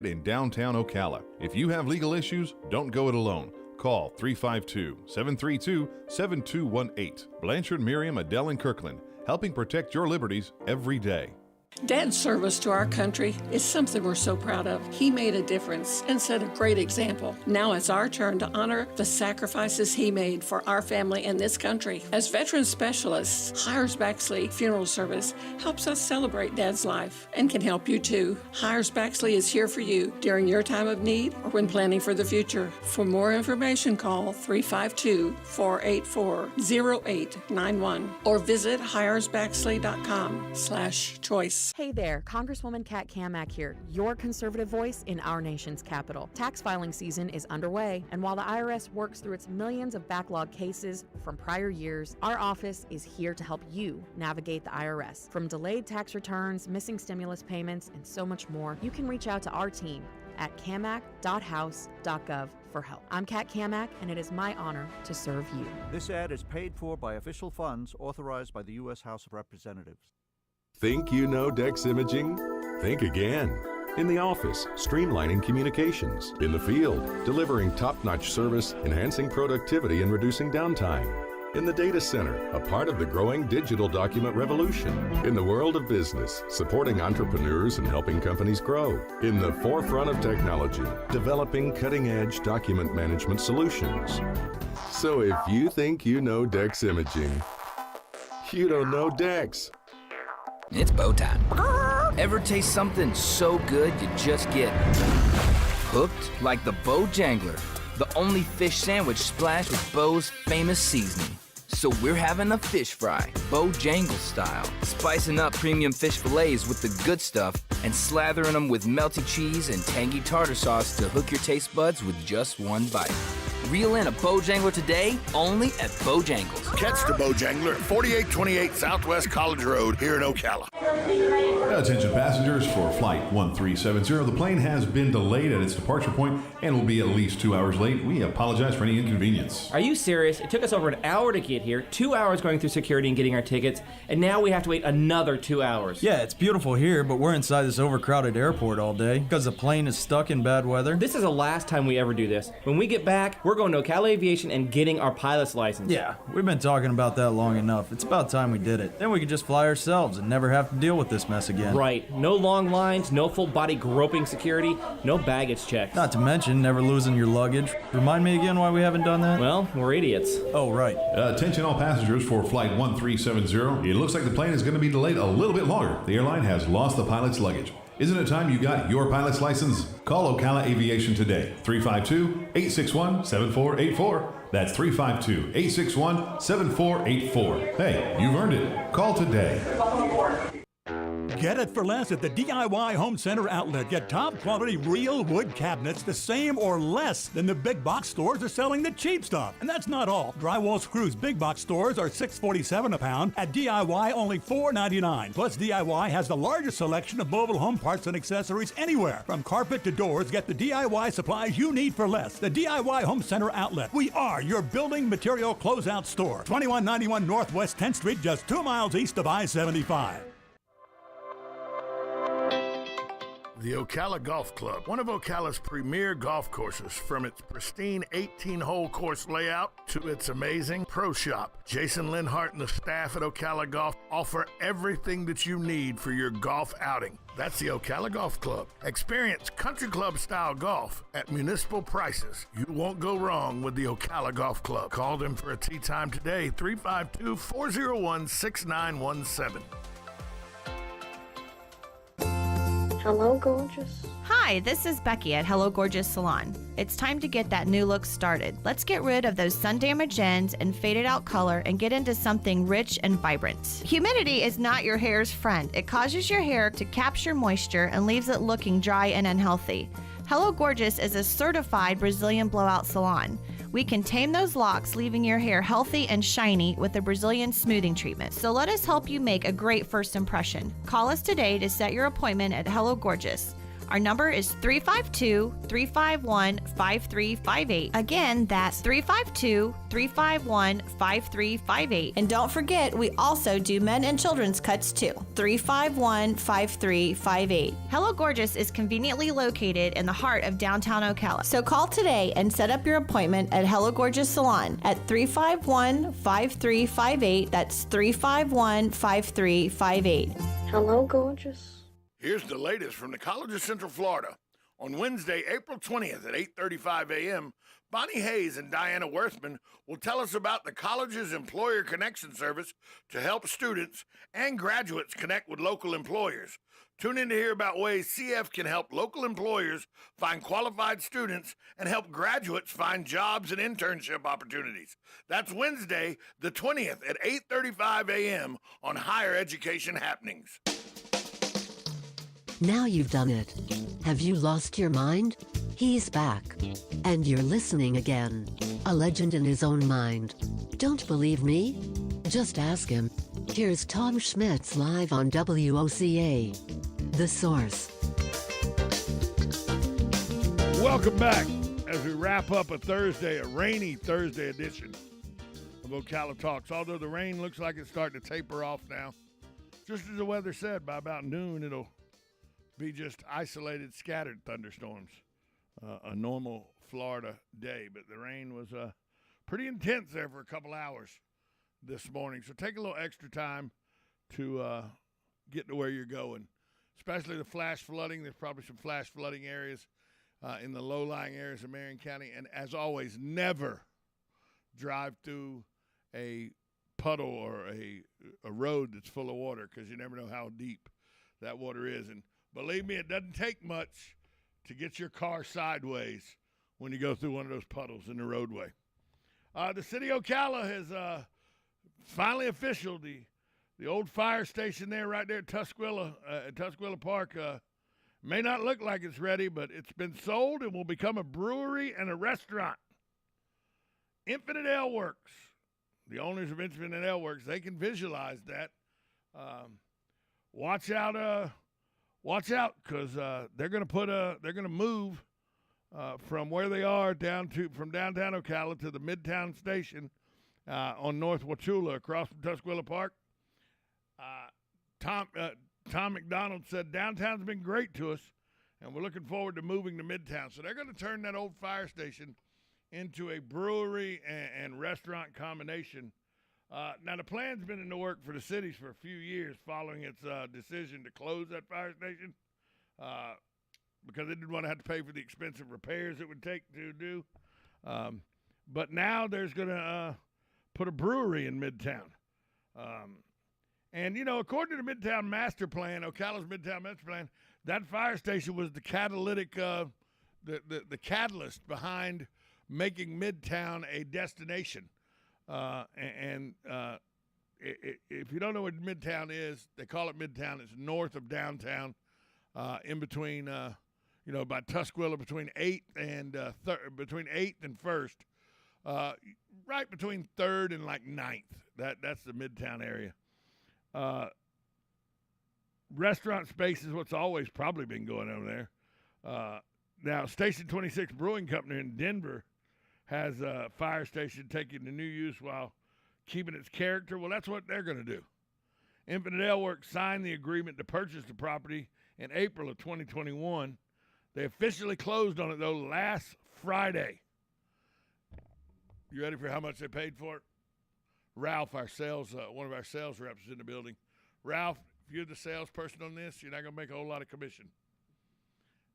in downtown Ocala. If you have legal issues, don't go it alone. Call 352-732-7218. Blanchard, Miriam, Adele, and Kirkland, helping protect your liberties every day. Dad's service to our country is something we're so proud of. He made a difference and set a great example. Now it's our turn to honor the sacrifices he made for our family and this country. As veteran specialists, Hires Baxley Funeral Service helps us celebrate Dad's life and can help you too. Hires Baxley is here for you during your time of need or when planning for the future. For more information, call 352-484-0891 or visit hiresbaxley.com/choice. Hey there, Congresswoman Kat Kamak here, your conservative voice in our nation's capital. Tax filing season is underway, and while the IRS works through its millions of backlog cases from prior years, our office is here to help you navigate the IRS. From delayed tax returns, missing stimulus payments, and so much more, you can reach out to our team at kamak.house.gov for help. I'm Kat Kamak, and it is my honor to serve you. This ad is paid for by official funds authorized by the U.S. House of Representatives. Think you know Dex Imaging? Think again. In the office, streamlining communications. In the field, delivering top-notch service, enhancing productivity and reducing downtime. In the data center, a part of the growing digital document revolution. In the world of business, supporting entrepreneurs and helping companies grow. In the forefront of technology, developing cutting-edge document management solutions. So if you think you know Dex Imaging, you don't know Dex. It's bow time. Ever taste something so good you just get hooked? Like the Bo Jangler, the only fish sandwich splashed with Bo's famous seasoning. So we're having a fish fry, Bo Jangle style, spicing up premium fish fillets with the good stuff and slathering them with melty cheese and tangy tartar sauce to hook your taste buds with just one bite. Reel in a Bojangler today, only at Bojangles. Catch the Bojangler at 4828 Southwest College Road here in Ocala. Attention passengers for Flight 1370. The plane has been delayed at its departure point and will be at least 2 hours late. We apologize for any inconvenience. Are you serious? It took us over an hour to get here, 2 hours going through security and getting our tickets, and now we have to wait another 2 hours. Yeah, it's beautiful here, but we're inside this overcrowded airport all day because the plane is stuck in bad weather. This is the last time we ever do this. When we get back, we're going to Ocala Aviation and getting our pilot's license. Yeah, we've been talking about that long enough. It's about time we did it. Then we could just fly ourselves and never have to deal with this mess again. Right. No long lines, no full body groping security, no baggage checks. Not to mention never losing your luggage. Remind me again why we haven't done that? Well, we're idiots. Oh, right. Attention all passengers for Flight 1370. It looks like the plane is going to be delayed a little bit longer. The airline has lost the pilot's luggage. Isn't it time you got your pilot's license? Call Ocala Aviation today. 352-861-7484. That's 352-861-7484. Hey, you've earned it. Call today. Get it for less at the DIY Home Center outlet. Get top quality real wood cabinets the same or less than the big box stores are selling the cheap stuff. And that's not all. Drywall screws big box stores are $6.47 a pound. At DIY only $4.99. Plus DIY has the largest selection of mobile home parts and accessories anywhere. From carpet to doors, get the DIY supplies you need for less. The DIY Home Center outlet. We are your building material closeout store. 2191 Northwest 10th Street, just 2 miles east of I-75. The Ocala Golf Club, one of Ocala's premier golf courses, from its pristine 18-hole course layout to its amazing pro shop. Jason Linhart and the staff at Ocala Golf offer everything that you need for your golf outing. That's the Ocala Golf Club. Experience country club style golf at municipal prices. You won't go wrong with the Ocala Golf Club. Call them for a tee time today, 352-401-6917. Hello, gorgeous. Hi, this is Becky at Hello Gorgeous Salon. It's time to get that new look started. Let's get rid of those sun-damaged ends and faded out color and get into something rich and vibrant. Humidity is not your hair's friend. It causes your hair to capture moisture and leaves it looking dry and unhealthy. Hello Gorgeous is a certified Brazilian blowout salon. We can tame those locks, leaving your hair healthy and shiny with a Brazilian smoothing treatment. So let us help you make a great first impression. Call us today to set your appointment at Hello Gorgeous. Our number is 352-351-5358. Again, that's 352-351-5358. And don't forget, we also do men and children's cuts too. 351-5358. Hello Gorgeous is conveniently located in the heart of downtown Ocala. So call today and set up your appointment at Hello Gorgeous Salon at 351-5358. That's 351-5358. Hello, gorgeous. Here's the latest from the College of Central Florida. On Wednesday, April 20th at 8:35 a.m., Bonnie Hayes and Diana Worthman will tell us about the college's Employer Connection Service to help students and graduates connect with local employers. Tune in to hear about ways CF can help local employers find qualified students and help graduates find jobs and internship opportunities. That's Wednesday, the 20th at 8:35 a.m. on Higher Education Happenings. Now you've done it. Have you lost your mind? He's back. And you're listening again. A legend in his own mind. Don't believe me? Just ask him. Here's Tom Schmitz live on WOCA. The Source. Welcome back as we wrap up a rainy Thursday edition of Ocala Talks. Although the rain looks like it's starting to taper off now. Just as the weather said, by about noon it'll be just isolated, scattered thunderstorms. A normal Florida day, but the rain was pretty intense there for a couple hours this morning. So take a little extra time to get to where you're going, especially the flash flooding. There's probably some flash flooding areas in the low-lying areas of Marion County. And as always, never drive through a puddle or a road that's full of water because you never know how deep that water is. And believe me, it doesn't take much to get your car sideways when you go through one of those puddles in the roadway. The city of Ocala has finally official. The old fire station there right there at Tusquilla Park may not look like it's ready, but it's been sold and will become a brewery and a restaurant. Infinite Ale Works, the owners of Infinite Ale Works, they can visualize that. Watch out, because they're going to move from where they are from downtown Ocala to the Midtown Station on North Wauchula across from Tusquilla Park. Tom McDonald said downtown's been great to us, and we're looking forward to moving to Midtown. So they're going to turn that old fire station into a brewery and restaurant combination. Now, the plan's been in the work for the cities for a few years following its decision to close that fire station because they didn't want to have to pay for the expensive repairs it would take to do. But now there's going to put a brewery in Midtown. And, according to the Midtown Master Plan, Ocala's Midtown Master Plan, that fire station was the catalytic, the catalyst behind making Midtown a destination. If you don't know what Midtown is, they call it Midtown. It's north of downtown, in between, by Tusquilla, between 8th and between 8th and 1st, right between 3rd and 9th. That's the Midtown area. Restaurant space is what's always probably been going on there. Now, Station 26 Brewing Company in Denver has a fire station taking the new use while keeping its character. Well, that's what they're going to do. Infinite Ale Works signed the agreement to purchase the property in April of 2021. They officially closed on it, though, last Friday. You ready for how much they paid for it? Ralph, one of our sales reps is in the building. Ralph, if you're the salesperson on this, you're not going to make a whole lot of commission.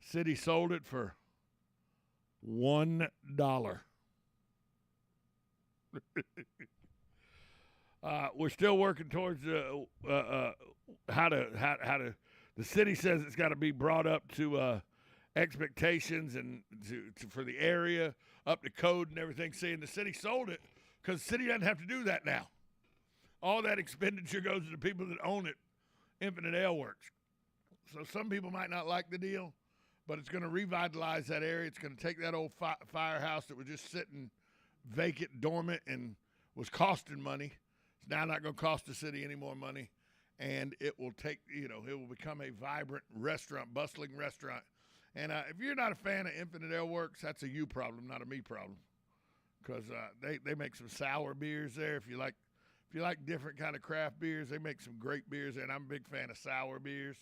City sold it for $1. We're still working towards how to. The city says it's got to be brought up to expectations and for the area, up to code and everything. Seeing the city sold it because the city doesn't have to do that now. All that expenditure goes to the people that own it. Infinite Ale Works. So some people might not like the deal, but it's going to revitalize that area. It's going to take that old firehouse that was just sitting vacant, dormant, and was costing money. It's now not going to cost the city any more money, and it will take, it will become a vibrant restaurant, bustling restaurant And if you're not a fan of Infinite Ale Works, that's a you problem, not a me problem. Because they make some sour beers there. If you like different kind of craft beers, they make some great beers there. And I'm a big fan of sour beers,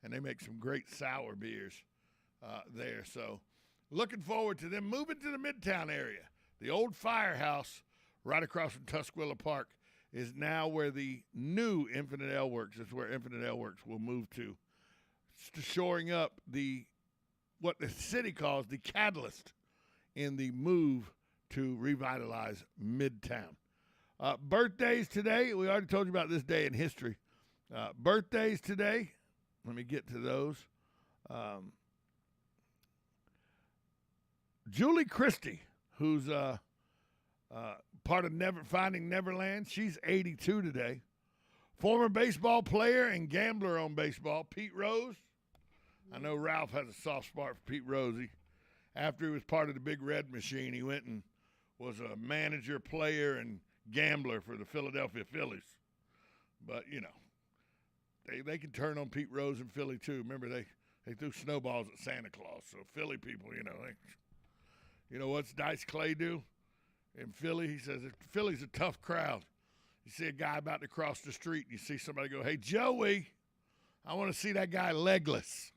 and they make some great sour beers there. So looking forward to them moving to the Midtown area. The old firehouse right across from Tusquilla Park is now where the new Infinite Ale Works is, where Infinite Ale Works will move to, shoring up what the city calls the catalyst in the move to revitalize Midtown. Birthdays today. We already told you about this day in history. Birthdays today. Let me get to those. Julie Christie, who's part of Finding Neverland. She's 82 today. Former baseball player and gambler on baseball, Pete Rose. I know Ralph has a soft spot for Pete Rose. After he was part of the Big Red Machine, he went and was a manager, player, and gambler for the Philadelphia Phillies. But, they can turn on Pete Rose in Philly, too. Remember, they threw snowballs at Santa Claus. So Philly people, what's Dice Clay do in Philly? He says, Philly's a tough crowd. You see a guy about to cross the street, and you see somebody go, hey, Joey, I want to see that guy legless.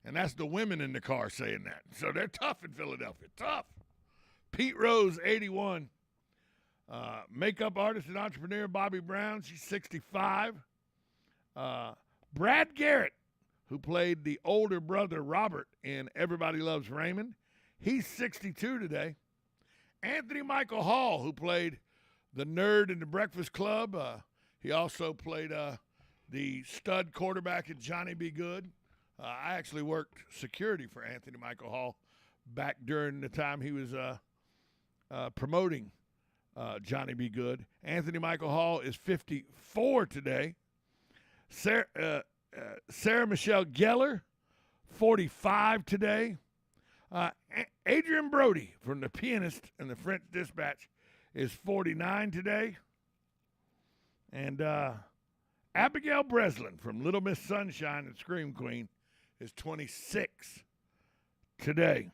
And that's the women in the car saying that. So they're tough in Philadelphia, tough. Pete Rose, 81. Makeup artist and entrepreneur Bobby Brown, she's 65. Brad Garrett, who played the older brother Robert in Everybody Loves Raymond, he's 62 today. Anthony Michael Hall, who played the nerd in The Breakfast Club. He also played the stud quarterback in Johnny Be Good. I actually worked security for Anthony Michael Hall back during the time he was promoting Johnny Be Good. Anthony Michael Hall is 54 today. Sarah Michelle Gellar, 45 today. Adrian Brody from The Pianist and The French Dispatch is 49 today. And Abigail Breslin from Little Miss Sunshine and Scream Queen is 26 today.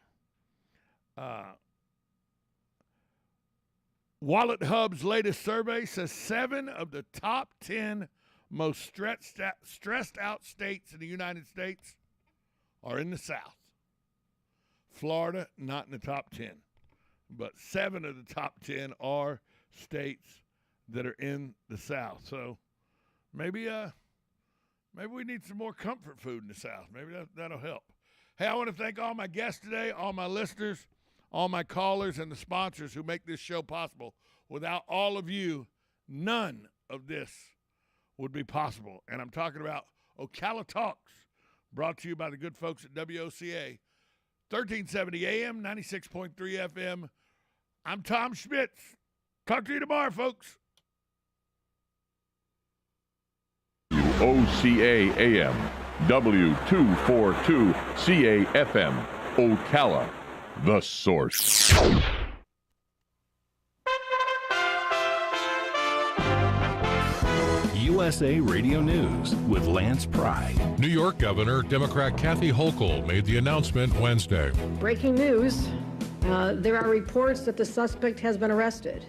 Wallet Hub's latest survey says 7 of the top 10 most stressed out states in the United States are in the South. Florida, not in the top 10. But 7 of the top 10 are states that are in the South. So maybe we need some more comfort food in the South. Maybe that'll help. Hey, I want to thank all my guests today, all my listeners, all my callers, and the sponsors who make this show possible. Without all of you, none of this would be possible. And I'm talking about Ocala Talks, brought to you by the good folks at WOCA, 1370 AM, 96.3 FM. I'm Tom Schmitz. Talk to you tomorrow, folks. WOCA AM, W242 CA-FM, Ocala, the source. USA Radio News with Lance Pry. New York Governor Democrat Kathy Hochul made the announcement Wednesday. Breaking news, there are reports that the suspect has been arrested.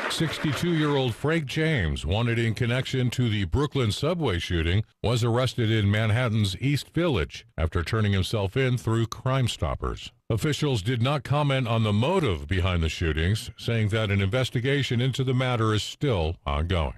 62-year-old Frank James, wanted in connection to the Brooklyn subway shooting, was arrested in Manhattan's East Village after turning himself in through Crime Stoppers. Officials did not comment on the motive behind the shootings, saying that an investigation into the matter is still ongoing.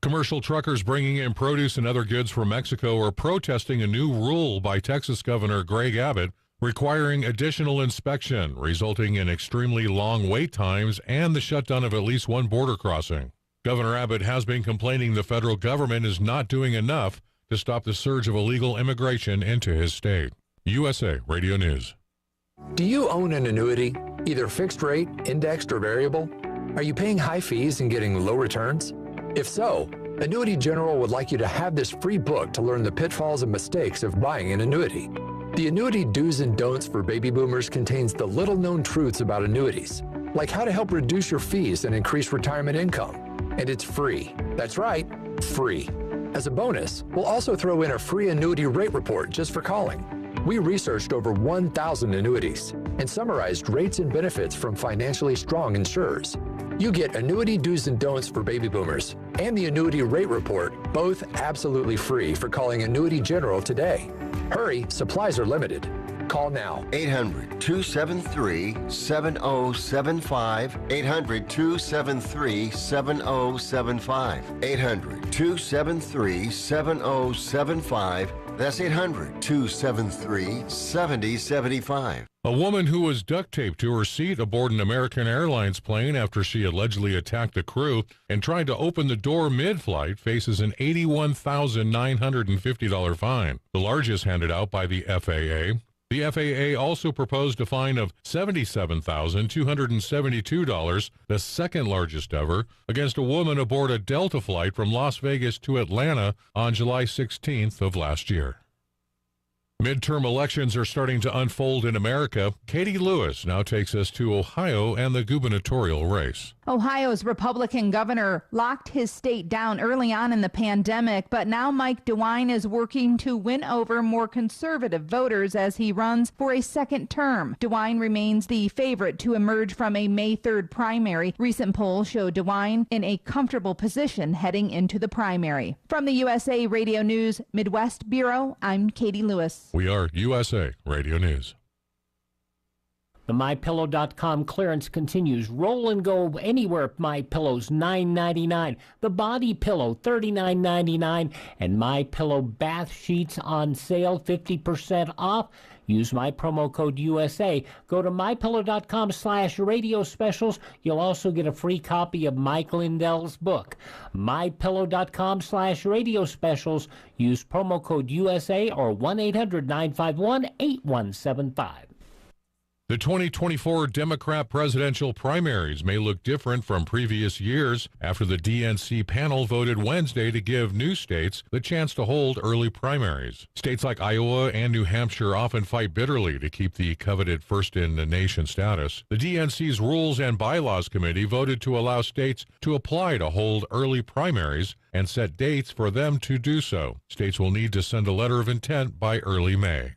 Commercial truckers bringing in produce and other goods from Mexico are protesting a new rule by Texas Governor Greg Abbott requiring additional inspection, resulting in extremely long wait times and the shutdown of at least one border crossing. Governor Abbott has been complaining the federal government is not doing enough to stop the surge of illegal immigration into his state. USA Radio News. Do you own an annuity, either fixed rate, indexed, or variable? Are you paying high fees and getting low returns? If so, Annuity General would like you to have this free book to learn the pitfalls and mistakes of buying an annuity. The Annuity Do's and Don'ts for Baby Boomers contains the little-known truths about annuities, like how to help reduce your fees and increase retirement income. And it's free. That's right, free. As a bonus, we'll also throw in a free annuity rate report just for calling. We researched over 1,000 annuities and summarized rates and benefits from financially strong insurers. You get annuity do's and don'ts for baby boomers and the annuity rate report, both absolutely free for calling Annuity General today. Hurry, supplies are limited. Call now. 800-273-7075. 800-273-7075. 800-273-7075. That's 800-273-7075. A woman who was duct taped to her seat aboard an American Airlines plane after she allegedly attacked the crew and tried to open the door mid-flight faces an $81,950 fine, the largest handed out by the FAA. The FAA also proposed a fine of $77,272, the second largest ever, against a woman aboard a Delta flight from Las Vegas to Atlanta on July 16th of last year. Midterm elections are starting to unfold in America. Katie Lewis now takes us to Ohio and the gubernatorial race. Ohio's Republican governor locked his state down early on in the pandemic, but now Mike DeWine is working to win over more conservative voters as he runs for a second term. DeWine remains the favorite to emerge from a May 3rd primary. Recent polls show DeWine in a comfortable position heading into the primary. From the USA Radio News Midwest Bureau, I'm Katie Lewis. We are USA Radio News. The MyPillow.com clearance continues. Roll and go anywhere. MyPillow's $9.99. The Body Pillow $39.99. And MyPillow bath sheets on sale 50% off. Use my promo code USA. Go to MyPillow.com/radio specials. You'll also get a free copy of Mike Lindell's book. MyPillow.com/radio specials. Use promo code USA or 1-800-951-8175. The 2024 Democrat presidential primaries may look different from previous years after the DNC panel voted Wednesday to give new states the chance to hold early primaries. States like Iowa and New Hampshire often fight bitterly to keep the coveted first-in-the-nation status. The DNC's Rules and Bylaws Committee voted to allow states to apply to hold early primaries and set dates for them to do so. States will need to send a letter of intent by early May.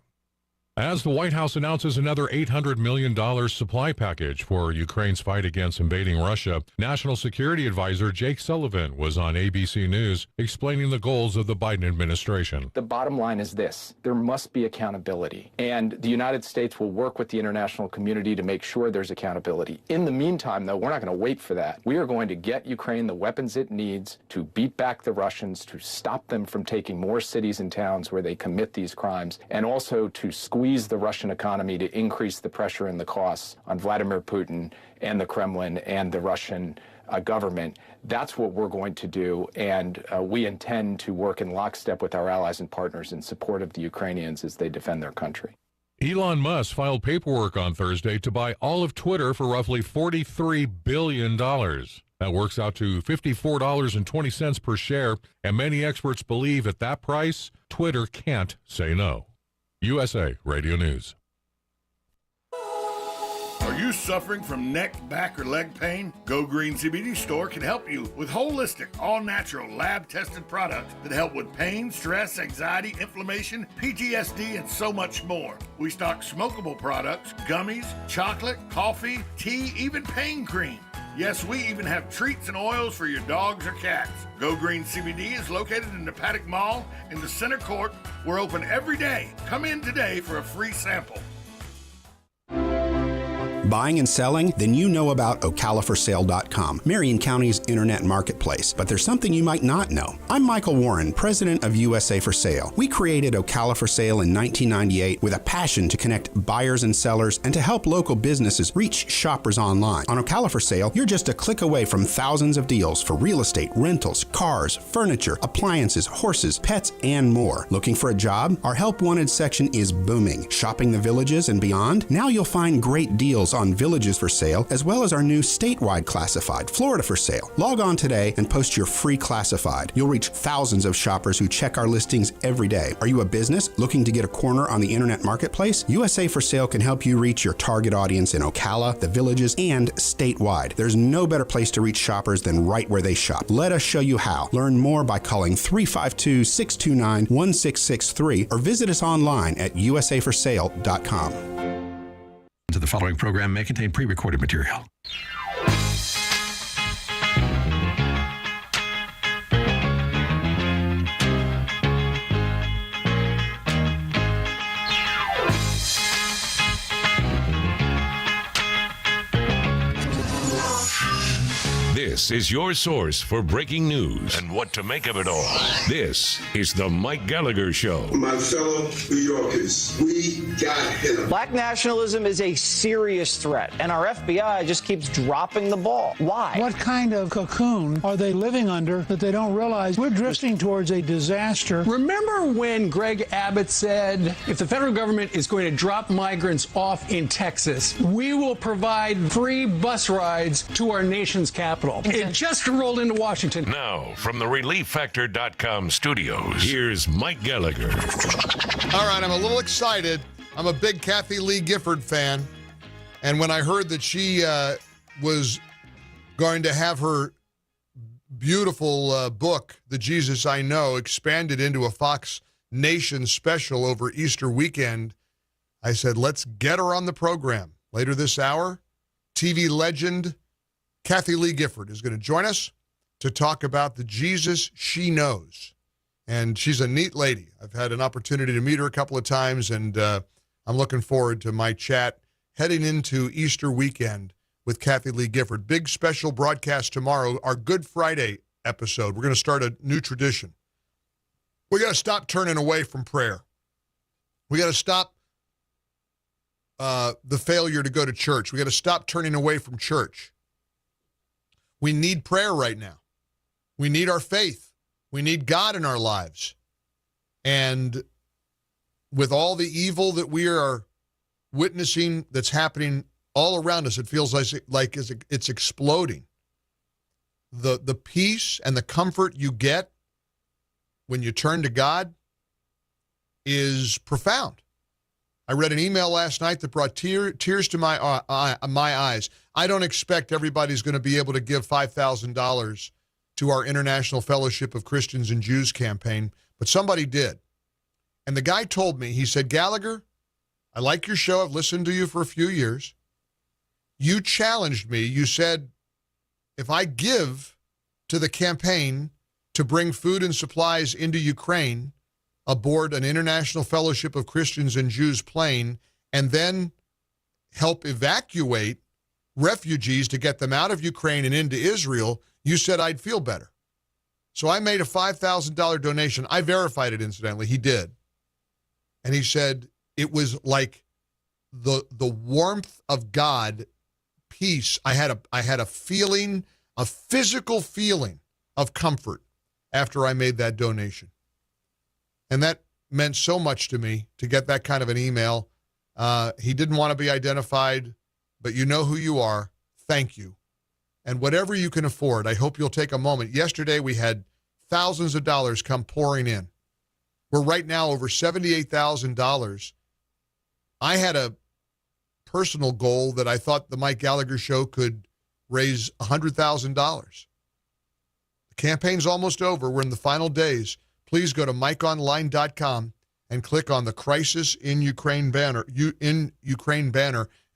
As the White House announces another $800 million supply package for Ukraine's fight against invading Russia, National Security Advisor Jake Sullivan was on ABC News explaining the goals of the Biden administration. The bottom line is this: there must be accountability. And the United States will work with the international community to make sure there's accountability. In the meantime, though, we're not going to wait for that. We are going to get Ukraine the weapons it needs to beat back the Russians, to stop them from taking more cities and towns where they commit these crimes, and also to squeeze the Russian economy to increase the pressure and the costs on Vladimir Putin and the Kremlin and the Russian government. That's what we're going to do, and we intend to work in lockstep with our allies and partners in support of the Ukrainians as they defend their country. Elon Musk filed paperwork on Thursday to buy all of Twitter for roughly $43 billion. That works out to $54.20 per share, and many experts believe at that price, Twitter can't say no. USA Radio News. Are you suffering from neck, back, or leg pain? Go Green CBD Store can help you with holistic, all-natural, lab-tested products that help with pain, stress, anxiety, inflammation, PTSD, and so much more. We stock smokable products, gummies, chocolate, coffee, tea, even pain cream. Yes, we even have treats and oils for your dogs or cats. Go Green CBD is located in the Paddock Mall in the center court. We're open every day. Come in today for a free sample. Buying and selling? Then you know about OcalaForSale.com, Marion County's internet marketplace. But there's something you might not know. I'm Michael Warren, president of USA for Sale. We created Ocala for Sale in 1998 with a passion to connect buyers and sellers and to help local businesses reach shoppers online. On Ocala for Sale, you're just a click away from thousands of deals for real estate, rentals, cars, furniture, appliances, horses, pets, and more. Looking for a job? Our Help Wanted section is booming. Shopping the villages and beyond? Now you'll find great deals details on villages for sale, as well as our new statewide classified, Florida for sale. Log on today and post your free classified. You'll reach thousands of shoppers who check our listings every day. Are you a business looking to get a corner on the internet marketplace? USA for Sale can help you reach your target audience in Ocala, the villages, and statewide. There's no better place to reach shoppers than right where they shop. Let us show you how. Learn more by calling 352-629-1663 or visit us online at usaforsale.com. The following program may contain pre-recorded material. This is your source for breaking news and what to make of it all. This is the Mike Gallagher Show. My fellow New Yorkers, we got him. Black nationalism is a serious threat, and our FBI just keeps dropping the ball. Why? What kind of cocoon are they living under that they don't realize we're drifting towards a disaster? Remember when Greg Abbott said, if the federal government is going to drop migrants off in Texas, we will provide free bus rides to our nation's capital? It just rolled into Washington. Now, from the ReliefFactor.com studios, here's Mike Gallagher. All right, I'm a little excited. I'm a big Kathy Lee Gifford fan. And when I heard that she was going to have her beautiful book, The Jesus I Know, expanded into a Fox Nation special over Easter weekend, I said, let's get her on the program. Later this hour, TV legend Kathy Lee Gifford is going to join us to talk about the Jesus she knows. And she's a neat lady. I've had an opportunity to meet her a couple of times, and I'm looking forward to my chat heading into Easter weekend with Kathy Lee Gifford. Big special broadcast tomorrow, our Good Friday episode. We're going to start a new tradition. We got to stop turning away from prayer. We got to stop the failure to go to church. We got to stop turning away from church. We need prayer right now. We need our faith. We need God in our lives. And with all the evil that we are witnessing that's happening all around us, it feels like it's exploding. The peace and the comfort you get when you turn to God is profound. I read an email last night that brought tears to my eyes. I don't expect everybody's going to be able to give $5,000 to our International Fellowship of Christians and Jews campaign, but somebody did. And the guy told me, he said, Gallagher, I like your show. I've listened to you for a few years. You challenged me. You said, if I give to the campaign to bring food and supplies into Ukraine aboard an International Fellowship of Christians and Jews plane and then help evacuate refugees to get them out of Ukraine and into Israel, you said I'd feel better. So I made a $5,000 donation. I verified it, incidentally. He did. And he said it was like the warmth of God, peace. I had a feeling, a physical feeling of comfort after I made that donation. And that meant so much to me to get that kind of an email. He didn't want to be identified, but you know who you are. Thank you. And whatever you can afford, I hope you'll take a moment. Yesterday, we had thousands of dollars come pouring in. We're right now over $78,000. I had a personal goal that I thought the Mike Gallagher Show could raise $100,000. The campaign's almost over. We're in the final days. Please go to MikeOnline.com and click on the Crisis in Ukraine banner,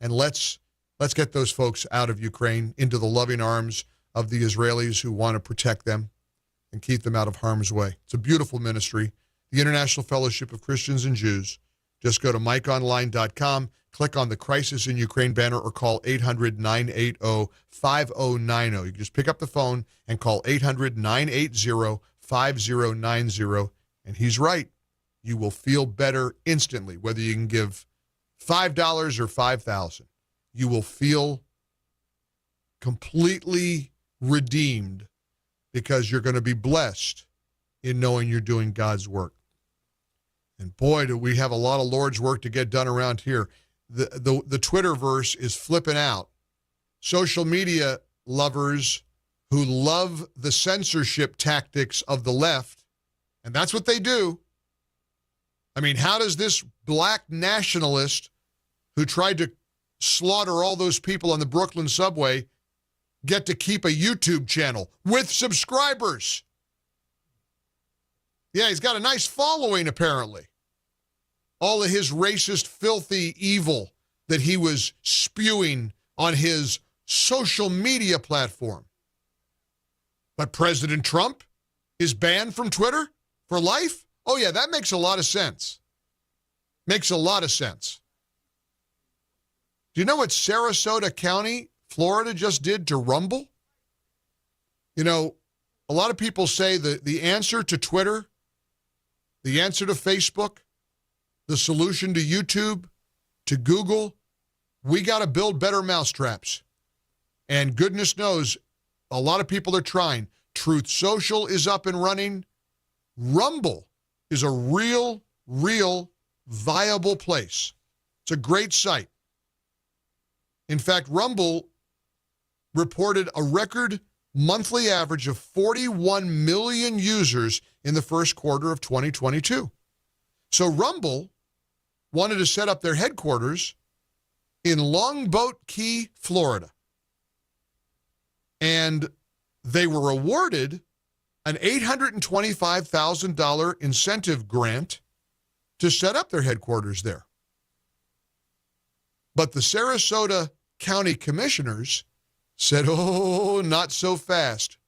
and let's get those folks out of Ukraine into the loving arms of the Israelis who want to protect them and keep them out of harm's way. It's a beautiful ministry. The International Fellowship of Christians and Jews. Just go to MikeOnline.com, click on the Crisis in Ukraine banner, or call 800-980-5090. You can just pick up the phone and call 800-980-5090. And he's right. You will feel better instantly, whether you can give $5 or $5,000. You will feel completely redeemed because you're going to be blessed in knowing you're doing God's work. And boy, do we have a lot of Lord's work to get done around here. the Twitterverse is flipping out. Social media lovers who love the censorship tactics of the left, and that's what they do. I mean, how does this black nationalist who tried to slaughter all those people on the Brooklyn subway get to keep a YouTube channel with subscribers? Yeah, he's got a nice following, apparently. All of his racist, filthy evil that he was spewing on his social media platform. But President Trump is banned from Twitter for life? Oh, yeah, that makes a lot of sense. Makes a lot of sense. Do you know what Sarasota County, Florida just did to Rumble? You know, a lot of people say that the answer to Twitter, the answer to Facebook, the solution to YouTube, to Google, we got to build better mousetraps. And goodness knows, a lot of people are trying. Truth Social is up and running. Rumble is a real viable place. It's a great site. In fact, Rumble reported a record monthly average of 41 million users in the first quarter of 2022. So Rumble wanted to set up their headquarters in Longboat Key, Florida. And they were awarded an $825,000 incentive grant to set up their headquarters there. But the Sarasota County Commissioners said, oh, not so fast.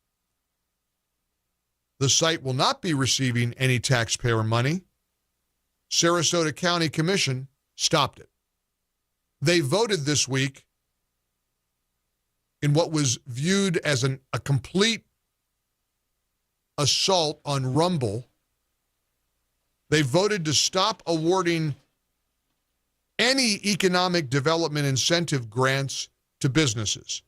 The site will not be receiving any taxpayer money. Sarasota County Commission stopped it. They voted this week in what was viewed as a complete assault on Rumble. They voted to stop awarding any economic development incentive grants to businesses.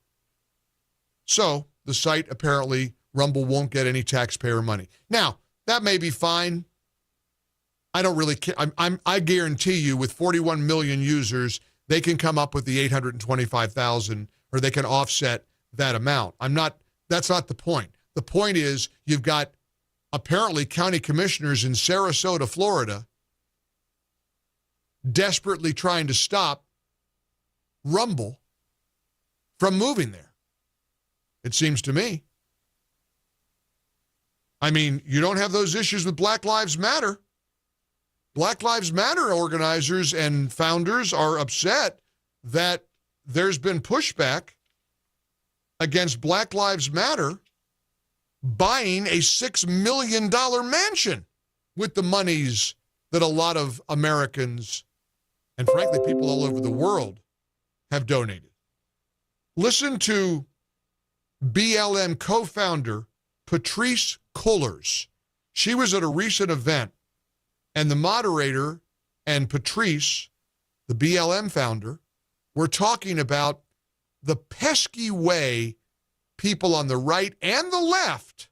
So the site, apparently, Rumble won't get any taxpayer money. Now, that may be fine. I don't really care. I guarantee you, with 41 million users, they can come up with the 825,000, or they can offset that amount. That's not the point. The point is, you've got apparently county commissioners in Sarasota, Florida, desperately trying to stop Rumble from moving there. It seems to me. I mean, you don't have those issues with Black Lives Matter. Black Lives Matter organizers and founders are upset that there's been pushback against Black Lives Matter buying a $6 million mansion with the monies that a lot of Americans and frankly people all over the world have donated. Listen to BLM co-founder Patrice Cullors. She was at a recent event, and the moderator and Patrice, the BLM founder, were talking about the pesky way people on the right and the left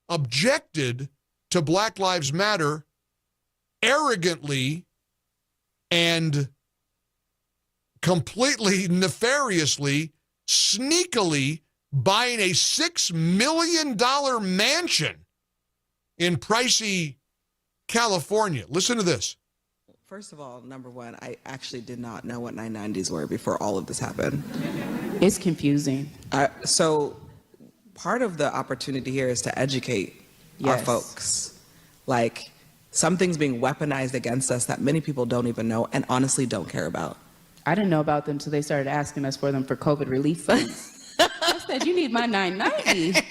objected to Black Lives Matter arrogantly and completely nefariously, sneakily buying a $6 million mansion in pricey California. Listen to this. First of all, number one, I actually did not know what 990s were before all of this happened. It's confusing. So part of the opportunity here is to educate our folks. Like, something's being weaponized against us that many people don't even know and honestly don't care about. I didn't know about them until they started asking us for them for COVID relief funds. I said, you need my 990.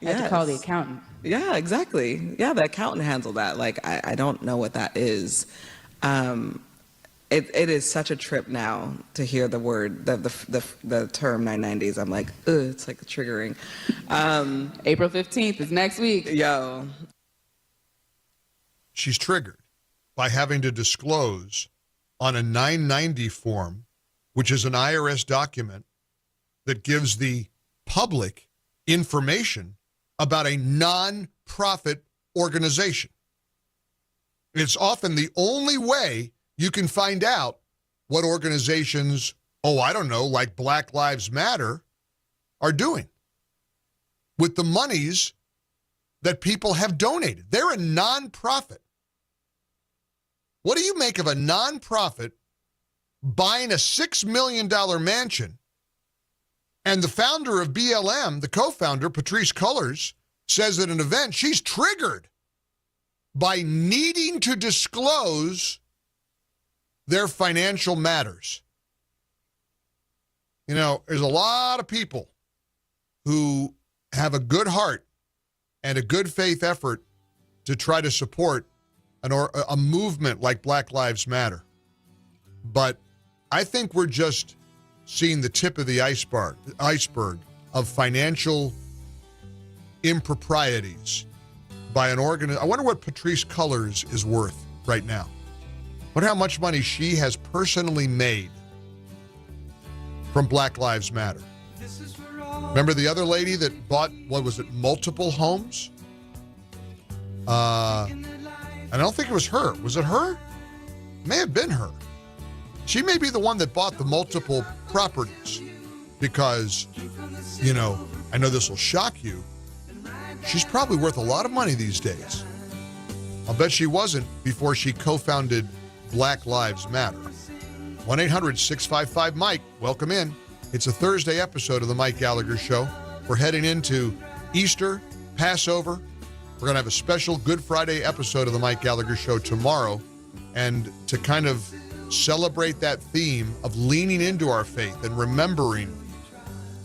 I had to call the accountant. Yeah, exactly. Yeah, the accountant handled that. Like, I don't know what that is. It is such a trip now to hear the word, the term 990s. I'm like, ugh, it's like triggering. April 15th is next week. Yo. She's triggered by having to disclose on a 990 form, which is an IRS document that gives the public information about a non-profit organization. It's often the only way you can find out what organizations, I don't know, like Black Lives Matter are doing with the monies that people have donated. They're a nonprofit. What do you make of a nonprofit buying a $6 million mansion? And the founder of BLM, the co-founder, Patrisse Cullors, says at an event she's triggered by needing to disclose their financial matters. You know, there's a lot of people who have a good heart and a good faith effort to try to support a movement like Black Lives Matter. But I think we're just seeing the tip of the iceberg of financial improprieties by an organization. I wonder what Patrisse Cullors is worth right now. Wonder how much money she has personally made from Black Lives Matter. Remember the other lady that bought, multiple homes? I don't think it was her. Was it her? May have been her. She may be the one that bought the multiple properties because, I know this will shock you. She's probably worth a lot of money these days. I'll bet she wasn't before she co-founded Black Lives Matter. 1-800-655-MIKE. Welcome in. It's a Thursday episode of the Mike Gallagher Show. We're heading into Easter, Passover. We're going to have a special Good Friday episode of the Mike Gallagher Show tomorrow. And to kind of celebrate that theme of leaning into our faith and remembering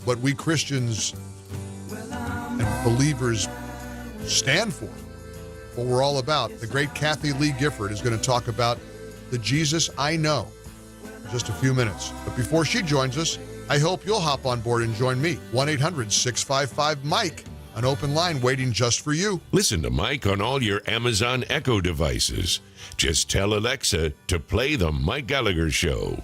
what we Christians and believers stand for, what we're all about, the great Kathy Lee Gifford is going to talk about the Jesus I Know in just a few minutes. But before she joins us, I hope you'll hop on board and join me. 1-800-655-MIKE, an open line waiting just for you. Listen to Mike on all your Amazon Echo devices. Just tell Alexa to play the Mike Gallagher Show.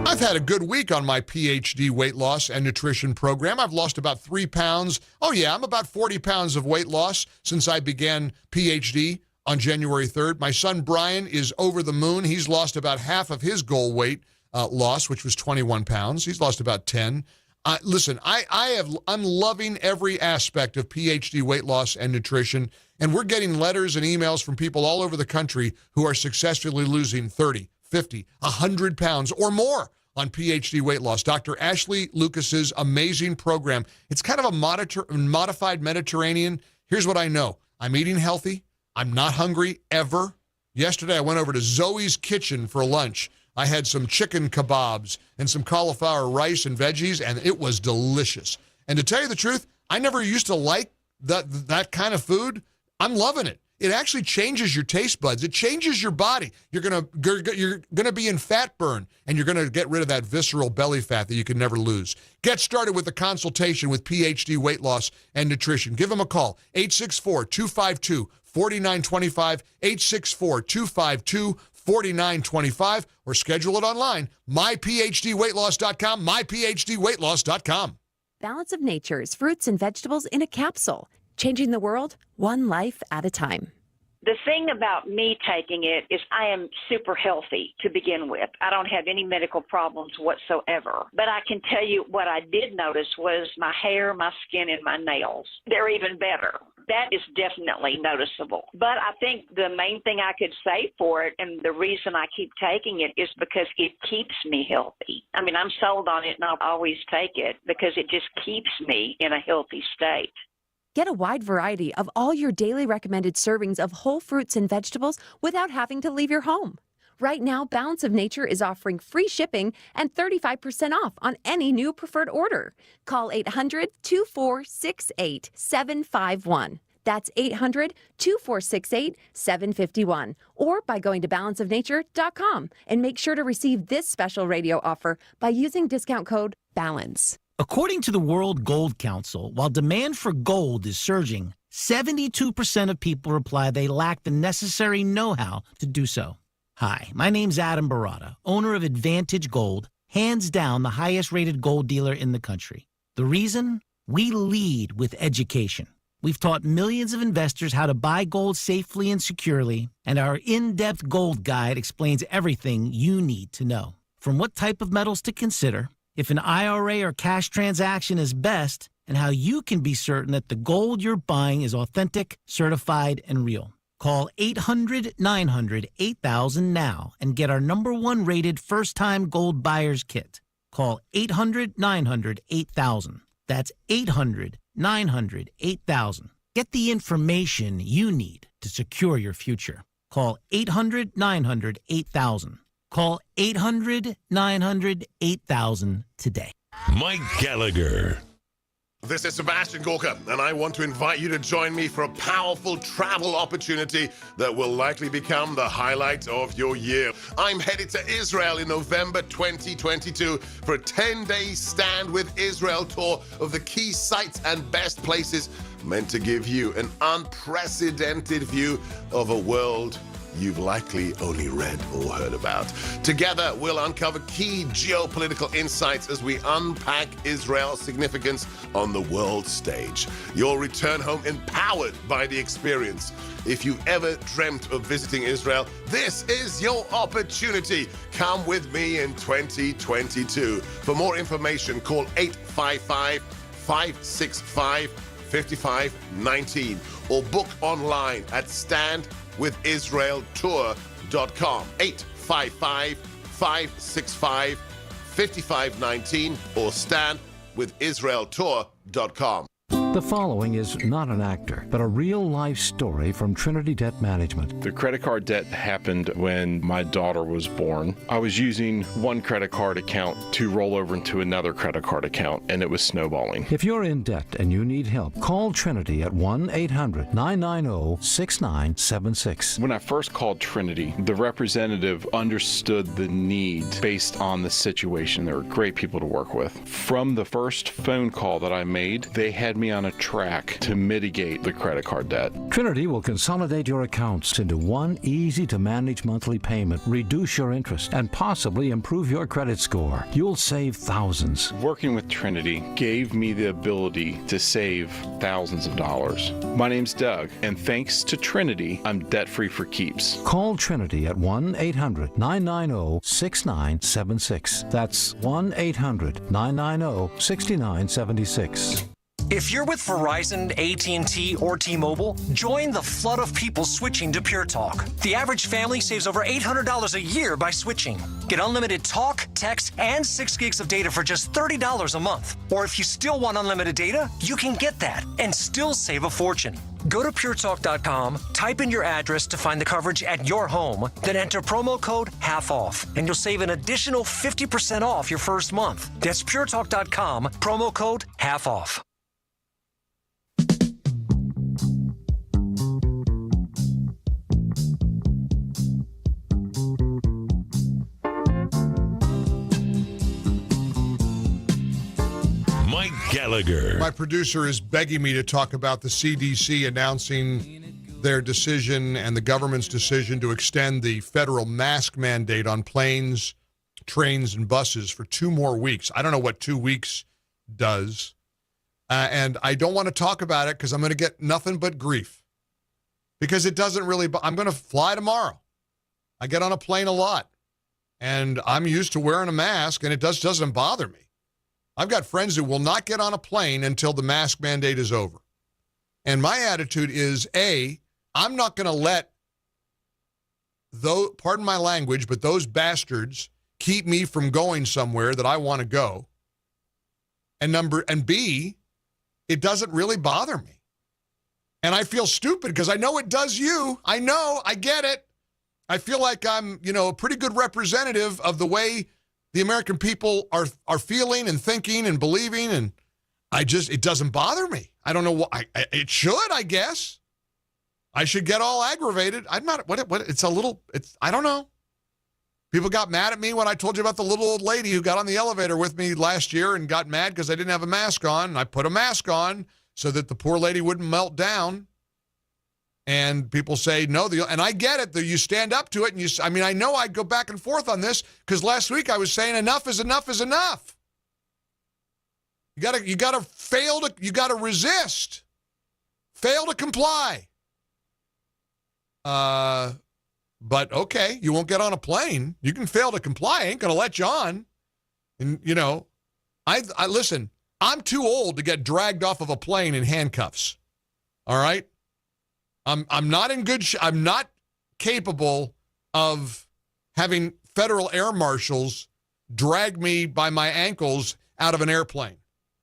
I've had a good week on my PhD weight loss and nutrition program. I've lost about 3 pounds. Oh yeah, I'm about 40 pounds of weight loss since I began PhD on January 3rd. My son Brian is over the moon. He's lost about half of his goal weight loss, which was 21 pounds. He's lost about 10. Listen, I'm loving every aspect of PhD weight loss and nutrition, and we're getting letters and emails from people all over the country who are successfully losing 30, 50, 100 pounds or more on PhD weight loss. Dr. Ashley Lucas's amazing program. It's kind of a modified Mediterranean. Here's what I know. I'm eating healthy. I'm not hungry ever. Yesterday, I went over to Zoe's Kitchen for lunch. I had some chicken kebabs and some cauliflower rice and veggies, and it was delicious. And to tell you the truth, I never used to like that kind of food. I'm loving it. It actually changes your taste buds. It changes your body. You're gonna be in fat burn, and you're gonna get rid of that visceral belly fat that you can never lose. Get started with a consultation with PhD Weight Loss and Nutrition. Give them a call, 864-252-4925, 864-252-4925, or schedule it online, myphdweightloss.com, myphdweightloss.com. Balance of Nature's fruits and vegetables in a capsule, changing the world one life at a time. The thing about me taking it is I am super healthy to begin with. I don't have any medical problems whatsoever. But I can tell you what I did notice was my hair, my skin, and my nails. They're even better. That is definitely noticeable. But I think the main thing I could say for it, and the reason I keep taking it, is because it keeps me healthy. I mean, I'm sold on it, and I'll always take it because it just keeps me in a healthy state. Get a wide variety of all your daily recommended servings of whole fruits and vegetables without having to leave your home. Right now, Balance of Nature is offering free shipping and 35% off on any new preferred order. Call 800-2468-751. That's 800-2468-751. Or by going to balanceofnature.com and make sure to receive this special radio offer by using discount code BALANCE. According to the World Gold Council, while demand for gold is surging, 72% of people reply they lack the necessary know-how to do so. Hi, my name's Adam Barata, owner of Advantage Gold, hands down the highest rated gold dealer in the country. The reason? We lead with education. We've taught millions of investors how to buy gold safely and securely, and our in-depth gold guide explains everything you need to know. From what type of metals to consider, if an IRA or cash transaction is best, and how you can be certain that the gold you're buying is authentic, certified, and real. Call 800-900-8000 now and get our #1 rated first-time gold buyer's kit. Call 800-900-8000. That's 800-900-8000. Get the information you need to secure your future. Call 800-900-8000. Call 800-900-8000 today. Mike Gallagher. This is Sebastian Gorka, and I want to invite you to join me for a powerful travel opportunity that will likely become the highlight of your year. I'm headed to Israel in November 2022 for a 10-day Stand with Israel tour of the key sites and best places meant to give you an unprecedented view of a world you've likely only read or heard about. Together, we'll uncover key geopolitical insights as we unpack Israel's significance on the world stage. You'll return home empowered by the experience. If you ever dreamt of visiting Israel, this is your opportunity. Come with me in 2022. For more information, call 855-565-5519 or book online at standwithisraeltour.com. 855-565-5519 or standwithisraeltour.com. The following is not an actor, but a real-life story from Trinity Debt Management. The credit card debt happened when my daughter was born. I was using one credit card account to roll over into another credit card account, and it was snowballing. If you're in debt and you need help, call Trinity at 1-800-990-6976. When I first called Trinity, the representative understood the need based on the situation. They were great people to work with. From the first phone call that I made, they had me on a track to mitigate the credit card debt. Trinity will consolidate your accounts into one easy-to-manage monthly payment, reduce your interest, and possibly improve your credit score. You'll save thousands. Working with Trinity gave me the ability to save thousands of dollars. My name's Doug, and thanks to Trinity, I'm debt-free for keeps. Call Trinity at 1-800-990-6976. That's 1-800-990-6976. If you're with Verizon, AT&T, or T-Mobile, join the flood of people switching to Pure Talk. The average family saves over $800 a year by switching. Get unlimited talk, text, and 6 gigs of data for just $30 a month. Or if you still want unlimited data, you can get that and still save a fortune. Go to puretalk.com, type in your address to find the coverage at your home, then enter promo code HALF-OFF, and you'll save an additional 50% off your first month. That's puretalk.com, promo code HALF-OFF. Mike Gallagher. My producer is begging me to talk about the CDC announcing their decision and the government's decision to extend the federal mask mandate on planes, trains, and buses for 2 more weeks. I don't know what 2 weeks does. And I don't want to talk about it because I'm going to get nothing but grief. Because it doesn't really, I'm going to fly tomorrow. I get on a plane a lot. And I'm used to wearing a mask, and it doesn't bother me. I've got friends who will not get on a plane until the mask mandate is over. And my attitude is, A, I'm not going to let, pardon my language, but those bastards keep me from going somewhere that I want to go. And B, it doesn't really bother me. And I feel stupid because I know it does you. I know, I get it. I feel like I'm, a pretty good representative of the way the American people are feeling and thinking and believing, and it doesn't bother me. I don't know what, it should, I guess. I should get all aggravated. I'm not, I don't know. People got mad at me when I told you about the little old lady who got on the elevator with me last year and got mad because I didn't have a mask on, and I put a mask on so that the poor lady wouldn't melt down. And people say, no, and I get it. You stand up to it. And I know I go back and forth on this because last week I was saying enough is enough is enough. You gotta resist. Fail to comply. But okay, you won't get on a plane. You can fail to comply. I ain't gonna let you on. And I listen, I'm too old to get dragged off of a plane in handcuffs. All right? I'm not in good I'm not capable of having federal air marshals drag me by my ankles out of an airplane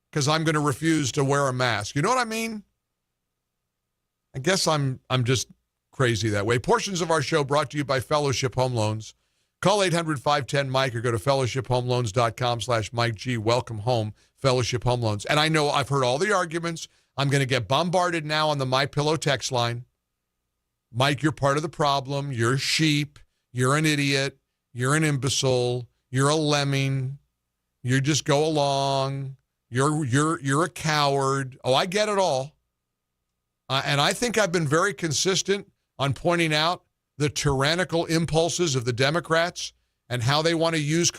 because I'm going to refuse to wear a mask. You know what I mean? I guess I'm just crazy that way. Portions of our show brought to you by Fellowship Home Loans. Call 800-510-MIKE or go to fellowshiphomeloans.com/Mike G. Welcome home, Fellowship Home Loans. And I know I've heard all the arguments. I'm going to get bombarded now on the MyPillow text line. Mike, you're part of the problem. You're a sheep. You're an idiot. You're an imbecile. You're a lemming. You just go along. You're a coward. Oh, I get it all. And I think I've been very consistent on pointing out the tyrannical impulses of the Democrats and how they want to use.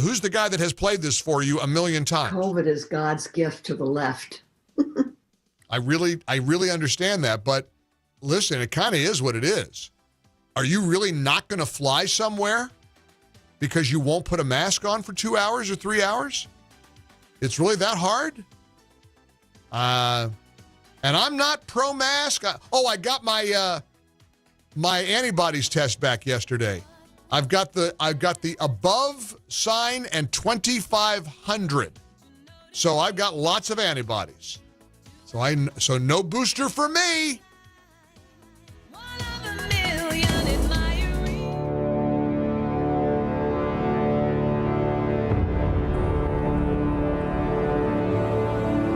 Who's the guy that has played this for you a million times? COVID is God's gift to the left. I really understand that, but listen, it kind of is what it is. Are you really not going to fly somewhere because you won't put a mask on for 2 hours or 3 hours? It's really that hard? And I'm not pro-mask. I got my my antibodies test back yesterday. I've got the above sign and 2,500. So I've got lots of antibodies. So no booster for me.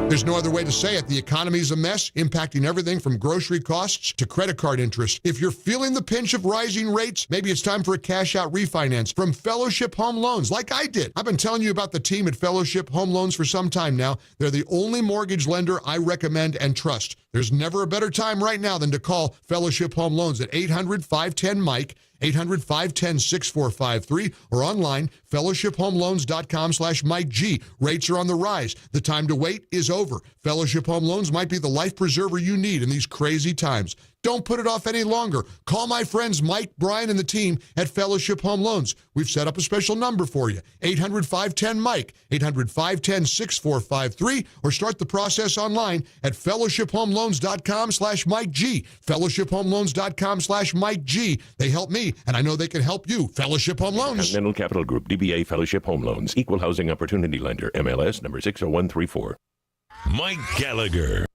There's no other way to say it. The economy's a mess, impacting everything from grocery costs to credit card interest. If you're feeling the pinch of rising rates, maybe it's time for a cash-out refinance from Fellowship Home Loans, like I did. I've been telling you about the team at Fellowship Home Loans for some time now. They're the only mortgage lender I recommend and trust. There's never a better time right now than to call Fellowship Home Loans at 800-510-MIKE, 800-510-6453, or online, fellowshiphomeloans.com/Mike G. Rates are on the rise. The time to wait is over. Fellowship Home Loans might be the life preserver you need in these crazy times. Don't put it off any longer. Call my friends Mike, Brian, and the team at Fellowship Home Loans. We've set up a special number for you, 800-510-MIKE, 800-510-6453, or start the process online at fellowshiphomeloans.com/Mike G. fellowshiphomeloans.com/Mike G. They help me, and I know they can help you. Fellowship Home Loans. Continental Capital Group, DBA Fellowship Home Loans, Equal Housing Opportunity Lender, MLS number 60134. Mike Gallagher.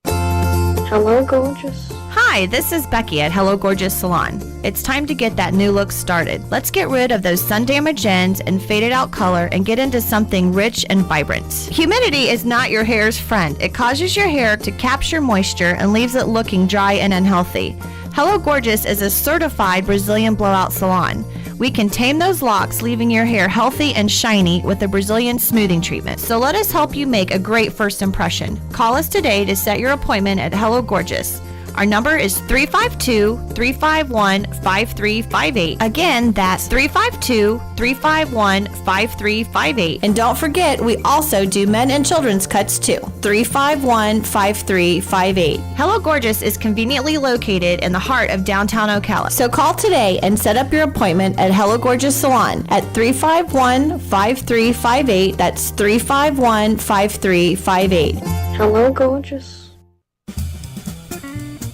Hello, gorgeous. Hi, this is Becky at Hello Gorgeous Salon. It's time to get that new look started. Let's get rid of those sun damaged ends and faded out color and get into something rich and vibrant. Humidity is not your hair's friend. It causes your hair to capture moisture and leaves it looking dry and unhealthy. Hello Gorgeous is a certified Brazilian blowout salon. We can tame those locks, leaving your hair healthy and shiny with a Brazilian smoothing treatment. So let us help you make a great first impression. Call us today to set your appointment at Hello Gorgeous. Our number is 352-351-5358. Again, that's 352-351-5358. And don't forget, we also do men and children's cuts too. 351-5358. Hello Gorgeous is conveniently located in the heart of downtown Ocala. So call today and set up your appointment at Hello Gorgeous Salon at 351-5358. That's 351-5358. Hello, gorgeous.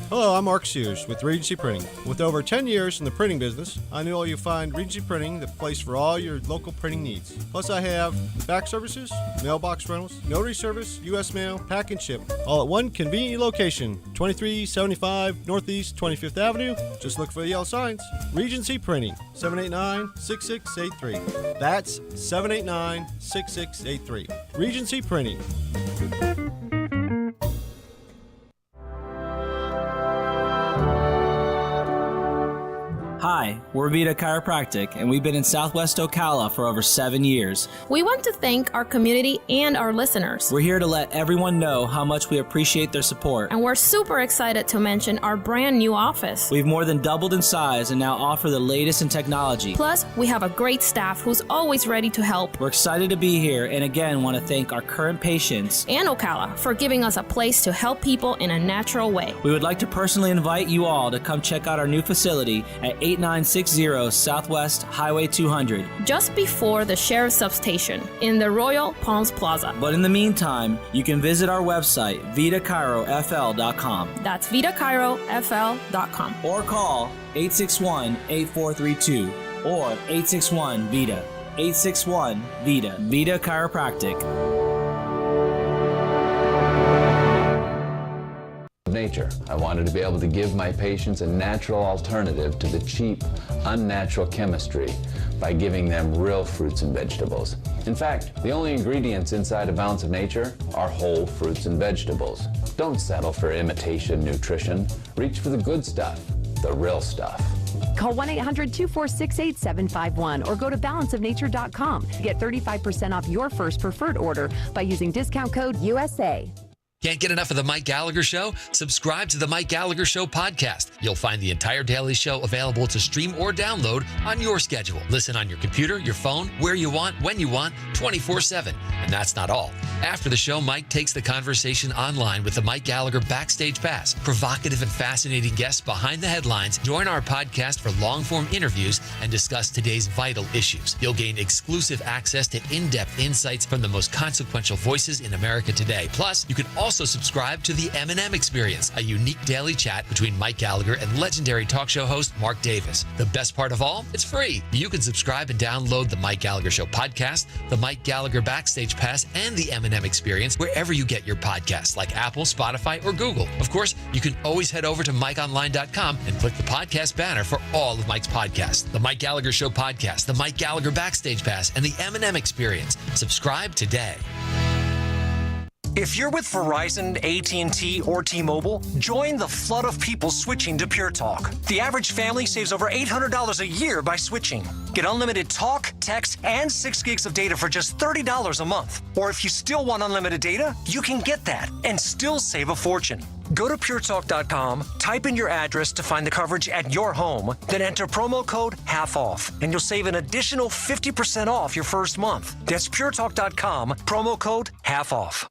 Hello, I'm Mark Sears with Regency Printing. With over 10 years in the printing business, I know you'll find Regency Printing the place for all your local printing needs. Plus, I have fax services, mailbox rentals, notary service, U.S. mail, pack and ship, all at one convenient location, 2375 Northeast 25th Avenue. Just look for the yellow signs. Regency Printing, 789-6683. That's 789-6683. Regency Printing. Hi, we're Vita Chiropractic, and we've been in Southwest Ocala for over 7 years. We want to thank our community and our listeners. We're here to let everyone know how much we appreciate their support. And we're super excited to mention our brand new office. We've more than doubled in size and now offer the latest in technology. Plus, we have a great staff who's always ready to help. We're excited to be here and again want to thank our current patients and Ocala for giving us a place to help people in a natural way. We would like to personally invite you all to come check out our new facility at 8960 Southwest Highway 200. Just before the Sheriff's Substation in the Royal Palms Plaza. But in the meantime, you can visit our website, vitachirofl.com. That's vitachirofl.com. Or call 861-8432 or 861-VITA. 861-VITA. Vita Chiropractic. Nature. I wanted to be able to give my patients a natural alternative to the cheap, unnatural chemistry by giving them real fruits and vegetables. In fact, the only ingredients inside A Balance of Nature are whole fruits and vegetables. Don't settle for imitation nutrition. Reach for the good stuff, the real stuff. Call 1-800-246-8751 or go to balanceofnature.com to get 35% off your first preferred order by using discount code USA. Can't get enough of The Mike Gallagher Show? Subscribe to The Mike Gallagher Show podcast. You'll find the entire daily show available to stream or download on your schedule. Listen on your computer, your phone, where you want, when you want, 24/7. And that's not all. After the show, Mike takes the conversation online with the Mike Gallagher Backstage Pass. Provocative and fascinating guests behind the headlines join our podcast for long-form interviews and discuss today's vital issues. You'll gain exclusive access to in-depth insights from the most consequential voices in America today. Plus, you can also subscribe to the M&M Experience, a unique daily chat between Mike Gallagher and legendary talk show host Mark Davis. The best part of all, it's free. You can subscribe and download the Mike Gallagher Show podcast, the Mike Gallagher Backstage Pass, and the M&M Experience wherever you get your podcasts, like Apple, Spotify, or Google. Of course, you can always head over to MikeOnline.com and click the podcast banner for all of Mike's podcasts. The Mike Gallagher Show podcast, the Mike Gallagher Backstage Pass, and the M&M Experience. Subscribe today. If you're with Verizon, AT&T, or T-Mobile, join the flood of people switching to Pure Talk. The average family saves over $800 a year by switching. Get unlimited talk, text, and 6 gigs of data for just $30 a month. Or if you still want unlimited data, you can get that and still save a fortune. Go to puretalk.com, type in your address to find the coverage at your home, then enter promo code HALF, and you'll save an additional 50% off your first month. That's puretalk.com, promo code HALF.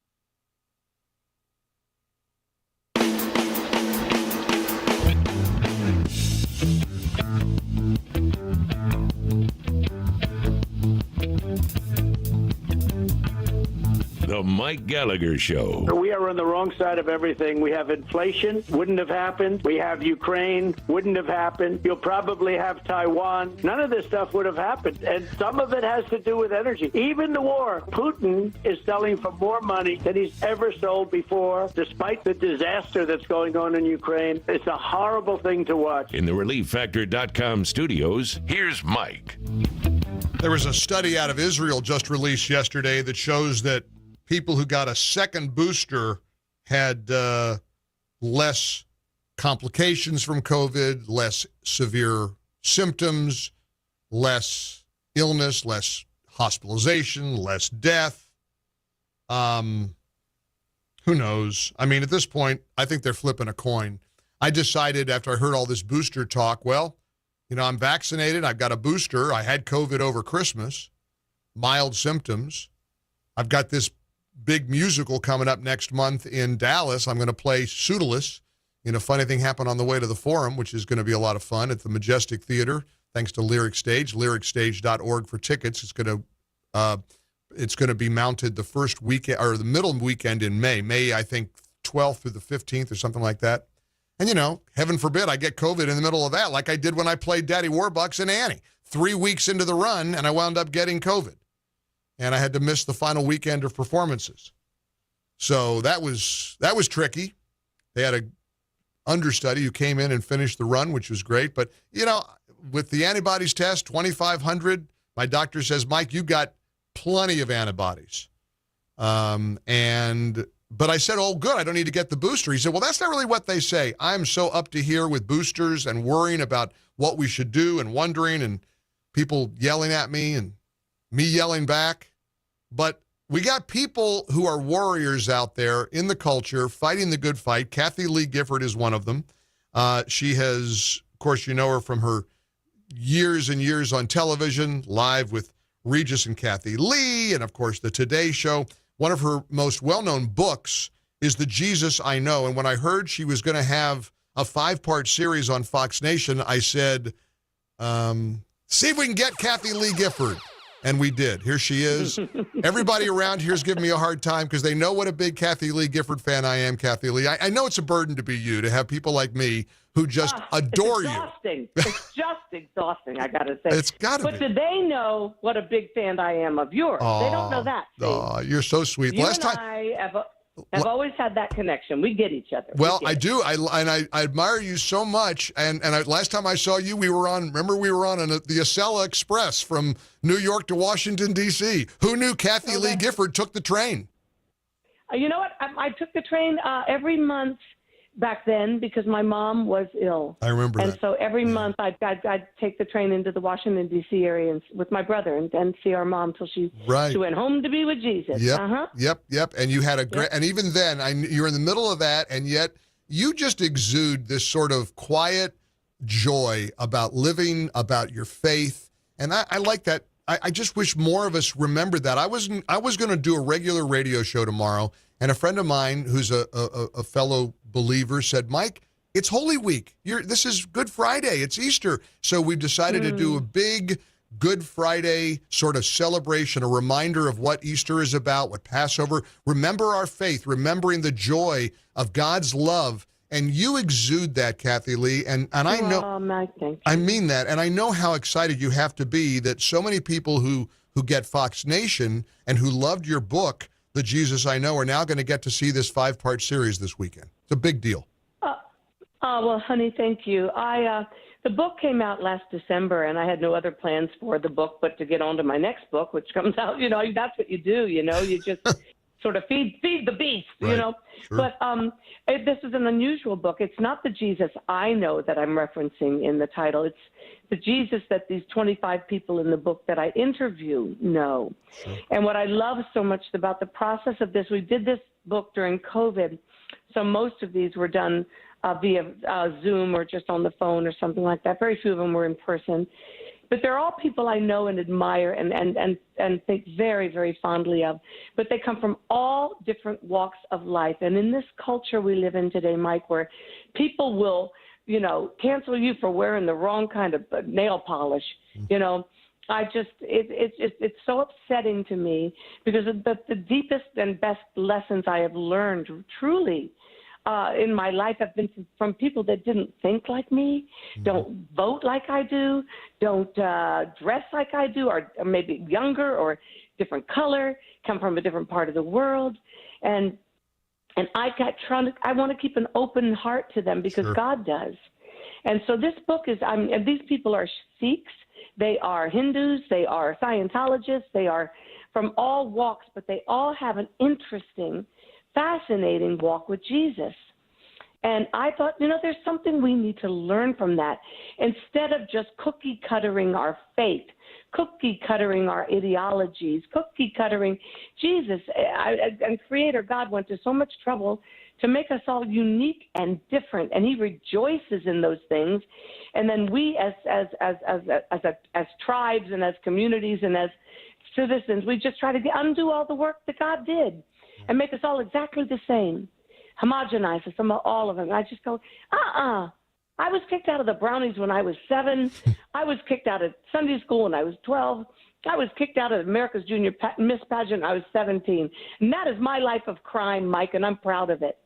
The Mike Gallagher Show. We are on the wrong side of everything. We have inflation, wouldn't have happened. We have Ukraine, wouldn't have happened. You'll probably have Taiwan. None of this stuff would have happened. And some of it has to do with energy. Even the war. Putin is selling for more money than he's ever sold before, despite the disaster that's going on in Ukraine. It's a horrible thing to watch. In the ReliefFactor.com studios, here's Mike. There was a study out of Israel just released yesterday that shows that people who got a second booster had less complications from COVID, less severe symptoms, less illness, less hospitalization, less death. Who knows? I mean, at this point, I think they're flipping a coin. I decided after I heard all this booster talk, well, you know, I'm vaccinated. I've got a booster. I had COVID over Christmas, mild symptoms. I've got this big musical coming up next month in Dallas. I'm going to play Pseudolus in A Funny Thing Happened on the Way to the Forum, which is going to be a lot of fun at the Majestic Theater, thanks to Lyric Stage, lyricstage.org for tickets. It's going to be mounted the first weekend or the middle weekend in May, I think 12th through the 15th or something like that. And, you know, heaven forbid I get COVID in the middle of that, like I did when I played Daddy Warbucks and Annie. 3 weeks into the run, and I wound up getting COVID. And I had to miss the final weekend of performances. So that was tricky. They had an understudy who came in and finished the run, which was great. But, you know, with the antibodies test, 2,500, my doctor says, Mike, you got plenty of antibodies. And But I said, oh, good, I don't need to get the booster. He said, well, that's not really what they say. I'm so up to here with boosters and worrying about what we should do and wondering and people yelling at me and me yelling back. But we got people who are warriors out there in the culture fighting the good fight. Kathy Lee Gifford is one of them. She has, of course, you know her from her years and years on television, live with Regis and Kathy Lee, and, of course, the Today Show. One of her most well-known books is The Jesus I Know. And when I heard she was going to have a 5-part series on Fox Nation, I said, see if we can get Kathy Lee Gifford. And we did. Here she is. Everybody around here is giving me a hard time because they know what a big Kathy Lee Gifford fan I am, Kathy Lee. I know it's a burden to be you, to have people like me who just adore you. It's just exhausting, I got to say. It's got to be. But do they know what a big fan I am of yours? They don't know that. Oh, you're so sweet. You and I have always had that connection. We get each other. Well, I do. I admire you so much. And last time I saw you, we were on the Ocala Express from New York to Washington, D.C. Who knew Kathy Lee Gifford took the train? You know what? I took the train every month back then because my mom was ill. I remember and that. So every month I'd take the train into the Washington, D.C. area and, with my brother and see our mom till she went home to be with Jesus. Yep. And you had a great, and even then, you were in the middle of that, and yet you just exude this sort of quiet joy about living, about your faith. And I like that. I just wish more of us remembered that. I was going to do a regular radio show tomorrow, and a friend of mine who's a fellow believer said, Mike, it's Holy Week. This is Good Friday. It's Easter. So we've decided to do a big Good Friday sort of celebration, a reminder of what Easter is about, what Passover. Remember our faith, remembering the joy of God's love. And you exude that, Kathy Lee. And I know, Mike, thank you. I mean that. And I know how excited you have to be that so many people who get Fox Nation and who loved your book, The Jesus I Know, are now going to get to see this 5-part series this weekend. It's a big deal. Well, honey, thank you. The book came out last December, and I had no other plans for the book but to get on to my next book, which comes out. You know, that's what you do. You know, you just sort of feed the beast. Right. You know, sure. But this is an unusual book. It's not the Jesus I Know that I'm referencing in the title. It's the Jesus that these 25 people in the book that I interview know. Sure. And what I love so much about the process of this, we did this book during COVID, so most of these were done via Zoom or just on the phone or something like that. Very few of them were in person. But they're all people I know and admire and think very, very fondly of. But they come from all different walks of life. And in this culture we live in today, Mike, where people will, you know, cancel you for wearing the wrong kind of nail polish, you know, it's so upsetting to me because the deepest and best lessons I have learned truly in my life have been from people that didn't think like me, don't vote like I do, don't dress like I do, or maybe younger or different color, come from a different part of the world. And I want to keep an open heart to them because God does. And so this book is, and these people are Sikhs, they are Hindus, they are Scientologists, they are from all walks, but they all have an interesting, fascinating walk with Jesus. And I thought, you know, there's something we need to learn from that. Instead of just cookie-cuttering our faith, cookie-cuttering our ideologies, cookie-cuttering Jesus, and Creator God went to so much trouble to make us all unique and different, and He rejoices in those things. And then we, as tribes and as communities and as citizens, we just try to undo all the work that God did and make us all exactly the same, homogenize us, all of them. I just go, I was kicked out of the Brownies when I was 7. I was kicked out of Sunday school when I was 12. I was kicked out of America's Junior Miss Pageant when I was 17. And that is my life of crime, Mike, and I'm proud of it.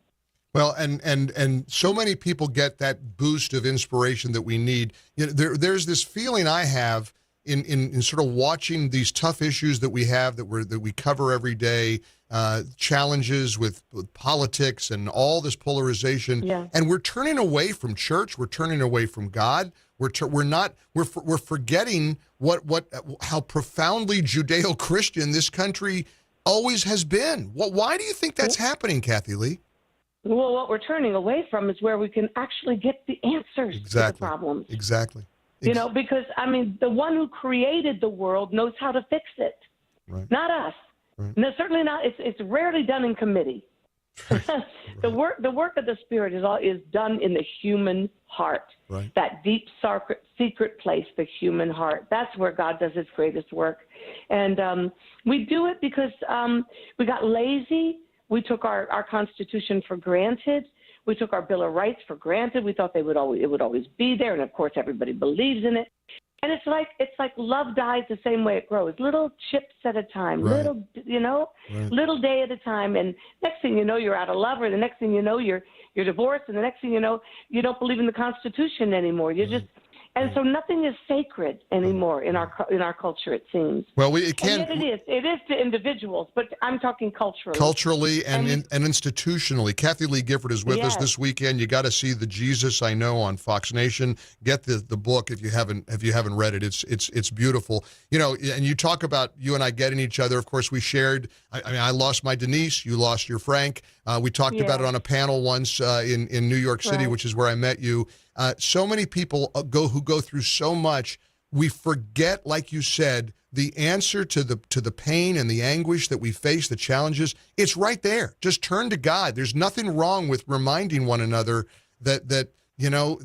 Well, and so many people get that boost of inspiration that we need. You know, there's this feeling I have in sort of watching these tough issues that we have that we cover every day, challenges with politics and all this polarization, and we're turning away from church. We're turning away from God. We're forgetting how profoundly Judeo-Christian this country always has been. Why do you think that's happening, Kathy Lee? Well, what we're turning away from is where we can actually get the answers to the problems. Exactly. You know, because, I mean, the one who created the world knows how to fix it, not us. Right. No, certainly not. It's rarely done in committee. The work of the Spirit is done in the human heart, that deep secret place, the human heart. That's where God does his greatest work. And we do it because we got lazy. We took our Constitution for granted. We took our Bill of Rights for granted. We thought it would always be there, and of course everybody believes in it. And it's like love dies the same way it grows, little chips at a time, little day at a time. And next thing you know, you're out of love, or the next thing you know, you're divorced, and the next thing you know, you don't believe in the Constitution anymore. And so nothing is sacred anymore in our culture, it seems. Well, it can. And yet it is to individuals, but I'm talking culturally. Culturally and institutionally. Kathy Lee Gifford is with us this weekend. You got to see The Jesus I Know on Fox Nation. Get the book if you haven't read it. It's beautiful. You know, and you talk about you and I getting each other. Of course, we shared. I mean, I lost my Denise. You lost your Frank. We talked about it on a panel once in New York City, which is where I met you. So many people who go through so much, we forget, like you said, the answer to the pain and the anguish that we face, the challenges. It's right there. Just turn to God. There's nothing wrong with reminding one another that you know,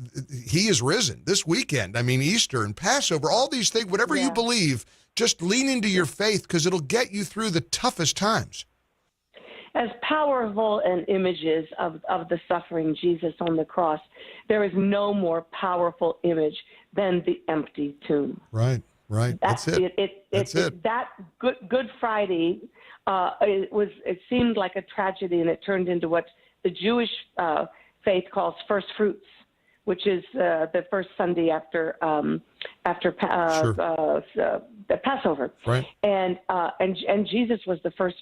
he is risen this weekend. I mean, Easter and Passover, all these things, whatever you believe, just lean into your faith because it'll get you through the toughest times. As powerful an images of the suffering Jesus on the cross, there is no more powerful image than the empty tomb. Right. That's it. That's it. That Good Friday, it seemed like a tragedy, and it turned into what the Jewish faith calls first fruits, which is the first Sunday after the Passover. Right. And Jesus was the first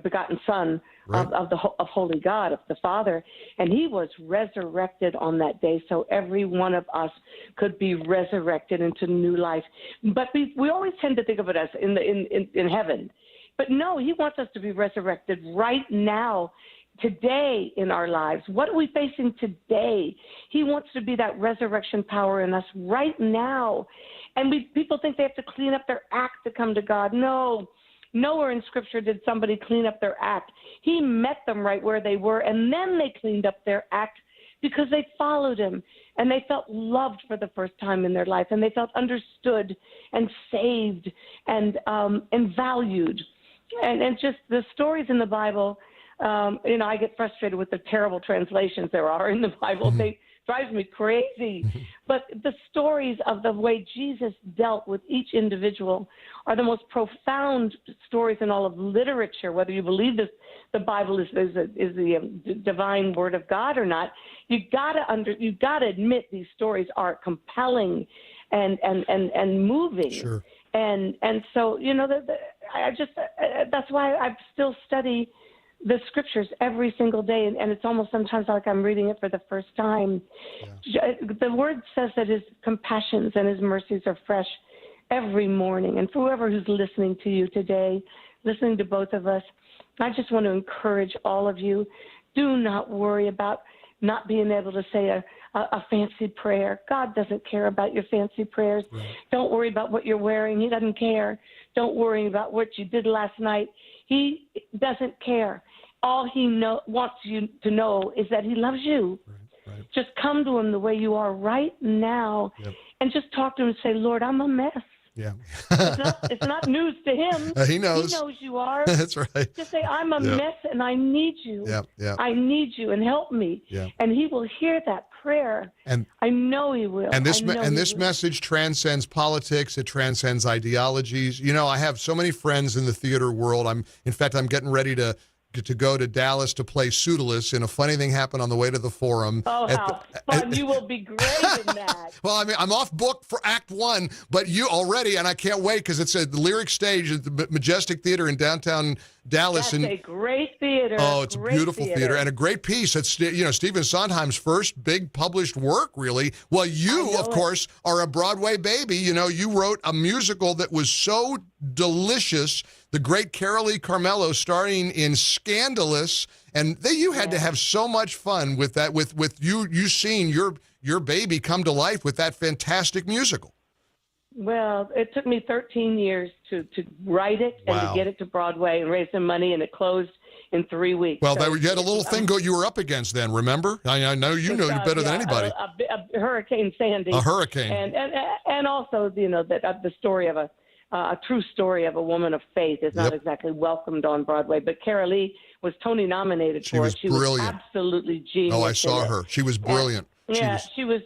begotten Son of Holy God, of the Father, and he was resurrected on that day, so every one of us could be resurrected into new life. But we always tend to think of it as in heaven, but no, he wants us to be resurrected right now, today in our lives. What are we facing today? He wants to be that resurrection power in us right now, and people think they have to clean up their act to come to God. No. Nowhere in Scripture did somebody clean up their act. He met them right where they were, and then they cleaned up their act because they followed him, and they felt loved for the first time in their life, and they felt understood and saved and valued. And just the stories in the Bible, I get frustrated with the terrible translations there are in the Bible. They drives me crazy. But the stories of the way Jesus dealt with each individual are the most profound stories in all of literature, whether you believe the Bible is the divine word of God or not. You've got to admit these stories are compelling and moving. Sure. And so, that's why I still study the Scriptures every single day, and it's almost sometimes like I'm reading it for the first time. Yeah. The Word says that his compassions and his mercies are fresh every morning. And for whoever who's listening to you today, listening to both of us, I just want to encourage all of you, do not worry about not being able to say a fancy prayer. God doesn't care about your fancy prayers. Right. Don't worry about what you're wearing. He doesn't care. Don't worry about what you did last night. He doesn't care. All he wants you to know is that he loves you. Right. Just come to him the way you are right now, and just talk to him and say, Lord, I'm a mess. Yeah. it's not news to him. He knows. He knows you are. That's right. Just say, I'm a mess and I need you. Yeah. I need you and help me. Yeah. And he will hear that prayer. And I know he will. And this message transcends politics. It transcends ideologies. I have so many friends in the theater world. I'm getting ready to go to Dallas to play Pseudolus, and a funny thing happened on the way to the Forum. Oh, how fun. You will be great in that. Well, I mean, I'm off book for Act 1, but you already, and I can't wait because it's at the Lyric Stage at the Majestic Theater in downtown Dallas. That's a great theater. Oh, it's great a beautiful theater and a great piece. It's, Stephen Sondheim's first big published work, really. Well, you, of course, are a Broadway baby. You wrote a musical that was so delicious. The great Carolee Carmello starring in Scandalous, and you had to have so much fun with that. With you seeing your baby come to life with that fantastic musical. Well, it took me 13 years to write it and to get it to Broadway and raise some money, and it closed in 3 weeks. Well, you had a little thing you were up against then, remember? I know you better than anybody. A Hurricane Sandy. A hurricane. And also, that the story of a true story of a woman of faith is not exactly welcomed on Broadway. But Carolee was Tony nominated for it. She brilliant. was absolutely genius. Oh, I saw her. She was brilliant. She was.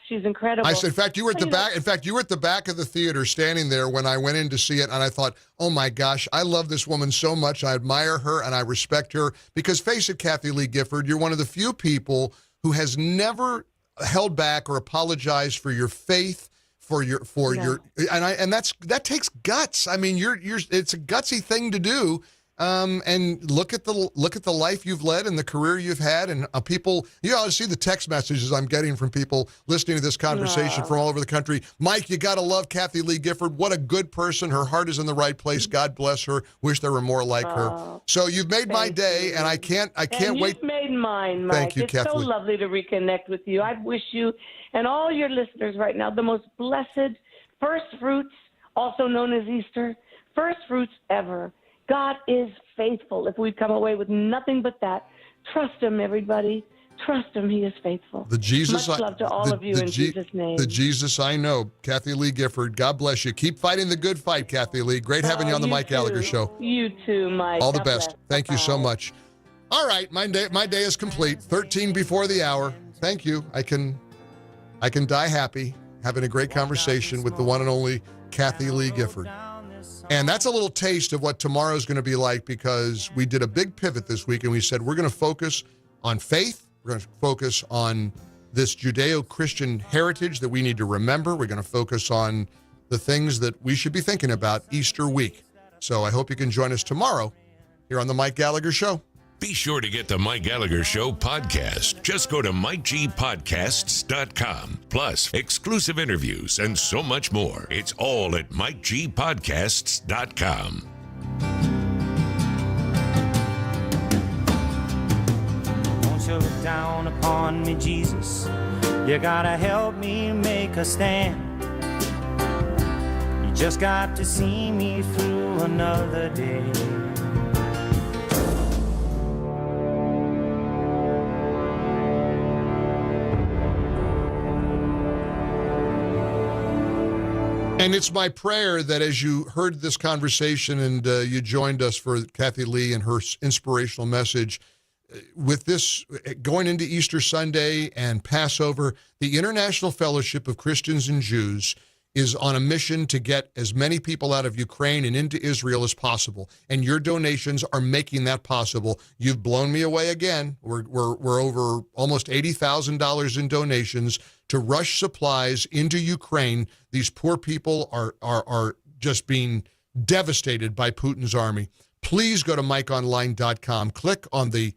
She's incredible. In fact, you were at the back. In fact, you were at the back of the theater, standing there when I went in to see it, and I thought, "Oh my gosh, I love this woman so much. I admire her and I respect her." Because face it, Kathie Lee Gifford, you're one of the few people who has never held back or apologized for your faith, and that takes guts. I mean, it's a gutsy thing to do. And look at the life you've led and the career you've had, and people. You ought to see the text messages I'm getting from people listening to this conversation from all over the country. Mike, you got to love Kathie Lee Gifford. What a good person. Her heart is in the right place. God bless her. Wish there were more like her. So you've made my day, and I can't wait. You've made mine, Mike. Thank you, it's Kathie. so lovely to reconnect with you. I wish you and all your listeners right now the most blessed first fruits, also known as Easter, first fruits ever. God is faithful. If we come away with nothing but that, trust him, everybody. Trust him. He is faithful. Much love to all of you in Jesus' name. The Jesus I know, Kathie Lee Gifford. God bless you. Keep fighting the good fight, Kathie Lee. Great having you on the Mike Gallagher Show. You too, Mike. All the God best. bless. Thank you so much. All right, my day is complete. 13 before the hour. Thank you. I can die happy having a great conversation with the one and only Kathie Lee Gifford. And that's a little taste of what tomorrow's going to be like, because we did a big pivot this week and we said we're going to focus on faith. We're going to focus on this Judeo-Christian heritage that we need to remember. We're going to focus on the things that we should be thinking about Easter week. So I hope you can join us tomorrow here on The Mike Gallagher Show. Be sure to get the Mike Gallagher Show podcast. Just go to MikeGPodcasts.com. Plus, exclusive interviews and so much more. It's all at MikeGPodcasts.com. Won't you look down upon me, Jesus? You gotta help me make a stand. You just got to see me through another day. And it's my prayer that as you heard this conversation and you joined us for Kathie Lee and her inspirational message, with this going into Easter Sunday and Passover, the International Fellowship of Christians and Jews is on a mission to get as many people out of Ukraine and into Israel as possible. And your donations are making that possible. You've blown me away again. We're over almost $80,000 in donations to rush supplies into Ukraine. These poor people are just being devastated by Putin's army. Please go to MikeOnline.com. Click on the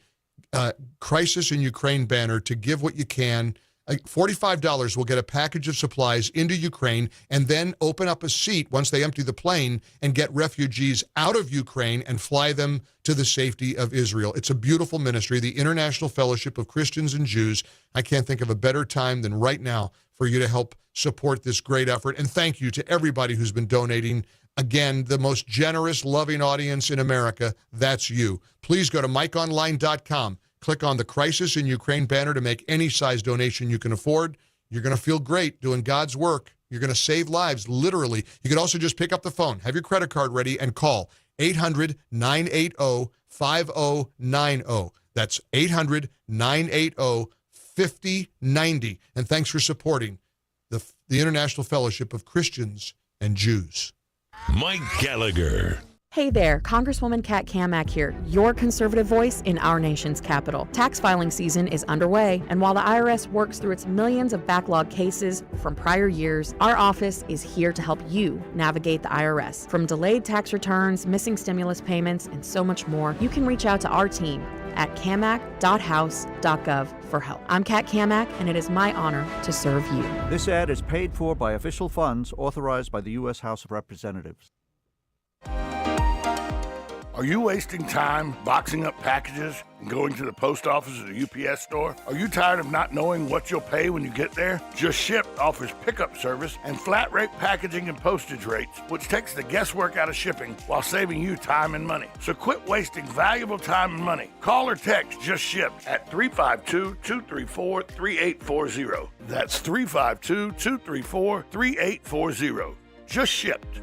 Crisis in Ukraine banner to give what you can. $45 will get a package of supplies into Ukraine, and then open up a seat once they empty the plane and get refugees out of Ukraine and fly them to the safety of Israel. It's a beautiful ministry, the International Fellowship of Christians and Jews. I can't think of a better time than right now for you to help support this great effort. And thank you to everybody who's been donating. Again, the most generous, loving audience in America, that's you. Please go to MikeOnline.com. Click on the Crisis in Ukraine banner to make any size donation you can afford. You're going to feel great doing God's work. You're going to save lives, literally. You can also just pick up the phone, have your credit card ready, and call 800-980-5090. That's 800-980-5090. And thanks for supporting the International Fellowship of Christians and Jews. Mike Gallagher. Hey there, Congresswoman Kat Kamak here, your conservative voice in our nation's capital. Tax filing season is underway, and while the IRS works through its millions of backlog cases from prior years, our office is here to help you navigate the IRS. From delayed tax returns, missing stimulus payments, and so much more, you can reach out to our team at camac.house.gov for help. I'm Kat Kamak, and it is my honor to serve you. This ad is paid for by official funds authorized by the U.S. House of Representatives. Are you wasting time boxing up packages and going to the post office or the UPS store? Are you tired of not knowing what you'll pay when you get there? Just Ship offers pickup service and flat rate packaging and postage rates, which takes the guesswork out of shipping while saving you time and money. So quit wasting valuable time and money. Call or text Just Ship at 352-234-3840. That's 352-234-3840. Just Shipped.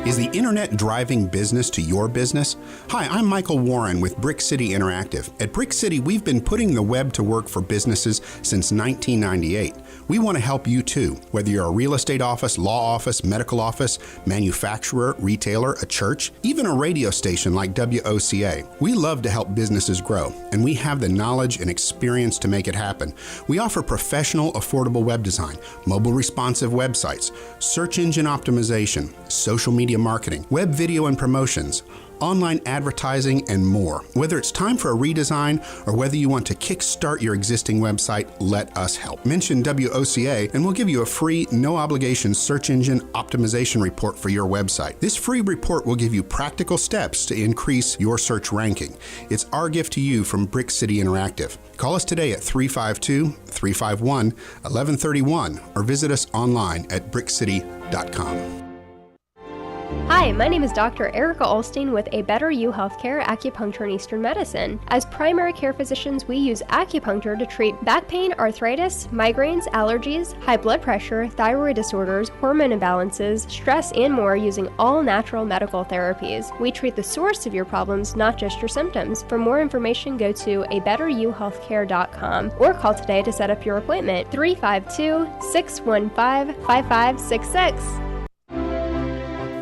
Is the internet driving business to your business? Hi, I'm Michael Warren with Brick City Interactive. At Brick City, we've been putting the web to work for businesses since 1998. We want to help you too, whether you're a real estate office, law office, medical office, manufacturer, retailer, a church, even a radio station like WOCA. We love to help businesses grow, and we have the knowledge and experience to make it happen. We offer professional, affordable web design, mobile responsive websites, search engine optimization, social media marketing, web video and promotions, online advertising, and more. Whether it's time for a redesign or whether you want to kickstart your existing website, let us help. Mention WOCA and we'll give you a free, no-obligation search engine optimization report for your website. This free report will give you practical steps to increase your search ranking. It's our gift to you from Brick City Interactive. Call us today at 352-351-1131 or visit us online at brickcity.com. Hi, my name is Dr. Erica Olstein with A Better You Healthcare Acupuncture and Eastern Medicine. As primary care physicians, we use acupuncture to treat back pain, arthritis, migraines, allergies, high blood pressure, thyroid disorders, hormone imbalances, stress, and more using all natural medical therapies. We treat the source of your problems, not just your symptoms. For more information, go to abetteryouhealthcare.com or call today to set up your appointment. 352-615-5566.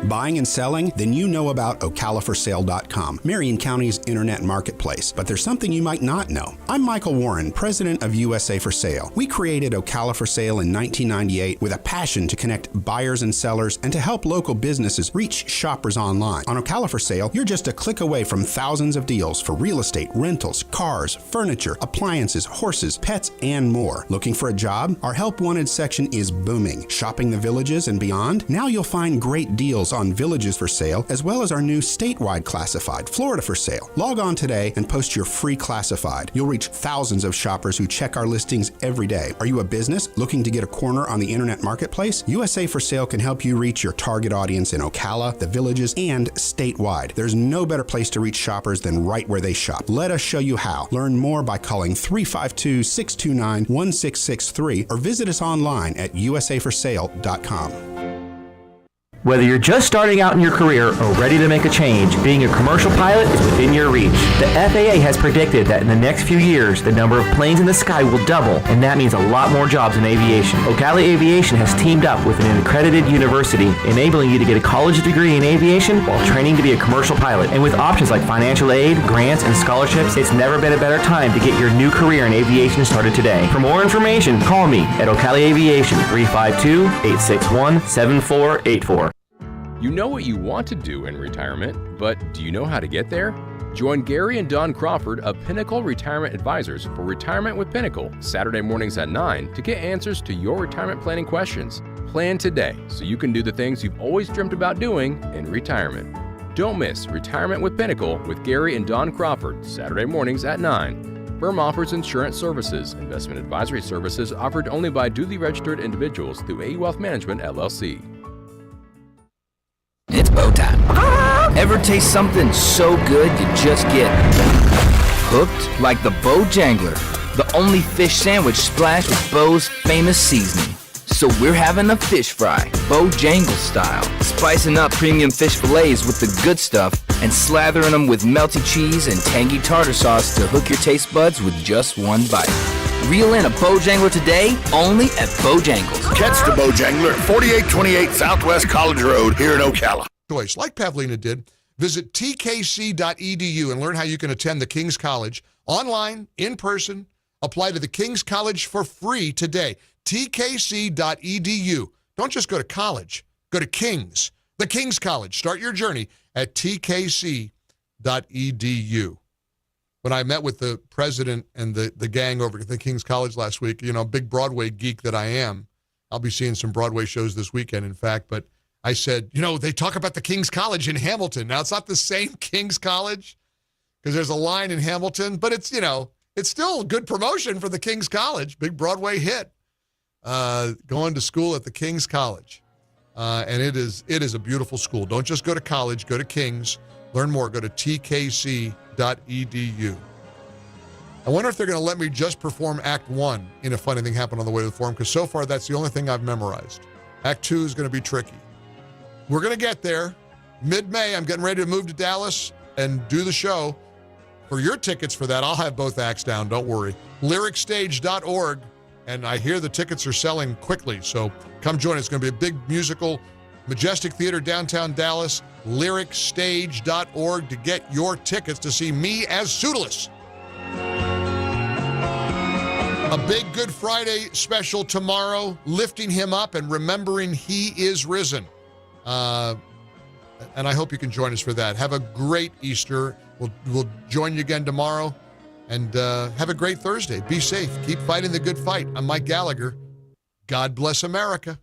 Buying and selling? Then you know about OcalaForSale.com, Marion County's internet marketplace. But there's something you might not know. I'm Michael Warren, president of USA for Sale. We created Ocala for Sale in 1998 with a passion to connect buyers and sellers and to help local businesses reach shoppers online. On Ocala for Sale, you're just a click away from thousands of deals for real estate, rentals, cars, furniture, appliances, horses, pets, and more. Looking for a job? Our Help Wanted section is booming. Shopping the villages and beyond? Now you'll find great deals on villages for sale, as well as our new statewide classified, Florida for Sale. Log on today and post your free classified. You'll reach thousands of shoppers who check our listings every day. Are you a business looking to get a corner on the internet marketplace? USA for Sale can help you reach your target audience in Ocala, the villages, and statewide. There's no better place to reach shoppers than right where they shop. Let us show you how. Learn more by calling 352-629-1663 or visit us online at usaforsale.com. Whether you're just starting out in your career or ready to make a change, being a commercial pilot is within your reach. The FAA has predicted that in the next few years, the number of planes in the sky will double, and that means a lot more jobs in aviation. Ocala Aviation has teamed up with an accredited university, enabling you to get a college degree in aviation while training to be a commercial pilot. And with options like financial aid, grants, and scholarships, it's never been a better time to get your new career in aviation started today. For more information, call me at Ocala Aviation, 352-861-7484. You know what you want to do in retirement, but do you know how to get there? Join Gary and Don Crawford of Pinnacle Retirement Advisors for Retirement with Pinnacle, Saturday mornings at 9 to get answers to your retirement planning questions. Plan today so you can do the things you've always dreamt about doing in retirement. Don't miss Retirement with Pinnacle with Gary and Don Crawford, Saturday mornings at 9. Firm offers insurance services. Investment advisory services offered only by duly registered individuals through AE Wealth Management, LLC. It's bow time. Ever taste something so good you just get hooked? Like the Bo Jangler, the only fish sandwich splashed with Bo's famous seasoning. So we're having a fish fry, Bo Jangle style, spicing up premium fish fillets with the good stuff and slathering them with melty cheese and tangy tartar sauce to hook your taste buds with just one bite. Reel in a Bojangler today, only at Bojangles. Catch the Bojangler at 4828 Southwest College Road here in Ocala. Choice, like Pavlina did, visit tkc.edu and learn how you can attend the King's College online, in person. Apply to the King's College for free today. tkc.edu. Don't just go to college. Go to King's. The King's College. Start your journey at tkc.edu. When I met with the president and the gang over at the King's College last week, big Broadway geek that I am, I'll be seeing some Broadway shows this weekend, in fact, but I said, they talk about the King's College in Hamilton. Now, it's not the same King's College because there's a line in Hamilton, but it's still good promotion for the King's College. Big Broadway hit. Going to school at the King's College. And it is a beautiful school. Don't just go to college, go to King's. Learn more, go to tkc.edu. I wonder if they're going to let me just perform Act 1 in a Funny Thing Happened on the Way to the Forum, because so far that's the only thing I've memorized. Act 2 is going to be tricky. We're going to get there. Mid-May, I'm getting ready to move to Dallas and do the show. For your tickets for that, I'll have both acts down, don't worry. lyricstage.org, and I hear the tickets are selling quickly, so come join us. It's going to be a big musical, Majestic Theater, downtown Dallas, lyricstage.org to get your tickets to see me as Pseudolus. A big Good Friday special tomorrow, lifting him up and remembering he is risen. And I hope you can join us for that. Have a great Easter. We'll join you again tomorrow. And have a great Thursday. Be safe. Keep fighting the good fight. I'm Mike Gallagher. God bless America.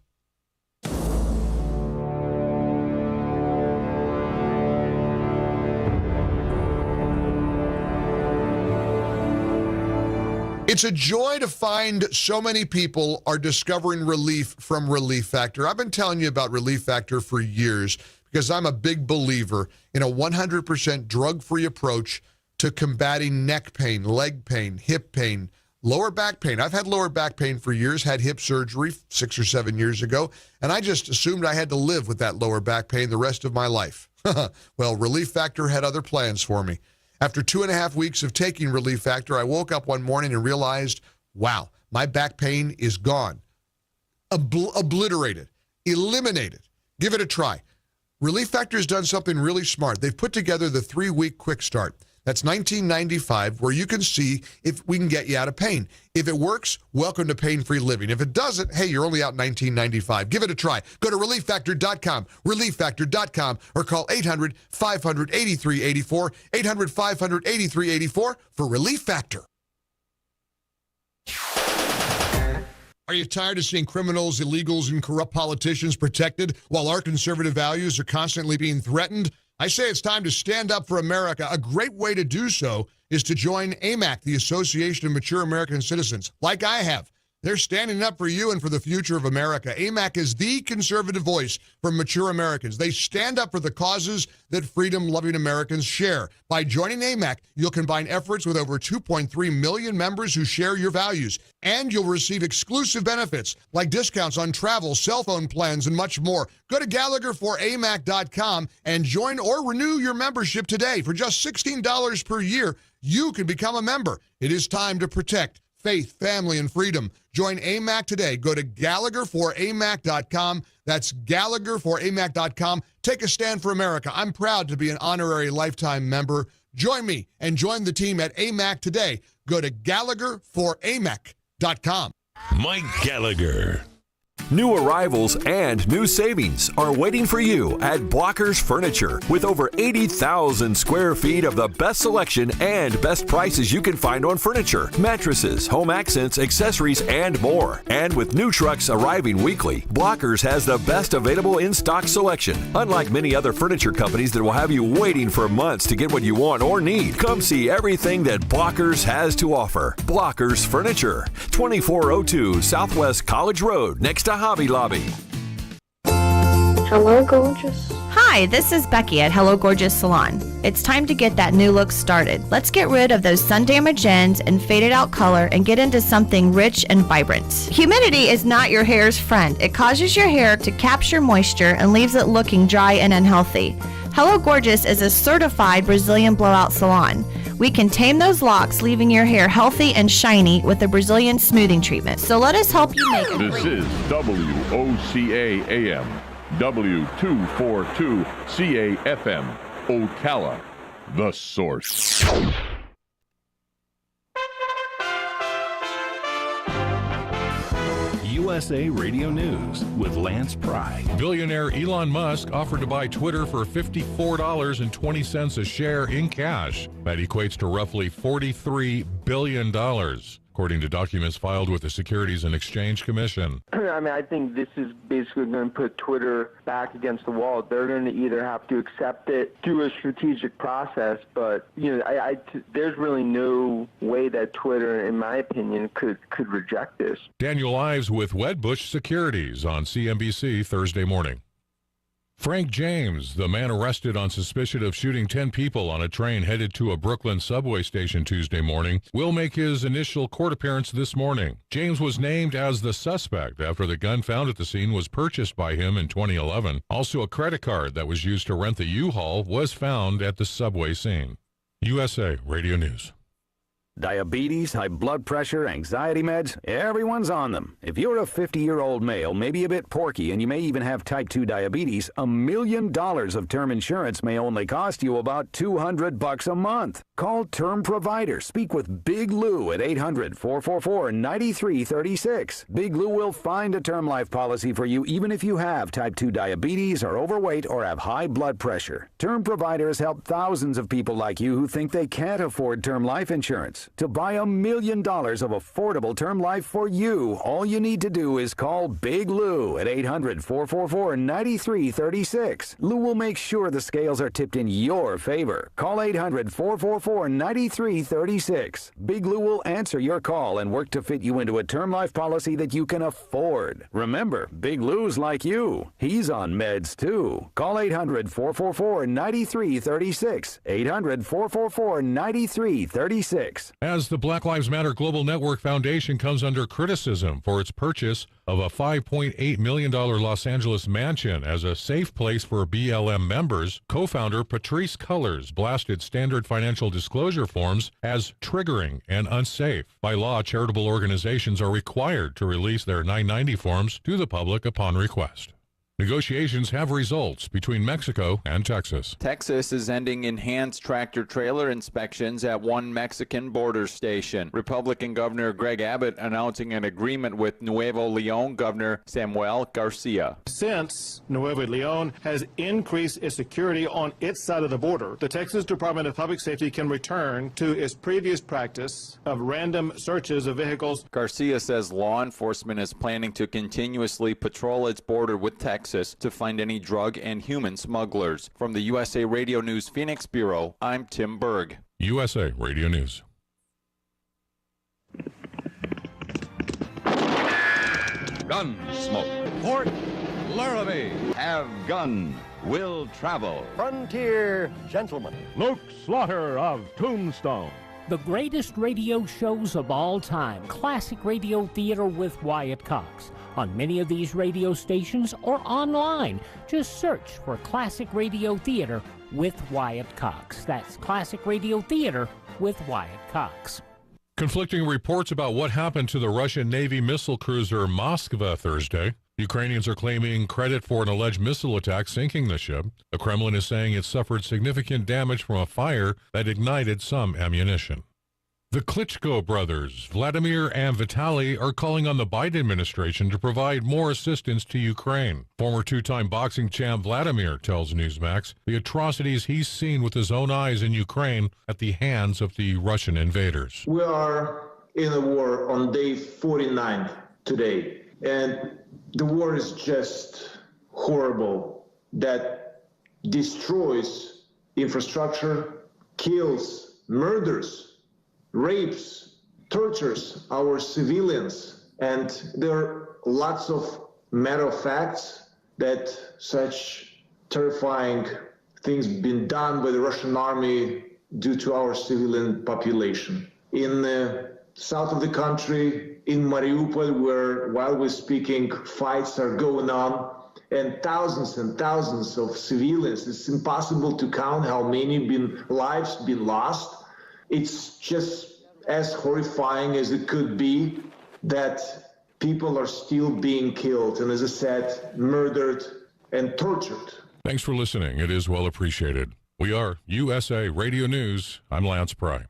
It's a joy to find so many people are discovering relief from Relief Factor. I've been telling you about Relief Factor for years because I'm a big believer in a 100% drug-free approach to combating neck pain, leg pain, hip pain, lower back pain. I've had lower back pain for years, had hip surgery 6 or 7 years ago, and I just assumed I had to live with that lower back pain the rest of my life. Well, Relief Factor had other plans for me. After 2.5 weeks of taking Relief Factor, I woke up one morning and realized, wow, my back pain is gone. Obliterated. Eliminated. Give it a try. Relief Factor has done something really smart. They've put together the 3-week quick start. That's $19.95, where you can see if we can get you out of pain. If it works, welcome to pain-free living. If it doesn't, hey, you're only out $19.95. Give it a try. Go to ReliefFactor.com, ReliefFactor.com, or call 800-500-8384, 800-500-8384 for Relief Factor. Are you tired of seeing criminals, illegals, and corrupt politicians protected while our conservative values are constantly being threatened? I say it's time to stand up for America. A great way to do so is to join AMAC, the Association of Mature American Citizens, like I have. They're standing up for you and for the future of America. AMAC is the conservative voice for mature Americans. They stand up for the causes that freedom-loving Americans share. By joining AMAC, you'll combine efforts with over 2.3 million members who share your values. And you'll receive exclusive benefits like discounts on travel, cell phone plans, and much more. Go to GallagherForAMAC.com and join or renew your membership today. For just $16 per year, you can become a member. It is time to protect faith, family, and freedom. Join AMAC today. Go to GallagherForAMAC.com. That's GallagherForAMAC.com. Take a stand for America. I'm proud to be an honorary lifetime member. Join me and join the team at AMAC today. Go to GallagherForAMAC.com. Mike Gallagher. New arrivals and new savings are waiting for you at Blockers Furniture. With over 80,000 square feet of the best selection and best prices you can find on furniture, mattresses, home accents, accessories, and more. And with new trucks arriving weekly, Blockers has the best available in-stock selection. Unlike many other furniture companies that will have you waiting for months to get what you want or need, come see everything that Blockers has to offer. Blockers Furniture, 2402 Southwest College Road, next to Hobby Lobby. Hello, gorgeous. Hi, this is Becky at Hello Gorgeous Salon. It's time to get that new look started. Let's get rid of those sun-damaged ends and faded out color and get into something rich and vibrant. Humidity is not your hair's friend. It causes your hair to capture moisture and leaves it looking dry and unhealthy. Hello Gorgeous is a certified Brazilian blowout salon. We can tame those locks, leaving your hair healthy and shiny with a Brazilian smoothing treatment. So let us help you make it This great. is WOCA AM, W242 CAFM, Ocala, the source. USA Radio News with Lance Pry. Billionaire Elon Musk offered to buy Twitter for $54.20 a share in cash. That equates to roughly $43 billion, according to documents filed with the Securities and Exchange Commission. I mean, I think this is basically going to put Twitter back against the wall. They're going to either have to accept it through a strategic process, but there's really no way that Twitter, in my opinion, could reject this. Daniel Ives with Wedbush Securities on CNBC Thursday morning. Frank James, the man arrested on suspicion of shooting 10 people on a train headed to a Brooklyn subway station Tuesday morning, will make his initial court appearance this morning. James was named as the suspect after the gun found at the scene was purchased by him in 2011. Also, a credit card that was used to rent the U-Haul was found at the subway scene. USA Radio News. Diabetes, high blood pressure, anxiety meds, everyone's on them. If you're a 50-year-old male, maybe a bit porky, and you may even have type 2 diabetes, $1 million of term insurance may only cost you about $200 a month. Call Term Provider. Speak with Big Lou at 800-444-9336. Big Lou will find a term life policy for you even if you have type 2 diabetes, are overweight, or have high blood pressure. Term Provider has helped thousands of people like you who think they can't afford term life insurance. To buy $1 million of affordable term life for you, all you need to do is call Big Lou at 800-444-9336. Lou will make sure the scales are tipped in your favor. Call 800-444-9336. Big Lou will answer your call and work to fit you into a term life policy that you can afford. Remember, Big Lou's like you. He's on meds too. Call 800-444-9336. 800-444-9336. As the Black Lives Matter Global Network Foundation comes under criticism for its purchase of a $5.8 million Los Angeles mansion as a safe place for BLM members, co-founder Patrisse Cullors blasted standard financial disclosure forms as triggering and unsafe. By law, charitable organizations are required to release their 990 forms to the public upon request. Negotiations have results between Mexico and Texas. Texas is ending enhanced tractor-trailer inspections at one Mexican border station. Republican Governor Greg Abbott announcing an agreement with Nuevo León Governor Samuel Garcia. Since Nuevo León has increased its security on its side of the border, the Texas Department of Public Safety can return to its previous practice of random searches of vehicles. Garcia says law enforcement is planning to continuously patrol its border with Texas to find any drug and human smugglers. From the USA Radio News Phoenix Bureau, I'm Tim Berg. USA Radio News. Gunsmoke. Fort Laramie. Have gun. Will travel. Frontier gentleman. Luke Slaughter of Tombstone. The greatest radio shows of all time. Classic Radio Theater with Wyatt Cox. On many of these radio stations or online. Just search for Classic Radio Theater with Wyatt Cox. That's Classic Radio Theater with Wyatt Cox. Conflicting reports about what happened to the Russian Navy missile cruiser Moskva Thursday. Ukrainians are claiming credit for an alleged missile attack sinking the ship. The Kremlin is saying it suffered significant damage from a fire that ignited some ammunition. The Klitschko brothers, Vladimir and Vitaly, are calling on the Biden administration to provide more assistance to Ukraine. Former two-time boxing champ Vladimir tells Newsmax the atrocities he's seen with his own eyes in Ukraine at the hands of the Russian invaders. We are in a war on day 49 today, and the war is just horrible. That destroys infrastructure, kills, murders, rapes, tortures our civilians, and there are lots of matter of facts that such terrifying things been done by the Russian army due to our civilian population. In the south of the country, in Mariupol, where while we're speaking, fights are going on, and thousands of civilians. It's impossible to count how many lives been lost. It's just as horrifying as it could be that people are still being killed and, as I said, murdered and tortured. Thanks for listening. It is well appreciated. We are USA Radio News. I'm Lance Pry.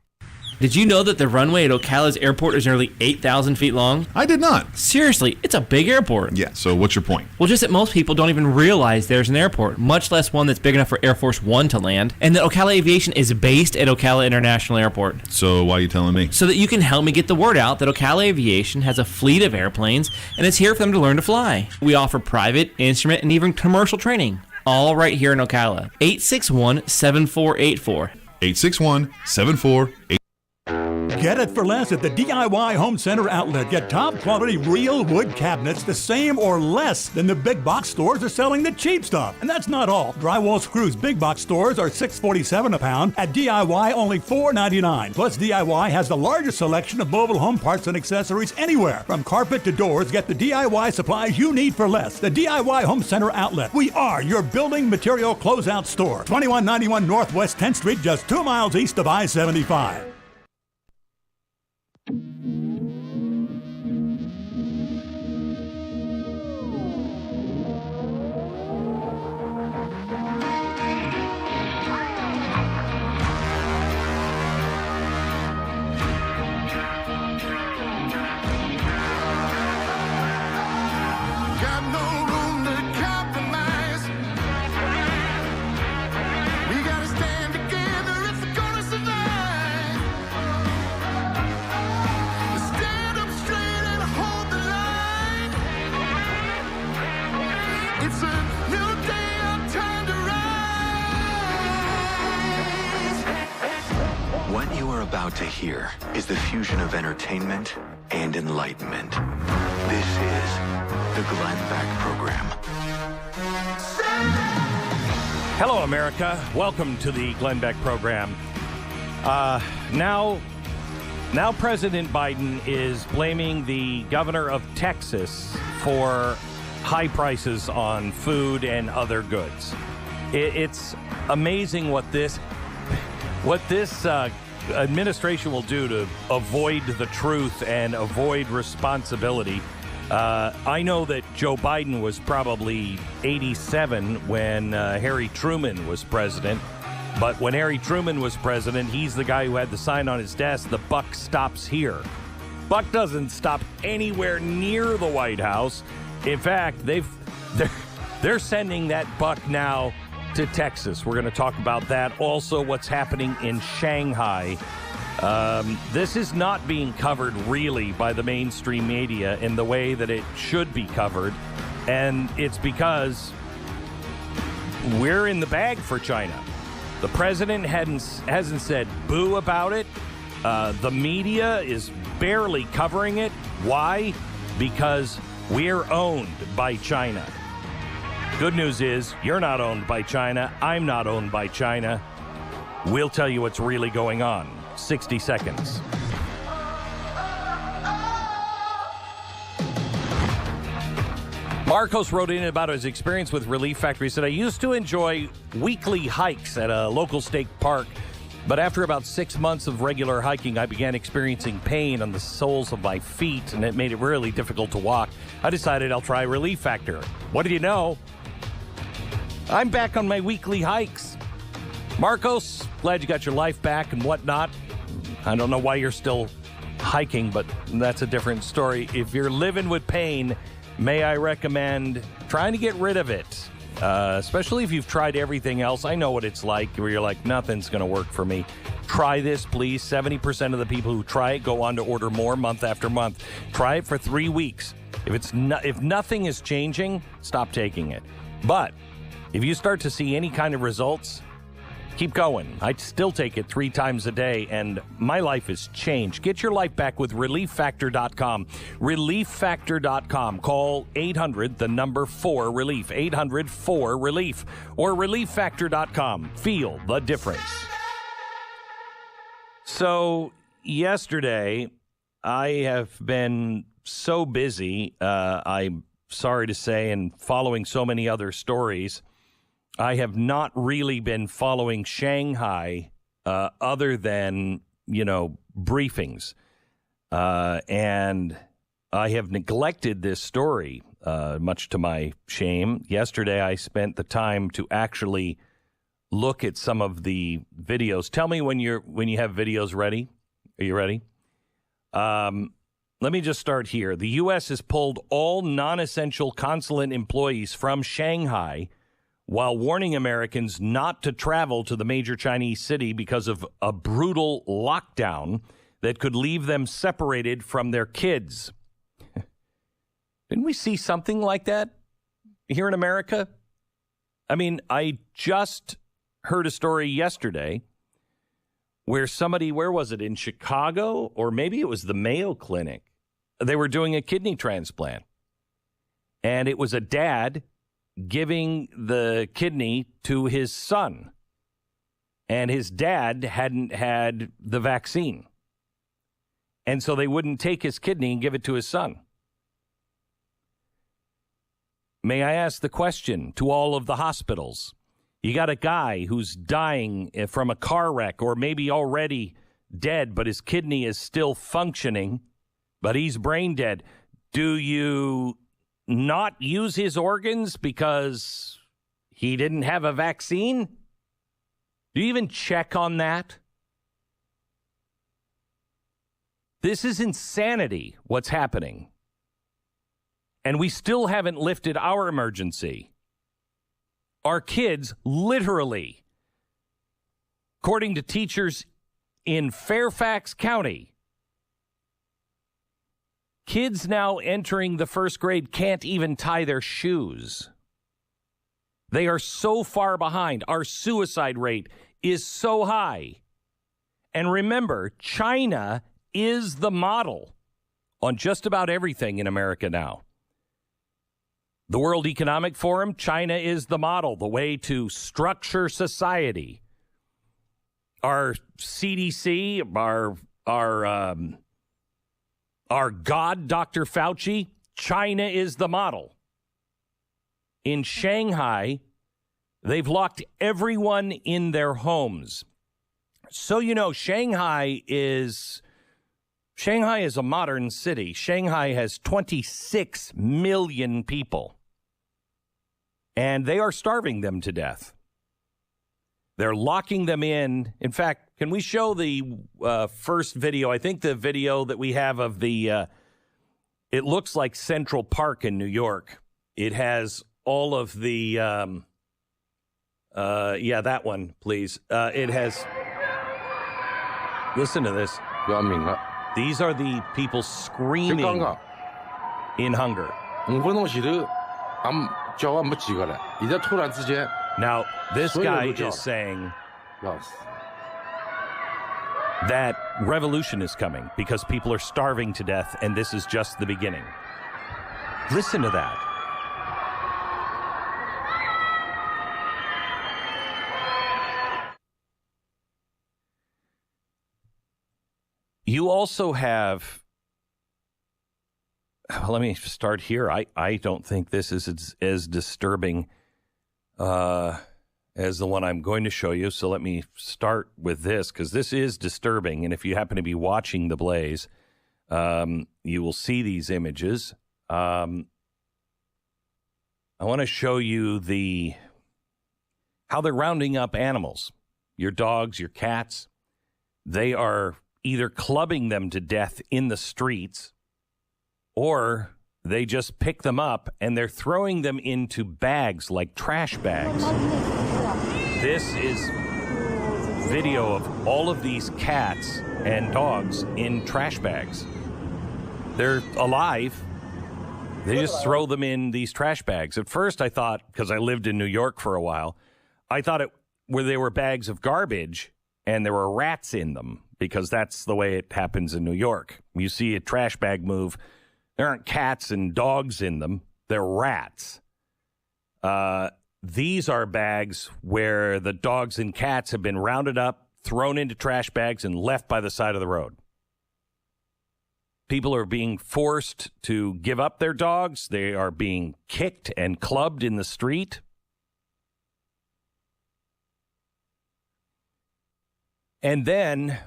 Did you know that the runway at Ocala's airport is nearly 8,000 feet long? I did not. Seriously, it's a big airport. Yeah, so what's your point? Well, just that most people don't even realize there's an airport, much less one that's big enough for Air Force One to land, and that Ocala Aviation is based at Ocala International Airport. So why are you telling me? So that you can help me get the word out that Ocala Aviation has a fleet of airplanes, and it's here for them to learn to fly. We offer private, instrument, and even commercial training, all right here in Ocala. 861-7484. 861-7484. Get it for less at the DIY Home Center outlet. Get top quality real wood cabinets the same or less than the big box stores are selling the cheap stuff. And that's not all. Drywall screws big box stores are $6.47 a pound. At DIY, only $4.99. Plus, DIY has the largest selection of mobile home parts and accessories anywhere. From carpet to doors, get the DIY supplies you need for less. The DIY Home Center outlet. We are your building material closeout store. 2191 Northwest 10th Street, just 2 miles east of I-75. To hear is the fusion of entertainment and enlightenment. This is the Glenn Beck Program. Hello, America. Welcome to the Glenn Beck Program. Now President Biden is blaming the governor of Texas for high prices on food and other goods. It's amazing what this administration will do to avoid the truth and avoid responsibility. I know that Joe Biden was probably 87 when Harry Truman was president. But when Harry Truman was president, he's the guy who had the sign on his desk, "The buck stops here." Buck doesn't stop anywhere near the White House. In fact, they're sending that buck now to Texas. We're going to talk about that. Also, what's happening in Shanghai. This is not being covered really by the mainstream media in the way that it should be covered. And it's because we're in the bag for China. The president hasn't said boo about it. The media is barely covering it. Why? Because we're owned by China. Good news is, you're not owned by China. I'm not owned by China. We'll tell you what's really going on. 60 seconds. Marcos wrote in about his experience with Relief Factor. He said, I used to enjoy weekly hikes at a local state park, but after about 6 months of regular hiking, I began experiencing pain on the soles of my feet, and it made it really difficult to walk. I decided I'll try Relief Factor. What did you know? I'm back on my weekly hikes. Marcos, glad you got your life back and whatnot. I don't know why you're still hiking, but that's a different story. If you're living with pain, may I recommend trying to get rid of it, especially if you've tried everything else. I know what it's like, where you're like, nothing's going to work for me. Try this, please. 70% of the people who try it go on to order more month after month. Try it for 3 weeks. If nothing is changing, stop taking it. But if you start to see any kind of results, keep going. I still take it 3 times a day, and my life has changed. Get your life back with ReliefFactor.com. ReliefFactor.com. Call 800, the number 4, RELIEF. 800-4-RELIEF. Or ReliefFactor.com. Feel the difference. So, yesterday, I have been so busy, I sorry to say, and following so many other stories, I have not really been following Shanghai other than, briefings. And I have neglected this story, much to my shame. Yesterday, I spent the time to actually look at some of the videos. Tell me when you have videos ready. Are you ready? Let me just start here. The U.S. has pulled all non-essential consulate employees from Shanghai while warning Americans not to travel to the major Chinese city because of a brutal lockdown that could leave them separated from their kids. Didn't we see something like that here in America? I mean, I just heard a story yesterday where somebody, where was it, in Chicago? Or maybe it was the Mayo Clinic. They were doing a kidney transplant. And it was a dad giving the kidney to his son. And his dad hadn't had the vaccine. And so they wouldn't take his kidney and give it to his son. May I ask the question to all of the hospitals? You got a guy who's dying from a car wreck or maybe already dead, but his kidney is still functioning, but he's brain dead. Do you not use his organs because he didn't have a vaccine? Do you even check on that? This is insanity, what's happening. And we still haven't lifted our emergency. Our kids, literally, according to teachers in Fairfax County, kids now entering the first grade can't even tie their shoes. They are so far behind. Our suicide rate is so high. And remember, China is the model on just about everything in America now. The World Economic Forum, China is the model, the way to structure society. Our CDC, our God, Dr. Fauci, China is the model. In Shanghai, they've locked everyone in their homes. So, Shanghai is a modern city. Shanghai has 26 million people. And they are starving them to death. They're locking them in. In fact, can we show the first video? I think the video that we have of it looks like Central Park in New York. It has all of the, that one, please. It has, listen to this. These are the people screaming in hunger. Now, this guy is saying that revolution is coming because people are starving to death, and this is just the beginning. Listen to that. You also have, let me start here. I don't think this is as disturbing as the one I'm going to show you. So let me start with this, because this is disturbing. And if you happen to be watching The Blaze, you will see these images. I want to show you how they're rounding up animals, your dogs, your cats. They are either clubbing them to death in the streets, or they just pick them up and they're throwing them into bags, like trash bags. This is video of all of these cats and dogs in trash bags. They're alive. They just throw them in these trash bags. At first I thought, because I lived in New York for a while, I thought they were bags of garbage and there were rats in them, because that's the way it happens in New York. You see a trash bag move, there aren't cats and dogs in them. They're rats. These are bags where the dogs and cats have been rounded up, thrown into trash bags, and left by the side of the road. People are being forced to give up their dogs. They are being kicked and clubbed in the street. And then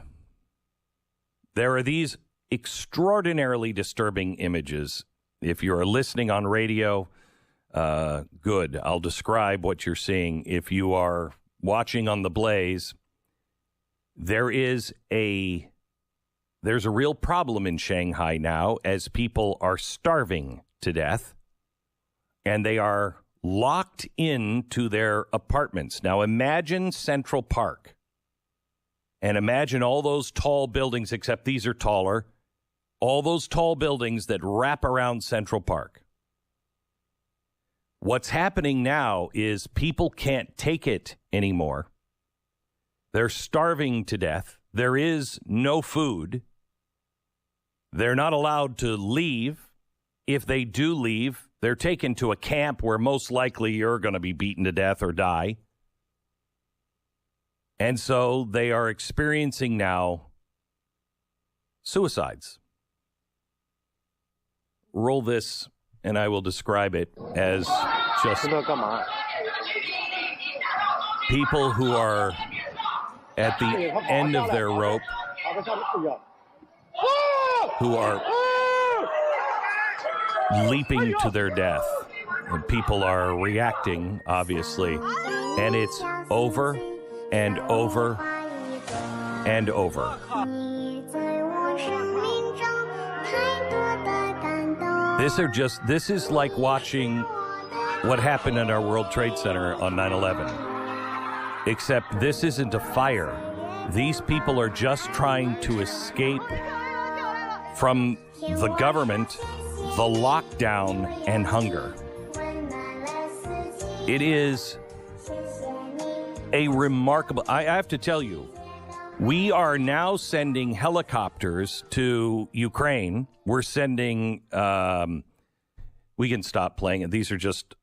there are these extraordinarily disturbing images. If you're listening on radio, good. I'll describe what you're seeing. If you are watching on the Blaze, there's a real problem in Shanghai now as people are starving to death and they are locked into their apartments. Now imagine Central Park and imagine all those tall buildings, except these are taller, all those tall buildings that wrap around Central Park. What's happening now is people can't take it anymore. They're starving to death. There is no food. They're not allowed to leave. If they do leave, they're taken to a camp where most likely you're going to be beaten to death or die. And so they are experiencing now suicides. Roll this, and I will describe it as just people who are at the end of their rope, who are leaping to their death. And people are reacting, obviously. And it's over and over and over. This is like watching what happened in our World Trade Center on 9/11. Except this isn't a fire. These people are just trying to escape from the government, the lockdown, and hunger. It is a remarkable... I have to tell you, we are now sending helicopters to Ukraine. We're sending... we can stop playing it. These are just...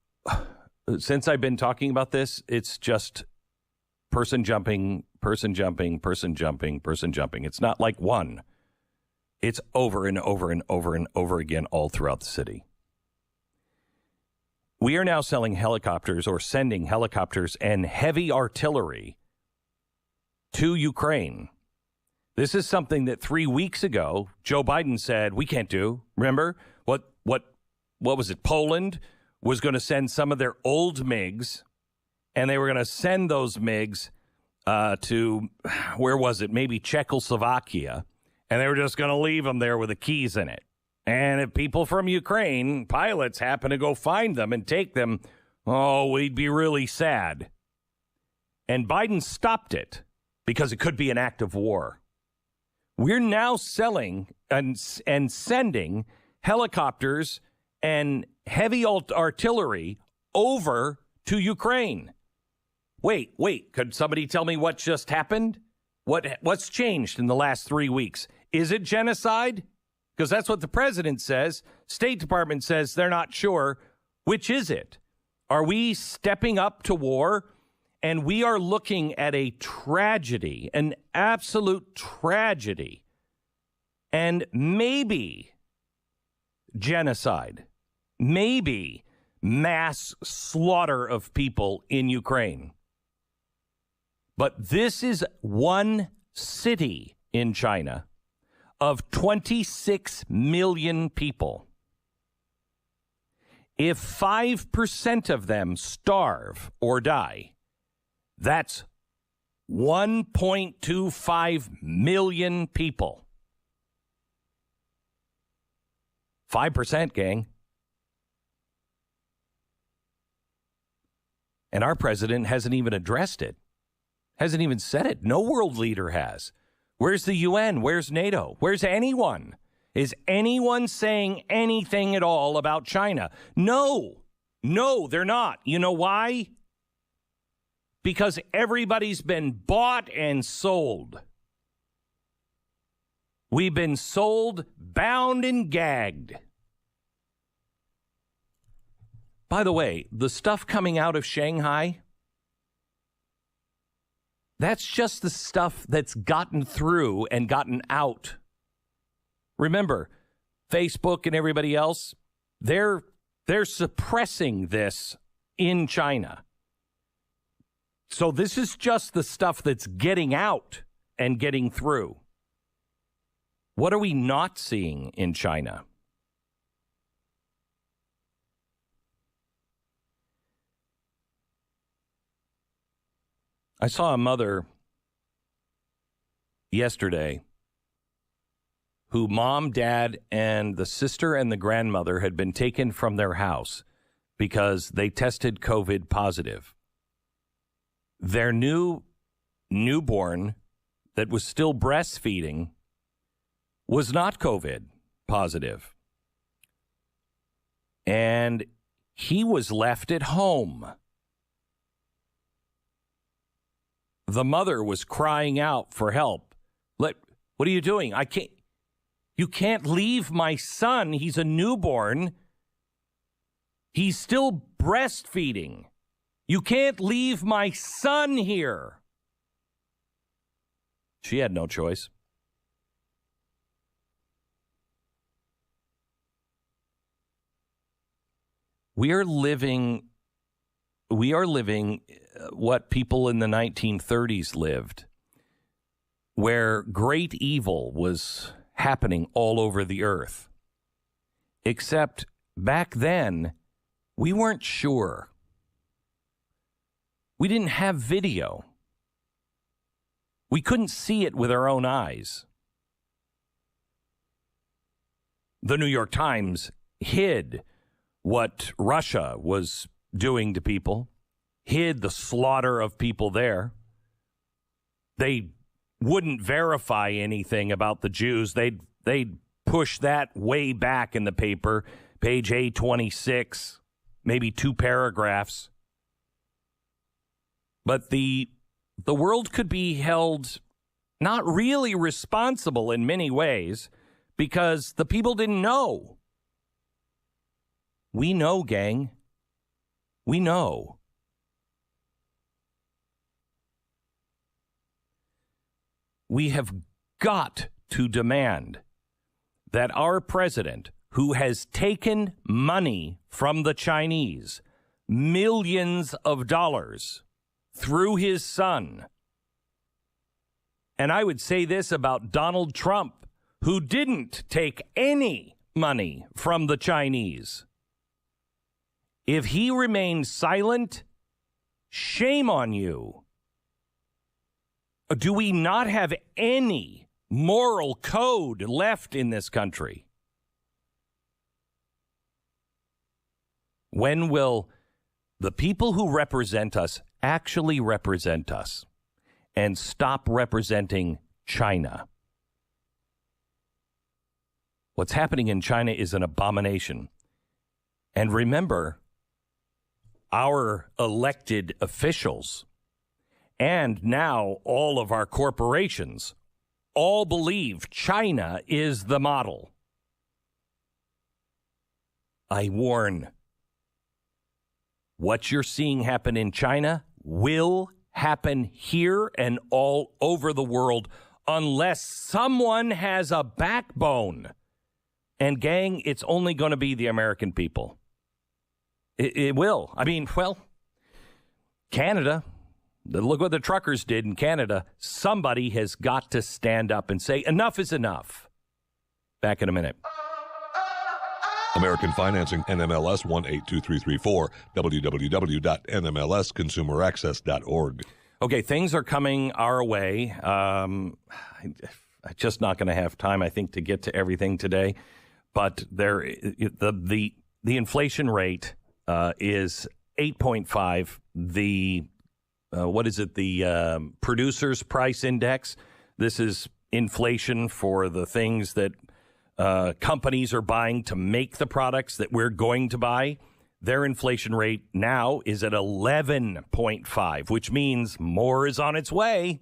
Since I've been talking about this, it's just person jumping, person jumping, person jumping, person jumping. It's not like one. It's over and over and over and over again all throughout the city. We are now selling helicopters or sending helicopters and heavy artillery to Ukraine. This is something that 3 weeks ago, Joe Biden said, we can't do. Remember what was it? Poland was going to send some of their old MiGs, and they were going to send those MiGs to, where was it? Maybe Czechoslovakia. And they were just going to leave them there with the keys in it. And if people from Ukraine, pilots, happen to go find them and take them, oh, we'd be really sad. And Biden stopped it because it could be an act of war. We're now selling and sending helicopters and heavy artillery over to Ukraine. Wait, could somebody tell me what just happened? What's changed in the last 3 weeks? Is it genocide? Because that's what the president says. State Department says they're not sure. Which is it? Are we stepping up to war? And we are looking at a tragedy, an absolute tragedy, and maybe genocide, maybe mass slaughter of people in Ukraine. But this is one city in China of 26 million people. If 5% of them starve or die, that's 1.25 million people. 5%, gang. And our president hasn't even addressed it. Hasn't even said it. No world leader has. Where's the UN? Where's NATO? Where's anyone? Is anyone saying anything at all about China? No, they're not. You know why? Because everybody's been bought and sold. We've been sold, bound, and gagged. By the way, the stuff coming out of Shanghai, that's just the stuff that's gotten through and gotten out. Remember, Facebook and everybody else, they're suppressing this in China. So this is just the stuff that's getting out and getting through. What are we not seeing in China? I saw a mother yesterday who mom, dad, and the sister and the grandmother had been taken from their house because they tested COVID positive. Their newborn that was still breastfeeding was not COVID positive. And he was left at home. The mother was crying out for help. What are you doing? You can't leave my son. He's a newborn. He's still breastfeeding. You can't leave my son here. She had no choice. We are living what people in the 1930s lived, where great evil was happening all over the earth. Except back then, we weren't sure. We didn't have video. We couldn't see it with our own eyes. The New York Times hid what Russia was doing to people, hid the slaughter of people there. They wouldn't verify anything about the Jews. They'd push that way back in the paper, page A26, maybe 2 paragraphs. But the world could be held not really responsible in many ways because the people didn't know. We know, gang. We know. We have got to demand that our president, who has taken money from the Chinese, millions of dollars, through his son. And I would say this about Donald Trump, who didn't take any money from the Chinese. If he remains silent, shame on you. Do we not have any moral code left in this country? When will the people who represent us actually represent us and stop representing China? What's happening in China is an abomination. And remember, our elected officials and now all of our corporations all believe China is the model. I warn, what you're seeing happen in China will happen here and all over the world unless someone has a backbone. And gang, it's only going to be the American people. It will. I mean, well, Canada, look what the truckers did in Canada. Somebody has got to stand up and say, enough is enough. Back in a minute. American Financing, NMLS 182334, www.nmlsconsumeraccess.org. Okay, things are coming our way. I'm just not going to have time, I think, to get to everything today. But the inflation rate is 8.5. The producer's price index. This is inflation for the things that companies are buying to make the products that we're going to buy. Their inflation rate now is at 11.5, which means more is on its way.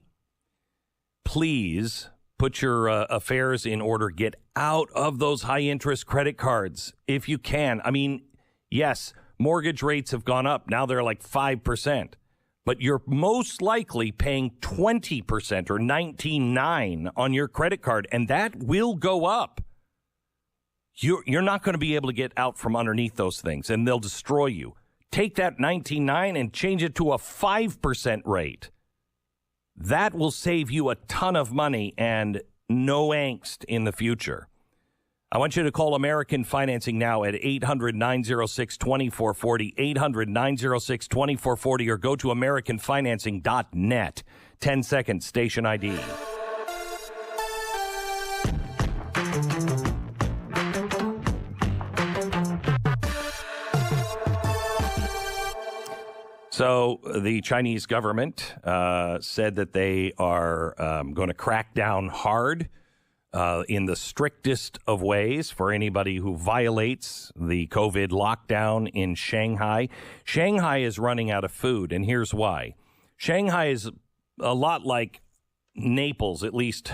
Please put your affairs in order. Get out of those high-interest credit cards if you can. I mean, yes, mortgage rates have gone up. Now they're like 5%. But you're most likely paying 20% or 19.9% on your credit card, and that will go up. You're not going to be able to get out from underneath those things, and they'll destroy you. Take that 19.9 and change it to a 5% rate. That will save you a ton of money and no angst in the future. I want you to call American Financing now at 800-906-2440, 800-906-2440, or go to AmericanFinancing.net. 10 seconds, station ID. So the Chinese government said that they are going to crack down hard in the strictest of ways for anybody who violates the COVID lockdown in Shanghai. Shanghai is running out of food, and here's why. Shanghai is a lot like Naples, at least,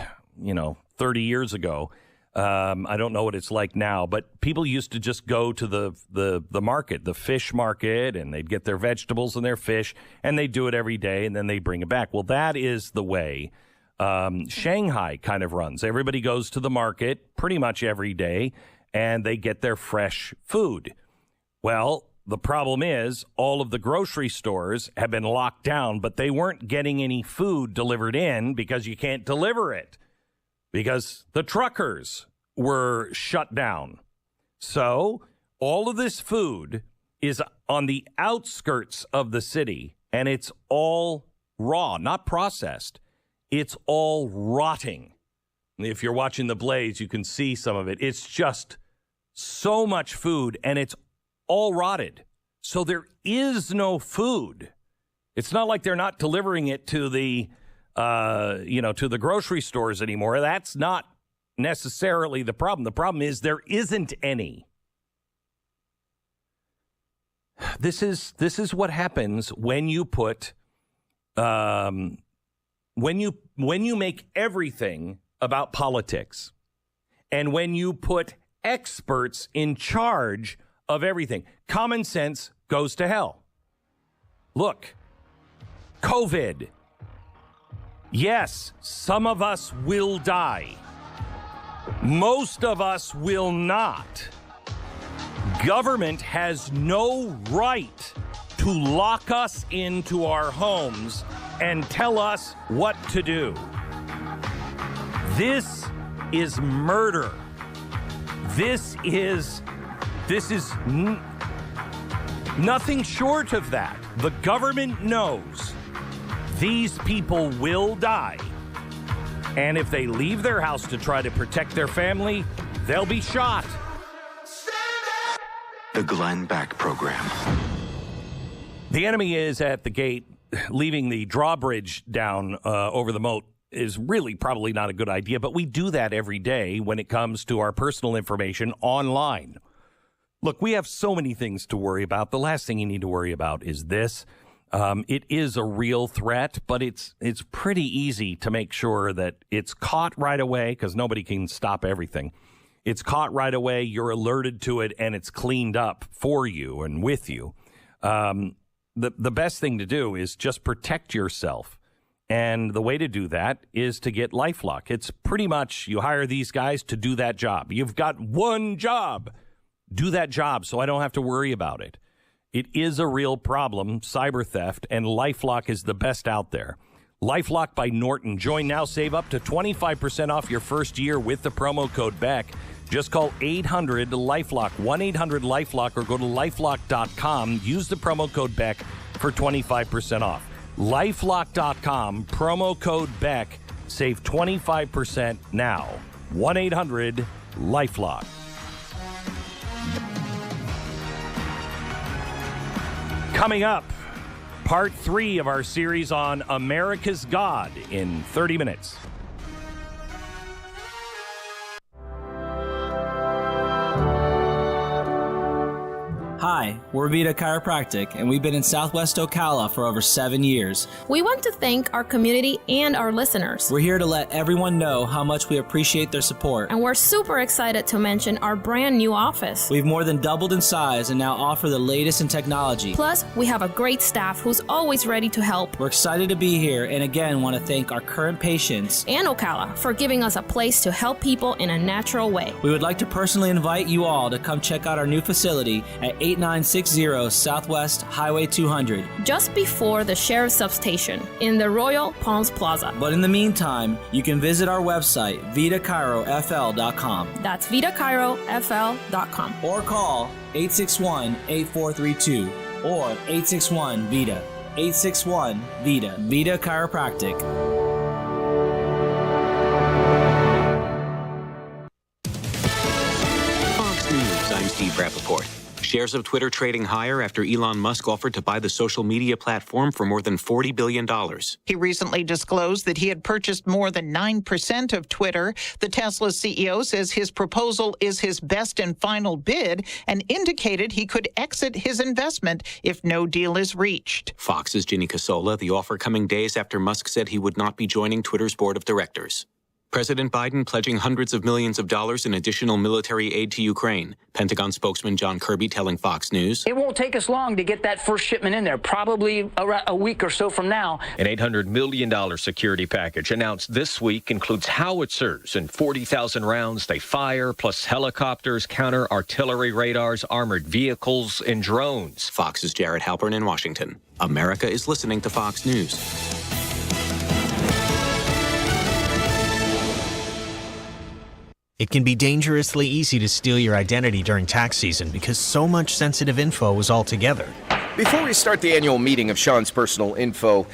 30 years ago. I don't know what it's like now, but people used to just go to the market, the fish market, and they'd get their vegetables and their fish, and they do it every day, and then they bring it back. Well, that is the way Shanghai kind of runs. Everybody goes to the market pretty much every day, and they get their fresh food. Well, the problem is all of the grocery stores have been locked down, but they weren't getting any food delivered in because you can't deliver it, because the truckers were shut down. So all of this food is on the outskirts of the city, and it's all raw, not processed. It's all rotting. If you're watching The Blaze, you can see some of it. It's just so much food, and it's all rotted. So there is no food. It's not like they're not delivering it to the to the grocery stores anymore. That's not necessarily the problem. The problem is there isn't any. This is what happens when you put when you make everything about politics, and when you put experts in charge of everything. Common sense goes to hell. Look, COVID. Yes, some of us will die. Most of us will not. Government has no right to lock us into our homes and tell us what to do. This is murder. This is nothing short of that. The government knows these people will die. And if they leave their house to try to protect their family, they'll be shot. The Glenn Beck Program. The enemy is at the gate. Leaving the drawbridge down over the moat is really probably not a good idea, but we do that every day when it comes to our personal information online. Look, we have so many things to worry about. The last thing you need to worry about is this. It is a real threat, but it's pretty easy to make sure that it's caught right away, because nobody can stop everything. It's caught right away, you're alerted to it, and it's cleaned up for you and with you. The best thing to do is just protect yourself. And the way to do that is to get LifeLock. It's pretty much you hire these guys to do that job. You've got one job. Do that job so I don't have to worry about it. It is a real problem, cyber theft, and LifeLock is the best out there. LifeLock by Norton. Join now. Save up to 25% off your first year with the promo code BECK. Just call 800-LifeLock, 1-800-LifeLock, or go to LifeLock.com. Use the promo code BECK for 25% off. LifeLock.com, promo code BECK. Save 25% now. 1-800-LifeLock. Coming up, part 3 of our series on America's God in 30 minutes. Hi, Hi, we're Vita Chiropractic, and we've been in Southwest Ocala for over 7 years. We want to thank our community and our listeners. We're here to let everyone know how much we appreciate their support. And we're super excited to mention our brand new office. We've more than doubled in size and now offer the latest in technology. Plus, we have a great staff who's always ready to help. We're excited to be here and again want to thank our current patients and Ocala for giving us a place to help people in a natural way. We would like to personally invite you all to come check out our new facility at 8960 Southwest Highway 200. Just before the Sheriff's Substation in the Royal Palms Plaza. But in the meantime, you can visit our website, vitachirofl.com. That's vitachirofl.com. Or call 861-8432 or 861-VITA. 861-VITA. Vita Chiropractic. Fox News, I'm Steve Rappaport. Shares of Twitter trading higher after Elon Musk offered to buy the social media platform for more than $40 billion. He recently disclosed that he had purchased more than 9% of Twitter. The Tesla CEO says his proposal is his best and final bid and indicated he could exit his investment if no deal is reached. Fox's Ginny Casola, the offer coming days after Musk said he would not be joining Twitter's board of directors. President Biden pledging hundreds of millions of dollars in additional military aid to Ukraine. Pentagon spokesman John Kirby telling Fox News. It won't take us long to get that first shipment in there, probably a week or so from now. An $800 million security package announced this week includes howitzers and 40,000 rounds they fire, plus helicopters, counter-artillery radars, armored vehicles, and drones. Fox's Jared Halpern in Washington. America is listening to Fox News. It can be dangerously easy to steal your identity during tax season because so much sensitive info is all together. Before we start the annual meeting of Sean's personal info,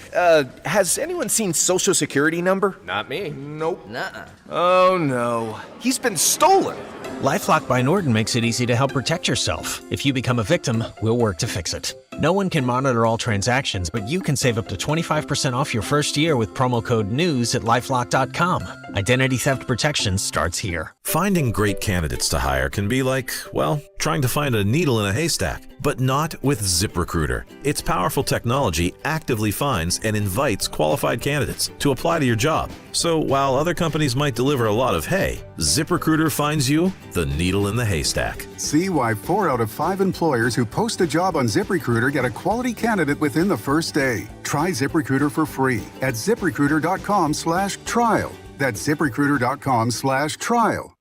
has anyone seen Social Security number? Not me. Nope. Nuh-uh. Oh no, he's been stolen. LifeLock by Norton makes it easy to help protect yourself. If you become a victim, we'll work to fix it. No one can monitor all transactions, but you can save up to 25% off your first year with promo code NEWS at LifeLock.com. Identity theft protection starts here. Finding great candidates to hire can be like, well, trying to find a needle in a haystack, but not with ZipRecruiter. Its powerful technology actively finds and invites qualified candidates to apply to your job. So while other companies might deliver a lot of hay, ZipRecruiter finds you the needle in the haystack. See why 4 out of 5 employers who post a job on ZipRecruiter get a quality candidate within the first day. Try ZipRecruiter for free at ZipRecruiter.com/trial. That's ZipRecruiter.com/trial.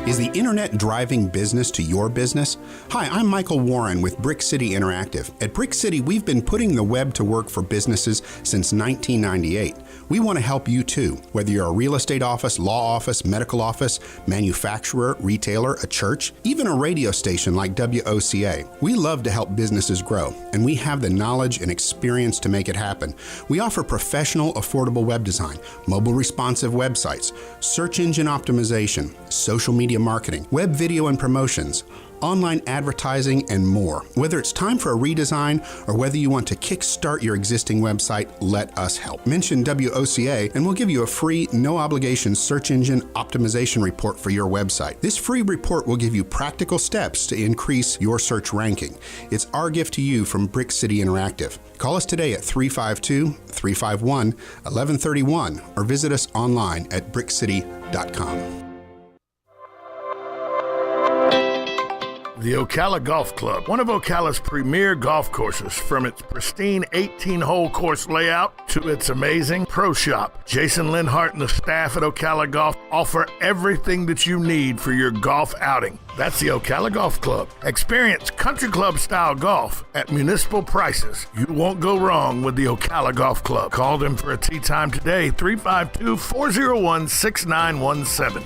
Is the internet driving business to your business? Hi, I'm Michael Warren with Brick City Interactive. At Brick City, we've been putting the web to work for businesses since 1998. We want to help you too, whether you're a real estate office, law office, medical office, manufacturer, retailer, a church, even a radio station like WOCA. We love to help businesses grow, and we have the knowledge and experience to make it happen. We offer professional, affordable web design, mobile responsive websites, search engine optimization, social media marketing, web video and promotions, online advertising, and more. Whether it's time for a redesign or whether you want to kickstart your existing website, let us help. Mention WOCA and we'll give you a free, no-obligation search engine optimization report for your website. This free report will give you practical steps to increase your search ranking. It's our gift to you from Brick City Interactive. Call us today at 352-351-1131 or visit us online at brickcity.com. The Ocala Golf Club, one of Ocala's premier golf courses, from its pristine 18-hole course layout to its amazing pro shop. Jason Linhart and the staff at Ocala Golf offer everything that you need for your golf outing. That's the Ocala Golf Club. Experience country club-style golf at municipal prices. You won't go wrong with the Ocala Golf Club. Call them for a tee time today, 352-401-6917.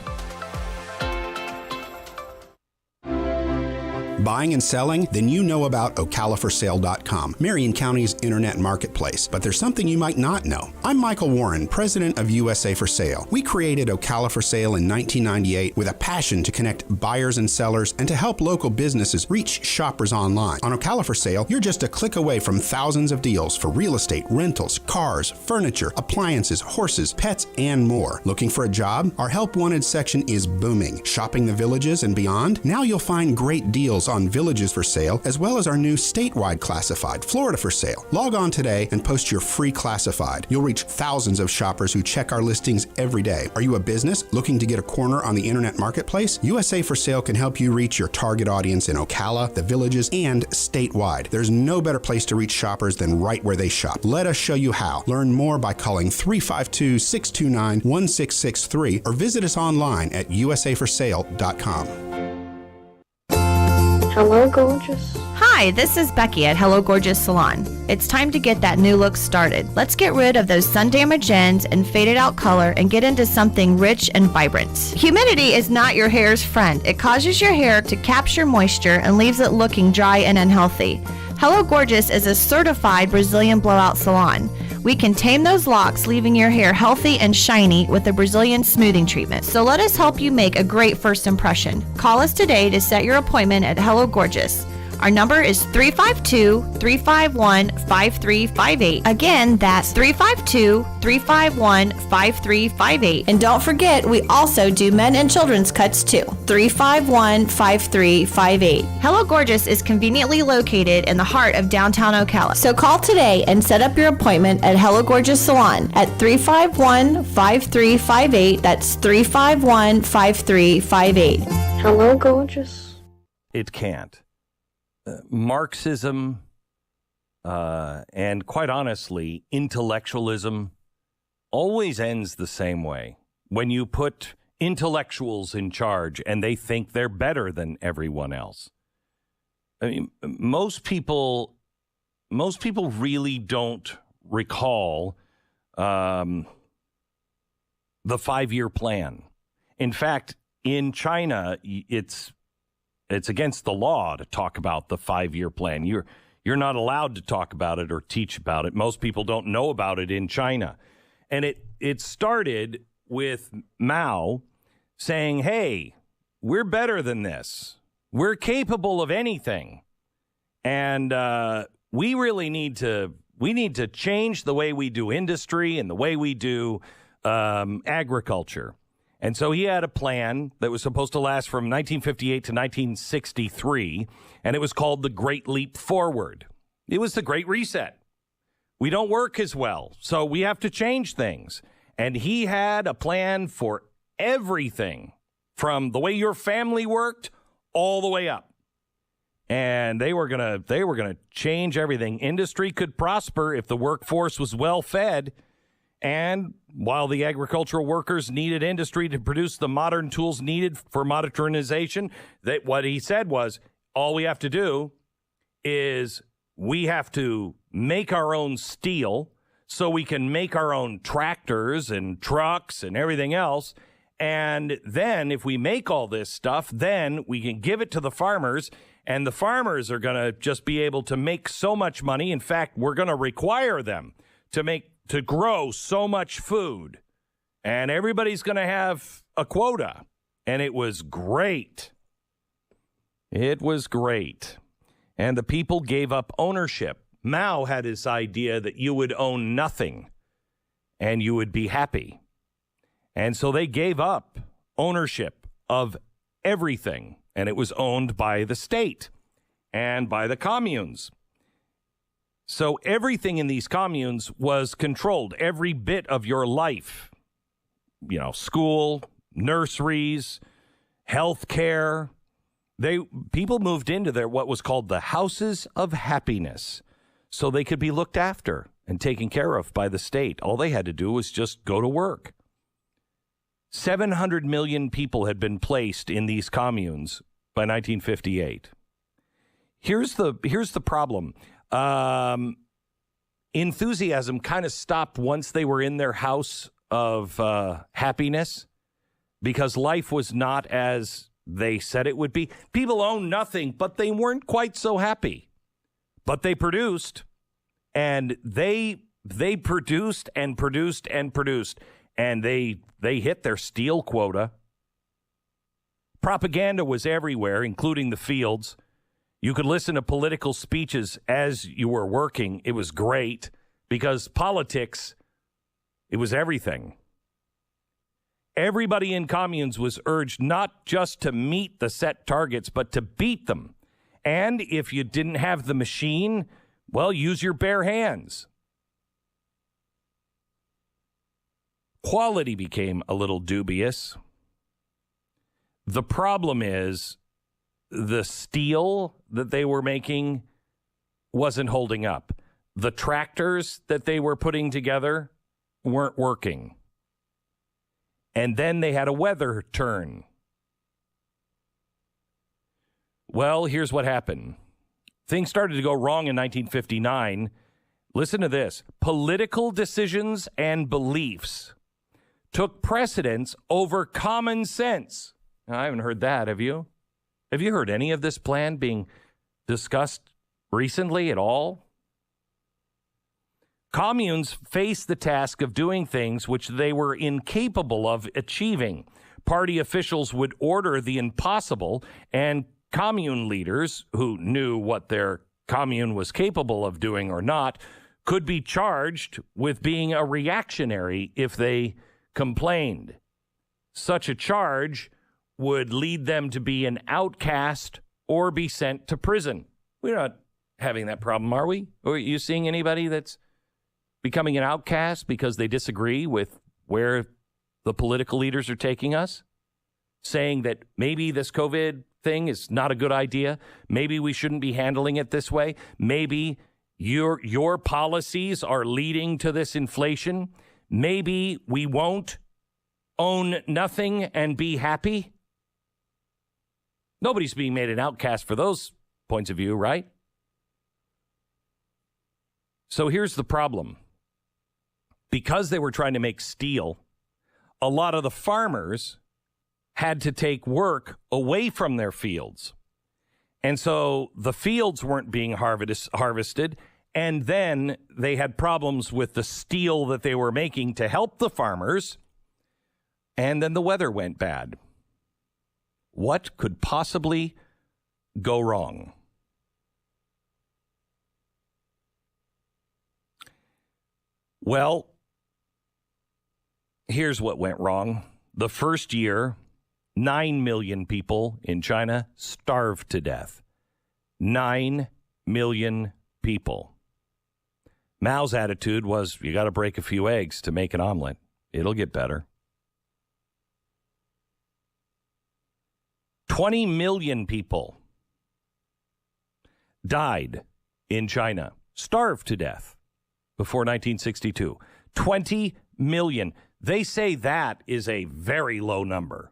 Buying and selling? Then you know about OcalaForSale.com, Marion County's internet marketplace. But there's something you might not know. I'm Michael Warren, president of USA for Sale. We created Ocala for Sale in 1998 with a passion to connect buyers and sellers and to help local businesses reach shoppers online. On Ocala for Sale, you're just a click away from thousands of deals for real estate, rentals, cars, furniture, appliances, horses, pets, and more. Looking for a job? Our Help Wanted section is booming. Shopping the villages and beyond? Now you'll find great deals on Villages for sale, as well as our new statewide classified, Florida for sale. Log on today and post your free classified. You'll reach thousands of shoppers who check our listings every day. Are you a business looking to get a corner on the internet marketplace? USA for Sale can help you reach your target audience in Ocala, the Villages, and statewide. There's no better place to reach shoppers than right where they shop. Let us show you how. Learn more by calling 352-629-1663 or visit us online at usaforsale.com. Hello, gorgeous. Hi, this is Becky at Hello Gorgeous Salon. It's time to get that new look started. Let's get rid of those sun-damaged ends and faded out color and get into something rich and vibrant. Humidity is not your hair's friend. It causes your hair to capture moisture and leaves it looking dry and unhealthy. Hello Gorgeous is a certified Brazilian blowout salon. We can tame those locks, leaving your hair healthy and shiny with a Brazilian smoothing treatment. So let us help you make a great first impression. Call us today to set your appointment at Hello Gorgeous. Our number is 352-351-5358. Again, that's 352-351-5358. And don't forget, we also do men and children's cuts too. 351-5358. Hello Gorgeous is conveniently located in the heart of downtown Ocala. So call today and set up your appointment at Hello Gorgeous Salon at 351-5358. That's 351-5358. Hello, gorgeous. It can't. Marxism and, quite honestly, intellectualism always ends the same way. When you put intellectuals in charge and they think they're better than everyone else. I mean, most people really don't recall the 5-year plan. In fact, in China, it's against the law to talk about the 5-year plan. You're not allowed to talk about it or teach about it. Most people don't know about it in China. And it started with Mao saying, hey, we're better than this. We're capable of anything. And we really need to change the way we do industry and the way we do agriculture. And so he had a plan that was supposed to last from 1958 to 1963, and it was called the Great Leap Forward. It was the Great Reset. We don't work as well, so we have to change things. And he had a plan for everything, from the way your family worked all the way up. And they were gonna change everything. Industry could prosper if the workforce was well fed. And while the agricultural workers needed industry to produce the modern tools needed for modernization, that what he said was, all we have to do is we have to make our own steel so we can make our own tractors and trucks and everything else. And then if we make all this stuff, then we can give it to the farmers, and the farmers are going to just be able to make so much money. In fact, we're going to require them to grow so much food, and everybody's going to have a quota. And it was great. It was great. And the people gave up ownership. Mao had this idea that you would own nothing and you would be happy. And so they gave up ownership of everything, and it was owned by the state and by the communes. So everything in these communes was controlled, every bit of your life. You know, school, nurseries, health care. People moved into what was called the houses of happiness, so they could be looked after and taken care of by the state. All they had to do was just go to work. 700 million people had been placed in these communes by 1958. Here's the problem. Enthusiasm kind of stopped once they were in their house of happiness, because life was not as they said it would be. People owned nothing, but they weren't quite so happy. But they produced, and they produced and produced and produced, and they hit their steel quota. Propaganda was everywhere, including the fields. You could listen to political speeches as you were working. It was great, because politics, it was everything. Everybody in communes was urged not just to meet the set targets, but to beat them. And if you didn't have the machine, well, use your bare hands. Quality became a little dubious. The problem is the steel that they were making wasn't holding up. The tractors that they were putting together weren't working. And then they had a weather turn. Well, here's what happened. Things started to go wrong in 1959. Listen to this. Political decisions and beliefs took precedence over common sense. Now, I haven't heard that, have you? Have you heard any of this plan being discussed recently at all? Communes faced the task of doing things which they were incapable of achieving. Party officials would order the impossible, and commune leaders, who knew what their commune was capable of doing or not, could be charged with being a reactionary if they complained. Such a charge would lead them to be an outcast or be sent to prison. We're not having that problem, are we? Or are you seeing anybody that's becoming an outcast because they disagree with where the political leaders are taking us? Saying that maybe this COVID thing is not a good idea. Maybe we shouldn't be handling it this way. Maybe your policies are leading to this inflation. Maybe we won't own nothing and be happy. Nobody's being made an outcast for those points of view, right? So here's the problem. Because they were trying to make steel, a lot of the farmers had to take work away from their fields. And so the fields weren't being harvested, and then they had problems with the steel that they were making to help the farmers, and then the weather went bad. What could possibly go wrong? Well, here's what went wrong. The first year, 9 million people in China starved to death. 9 million people. Mao's attitude was, you got to break a few eggs to make an omelet. It'll get better. 20 million people died in China, starved to death before 1962. 20 million. They say that is a very low number.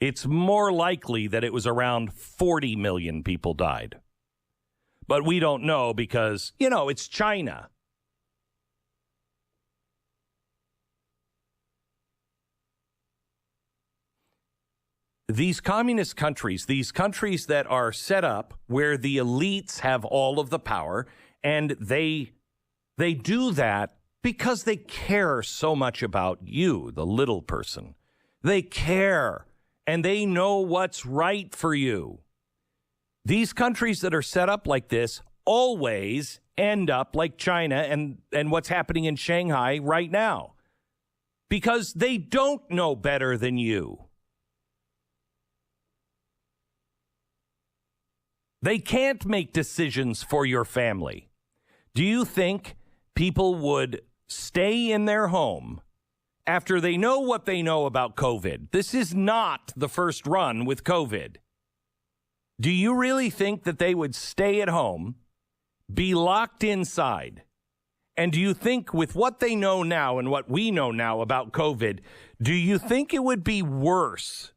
It's more likely that it was around 40 million people died. But we don't know because, it's China. These communist countries, these countries that are set up where the elites have all of the power, and they do that because they care so much about you, the little person. They care, and they know what's right for you. These countries that are set up like this always end up like China and what's happening in Shanghai right now, because they don't know better than you. They can't make decisions for your family. Do you think people would stay in their home after they know what they know about COVID? This is not the first run with COVID. Do you really think that they would stay at home, be locked inside? And do you think with what they know now and what we know now about COVID, do you think it would be worse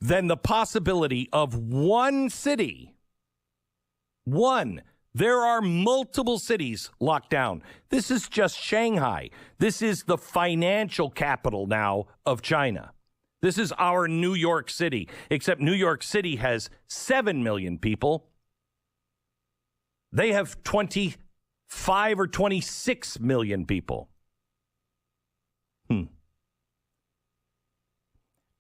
than the possibility of one city? One. There are multiple cities locked down. This is just Shanghai. This is the financial capital now of China. This is our New York City, except New York City has 7 million people. They have 25 or 26 million people.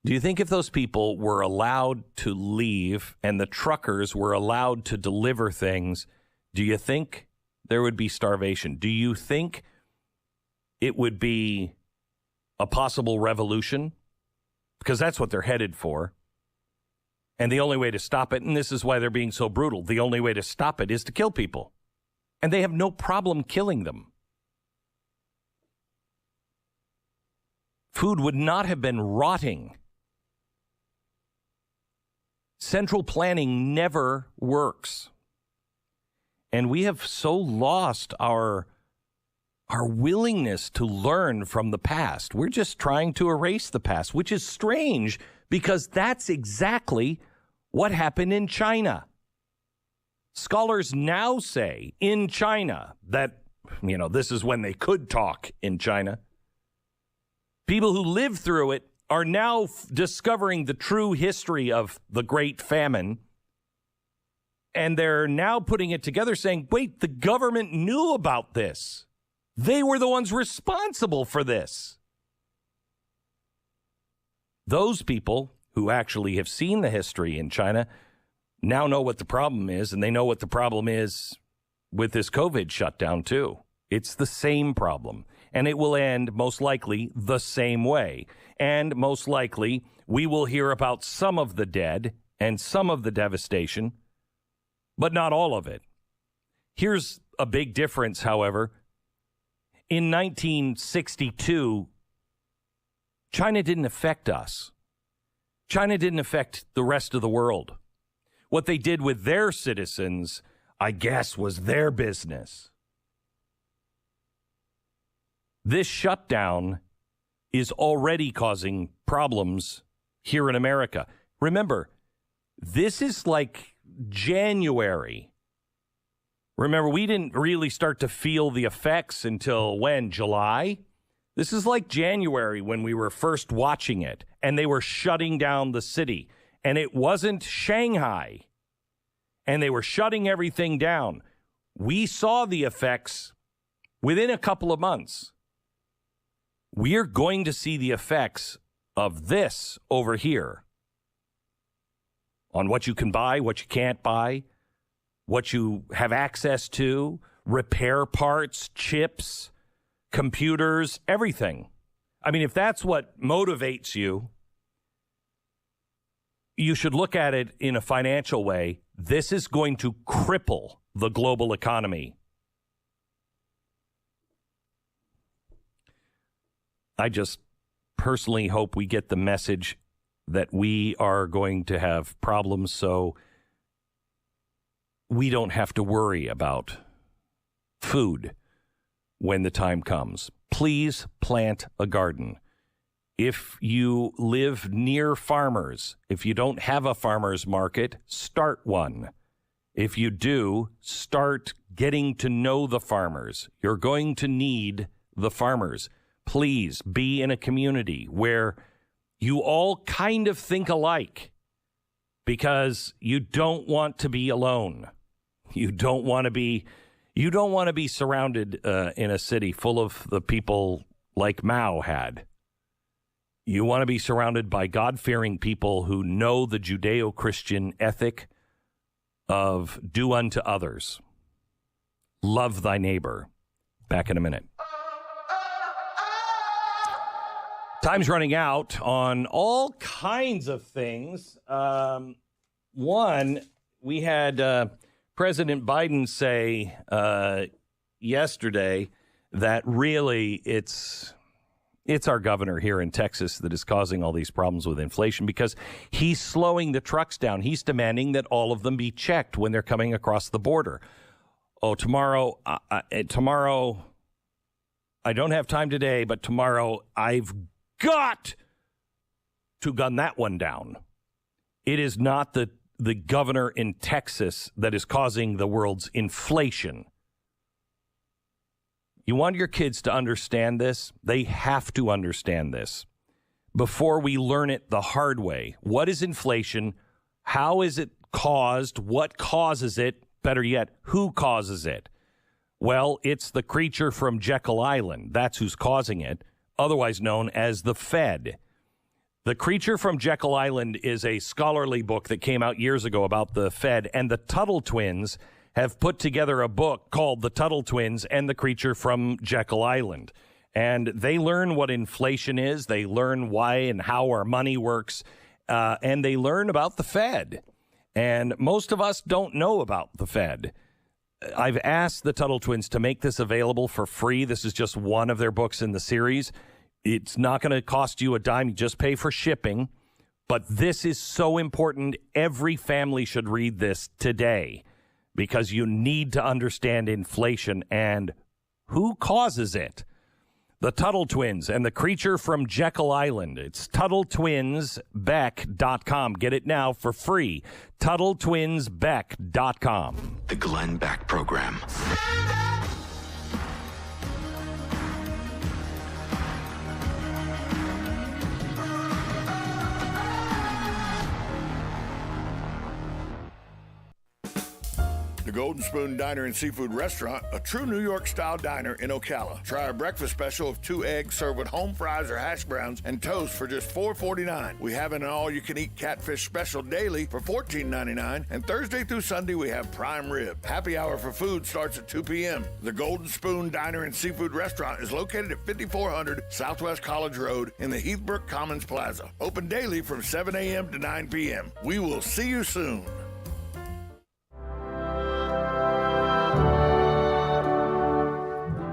Do you think if those people were allowed to leave and the truckers were allowed to deliver things, do you think there would be starvation? Do you think it would be a possible revolution? Because that's what they're headed for. And the only way to stop it, and this is why they're being so brutal, the only way to stop it is to kill people. And they have no problem killing them. Food would not have been rotting. Central planning never works. And we have so lost our willingness to learn from the past. We're just trying to erase the past, which is strange because that's exactly what happened in China. Scholars now say in China that, this is when they could talk in China. People who lived through it are now discovering the true history of the Great Famine. And they're now putting it together saying, wait, the government knew about this. They were the ones responsible for this. Those people who actually have seen the history in China now know what the problem is, and they know what the problem is with this COVID shutdown, too. It's the same problem, and it will end most likely the same way. And most likely, we will hear about some of the dead and some of the devastation, but not all of it. Here's a big difference, however. In 1962, China didn't affect us. China didn't affect the rest of the world. What they did with their citizens, I guess, was their business. This shutdown is already causing problems here in America. Remember, this is like January. Remember, we didn't really start to feel the effects until when? July? This is like January when we were first watching it, and they were shutting down the city. And it wasn't Shanghai. And they were shutting everything down. We saw the effects within a couple of months. We're going to see the effects of this over here on what you can buy, what you can't buy, what you have access to, repair parts, chips, computers, everything. I mean, if that's what motivates you, you should look at it in a financial way. This is going to cripple the global economy. I just personally hope we get the message that we are going to have problems so we don't have to worry about food when the time comes. Please plant a garden. If you live near farmers, if you don't have a farmer's market, start one. If you do, start getting to know the farmers. You're going to need the farmers. Please be in a community where you all kind of think alike because you don't want to be alone. You don't want to be surrounded in a city full of the people like Mao had. You want to be surrounded by God-fearing people who know the Judeo-Christian ethic of do unto others. Love thy neighbor. Back in a minute. Time's running out on all kinds of things. One, we had President Biden say yesterday that really it's our governor here in Texas that is causing all these problems with inflation because he's slowing the trucks down. He's demanding that all of them be checked when they're coming across the border. Oh, tomorrow, I don't have time today, but tomorrow I've got to gun that one down. It is not the governor in Texas that is causing the world's inflation. You want your kids to understand this? They have to understand this before we learn it the hard way. What is inflation? How is it caused? What causes it? Better yet, who causes it? Well, it's the creature from Jekyll Island. That's who's causing it, otherwise known as the Fed. The Creature from Jekyll Island is a scholarly book that came out years ago about the Fed, and the Tuttle twins have put together a book called The Tuttle Twins and the Creature from Jekyll Island. And they learn what inflation is. They learn why and how our money works. and they learn about the Fed. And most of us don't know about the Fed. I've asked the Tuttle Twins to make this available for free. This is just one of their books in the series. It's not going to cost you a dime. You just pay for shipping. But this is so important. Every family should read this today because you need to understand inflation and who causes it. The Tuttle Twins and the Creature from Jekyll Island. It's TuttleTwinsBeck.com. Get it now for free. TuttleTwinsBeck.com. The Glenn Beck Program. The Golden Spoon Diner and Seafood Restaurant, a true New York-style diner in Ocala. Try our breakfast special of 2 eggs served with home fries or hash browns and toast for just $4.49. We have an all-you-can-eat catfish special daily for $14.99, and Thursday through Sunday we have prime rib. Happy hour for food starts at 2 p.m. The Golden Spoon Diner and Seafood Restaurant is located at 5400 Southwest College Road in the Heathbrook Commons Plaza. Open daily from 7 a.m. to 9 p.m. We will see you soon.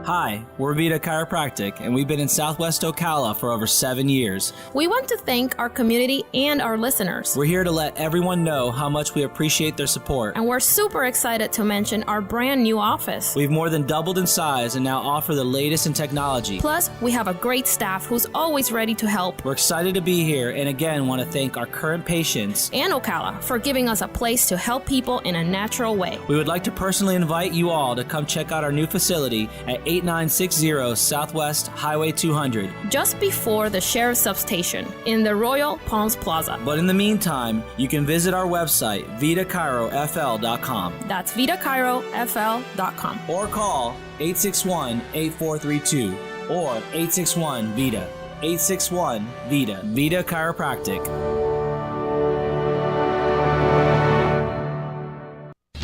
Hi, we're Vita Chiropractic, and we've been in Southwest Ocala for over 7 years. We want to thank our community and our listeners. We're here to let everyone know how much we appreciate their support. And we're super excited to mention our brand new office. We've more than doubled in size and now offer the latest in technology. Plus, we have a great staff who's always ready to help. We're excited to be here and again want to thank our current patients and Ocala for giving us a place to help people in a natural way. We would like to personally invite you all to come check out our new facility at 8960 Southwest Highway 200. Just before the Sheriff's Substation in the Royal Palms Plaza. But in the meantime, you can visit our website, vitachirofl.com. That's vitachirofl.com. Or call 861-8432 or 861-VITA. 861-VITA. Vita Chiropractic.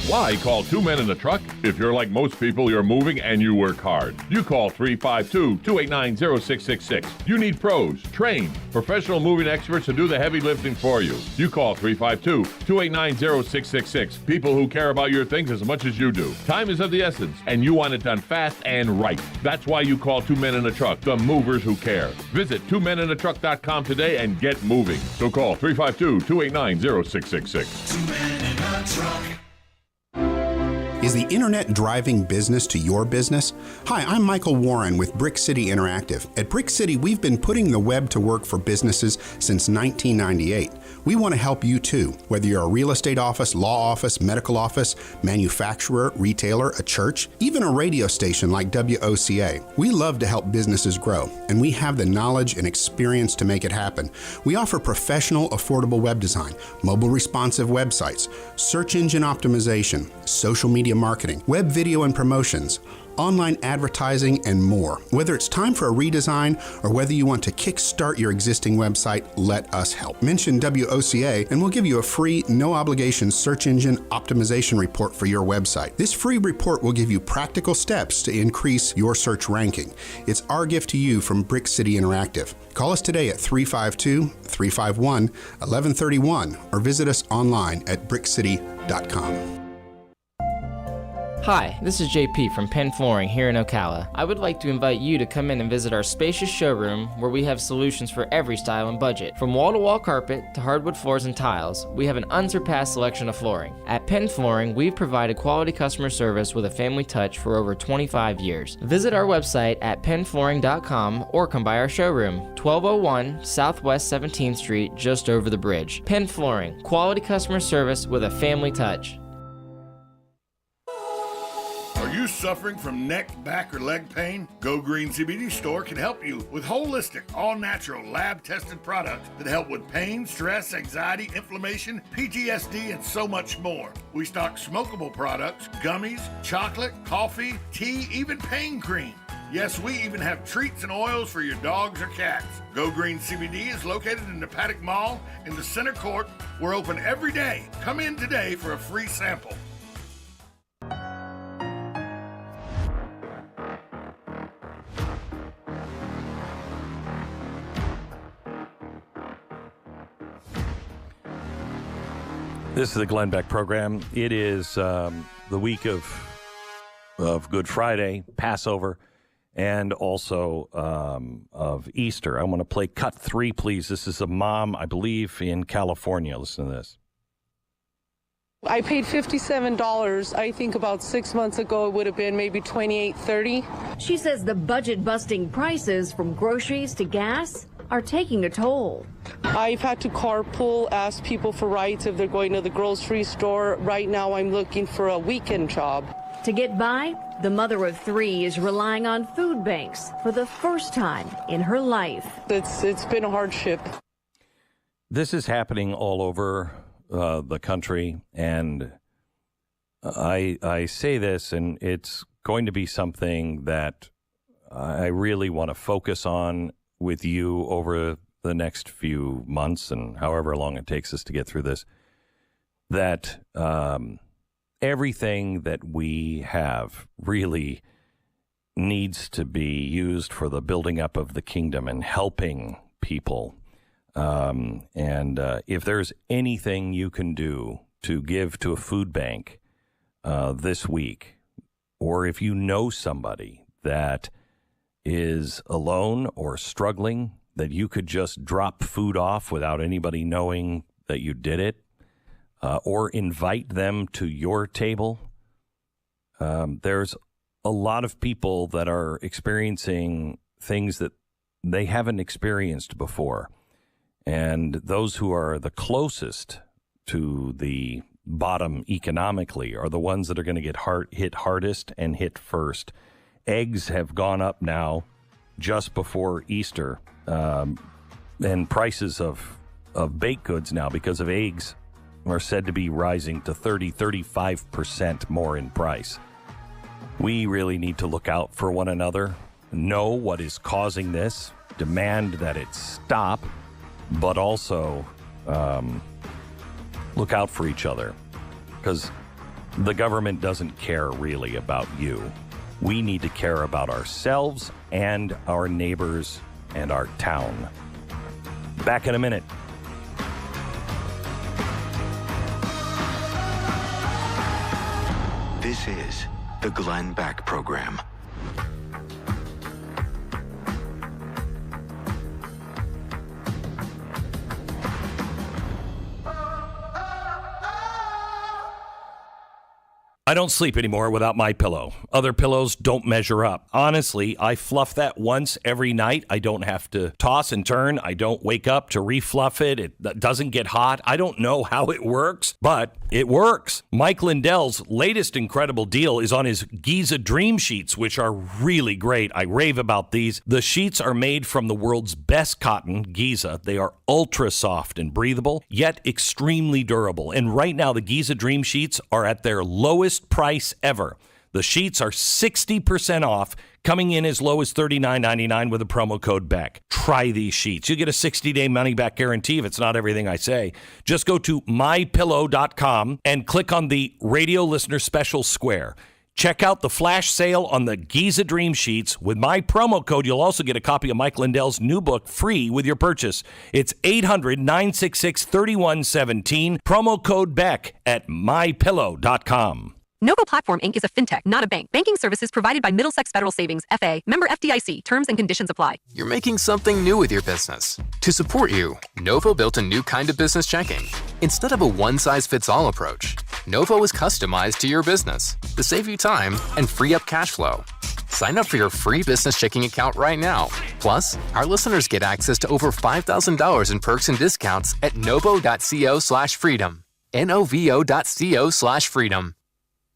Why call 2 men in a truck? If you're like most people, you're moving and you work hard. You call 352-289-0666. You need pros, trained, professional moving experts to do the heavy lifting for you. You call 352-289-0666. People who care about your things as much as you do. Time is of the essence, and you want it done fast and right. That's why you call 2 men in a truck, the movers who care. Visit 2meninatruck.com today and get moving. So call 352-289-0666. 2 men in a truck. Is the internet driving business to your business? Hi, I'm Michael Warren with Brick City Interactive. At Brick City, we've been putting the web to work for businesses since 1998. We want to help you too, whether you're a real estate office, law office, medical office, manufacturer, retailer, a church, even a radio station like WOCA. We love to help businesses grow, and we have the knowledge and experience to make it happen. We offer professional, affordable web design, mobile responsive websites, search engine optimization, social media marketing, web video and promotions, online advertising, and more. Whether it's time for a redesign or whether you want to kickstart your existing website, let us help. Mention WOCA and we'll give you a free, no-obligation search engine optimization report for your website. This free report will give you practical steps to increase your search ranking. It's our gift to you from Brick City Interactive. Call us today at 352-351-1131 or visit us online at brickcity.com. Hi, this is JP from Penn Flooring here in Ocala. I would like to invite you to come in and visit our spacious showroom where we have solutions for every style and budget. From wall-to-wall carpet to hardwood floors and tiles, we have an unsurpassed selection of flooring. At Penn Flooring, we've provided quality customer service with a family touch for over 25 years. Visit our website at pennflooring.com or come by our showroom, 1201 Southwest 17th Street, just over the bridge. Penn Flooring, quality customer service with a family touch. Are you suffering from neck, back, or leg pain? Go Green CBD Store can help you with holistic, all-natural, lab-tested products that help with pain, stress, anxiety, inflammation, PTSD, and so much more. We stock smokable products, gummies, chocolate, coffee, tea, even pain cream. Yes, we even have treats and oils for your dogs or cats. Go Green CBD is located in the Paddock Mall in the center court. We're open every day. Come in today for a free sample. This is the Glenn Beck program. It is the week of Good Friday, Passover, and also of Easter. I want to play cut 3, please. This is a mom, I believe, in California. Listen to this. I paid $57. I think about 6 months ago it would have been maybe $28.30. She says the budget-busting prices from groceries to gas are taking a toll. I've had to carpool, ask people for rides if they're going to the grocery store. Right now I'm looking for a weekend job. To get by, the mother of 3 is relying on food banks for the first time in her life. It's been a hardship. This is happening all over the country, and I say this, and it's going to be something that I really want to focus on with you over the next few months and however long it takes us to get through this, that everything that we have really needs to be used for the building up of the kingdom and helping people. And if there's anything you can do to give to a food bank this week, or if you know somebody that is alone or struggling, that you could just drop food off without anybody knowing that you did it, or invite them to your table. There's a lot of people that are experiencing things that they haven't experienced before. And those who are the closest to the bottom economically are the ones that are going to get hit hardest and hit first. Eggs have gone up now just before Easter, and prices of baked goods now because of eggs are said to be rising to 35% more in price. We really need to look out for one another, know what is causing this, demand that it stop, but also look out for each other, because the government doesn't care really about you. We need to care about ourselves and our neighbors and our town. Back in a minute. This is the Glenn Beck program. I don't sleep anymore without my pillow. Other pillows don't measure up. Honestly, I fluff that once every night. I don't have to toss and turn. I don't wake up to refluff it. It doesn't get hot. I don't know how it works, but it works. Mike Lindell's latest incredible deal is on his Giza Dream Sheets, which are really great. I rave about these. The sheets are made from the world's best cotton, Giza. They are ultra soft and breathable, yet extremely durable. And right now, the Giza Dream Sheets are at their lowest price ever. The sheets are 60% off, coming in as low as $39.99 with a promo code BECK. Try these sheets. You get a 60-day money-back guarantee if it's not everything I say. Just go to mypillow.com and click on the radio listener special square. Check out the flash sale on the Giza Dream Sheets. With my promo code, you'll also get a copy of Mike Lindell's new book free with your purchase. It's 800-966-3117. Promo code BECK at mypillow.com. Novo Platform Inc. is a fintech, not a bank. Banking services provided by Middlesex Federal Savings, FA. Member FDIC. Terms and conditions apply. You're making something new with your business. To support you, Novo built a new kind of business checking. Instead of a one-size-fits-all approach, Novo is customized to your business to save you time and free up cash flow. Sign up for your free business checking account right now. Plus, our listeners get access to over $5,000 in perks and discounts at novo.co/freedom. novo.co/freedom.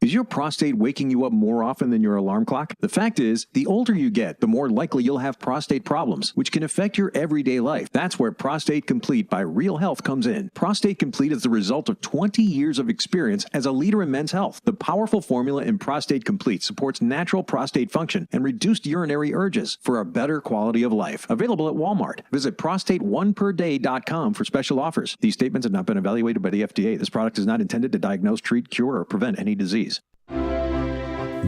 Is your prostate waking you up more often than your alarm clock? The fact is, the older you get, the more likely you'll have prostate problems, which can affect your everyday life. That's where Prostate Complete by Real Health comes in. Prostate Complete is the result of 20 years of experience as a leader in men's health. The powerful formula in Prostate Complete supports natural prostate function and reduced urinary urges for a better quality of life. Available at Walmart. Visit prostateoneperday.com for special offers. These statements have not been evaluated by the FDA. This product is not intended to diagnose, treat, cure, or prevent any disease.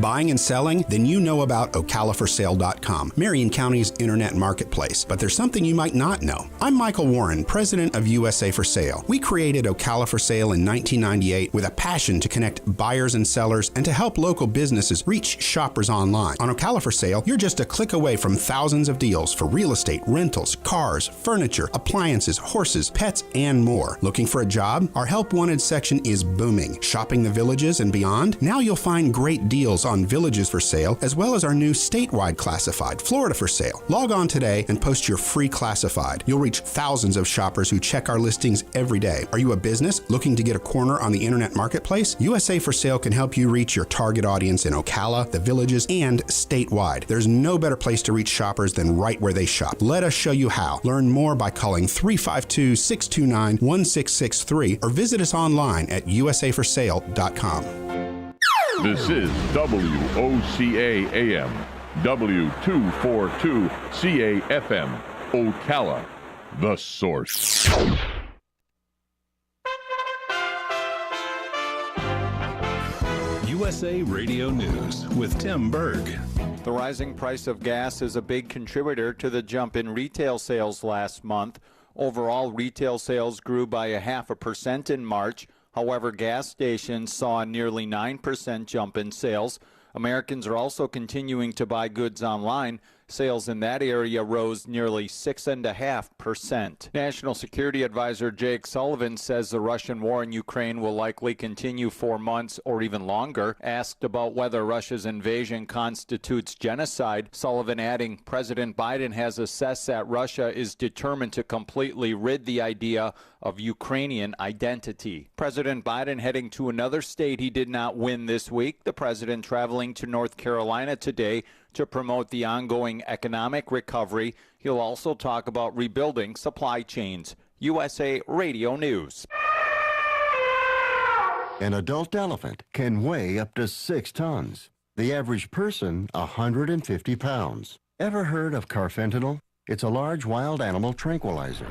Buying and selling? Then you know about OcalaForSale.com, Marion County's internet marketplace. But there's something you might not know. I'm Michael Warren, president of USA for Sale. We created Ocala for Sale in 1998 with a passion to connect buyers and sellers and to help local businesses reach shoppers online. On Ocala for Sale, you're just a click away from thousands of deals for real estate, rentals, cars, furniture, appliances, horses, pets, and more. Looking for a job? Our Help Wanted section is booming. Shopping the villages and beyond? Now you'll find great deals on villages for sale, as well as our new statewide classified, Florida for Sale. Log on today and post your free classified. You'll reach thousands of shoppers who check our listings every day. Are you a business looking to get a corner on the internet marketplace? USA for Sale can help you reach your target audience in Ocala, the villages, and statewide. There's no better place to reach shoppers than right where they shop. Let us show you how. Learn more by calling 352-629-1663 or visit us online at usaforsale.com. This is WOCA AM, W242 CAFM, Ocala, the source. USA Radio News with Tim Berg. The rising price of gas is a big contributor to the jump in retail sales last month. Overall, retail sales grew by 0.5% in March. However, gas stations saw a nearly 9% jump in sales. Americans are also continuing to buy goods online. Sales in that area rose nearly 6.5%. National Security Advisor Jake Sullivan says the Russian war in Ukraine will likely continue for months or even longer. Asked about whether Russia's invasion constitutes genocide, Sullivan adding President Biden has assessed that Russia is determined to completely rid the idea of Ukrainian identity. President Biden heading to another state he did not win this week. The president traveling to North Carolina today to promote the ongoing economic recovery. He'll also talk about rebuilding supply chains. USA Radio News. An adult elephant can weigh up to 6 tons. The average person, 150 pounds. Ever heard of carfentanil? It's a large wild animal tranquilizer.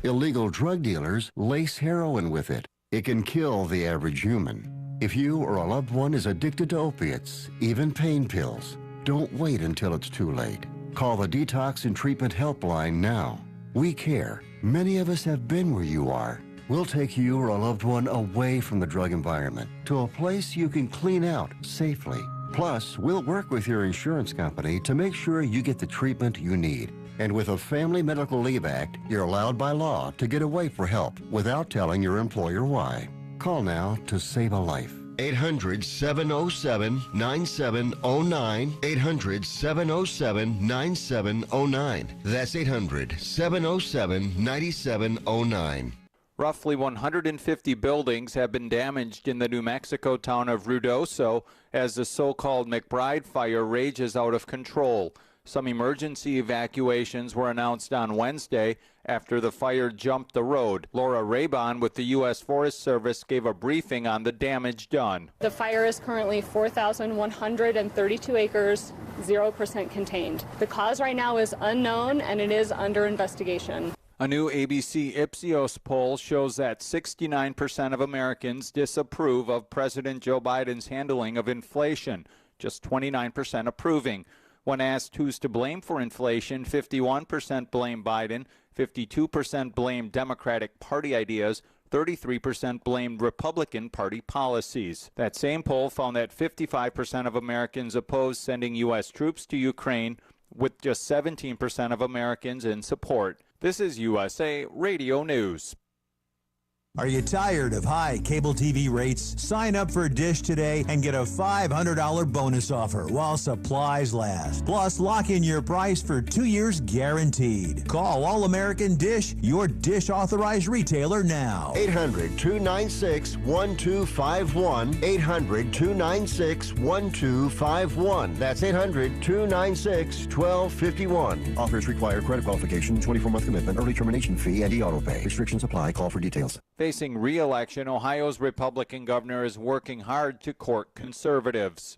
Illegal drug dealers lace heroin with it. It can kill the average human. If you or a loved one is addicted to opiates, even pain pills, don't wait until it's too late. Call the Detox and Treatment Helpline now. We care. Many of us have been where you are. We'll take you or a loved one away from the drug environment to a place you can clean out safely. Plus, we'll work with your insurance company to make sure you get the treatment you need. And with a Family Medical Leave Act, you're allowed by law to get away for help without telling your employer why. Call now to save a life. 800-707-9709. 800-707-9709. That's 800-707-9709. Roughly 150 buildings have been damaged in the New Mexico town of Ruidoso as the so-called McBride fire rages out of control. Some emergency evacuations were announced on Wednesday after the fire jumped the road. Laura Raybon with the U.S. Forest Service gave a briefing on the damage done. The fire is currently 4,132 acres, 0% contained. The cause right now is unknown and it is under investigation. A new ABC Ipsos poll shows that 69% of Americans disapprove of President Joe Biden's handling of inflation, just 29% approving. When asked who's to blame for inflation, 51% blame Biden, 52% blame Democratic Party ideas, 33% blamed Republican Party policies. That same poll found that 55% of Americans oppose sending U.S. troops to Ukraine, with just 17% of Americans in support. This is USA Radio News. Are you tired of high cable TV rates? Sign up for Dish today and get a $500 bonus offer while supplies last. Plus, lock in your price for 2 years guaranteed. Call All American Dish, your Dish authorized retailer now. 800-296-1251. 800-296-1251. That's 800-296-1251. Offers require credit qualification, 24-month commitment, early termination fee, and e-auto pay. Restrictions apply. Call for details. Facing re-election, Ohio's Republican governor is working hard to court conservatives.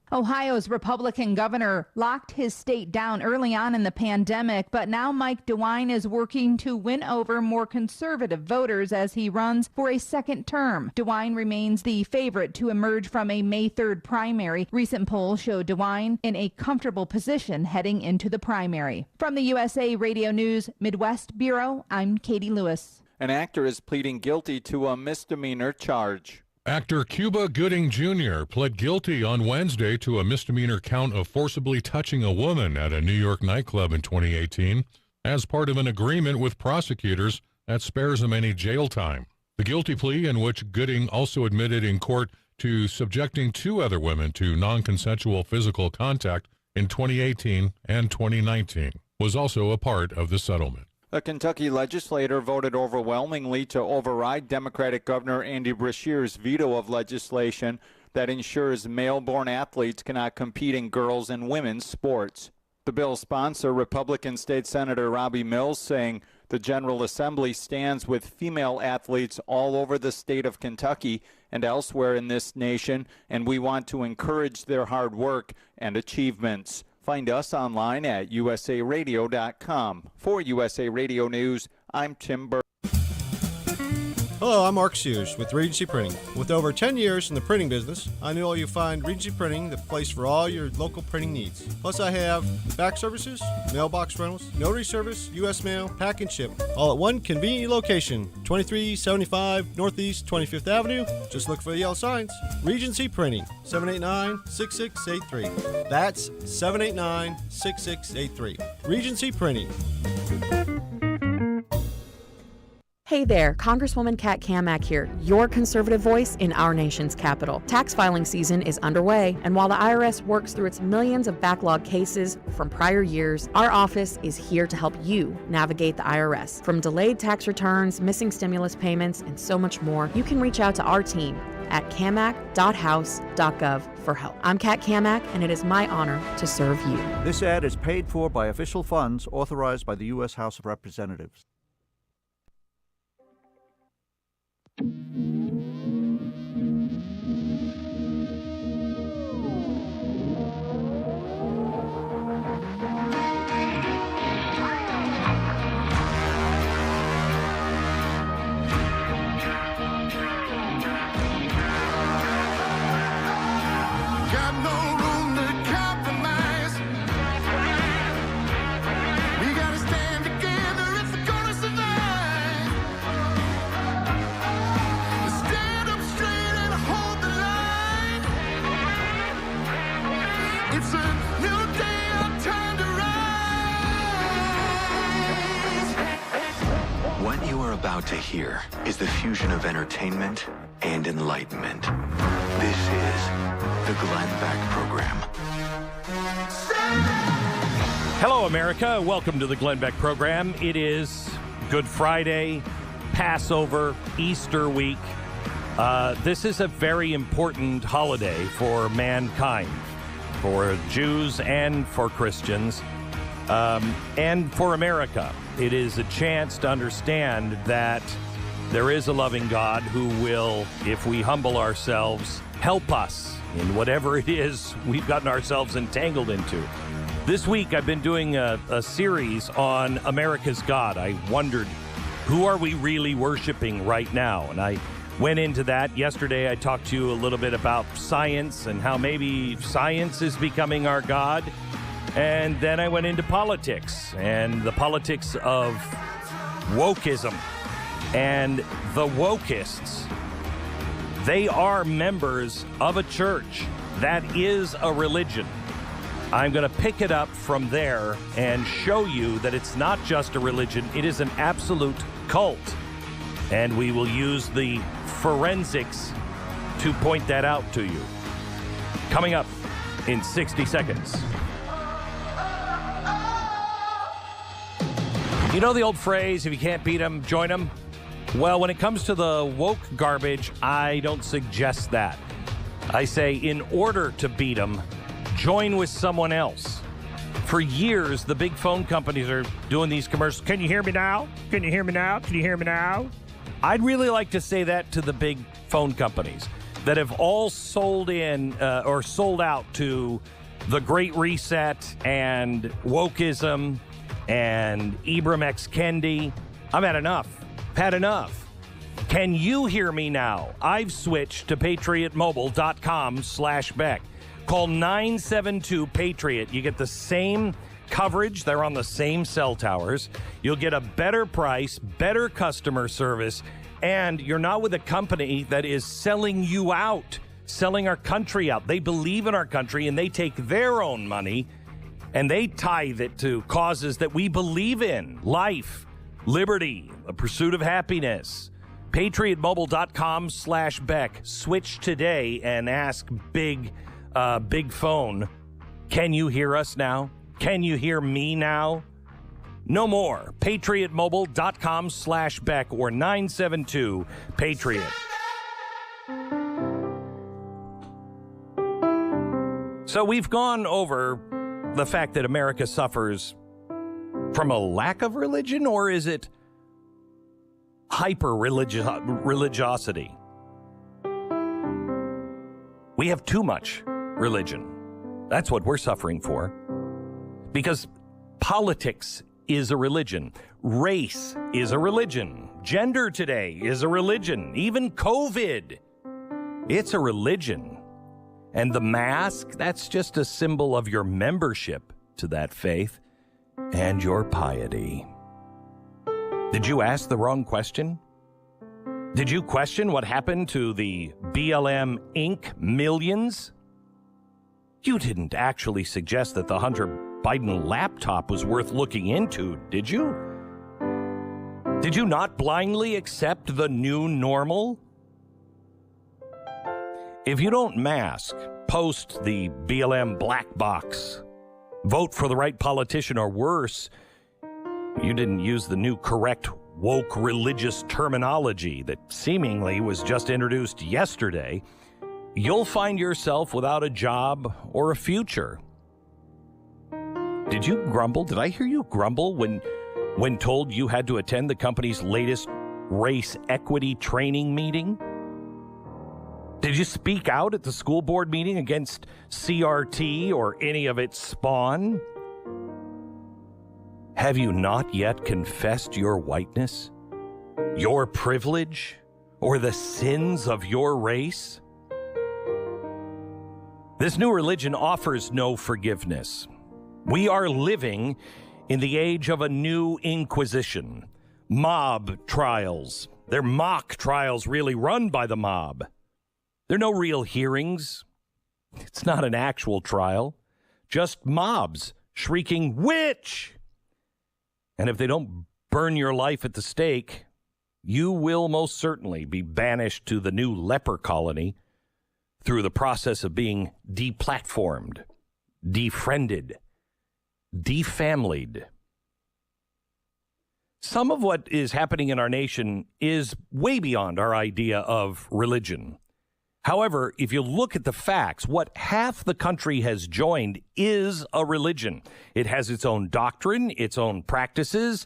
Ohio's Republican governor locked his state down early on in the pandemic, but now Mike DeWine is working to win over more conservative voters as he runs for a second term. DeWine remains the favorite to emerge from a May 3rd primary. Recent polls show DeWine in a comfortable position heading into the primary. From the USA Radio News Midwest Bureau, I'm Katie Lewis. An actor is pleading guilty to a misdemeanor charge. Actor Cuba Gooding Jr. pled guilty on Wednesday to a misdemeanor count of forcibly touching a woman at a New York nightclub in 2018 as part of an agreement with prosecutors that spares him any jail time. The guilty plea, in which Gooding also admitted in court to subjecting 2 other women to non-consensual physical contact in 2018 and 2019, was also a part of the settlement. A Kentucky legislator voted overwhelmingly to override Democratic Governor Andy Beshear's veto of legislation that ensures male-born athletes cannot compete in girls' and women's sports. The bill's sponsor, Republican State Senator Robbie Mills, saying the General Assembly stands with female athletes all over the state of Kentucky and elsewhere in this nation, and we want to encourage their hard work and achievements. Find us online at usaradio.com. For USA Radio News, I'm Tim Burke. Hello, I'm Mark Sears with Regency Printing. With over 10 years in the printing business, I know you'll find Regency Printing the place for all your local printing needs. Plus, I have fax services, mailbox rentals, notary service, U.S. mail, pack and ship, all at one convenient location, 2375 Northeast 25th Avenue. Just look for the yellow signs. Regency Printing, 789-6683. That's 789-6683. Regency Printing. Hey there, Congresswoman Kat Kamak here, your conservative voice in our nation's capital. Tax filing season is underway, and while the IRS works through its millions of backlog cases from prior years, our office is here to help you navigate the IRS. From delayed tax returns, missing stimulus payments, and so much more, you can reach out to our team at camac.house.gov for help. I'm Kat Kamak, and it is my honor to serve you. This ad is paid for by official funds authorized by the U.S. House of Representatives. About to hear is the fusion of entertainment and enlightenment. This is the Glenn Beck Program. Hello, America. Welcome to the Glenn Beck Program. It is Good Friday, Passover, Easter week. This is a very important holiday for mankind, for Jews and for Christians, and for America. It is a chance to understand that there is a loving God who will, if we humble ourselves, help us in whatever it is we've gotten ourselves entangled into. This week, I've been doing a series on America's God. I wondered, who are we really worshiping right now? And I went into that. Yesterday, I talked to you a little bit about science and how maybe science is becoming our God. And then I went into politics and the politics of wokeism. And the wokists, they are members of a church that is a religion. I'm going to pick it up from there and show you that it's not just a religion, it is an absolute cult. And we will use the forensics to point that out to you. Coming up in 60 seconds. You know the old phrase, if you can't beat them, join them? Well, when it comes to the woke garbage, I don't suggest that. I say, in order to beat them, join with someone else. For years, the big phone companies are doing these commercials. Can you hear me now? Can you hear me now? Can you hear me now? I'd really like to say that to the big phone companies. that have all sold in or sold out to the Great Reset and wokeism and Ibram X. Kendi. I've had enough. Had enough. Can you hear me now? I've switched to patriotmobile.com/Beck. Call 972-PATRIOT. You get the same coverage. They're on the same cell towers. You'll get a better price, better customer service, and you're not with a company that is selling you out, selling our country out. They believe in our country, and they take their own money, and they tithe it to causes that we believe in. Life, liberty, the pursuit of happiness. PatriotMobile.com/Beck. Switch today and ask Big Phone, can you hear us now? Can you hear me now? No more. PatriotMobile.com/Beck or 972-PATRIOT. So we've gone over the fact that America suffers from a lack of religion, or is it religiosity? We have too much religion. That's what we're suffering for. Because politics is a religion. Race is a religion. Gender today is a religion. Even COVID, it's a religion. And the mask, that's just a symbol of your membership to that faith and your piety. Did you ask the wrong question? Did you question what happened to the BLM Inc. millions? You didn't actually suggest that the Hunter Biden laptop was worth looking into, did you? Did you not blindly accept the new normal? If you don't mask, post the BLM black box, vote for the right politician, or worse, you didn't use the new correct woke religious terminology that seemingly was just introduced yesterday, you'll find yourself without a job or a future. Did you grumble? Did I hear you grumble when told you had to attend the company's latest race equity training meeting? Did you speak out at the school board meeting against CRT or any of its spawn? Have you not yet confessed your whiteness, your privilege, or the sins of your race? This new religion offers no forgiveness. We are living in the age of a new inquisition. Mob trials. They're mock trials really run by the mob. They're no real hearings. It's not an actual trial. Just mobs shrieking, "Witch!" And if they don't burn your life at the stake, you will most certainly be banished to the new leper colony through the process of being deplatformed, defriended, defamilied. Some of what is happening in our nation is way beyond our idea of religion. However, if you look at the facts, what half the country has joined is a religion. It has its own doctrine, its own practices,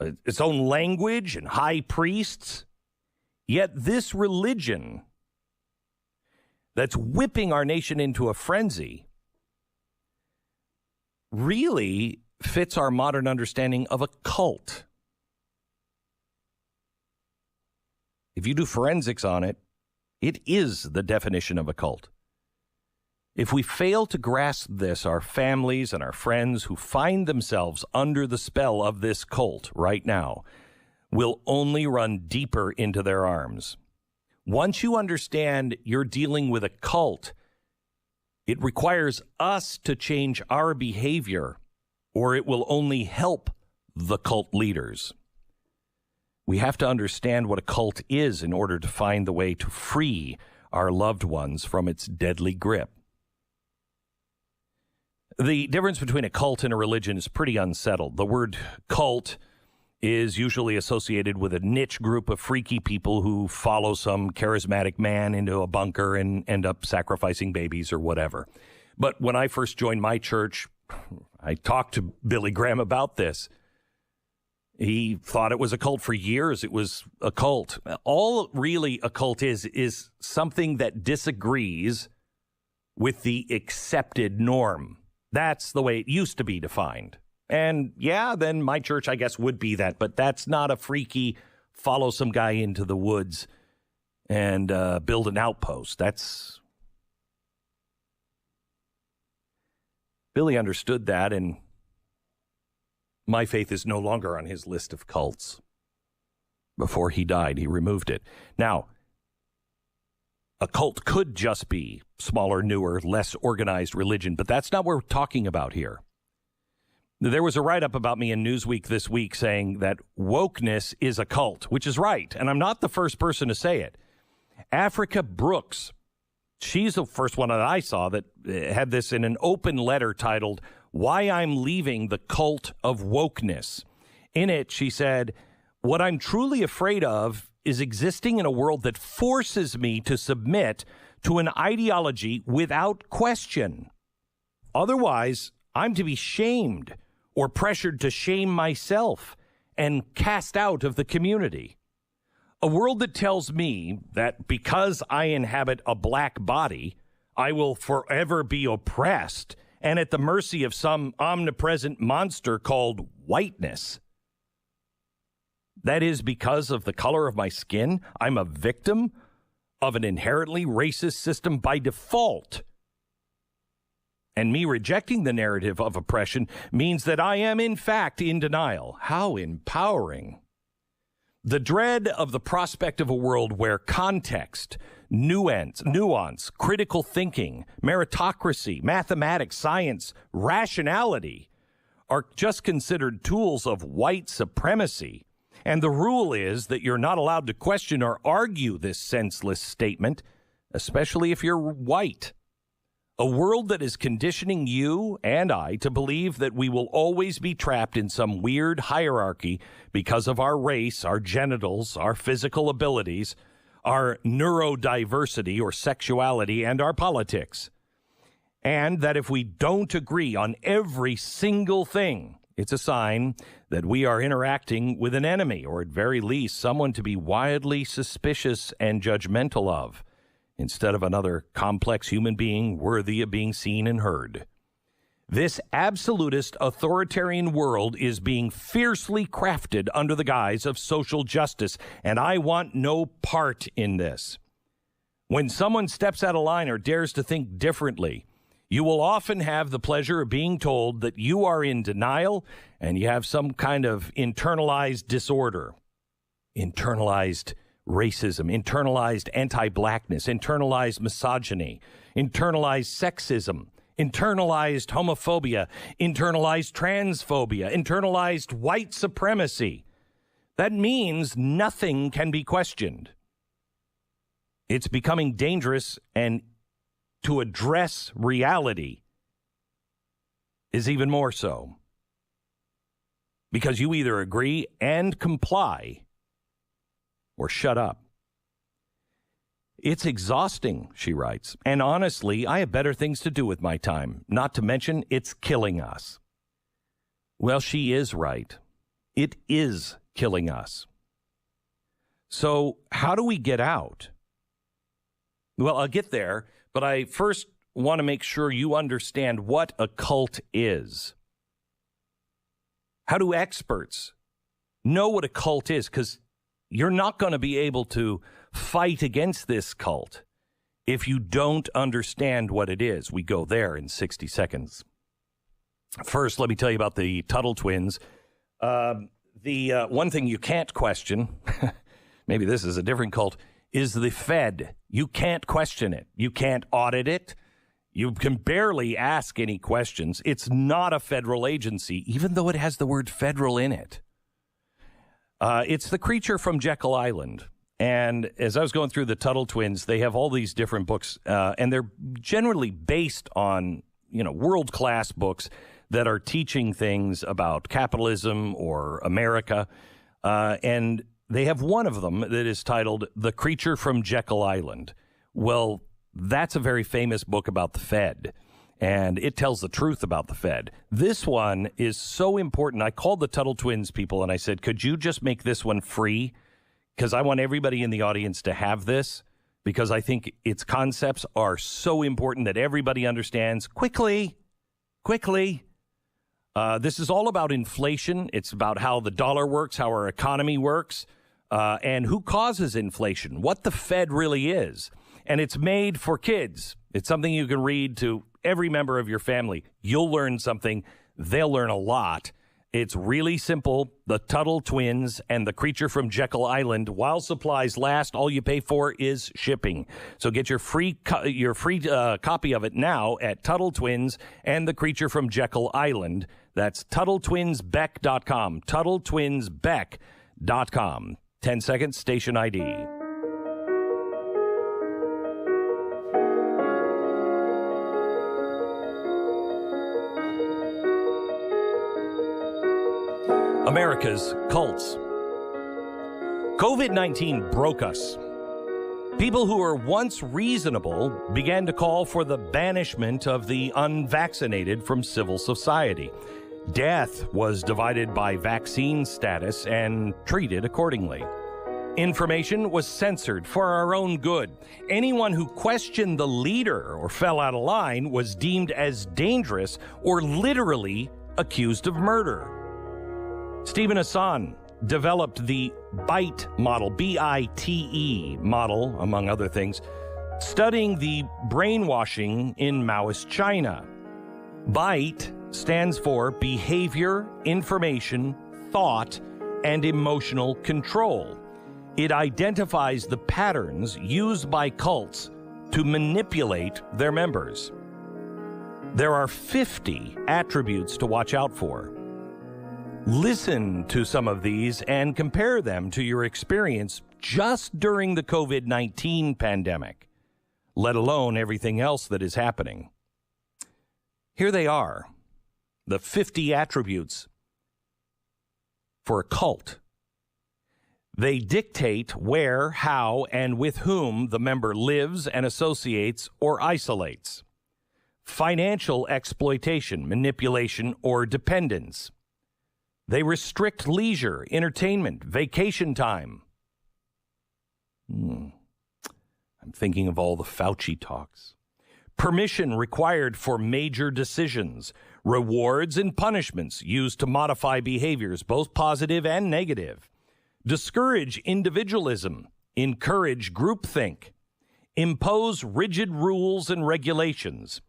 its own language and high priests. Yet this religion that's whipping our nation into a frenzy really fits our modern understanding of a cult. If you do forensics on it, it is the definition of a cult. If we fail to grasp this, our families and our friends who find themselves under the spell of this cult right now will only run deeper into their arms. Once you understand you're dealing with a cult, it requires us to change our behavior, or it will only help the cult leaders. We have to understand what a cult is in order to find the way to free our loved ones from its deadly grip. The difference between a cult and a religion is pretty unsettled. The word cult is usually associated with a niche group of freaky people who follow some charismatic man into a bunker and end up sacrificing babies or whatever. But when I first joined my church, I talked to Billy Graham about this. He thought it was a cult for years. It was a cult. All really a cult is something that disagrees with the accepted norm. That's the way it used to be defined. And yeah, then my church, I guess, would be that. But that's not a freaky follow some guy into the woods and build an outpost. Billy understood that, and my faith is no longer on his list of cults. Before he died, he removed it. Now, a cult could just be smaller, newer, less organized religion, but that's not what we're talking about here. There was a write-up about me in Newsweek this week saying that wokeness is a cult, which is right, and I'm not the first person to say it. Africa Brooks, she's the first one that I saw that had this in an open letter titled, "Why I'm Leaving the Cult of Wokeness." In it, she said, "What I'm truly afraid of is existing in a world that forces me to submit to an ideology without question. Otherwise, I'm to be shamed or pressured to shame myself and cast out of the community. A world that tells me that because I inhabit a black body, I will forever be oppressed and at the mercy of some omnipresent monster called whiteness. That is because of the color of my skin. I'm a victim of an inherently racist system by default. And me rejecting the narrative of oppression means that I am, in fact, in denial." How empowering. The dread of the prospect of a world where context, nuance, critical thinking, meritocracy, mathematics, science, rationality are just considered tools of white supremacy. And the rule is that you're not allowed to question or argue this senseless statement, especially if you're white. A world that is conditioning you and I to believe that we will always be trapped in some weird hierarchy because of our race, our genitals, our physical abilities, our neurodiversity or sexuality, and our politics. And that if we don't agree on every single thing, it's a sign that we are interacting with an enemy, or at very least, someone to be wildly suspicious and judgmental of, instead of another complex human being worthy of being seen and heard. This absolutist authoritarian world is being fiercely crafted under the guise of social justice, and I want no part in this. When someone steps out of line or dares to think differently, you will often have the pleasure of being told that you are in denial and you have some kind of internalized disorder, internalized racism, internalized anti-blackness, internalized misogyny, internalized sexism, internalized homophobia, internalized transphobia, internalized white supremacy. That means nothing can be questioned. It's becoming dangerous, and to address reality is even more so. Because you either agree and comply or shut up. It's exhausting, she writes, and honestly, I have better things to do with my time, not to mention it's killing us. Well, she is right. It is killing us. So how do we get out? Well, I'll get there, but I first want to make sure you understand what a cult is. How do experts know what a cult is? Because you're not going to be able to fight against this cult if you don't understand what it is. We go there in 60 seconds. First, let me tell you about the Tuttle twins. The one thing you can't question, maybe this is a different cult, is the Fed. You can't question it. You can't audit it. You can barely ask any questions. It's not a federal agency, even though it has the word federal in it. It's the creature from Jekyll Island. And as I was going through the Tuttle twins, they have all these different books, and they're generally based on, world-class books that are teaching things about capitalism or America. And they have one of them that is titled The Creature from Jekyll Island. Well, that's a very famous book about the Fed. and it tells the truth about the Fed. This one is so important. I called the Tuttle Twins people, and I said, could you just make this one free? Because I want everybody in the audience to have this, because I think its concepts are so important that everybody understands quickly. This is all about inflation. It's about how the dollar works, how our economy works, and who causes inflation, what the Fed really is. And it's made for kids. It's something you can read to every member of your family. You'll learn something. They'll learn a lot. It's really simple. The Tuttle Twins and the Creature from Jekyll Island. While supplies last, all you pay for is shipping. So get your free copy of it now at Tuttle Twins and the Creature from Jekyll Island. That's TuttleTwinsBeck.com. TuttleTwinsBeck.com. 10 seconds, station ID. America's cults. COVID-19 broke us. People who were once reasonable began to call for the banishment of the unvaccinated from civil society. Death was divided by vaccine status and treated accordingly. Information was censored for our own good. Anyone who questioned the leader or fell out of line was deemed as dangerous or literally accused of murder. Stephen Hassan developed the BITE model, B-I-T-E model, among other things, studying the brainwashing in Maoist China. BITE stands for Behavior, Information, Thought, and Emotional Control. It identifies the patterns used by cults to manipulate their members. There are 50 attributes to watch out for. Listen to some of these and compare them to your experience just during the COVID-19 pandemic, let alone everything else that is happening. Here they are, the 50 attributes for a cult. They dictate where, how, and with whom the member lives and associates or isolates. Financial exploitation, manipulation, or dependence. They restrict leisure, entertainment, vacation time. I'm thinking of all the Fauci talks. Permission required for major decisions. Rewards and punishments used to modify behaviors, both positive and negative. Discourage individualism. Encourage groupthink. Impose rigid rules and regulations.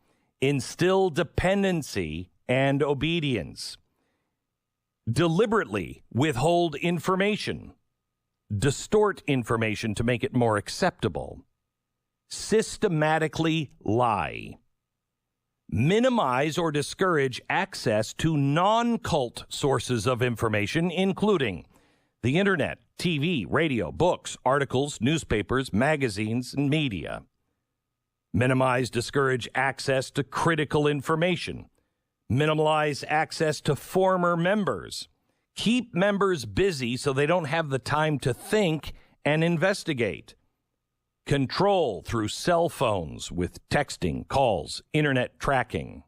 Instill dependency and obedience. Deliberately withhold information, distort information to make it more acceptable, systematically lie, minimize or discourage access to non-cult sources of information, including the internet, TV, radio, books, articles, newspapers, magazines, and media. Minimize, discourage access to critical information. Minimize access to former members. Keep members busy so they don't have the time to think and investigate. Control through cell phones with texting, calls, internet tracking.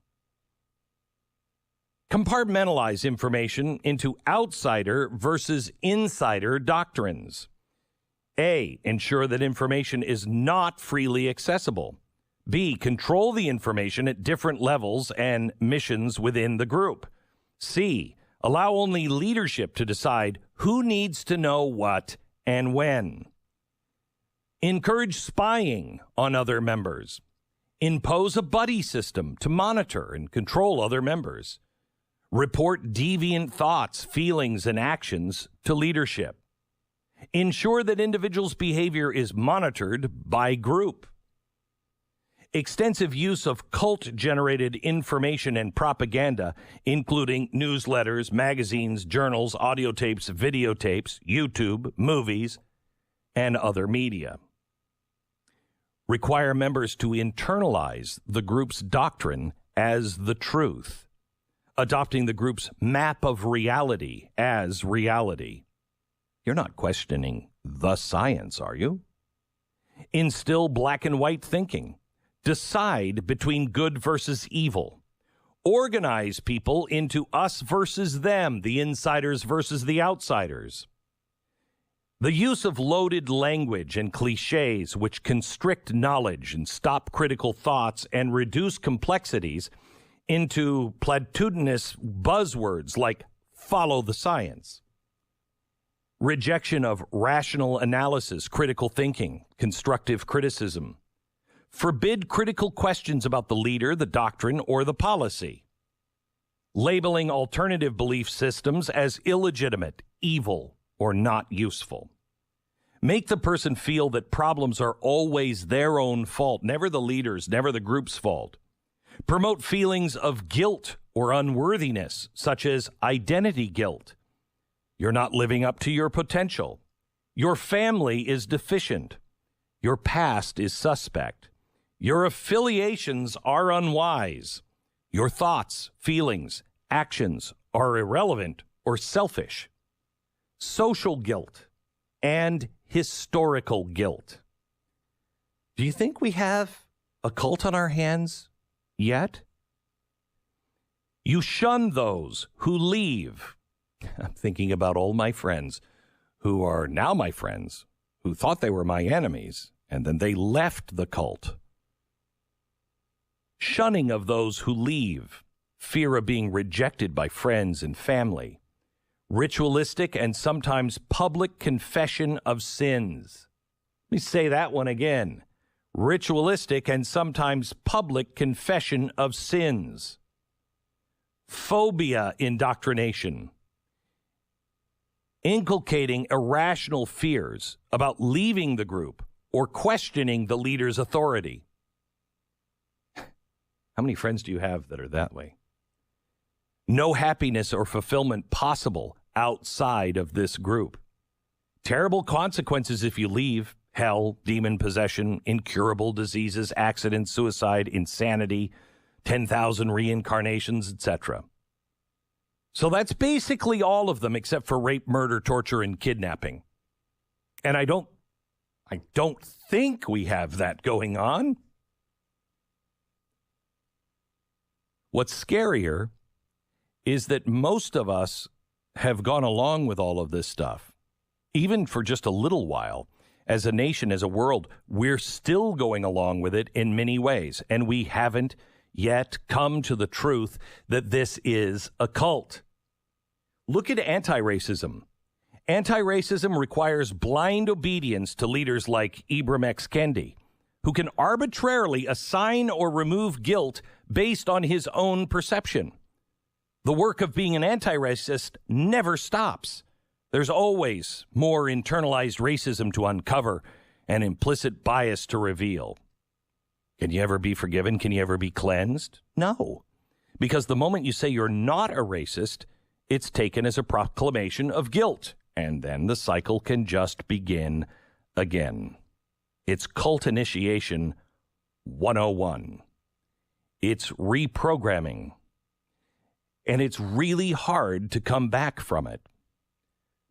Compartmentalize information into outsider versus insider doctrines. A, ensure that information is not freely accessible. B, control the information at different levels and missions within the group. C, allow only leadership to decide who needs to know what and when. Encourage spying on other members. Impose a buddy system to monitor and control other members. Report deviant thoughts, feelings, and actions to leadership. Ensure that individuals' behavior is monitored by group. Extensive use of cult-generated information and propaganda, including newsletters, magazines, journals, audio tapes, videotapes, YouTube, movies, and other media. Require members to internalize the group's doctrine as the truth, adopting the group's map of reality as reality. You're not questioning the science, are you? Instill black and white thinking. Decide between good versus evil. Organize people into us versus them, the insiders versus the outsiders. The use of loaded language and cliches which constrict knowledge and stop critical thoughts and reduce complexities into platitudinous buzzwords like follow the science. Rejection of rational analysis, critical thinking, constructive criticism. Forbid critical questions about the leader, the doctrine, or the policy. Labeling alternative belief systems as illegitimate, evil, or not useful. Make the person feel that problems are always their own fault, never the leader's, never the group's fault. Promote feelings of guilt or unworthiness, such as identity guilt. You're not living up to your potential. Your family is deficient. Your past is suspect. Your affiliations are unwise. Your thoughts, feelings, actions are irrelevant or selfish. Social guilt and historical guilt. Do you think we have a cult on our hands yet? You shun those who leave. I'm thinking about all my friends who are now my friends, who thought they were my enemies, and then they left the cult. Shunning of those who leave, fear of being rejected by friends and family, ritualistic and sometimes public confession of sins. Let me say that one again. Ritualistic and sometimes public confession of sins. Phobia indoctrination. Inculcating irrational fears about leaving the group or questioning the leader's authority. How many friends do you have that are that way? No happiness or fulfillment possible outside of this group. Terrible consequences if you leave. Hell, demon possession, incurable diseases, accidents, suicide, insanity, 10,000 reincarnations, etc. So that's basically all of them except for rape, murder, torture, and kidnapping. And I don't think we have that going on. What's scarier is that most of us have gone along with all of this stuff, even for just a little while. As a nation, as a world, we're still going along with it in many ways, and we haven't yet come to the truth that this is a cult. Look at anti-racism. Anti-racism requires blind obedience to leaders like Ibram X. Kendi, who can arbitrarily assign or remove guilt based on his own perception. The work of being an anti-racist never stops. There's always more internalized racism to uncover and implicit bias to reveal. Can you ever be forgiven? Can you ever be cleansed? No. Because the moment you say you're not a racist, it's taken as a proclamation of guilt, and then the cycle can just begin again. It's cult initiation 101. It's reprogramming. And it's really hard to come back from it.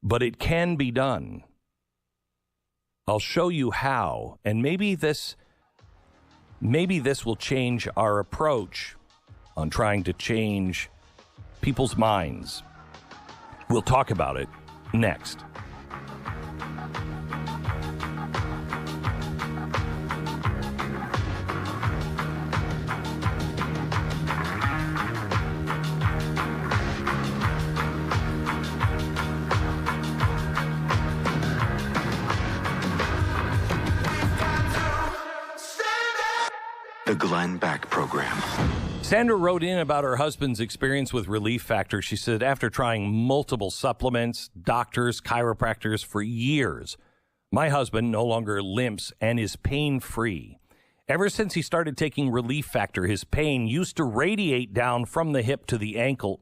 But it can be done. I'll show you how, and maybe this will change our approach on trying to change people's minds. We'll talk about it next. The Glenn Beck Program. Sandra wrote in about her husband's experience with Relief Factor. She said, after trying multiple supplements, doctors, chiropractors for years, my husband no longer limps and is pain-free. Ever since he started taking Relief Factor, his pain used to radiate down from the hip to the ankle,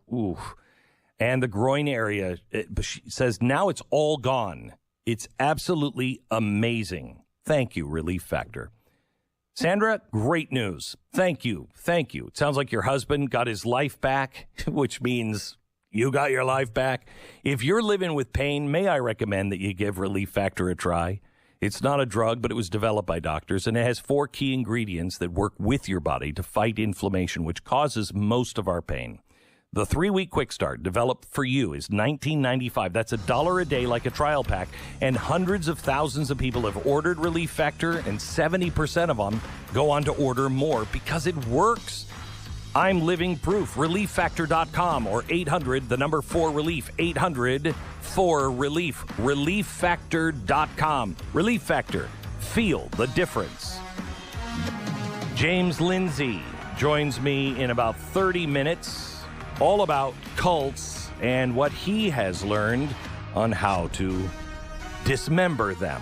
and the groin area. But she says now it's all gone. It's absolutely amazing. Thank you, Relief Factor. Sandra, great news. Thank you. Thank you. It sounds like your husband got his life back, which means you got your life back. If you're living with pain, may I recommend that you give Relief Factor a try? It's not a drug, but it was developed by doctors, and it has 4 key ingredients that work with your body to fight inflammation, which causes most of our pain. The 3-week quick start developed for you is $19.95. That's $1 a day, like a trial pack. And hundreds of thousands of people have ordered Relief Factor, and 70% of them go on to order more because it works. I'm living proof. ReliefFactor.com or 800, the number 4-RELIEF, 800-4-RELIEF. ReliefFactor.com. Relief Factor. Feel the difference. James Lindsay joins me in about 30 minutes. All about cults and what he has learned on how to dismember them.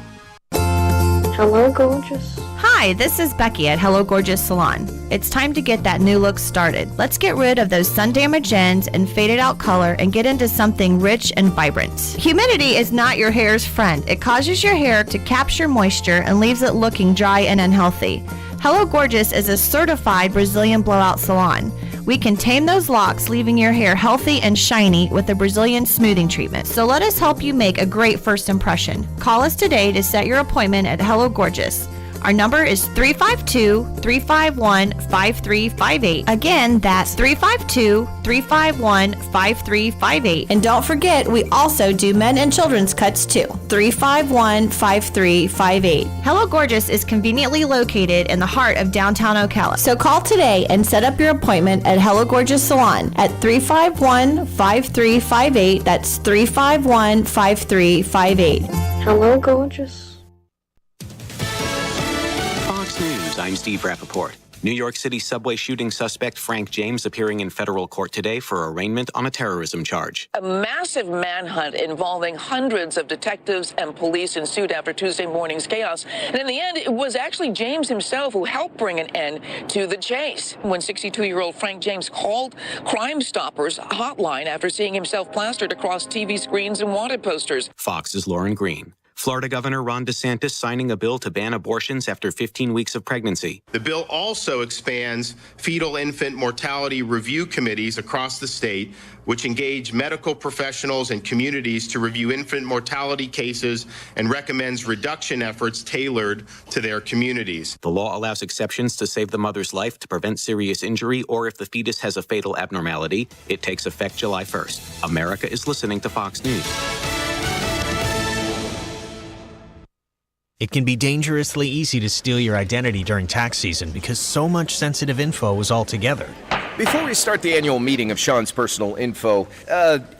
Hello, gorgeous. Hi, this is Becky at Hello Gorgeous Salon. It's time to get that new look started. Let's get rid of those sun-damaged ends and faded out color and get into something rich and vibrant. Humidity is not your hair's friend. It causes your hair to capture moisture and leaves it looking dry and unhealthy. Hello Gorgeous is a certified Brazilian blowout salon. We can tame those locks, leaving your hair healthy and shiny with a Brazilian smoothing treatment. So let us help you make a great first impression. Call us today to set your appointment at Hello Gorgeous. Our number is 352-351-5358. Again, that's 352-351-5358. And don't forget, we also do men and children's cuts too. 351-5358. Hello Gorgeous is conveniently located in the heart of downtown Ocala. So call today and set up your appointment at Hello Gorgeous Salon at 351-5358. That's 351-5358. Hello Gorgeous. News, I'm Steve Rappaport. New York City subway shooting suspect Frank James appearing in federal court today for arraignment on a terrorism charge. A massive manhunt involving hundreds of detectives and police ensued after Tuesday morning's chaos. And in the end, it was actually James himself who helped bring an end to the chase. When 62-year-old Frank James called Crime Stoppers hotline after seeing himself plastered across TV screens and wanted posters. Fox's Lauren Green. Florida Governor Ron DeSantis signing a bill to ban abortions after 15 weeks of pregnancy. The bill also expands fetal infant mortality review committees across the state, which engage medical professionals and communities to review infant mortality cases and recommends reduction efforts tailored to their communities. The law allows exceptions to save the mother's life to prevent serious injury or if the fetus has a fatal abnormality. It takes effect July 1st. America is listening to Fox News. It can be dangerously easy to steal your identity during tax season because so much sensitive info is all together. Before we start the annual meeting of Sean's personal info,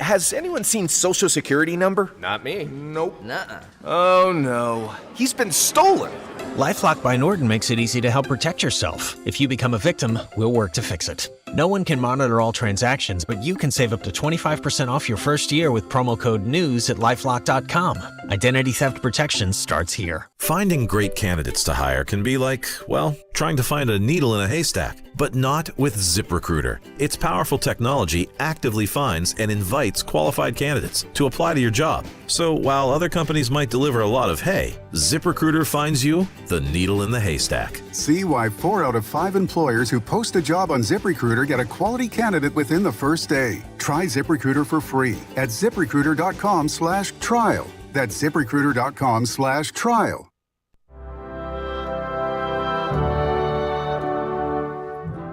has anyone seen Social Security number? Not me. Nope. Nuh-uh. Oh no. He's been stolen. LifeLock by Norton makes it easy to help protect yourself. If you become a victim, we'll work to fix it. No one can monitor all transactions, but you can save up to 25% off your first year with promo code NEWS at LifeLock.com. Identity theft protection starts here. Finding great candidates to hire can be like, well, trying to find a needle in a haystack, but not with ZipRecruiter. Its powerful technology actively finds and invites qualified candidates to apply to your job. So while other companies might deliver a lot of hay, ZipRecruiter finds you the needle in the haystack. See why 4 out of 5 employers who post a job on ZipRecruiter get a quality candidate within the first day. Try ZipRecruiter for free at ZipRecruiter.com/trial. That's ZipRecruiter.com/trial.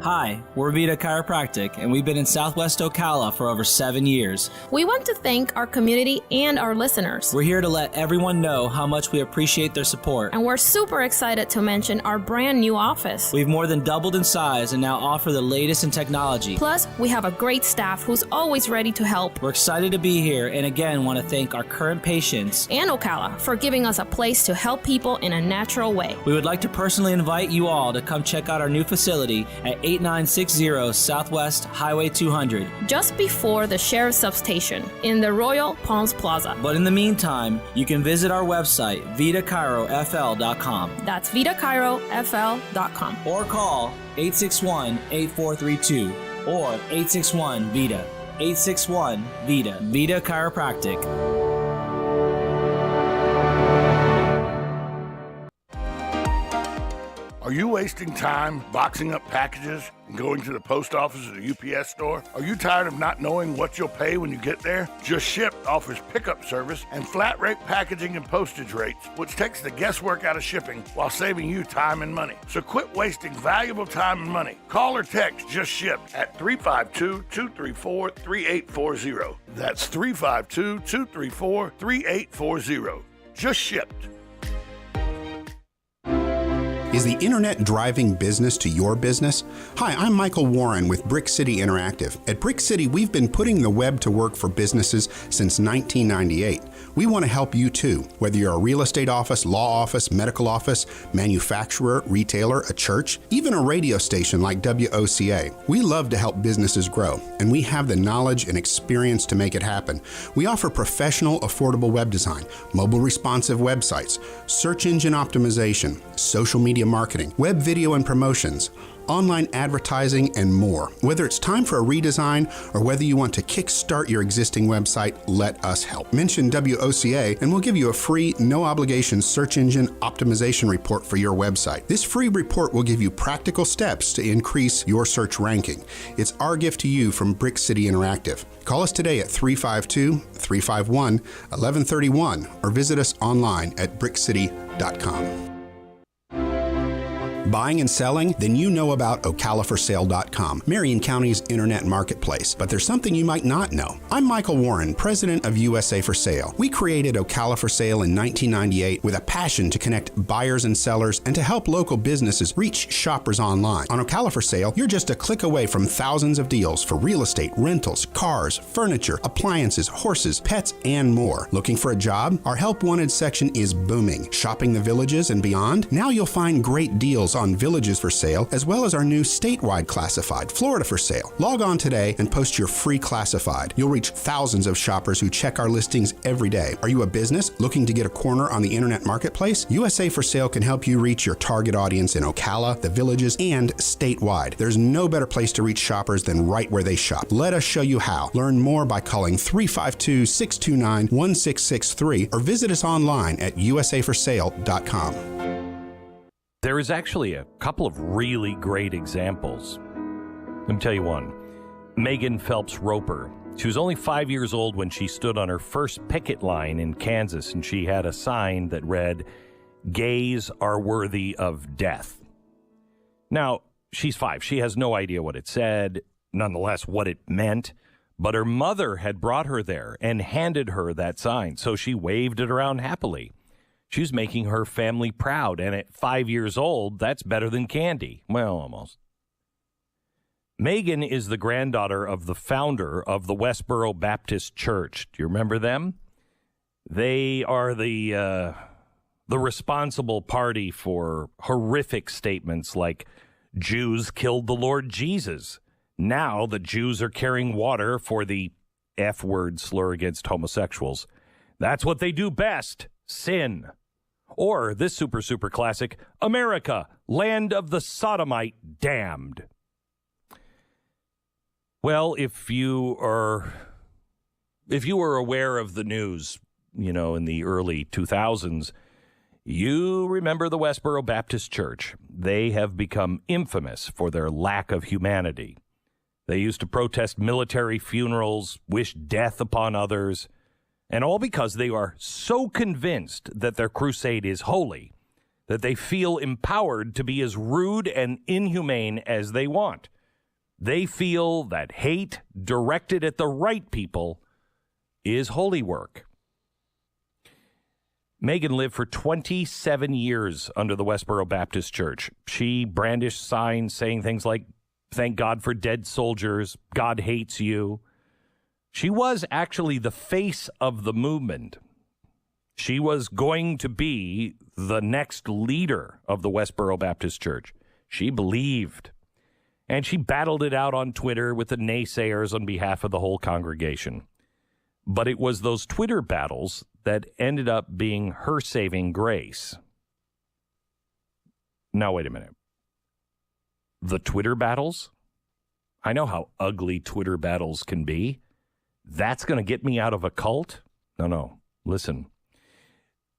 Hi, we're Vita Chiropractic, and we've been in Southwest Ocala for over 7 years. We want to thank our community and our listeners. We're here to let everyone know how much we appreciate their support. And we're super excited to mention our brand new office. We've more than doubled in size and now offer the latest in technology. Plus, we have a great staff who's always ready to help. We're excited to be here, and again want to thank our current patients and Ocala for giving us a place to help people in a natural way. We would like to personally invite you all to come check out our new facility at 8960 Southwest Highway 200. Just before the Sheriff's Substation in the Royal Palms Plaza. But in the meantime, you can visit our website, VitaChiroFL.com. That's VitaChiroFL.com. Or call 861-8432 or 861-VITA. 861-VITA. Vita Chiropractic. Are you wasting time boxing up packages and going to the post office or the UPS store? Are you tired of not knowing what you'll pay when you get there? Just Ship offers pickup service and flat rate packaging and postage rates, which takes the guesswork out of shipping while saving you time and money. So quit wasting valuable time and money. Call or text Just Ship at 352-234-3840. That's 352-234-3840. Just Shipped. Is the internet driving business to your business? Hi, I'm Michael Warren with Brick City Interactive. At Brick City, we've been putting the web to work for businesses since 1998. We want to help you too, whether you're a real estate office, law office, medical office, manufacturer, retailer, a church, even a radio station like WOCA. We love to help businesses grow, and we have the knowledge and experience to make it happen. We offer professional, affordable web design, mobile responsive websites, search engine optimization, social media marketing, web video and promotions, online advertising, and more. Whether it's time for a redesign or whether you want to kickstart your existing website, let us help. Mention WOCA and we'll give you a free, no-obligation search engine optimization report for your website. This free report will give you practical steps to increase your search ranking. It's our gift to you from Brick City Interactive. Call us today at 352-351-1131 or visit us online at brickcity.com. Buying and selling? Then you know about OcalaForSale.com, Marion County's internet marketplace. But there's something you might not know. I'm Michael Warren, president of USA for Sale. We created Ocala for Sale in 1998 with a passion to connect buyers and sellers and to help local businesses reach shoppers online. On Ocala for Sale, you're just a click away from thousands of deals for real estate, rentals, cars, furniture, appliances, horses, pets, and more. Looking for a job? Our Help Wanted section is booming. Shopping the villages and beyond? Now you'll find great deals on villages for sale, as well as our new statewide classified, Florida for Sale. Log on today and post your free classified. You'll reach thousands of shoppers who check our listings every day. Are you a business looking to get a corner on the internet marketplace? USA for Sale can help you reach your target audience in Ocala, the villages, and statewide. There's no better place to reach shoppers than right where they shop. Let us show you how. Learn more by calling 352-629-1663 or visit us online at usaforsale.com. There is actually a couple of really great examples. Let me tell you one. Megan Phelps Roper. She was only 5 years old when she stood on her first picket line in Kansas, and she had a sign that read, "Gays are worthy of death." Now, she's 5. She has no idea what it said, nonetheless what it meant, but her mother had brought her there and handed her that sign, so she waved it around happily. She was making her family proud, and at 5 years old, that's better than candy. Well, almost. Megan is the granddaughter of the founder of the Westboro Baptist Church. Do you remember them? They are the responsible party for horrific statements like, Jews killed the Lord Jesus. Now the Jews are carrying water for the F-word slur against homosexuals. That's what they do best. Sin. Or this super classic, America, land of the sodomite damned. Well, if you were aware of the news, in the early 2000s, you remember the Westboro Baptist Church. They have become infamous for their lack of humanity. They used to protest military funerals, wish death upon others, and all because they are so convinced that their crusade is holy that they feel empowered to be as rude and inhumane as they want. They feel that hate directed at the right people is holy work. Megan lived for 27 years under the Westboro Baptist Church. She brandished signs saying things like, "Thank God for dead soldiers," "God hates you." She was actually the face of the movement. She was going to be the next leader of the Westboro Baptist Church. She believed. And she battled it out on Twitter with the naysayers on behalf of the whole congregation. But it was those Twitter battles that ended up being her saving grace. Now, wait a minute. The Twitter battles? I know how ugly Twitter battles can be. That's going to get me out of a cult? No. Listen.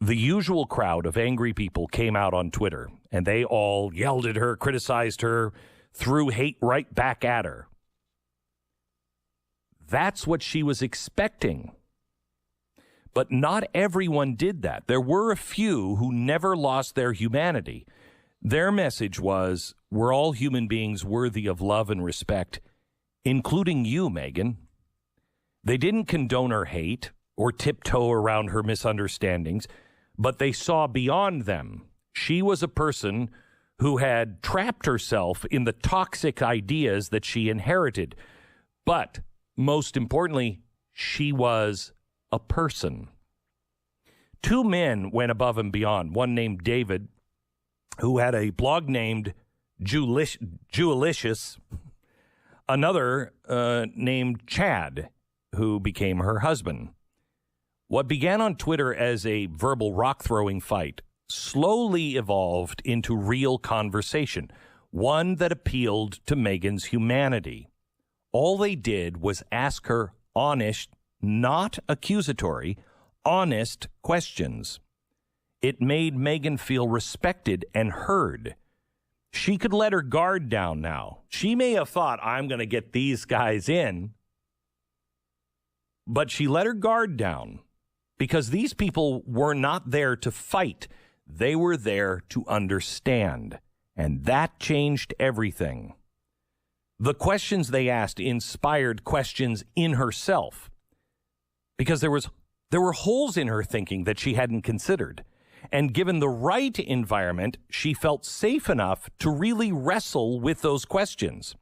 the usual crowd of angry people came out on Twitter, and they all yelled at her, criticized her, threw hate right back at her. That's what she was expecting. But not everyone did that. There were a few who never lost their humanity. Their message was, we're all human beings worthy of love and respect, including you, Megyn. They didn't condone her hate or tiptoe around her misunderstandings, but they saw beyond them. She was a person who had trapped herself in the toxic ideas that she inherited. But most importantly, she was a person. Two men went above and beyond. One named David, who had a blog named Jewelicious. Another named Chad, who became her husband. What began on Twitter as a verbal rock-throwing fight slowly evolved into real conversation, one that appealed to Megyn's humanity. All they did was ask her honest, not accusatory, honest questions. It made Megyn feel respected and heard. She could let her guard down now. She may have thought, I'm going to get these guys in, but she let her guard down because these people were not there to fight. They were there to understand, and that changed everything. The questions they asked inspired questions in herself because there were holes in her thinking that she hadn't considered. And given the right environment, she felt safe enough to really wrestle with those questions.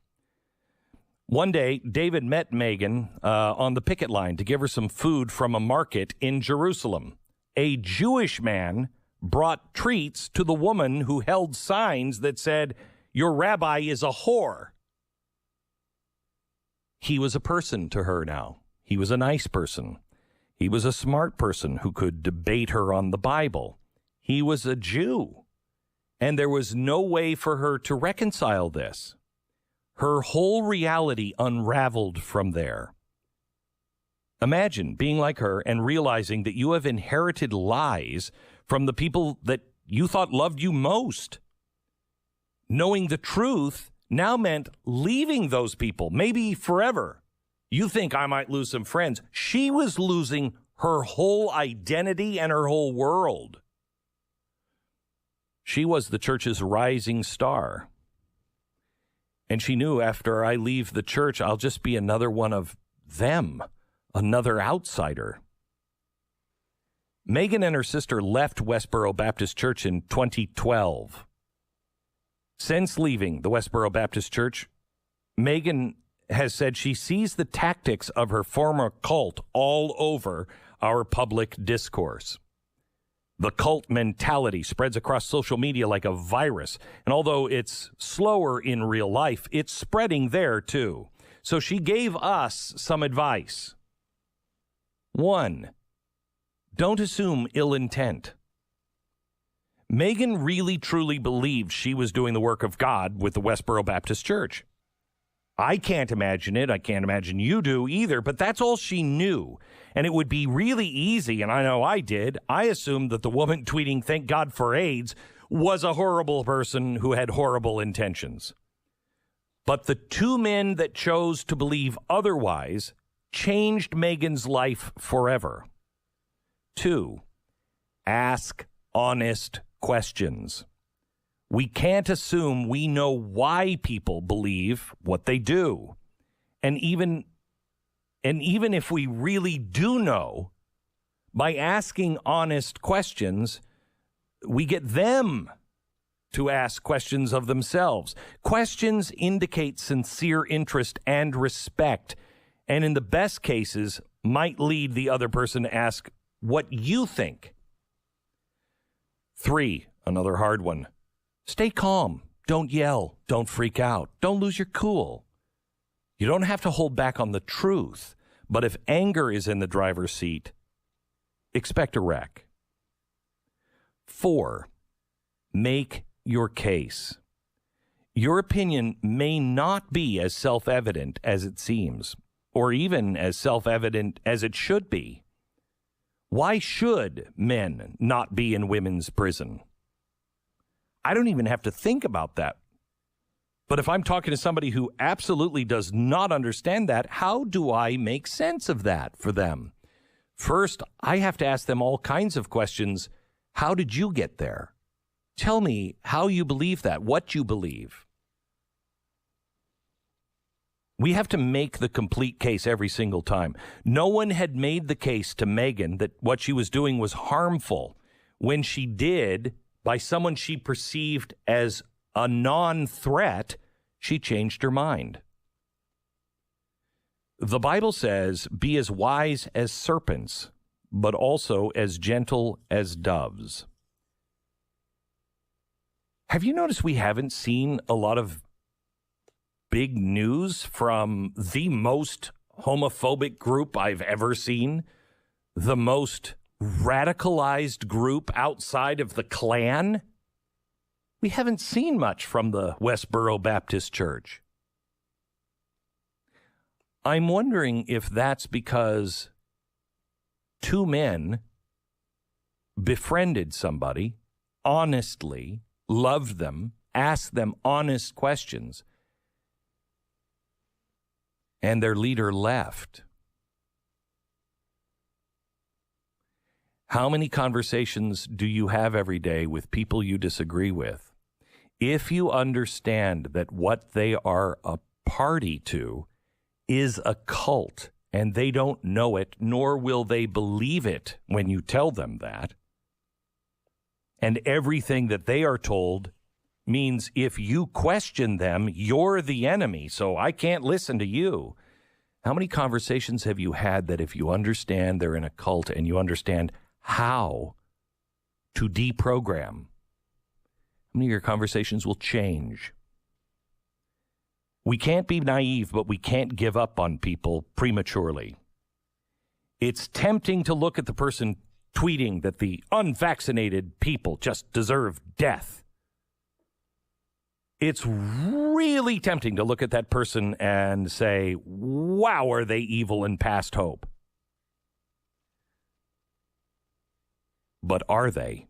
One day, David met Megyn on the picket line to give her some food from a market in Jerusalem. A Jewish man brought treats to the woman who held signs that said, "Your rabbi is a whore." He was a person to her now. He was a nice person. He was a smart person who could debate her on the Bible. He was a Jew. And there was no way for her to reconcile this. Her whole reality unraveled from there. Imagine being like her and realizing that you have inherited lies from the people that you thought loved you most. Knowing the truth now meant leaving those people, maybe forever. You think I might lose some friends. She was losing her whole identity and her whole world. She was the church's rising star. And she knew after I leave the church, I'll just be another one of them, another outsider. Megyn and her sister left Westboro Baptist Church in 2012. Since leaving the Westboro Baptist Church, Megyn has said she sees the tactics of her former cult all over our public discourse. The cult mentality spreads across social media like a virus, and although it's slower in real life, it's spreading there too. So she gave us some advice. 1, don't assume ill intent. Megyn really truly believed she was doing the work of God with the Westboro Baptist Church. I can't imagine it. I can't imagine you do either, but that's all she knew. And it would be really easy, and I know I did. I assumed that the woman tweeting, "Thank God for AIDS," was a horrible person who had horrible intentions. But the two men that chose to believe otherwise changed Megyn's life forever. 2, ask honest questions. We can't assume we know why people believe what they do. And even if we really do know, by asking honest questions, we get them to ask questions of themselves. Questions indicate sincere interest and respect, and in the best cases, might lead the other person to ask what you think. 3, another hard one. Stay calm. Don't yell. Don't freak out. Don't lose your cool. You don't have to hold back on the truth, but if anger is in the driver's seat, expect a wreck. 4, make your case. Your opinion may not be as self-evident as it seems, or even as self-evident as it should be. Why should men not be in women's prison? I don't even have to think about that. But if I'm talking to somebody who absolutely does not understand that, how do I make sense of that for them? First, I have to ask them all kinds of questions. How did you get there? Tell me how you believe that, what you believe. We have to make the complete case every single time. No one had made the case to Megan that what she was doing was harmful. When she did, by someone she perceived as a non-threat, she changed her mind. The Bible says, be as wise as serpents, but also as gentle as doves. Have you noticed we haven't seen a lot of big news from the most homophobic group I've ever seen? The most radicalized group outside of the Klan? We haven't seen much from the Westboro Baptist Church. I'm wondering if that's because two men befriended somebody, honestly, loved them, asked them honest questions, and their leader left. How many conversations do you have every day with people you disagree with? If you understand that what they are a party to is a cult, and they don't know it, nor will they believe it when you tell them that, and everything that they are told means if you question them, you're the enemy, so I can't listen to you. How many conversations have you had that if you understand they're in a cult and you understand how to deprogram, how many of your conversations will change? We can't be naive, but we can't give up on people prematurely. It's tempting to look at the person tweeting that the unvaccinated people just deserve death. It's really tempting to look at that person and say, wow, are they evil and past hope? But are they?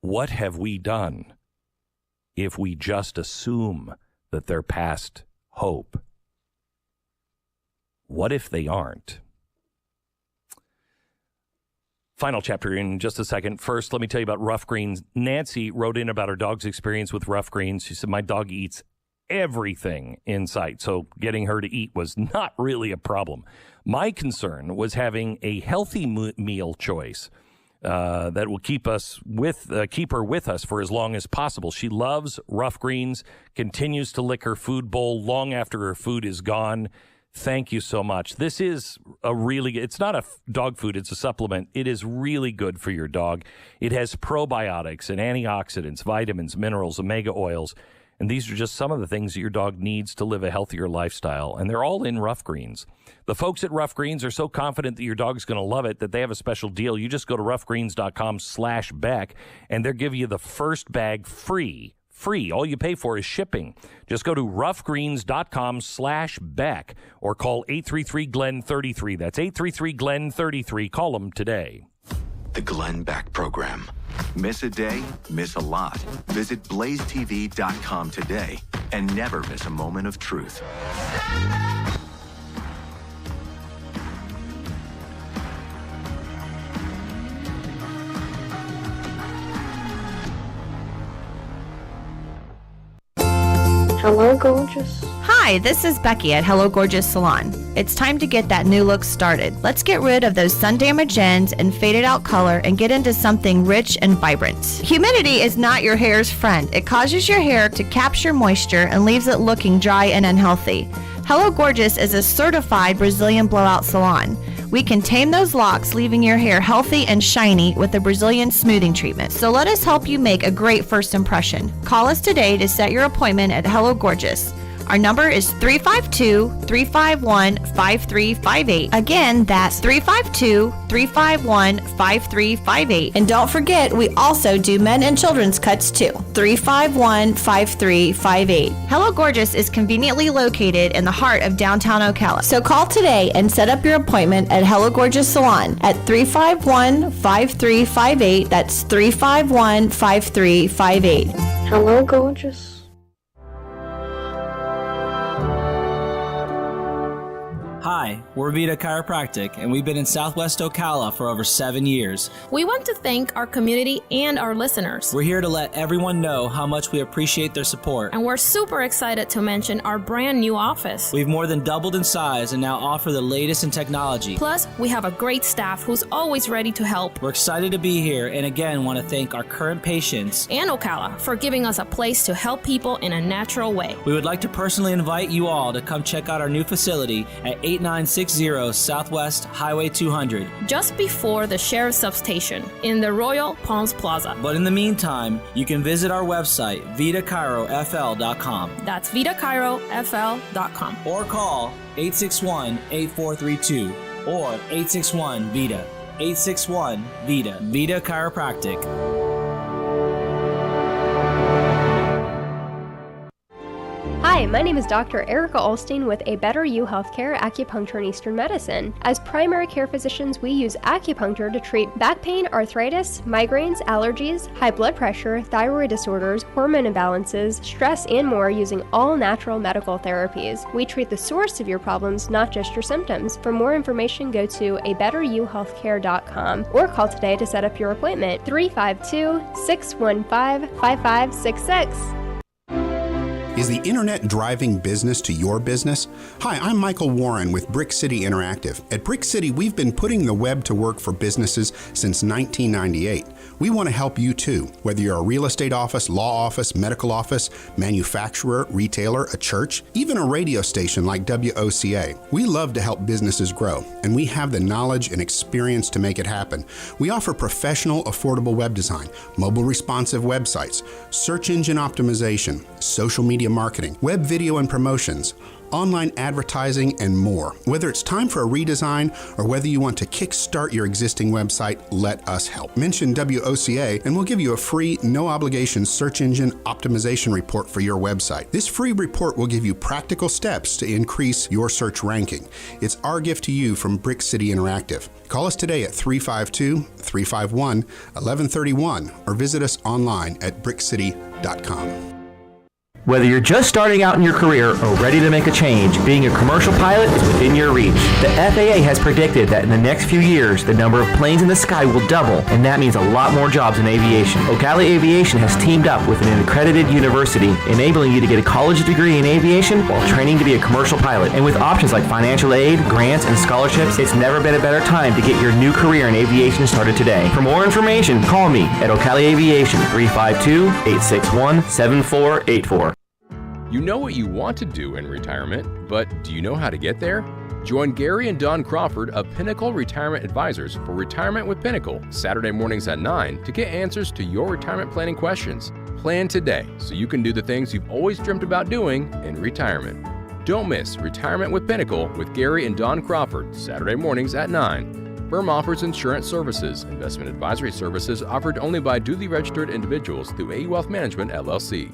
What have we done if we just assume that they're past hope? What if they aren't? Final chapter in just a second. First, let me tell you about Rough Greens. Nancy wrote in about her dog's experience with Rough Greens. She said, my dog eats everything in sight, so getting her to eat was not really a problem. My concern was having a healthy meal choice that will keep her with us for as long as possible. She loves Rough Greens, continues to lick her food bowl long after her food is gone. Thank you so much. This is it's not a dog food, it's a supplement. It is really good for your dog. It has probiotics and antioxidants, vitamins, minerals, omega oils. And these are just some of the things that your dog needs to live a healthier lifestyle. And they're all in Rough Greens. The folks at Rough Greens are so confident that your dog's going to love it that they have a special deal. You just go to roughgreens.com/Beck, and they'll give you the first bag free. Free. All you pay for is shipping. Just go to roughgreens.com/Beck or call 833-GLEN-33. That's 833-GLEN-33. Call them today. The Glenn Beck Program. Miss a day, miss a lot. Visit blazetv.com today and never miss a moment of truth. Hello, gorgeous. Hi, this is Becky at Hello Gorgeous Salon. It's time to get that new look started. Let's get rid of those sun-damaged ends and faded out color and get into something rich and vibrant. Humidity is not your hair's friend. It causes your hair to capture moisture and leaves it looking dry and unhealthy. Hello Gorgeous is a certified Brazilian blowout salon. We can tame those locks, leaving your hair healthy and shiny with the Brazilian smoothing treatment. So let us help you make a great first impression. Call us today to set your appointment at Hello Gorgeous. Our number is 352-351-5358. Again, that's 352-351-5358. And don't forget, we also do men and children's cuts too. 351-5358. Hello Gorgeous is conveniently located in the heart of downtown Ocala. So call today and set up your appointment at Hello Gorgeous Salon at 351-5358. That's 351-5358. Hello Gorgeous. Hi, we're Vita Chiropractic, and we've been in Southwest Ocala for over 7 years. We want to thank our community and our listeners. We're here to let everyone know how much we appreciate their support. And we're super excited to mention our brand new office. We've more than doubled in size and now offer the latest in technology. Plus, we have a great staff who's always ready to help. We're excited to be here and again want to thank our current patients and Ocala for giving us a place to help people in a natural way. We would like to personally invite you all to come check out our new facility at 8960 Southwest Highway 200. Just before the Sheriff's Substation in the Royal Palms Plaza. But in the meantime, you can visit our website, vitachirofl.com. That's vitachirofl.com. Or call 861-8432 or 861-VITA. 861-VITA. Vita Chiropractic. Hi, my name is Dr. Erica Olstein with A Better You Healthcare Acupuncture and Eastern Medicine. As primary care physicians, we use acupuncture to treat back pain, arthritis, migraines, allergies, high blood pressure, thyroid disorders, hormone imbalances, stress, and more using all natural medical therapies. We treat the source of your problems, not just your symptoms. For more information, go to abetteryouhealthcare.com or call today to set up your appointment. 352-615-5566. Is the internet driving business to your business? Hi, I'm Michael Warren with Brick City Interactive. At Brick City, we've been putting the web to work for businesses since 1998. We want to help you too, whether you're a real estate office, law office, medical office, manufacturer, retailer, a church, even a radio station like WOCA. We love to help businesses grow, and we have the knowledge and experience to make it happen. We offer professional, affordable web design, mobile responsive websites, search engine optimization, social media marketing, web video and promotions, online advertising, and more. Whether it's time for a redesign or whether you want to kickstart your existing website, let us help. Mention WOCA and we'll give you a free, no-obligation search engine optimization report for your website. This free report will give you practical steps to increase your search ranking. It's our gift to you from Brick City Interactive. Call us today at 352-351-1131 or visit us online at brickcity.com. Whether you're just starting out in your career or ready to make a change, being a commercial pilot is within your reach. The FAA has predicted that in the next few years, the number of planes in the sky will double, and that means a lot more jobs in aviation. Ocala Aviation has teamed up with an accredited university, enabling you to get a college degree in aviation while training to be a commercial pilot. And with options like financial aid, grants, and scholarships, it's never been a better time to get your new career in aviation started today. For more information, call me at Ocala Aviation, 352-861-7484. You know what you want to do in retirement, but do you know how to get there? Join Gary and Don Crawford of Pinnacle Retirement Advisors for Retirement with Pinnacle, Saturday mornings at 9 to get answers to your retirement planning questions. Plan today so you can do the things you've always dreamt about doing in retirement. Don't miss Retirement with Pinnacle with Gary and Don Crawford, Saturday mornings at 9. Firm offers insurance services. Investment advisory services offered only by duly registered individuals through AE Wealth Management, LLC.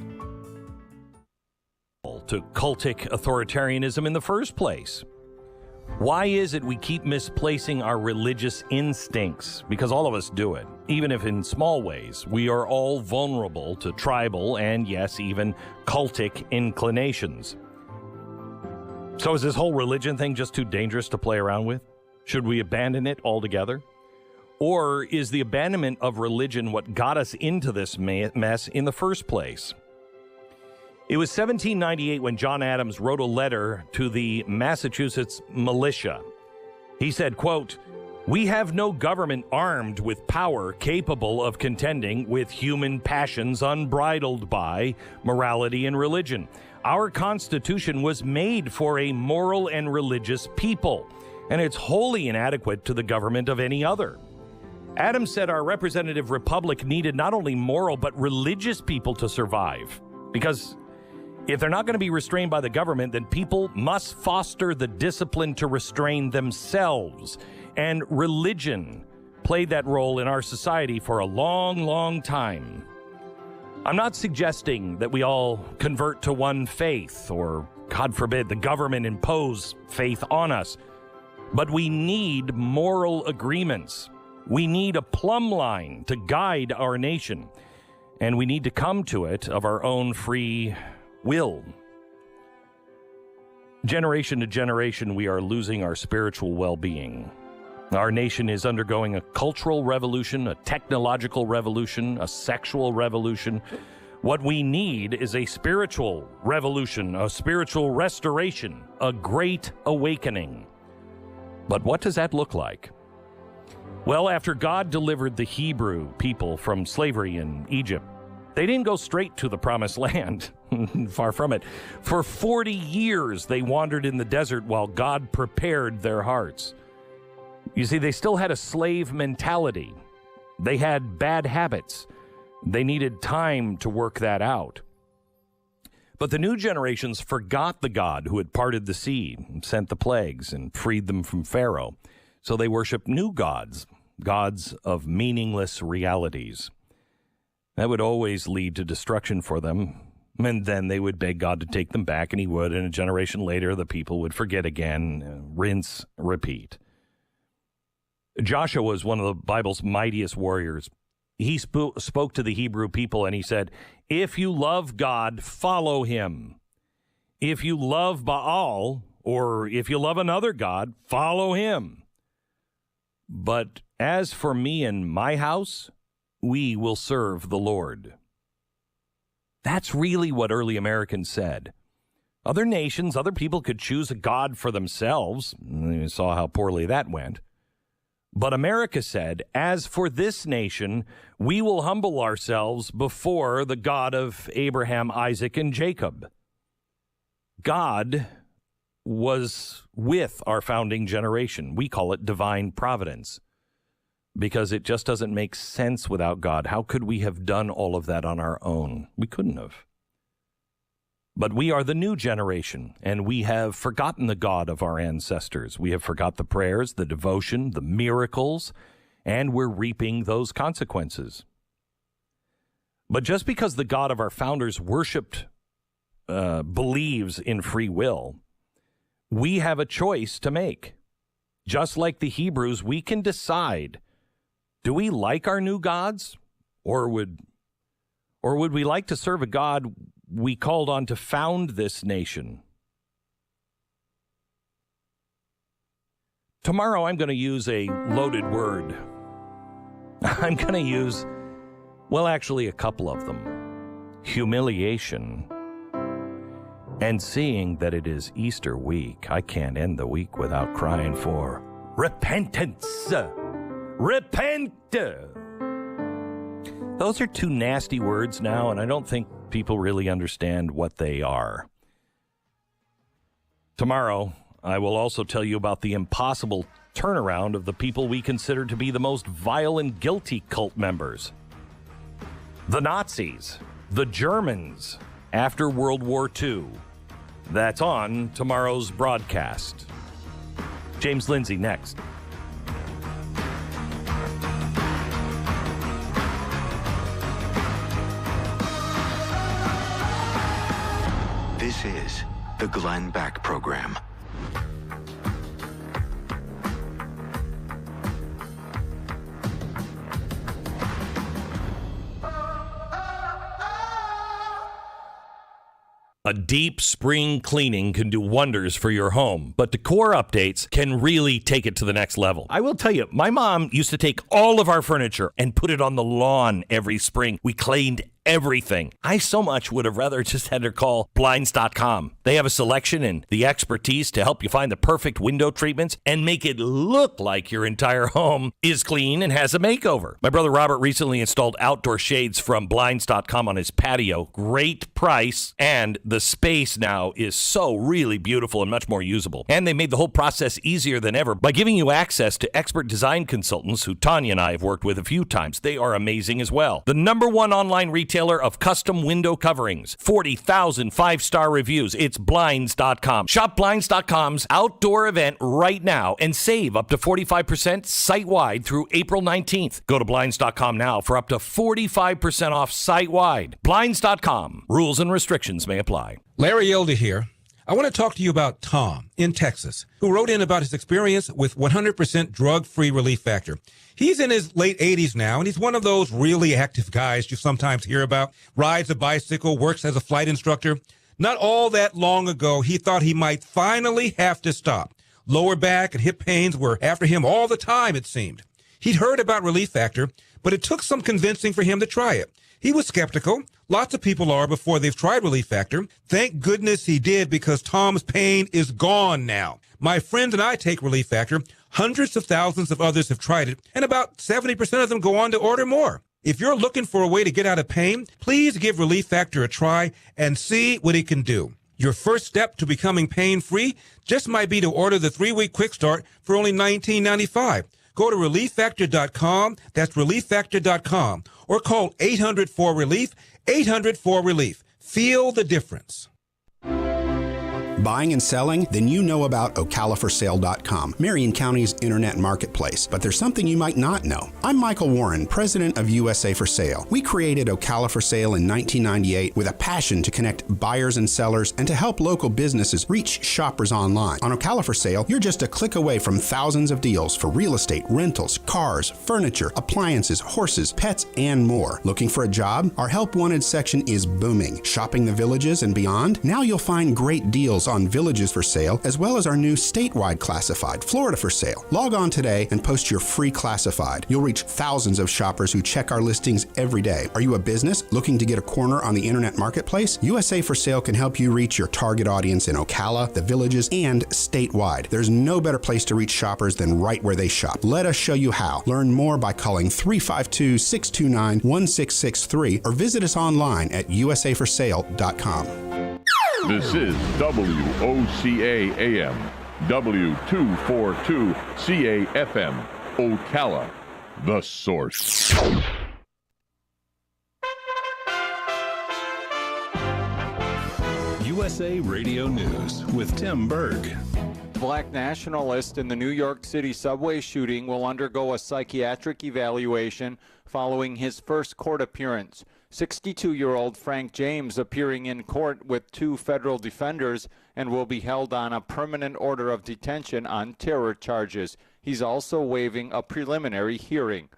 To cultic authoritarianism in the first place. Why is it we keep misplacing our religious instincts? Because all of us do it, even if in small ways. We are all vulnerable to tribal and, yes, even cultic inclinations. So is this whole religion thing just too dangerous to play around with? Should we abandon it altogether? Or is the abandonment of religion what got us into this mess in the first place? It was 1798 when John Adams wrote a letter to the Massachusetts militia. He said, quote, "We have no government armed with power capable of contending with human passions unbridled by morality and religion. Our Constitution was made for a moral and religious people, and it's wholly inadequate to the government of any other." Adams said our representative republic needed not only moral but religious people to survive, because If they're not going to be restrained by the government, then people must foster the discipline to restrain themselves. And religion played that role in our society for a long, long time. I'm not suggesting that we all convert to one faith or, God forbid, the government impose faith on us. But we need moral agreements. We need a plumb line to guide our nation. And we need to come to it of our own free will. Generation to generation, we are losing our spiritual well-being. Our nation is undergoing a cultural revolution, a technological revolution, a sexual revolution. What we need is a spiritual revolution, a spiritual restoration, a great awakening. But what does that look like? Well, after God delivered the Hebrew people from slavery in Egypt, they didn't go straight to the promised land. Far from it. For 40 years, they wandered in the desert while God prepared their hearts. You see, they still had a slave mentality. They had bad habits. They needed time to work that out. But the new generations forgot the God who had parted the sea, sent the plagues, and freed them from Pharaoh. So they worshiped new gods, gods of meaningless realities. That would always lead to destruction for them. And then they would beg God to take them back, and he would. And a generation later, the people would forget again, rinse, repeat. Joshua was one of the Bible's mightiest warriors. He spoke to the Hebrew people, and he said, if you love God, follow him. If you love Baal, or if you love another god, follow him. But as for me and my house, we will serve the Lord. That's really what early Americans said. Other nations, other people could choose a god for themselves. You saw how poorly that went. But America said, as for this nation, we will humble ourselves before the God of Abraham, Isaac, and Jacob. God was with our founding generation. We call it divine providence because it just doesn't make sense without God. How could we have done all of that on our own? We couldn't have. But we are the new generation, and we have forgotten the God of our ancestors. We have forgot the prayers, the devotion, the miracles, and we're reaping those consequences. But just because the God of our founders believes in free will, we have a choice to make. Just like the Hebrews, we can decide, do we like our new gods, or would we like to serve a God we called on to found this nation? Tomorrow I'm going to use a loaded word. I'm going to use, well, actually a couple of them. Humiliation. And seeing that it is Easter week, I can't end the week without crying for repentance. Repent. Those are two nasty words now, and I don't think people really understand what they are. Tomorrow, I will also tell you about the impossible turnaround of the people we consider to be the most vile and guilty cult members. The Nazis, the Germans, after World War II. That's on tomorrow's broadcast. James Lindsay next. This is the Glenn Beck Program. A deep spring cleaning can do wonders for your home, but Decor Updates can really take it to the next level. I will tell you, my mom used to take all of our furniture and put it on the lawn every spring. We cleaned everything. I so much would have rather just had her call Blinds.com. They have a selection and the expertise to help you find the perfect window treatments and make it look like your entire home is clean and has a makeover. My brother Robert recently installed outdoor shades from Blinds.com on his patio. Great price, and the space now is so really beautiful and much more usable. And they made the whole process easier than ever by giving you access to expert design consultants who Tanya and I have worked with a few times. They are amazing as well. The #1 online retailer of custom window coverings. 40,000 5-star reviews. It's Blinds.com. Shop Blinds.com's outdoor event right now and save up to 45% site-wide through April 19th. Go to Blinds.com now for up to 45% off site-wide. Blinds.com. Rules and restrictions may apply. Larry Elder here. I want to talk to you about Tom in Texas, who wrote in about his experience with 100% drug-free Relief Factor. He's in his late 80s now, and he's one of those really active guys you sometimes hear about. Rides a bicycle, works as a flight instructor. Not all that long ago, he thought he might finally have to stop. Lower back and hip pains were after him all the time, it seemed. He'd heard about Relief Factor, but it took some convincing for him to try it. He was skeptical. Lots of people are before they've tried Relief Factor. Thank goodness he did, because Tom's pain is gone now. My friends and I take Relief Factor. Hundreds of thousands of others have tried it, and about 70% of them go on to order more. If you're looking for a way to get out of pain, please give Relief Factor a try and see what it can do. Your first step to becoming pain-free just might be to order the 3-week quick start for only $19.95. Go to ReliefFactor.com, that's ReliefFactor.com, or call 800-4RELIEF, 800-4RELIEF. Feel the difference. Buying and selling? Then you know about OcalaForSale.com, Marion County's internet marketplace. But there's something you might not know. I'm Michael Warren, president of USA for Sale. We created Ocala for Sale in 1998 with a passion to connect buyers and sellers and to help local businesses reach shoppers online. On Ocala for Sale, you're just a click away from thousands of deals for real estate, rentals, cars, furniture, appliances, horses, pets, and more. Looking for a job? Our Help Wanted section is booming. Shopping the villages and beyond? Now you'll find great deals on villages for sale, as well as our new statewide classified, Florida for Sale. Log on today and post your free classified. You'll reach thousands of shoppers who check our listings every day. Are you a business looking to get a corner on the internet marketplace? USA for Sale can help you reach your target audience in Ocala, the villages, and statewide. There's no better place to reach shoppers than right where they shop. Let us show you how. Learn more by calling 352-629-1663 or visit us online at usaforsale.com. This is WOCA AM, W242 CAFM, Ocala, the source. USA Radio News with Tim Berg. Black nationalist in the New York City subway shooting will undergo a psychiatric evaluation following his first court appearance. 62-year-old Frank James appearing in court with 2 federal defenders and will be held on a permanent order of detention on terror charges. He's also waiving a preliminary hearing.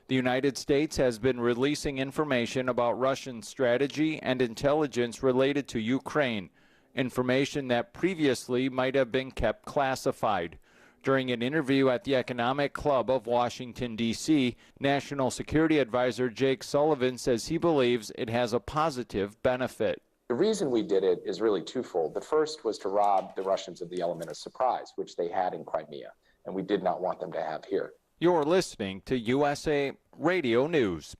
The United States has been releasing information about Russian strategy and intelligence related to Ukraine, information that previously might have been kept classified. During an interview at the Economic Club of Washington, D.C., National Security Advisor Jake Sullivan says he believes it has a positive benefit. The reason we did it is really twofold. The first was to rob the Russians of the element of surprise, which they had in Crimea, and we did not want them to have here. You're listening to USA Radio News.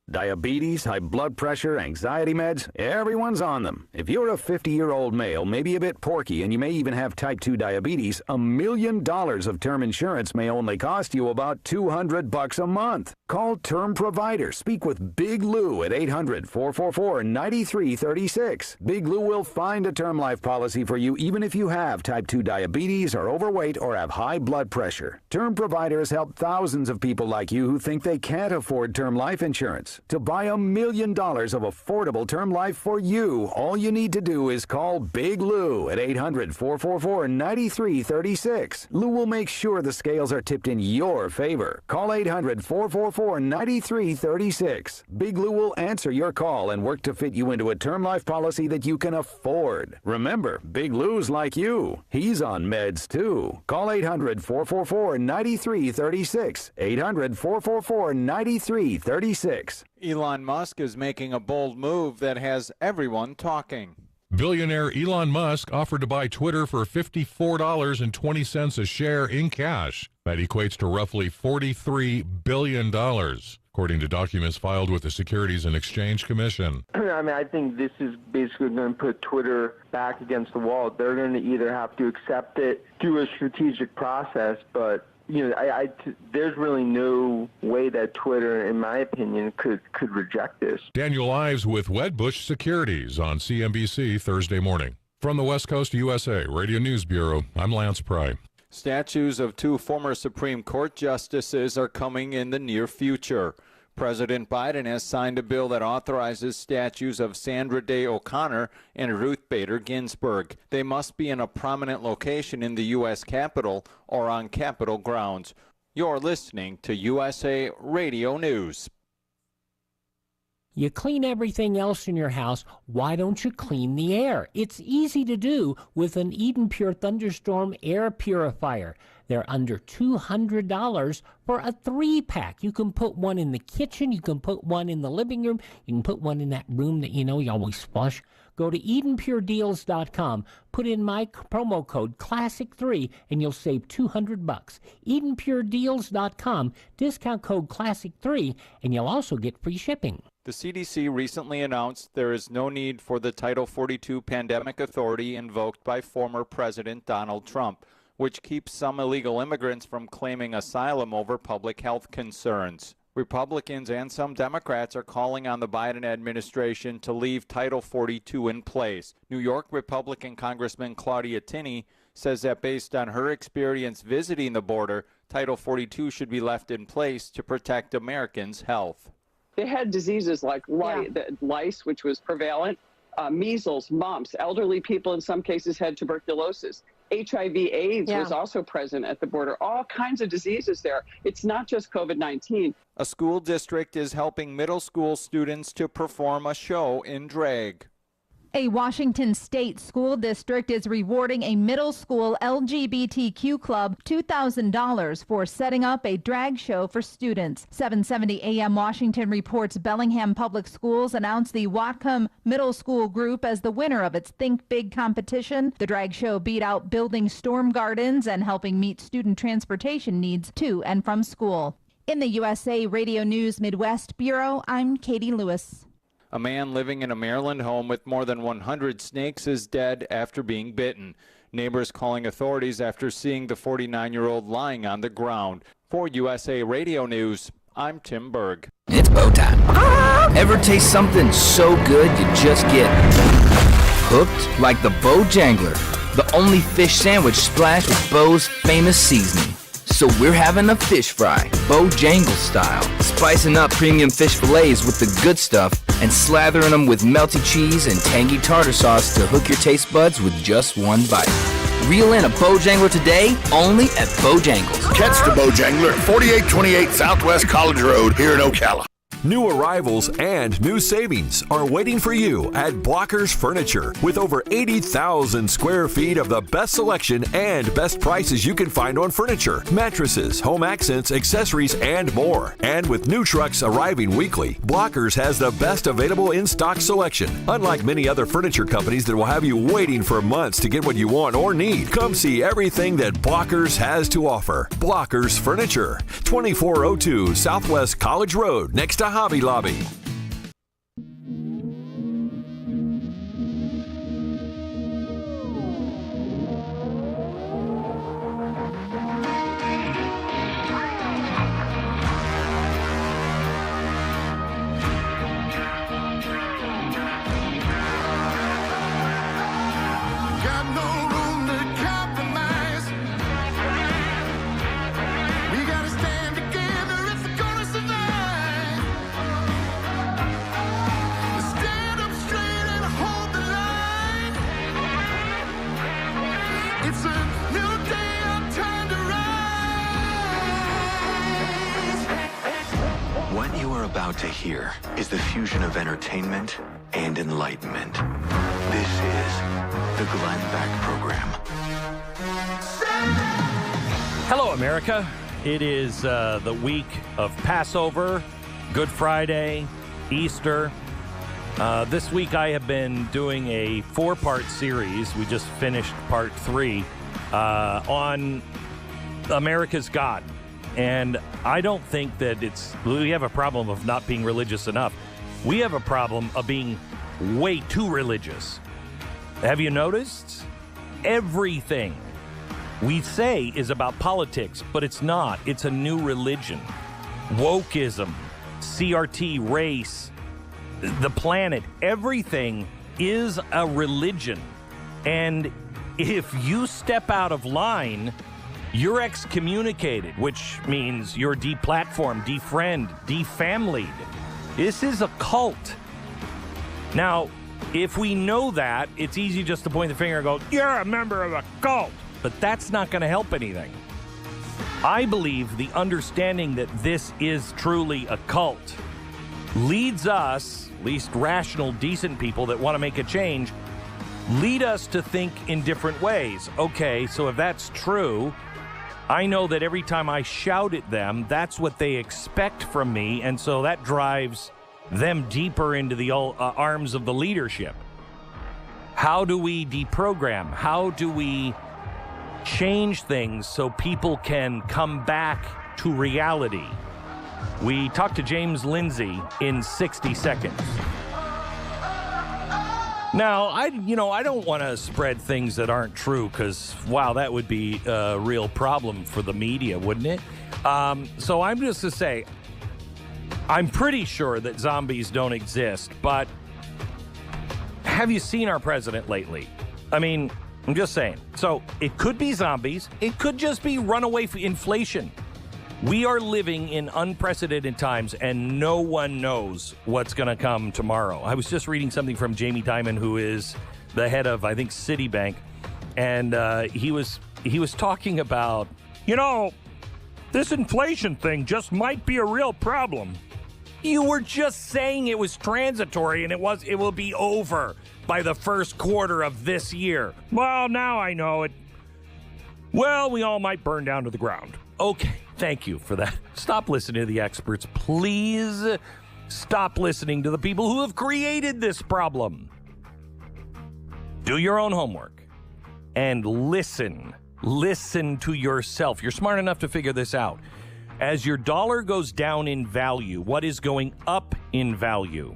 Diabetes, high blood pressure, anxiety meds, everyone's on them. If you're a 50-year-old male, maybe a bit porky, and you may even have type 2 diabetes, $1 million of term insurance may only cost you about $200 a month. Call Term Provider. Speak with Big Lou at 800-444-9336. Big Lou will find a term life policy for you even if you have type 2 diabetes, are overweight, or have high blood pressure. Term Providers help thousands of people like you who think they can't afford term life insurance. To buy $1 million of affordable term life for you, all you need to do is call Big Lou at 800-444-9336. Lou will make sure the scales are tipped in your favor. Call 800-444-9336. Big Lou will answer your call and work to fit you into a term life policy that you can afford. Remember, Big Lou's like you. He's on meds too. Call 800-444-9336. 800-444-9336. Elon Musk is making a bold move that has everyone talking. Billionaire Elon Musk offered to buy Twitter for $54.20 a share in cash. That equates to roughly $43 billion, according to documents filed with the Securities and Exchange Commission. I mean, I think this is basically going to put Twitter back against the wall. They're going to either have to accept it through a strategic process, but there's really no way that Twitter, in my opinion, could reject this. Daniel Ives with Wedbush Securities on CNBC Thursday morning. From the West Coast USA Radio News Bureau, I'm Lance Pry. Statues of 2 former Supreme Court justices are coming in the near future. President Biden has signed a bill that authorizes statues of Sandra Day O'Connor and Ruth Bader Ginsburg. They must be in a prominent location in the U.S. Capitol or on Capitol grounds. You're listening to USA Radio News. You clean everything else in your house, why don't you clean the air? It's easy to do with an Eden Pure Thunderstorm air purifier. They're under $200 for a 3-pack. You can put one in the kitchen, you can put one in the living room, you can put one in that room that you always flush. Go to EdenPureDeals.com, put in my promo code CLASSIC3, and you'll save $200. EdenPureDeals.com, discount code CLASSIC3, and you'll also get free shipping. The CDC recently announced there is no need for the Title 42 pandemic authority invoked by former President Donald Trump, which keeps some illegal immigrants from claiming asylum over public health concerns. Republicans and some Democrats are calling on the Biden administration to leave Title 42 in place. New York Republican Congressman Claudia Tinney says that based on her experience visiting the border, Title 42 should be left in place to protect Americans' health. They had diseases like lice, which was prevalent, measles, mumps. Elderly people in some cases had tuberculosis. HIV/AIDS was also present at the border. All kinds of diseases there. It's not just COVID-19. A school district is helping middle school students to perform a show in drag. A Washington state school district is rewarding a middle school LGBTQ club $2,000 for setting up a drag show for students. 770 AM Washington reports Bellingham Public Schools announced the Whatcom Middle School group as the winner of its Think Big competition. The drag show beat out building storm gardens and helping meet student transportation needs to and from school. In the USA Radio News Midwest Bureau, I'm Katie Lewis. A man living in a Maryland home with more than 100 snakes is dead after being bitten. Neighbors calling authorities after seeing the 49-year-old lying on the ground. For USA Radio News, I'm Tim Berg. It's bow time. Ever taste something so good you just get hooked? Like the Bojangler, the only fish sandwich splashed with Bo's famous seasoning. So we're having a fish fry, Bojangle style, spicing up premium fish fillets with the good stuff and slathering them with melty cheese and tangy tartar sauce to hook your taste buds with just one bite. Reel in a Bojangler today, only at Bojangles. Catch the Bojangler at 4828 Southwest College Road here in Ocala. New arrivals and new savings are waiting for you at Blockers Furniture. With over 80,000 square feet of the best selection and best prices you can find on furniture, mattresses, home accents, accessories, and more. And with new trucks arriving weekly, Blockers has the best available in-stock selection. Unlike many other furniture companies that will have you waiting for months to get what you want or need, come see everything that Blockers has to offer. Blockers Furniture, 2402 Southwest College Road, next to Hobby Lobby. To hear is the fusion of entertainment and enlightenment. This is the Glenn Beck Program. Hello, America. It is the week of Passover, Good Friday, Easter. This week I have been doing a 4-part series. We just finished part 3 on America's God. And I don't think that we have a problem of not being religious enough. We have a problem of being way too religious. Have you noticed? Everything we say is about politics, but it's not. It's a new religion. Wokeism, CRT, race, the planet, everything is a religion. And if you step out of line, you're excommunicated, which means you're deplatformed, defriended, defamilied. This is a cult. Now, if we know that, it's easy just to point the finger and go, you're a member of a cult. But that's not going to help anything. I believe the understanding that this is truly a cult leads us, at least rational, decent people that want to make a change, lead us to think in different ways. Okay, so if that's true, I know that every time I shout at them, that's what they expect from me, and so that drives them deeper into the arms of the leadership. How do we deprogram? How do we change things so people can come back to reality? We talked to James Lindsay in 60 seconds. Now, I don't want to spread things that aren't true because, wow, that would be a real problem for the media, wouldn't it? So I'm just to say, I'm pretty sure that zombies don't exist, but have you seen our president lately? I mean, I'm just saying. So it could be zombies. It could just be runaway inflation. We are living in unprecedented times, and no one knows what's going to come tomorrow. I was just reading something from Jamie Dimon, who is the head of, I think, Citibank, and he was talking about, this inflation thing just might be a real problem. You were just saying it was transitory, and it will be over by the first quarter of this year. Well, now I know it. Well, we all might burn down to the ground. Okay, thank you for that. Stop listening to the experts. Please stop listening to the people who have created this problem. Do your own homework and listen. Listen to yourself. You're smart enough to figure this out. As your dollar goes down in value, what is going up in value?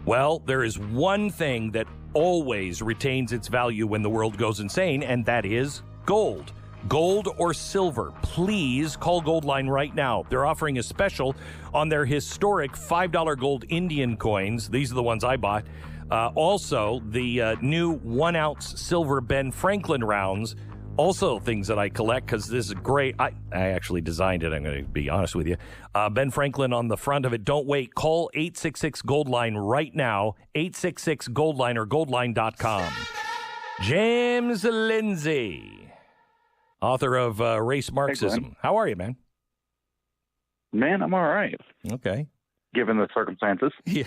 Well, there is one thing that always retains its value when the world goes insane, and that is gold. Gold or silver. Please call Goldline right now. They're offering a special on their historic $5 gold Indian coins. These are the ones I bought. Also, the new 1-ounce silver Ben Franklin rounds. Also things that I collect because this is great. I actually designed it, I'm going to be honest with you. Ben Franklin on the front of it. Don't wait. Call 866-GOLDLINE right now. 866-GOLDLINE or goldline.com. James Lindsay, author of Race Marxism. Hey, how are you, man? Man, I'm all right. Okay. Given the circumstances. Yeah,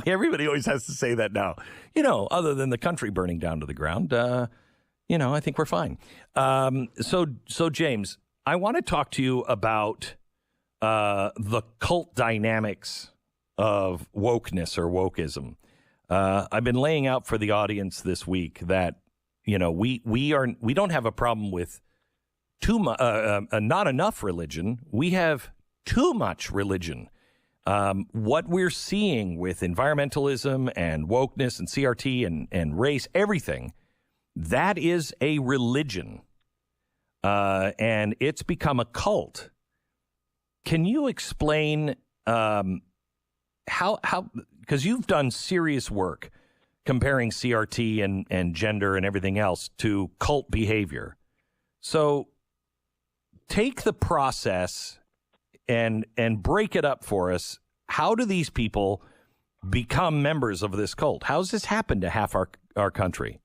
everybody always has to say that now. Other than the country burning down to the ground, I think we're fine. So James, I want to talk to you about the cult dynamics of wokeness or wokeism. I've been laying out for the audience this week that we don't have a problem with not enough religion. We have too much religion. What we're seeing with environmentalism and wokeness and CRT and race, everything, that is a religion, and it's become a cult. Can you explain how? Because you've done serious work comparing CRT and gender and everything else to cult behavior. So take the process and break it up for us. How do these people become members of this cult? How has this happened to half our country?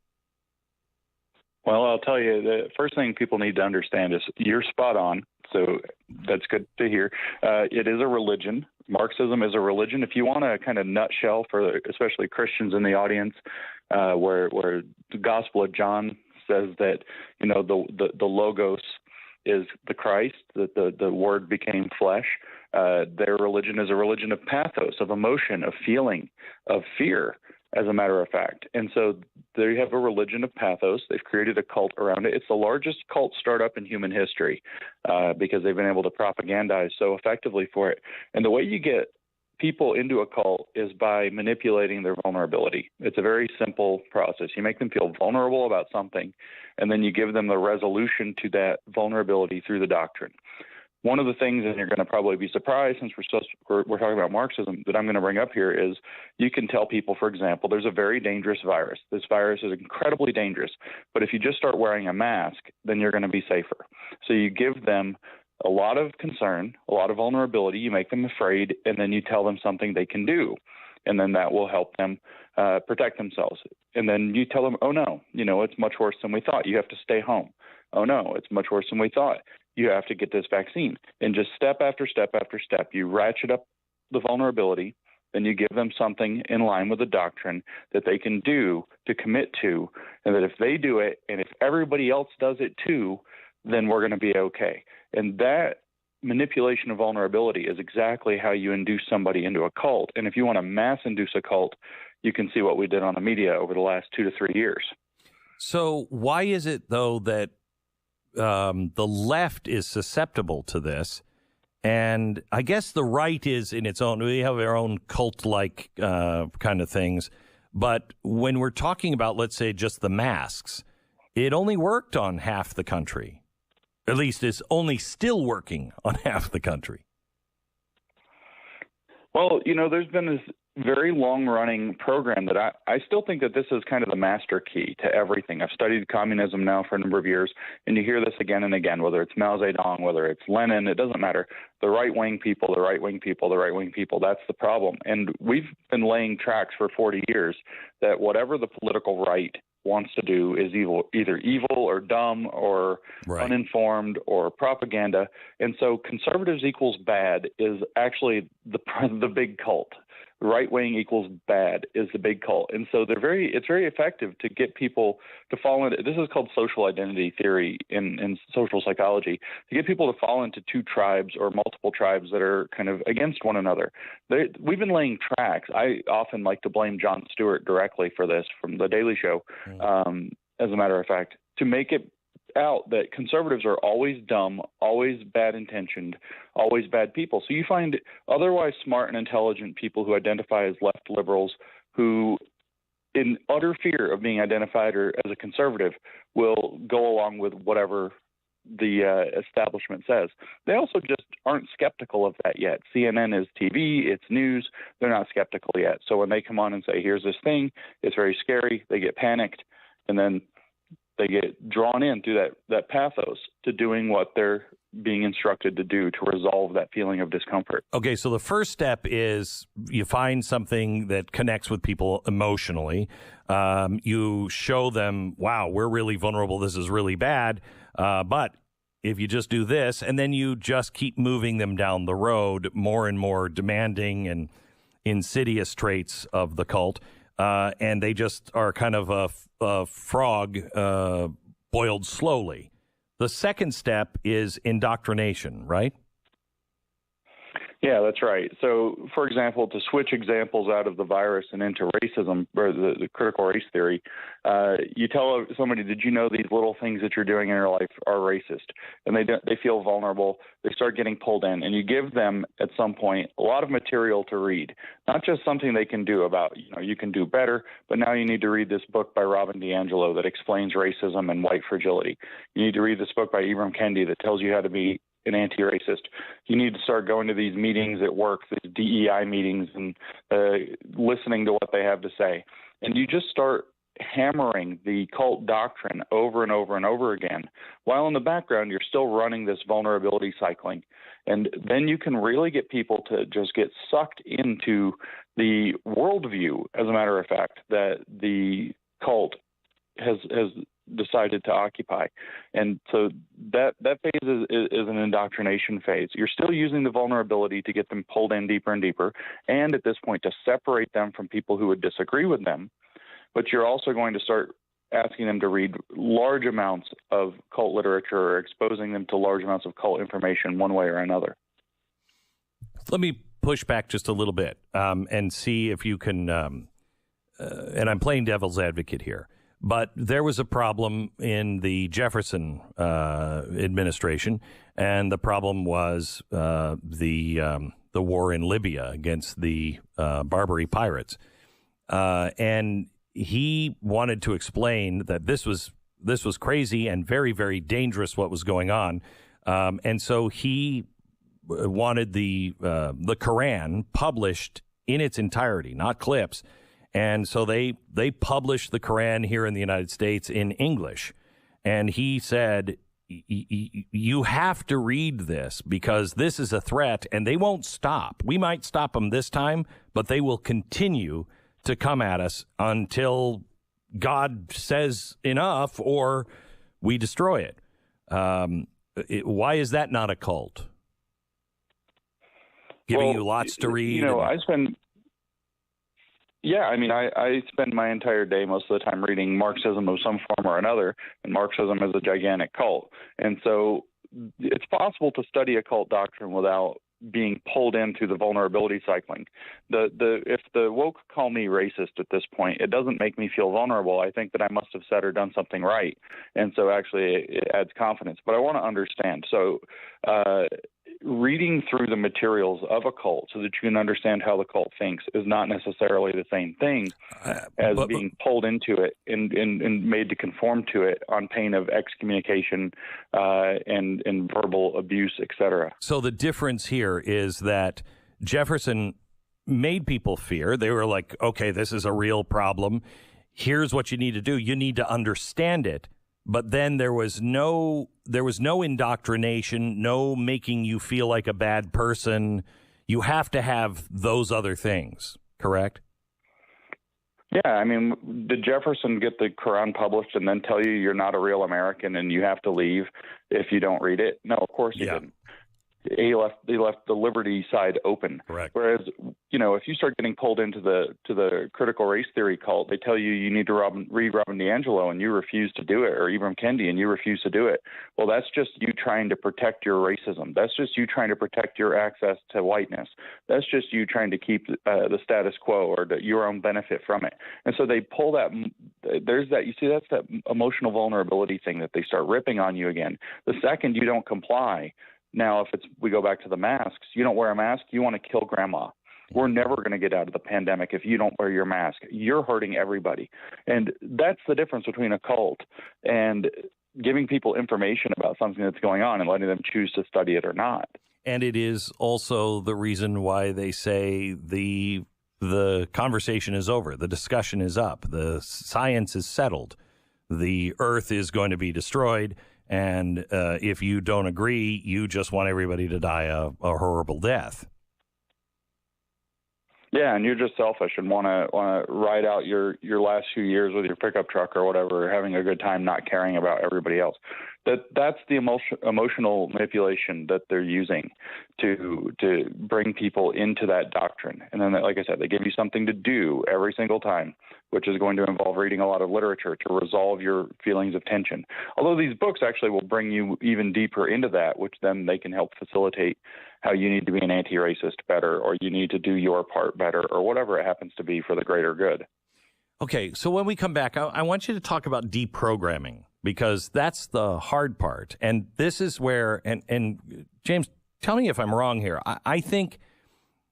Well, I'll tell you, the first thing people need to understand is you're spot on. So that's good to hear. It is a religion. Marxism is a religion. If you want a kind of nutshell for especially Christians in the audience, where the Gospel of John says that, the logos is the Christ, the Word became flesh. Their religion is a religion of pathos, of emotion, of feeling, of fear, as a matter of fact. And so they have a religion of pathos. They've created a cult around it. It's the largest cult startup in human history because they've been able to propagandize so effectively for it. And the way you get people into a cult is by manipulating their vulnerability. It's a very simple process. You make them feel vulnerable about something, and then you give them the resolution to that vulnerability through the doctrine. One of the things, and you're going to probably be surprised since we're talking about Marxism, that I'm going to bring up here is you can tell people, for example, there's a very dangerous virus. This virus is incredibly dangerous, but if you just start wearing a mask, then you're going to be safer. So you give them a lot of concern, a lot of vulnerability, you make them afraid, and then you tell them something they can do, and then that will help them protect themselves. And then you tell them, oh no, it's much worse than we thought. You have to stay home. Oh no, it's much worse than we thought. You have to get this vaccine. And just step after step after step, you ratchet up the vulnerability, then you give them something in line with the doctrine that they can do to commit to, and that if they do it and if everybody else does it too, then we're going to be okay. And that manipulation of vulnerability is exactly how you induce somebody into a cult. And if you want to mass induce a cult, you can see what we did on the media over the last 2 to 3 years. So why is it, though, that the left is susceptible to this? And I guess the right is in its own, we have our own cult-like kind of things. But when we're talking about, let's say, just the masks, it only worked on half the country. At least it's only still working on half the country. Well, there's been this very long-running program that I still think that this is kind of the master key to everything. I've studied communism now for a number of years, and you hear this again and again, whether it's Mao Zedong, whether it's Lenin, it doesn't matter. The right-wing people, the right-wing people, the right-wing people, that's the problem. And we've been laying tracks for 40 years that whatever the political right wants to do is either evil or dumb or uninformed or propaganda. And so conservatives equals bad is actually the big cult. Right wing equals bad is the big cult. And so it's very effective to get people to fall into, this is called social identity theory in social psychology, to get people to fall into two tribes or multiple tribes that are kind of against one another. We've been laying tracks. I often like to blame Jon Stewart directly for this from The Daily Show, as a matter of fact, to make it out that conservatives are always dumb, always bad-intentioned, always bad people. So you find otherwise smart and intelligent people who identify as left liberals who, in utter fear of being identified as a conservative, will go along with whatever the establishment says. They also just aren't skeptical of that yet. CNN is TV, it's news. They're not skeptical yet. So when they come on and say, here's this thing, it's very scary, they get panicked, and then they get drawn in through that pathos to doing what they're being instructed to do to resolve that feeling of discomfort. Okay, so the first step is you find something that connects with people emotionally. You show them, wow, we're really vulnerable. This is really bad. But if you just do this, and then you just keep moving them down the road, more and more demanding and insidious traits of the cult, and they just are kind of a frog boiled slowly. The second step is indoctrination, right? Yeah, that's right. So, for example, to switch examples out of the virus and into racism, or the critical race theory, you tell somebody, did you know these little things that you're doing in your life are racist? And they feel vulnerable. They start getting pulled in. And you give them, at some point, a lot of material to read, not just something they can do about, you can do better, but now you need to read this book by Robin DiAngelo that explains racism and white fragility. You need to read this book by Ibram Kendi that tells you how to be an anti-racist. You need to start going to these meetings at work, these DEI meetings, and listening to what they have to say. And you just start hammering the cult doctrine over and over and over again, while in the background you're still running this vulnerability cycling. And then you can really get people to just get sucked into the worldview, as a matter of fact, that the cult has decided to occupy. And so that phase is an indoctrination phase. You're still using the vulnerability to get them pulled in deeper and deeper, and at this point to separate them from people who would disagree with them. But you're also going to start asking them to read large amounts of cult literature or exposing them to large amounts of cult information one way or another. Let me push back just a little bit and see if you can, and I'm playing devil's advocate here, but there was a problem in the Jefferson administration, and the problem was the war in Libya against the Barbary pirates. And he wanted to explain that this was crazy and very, very dangerous what was going on. And so he wanted the Quran published in its entirety, not clips. And so they published the Quran here in the United States in English. And he said, you have to read this because this is a threat and they won't stop. We might stop them this time, but they will continue to come at us until God says enough or we destroy it. Why is that not a cult? Giving you lots to read? You know, I spend my entire day most of the time reading Marxism of some form or another, and Marxism is a gigantic cult. And so it's possible to study occult doctrine without being pulled into the vulnerability cycling. If the woke call me racist at this point, it doesn't make me feel vulnerable. I think that I must have said or done something right. And so actually it adds confidence. But I want to understand. So reading through the materials of a cult so that you can understand how the cult thinks is not necessarily the same thing as being pulled into it and made to conform to it on pain of excommunication and verbal abuse, etc. So the difference here is that Jefferson made people fear. They were like, okay, this is a real problem. Here's what you need to do. You need to understand it. But then there was no indoctrination, no making you feel like a bad person. You have to have those other things, correct? Yeah, I mean, did Jefferson get the Quran published and then tell you you're not a real American and you have to leave if you don't read it? No, of course he didn't. He left the liberty side open. Correct. Whereas, you know, if you start getting pulled into the critical race theory cult, they tell you need to read Robin DiAngelo and you refuse to do it, or Ibram Kendi and you refuse to do it. Well, that's just you trying to protect your racism. That's just you trying to protect your access to whiteness. That's just you trying to keep the status quo or your own benefit from it. And so they pull that. There's that. You see, that's that emotional vulnerability thing that they start ripping on you again. The second you don't comply. Now, if we go back to the masks, you don't wear a mask, you want to kill grandma. We're never going to get out of the pandemic if you don't wear your mask. You're hurting everybody. And that's the difference between a cult and giving people information about something that's going on and letting them choose to study it or not. And it is also the reason why they say the conversation is over. The discussion is up. The science is settled. The earth is going to be destroyed. And if you don't agree, you just want everybody to die a horrible death. Yeah, and you're just selfish and want to ride out your last few years with your pickup truck or whatever, having a good time, not caring about everybody else. That's the emotional manipulation that they're using to bring people into that doctrine. And then, like I said, they give you something to do every single time, which is going to involve reading a lot of literature to resolve your feelings of tension. Although these books actually will bring you even deeper into that, which then they can help facilitate how you need to be an anti-racist better, or you need to do your part better, or whatever it happens to be for the greater good. Okay, so when we come back, I want you to talk about deprogramming, because that's the hard part. And this is where, and James, tell me if I'm wrong here. I think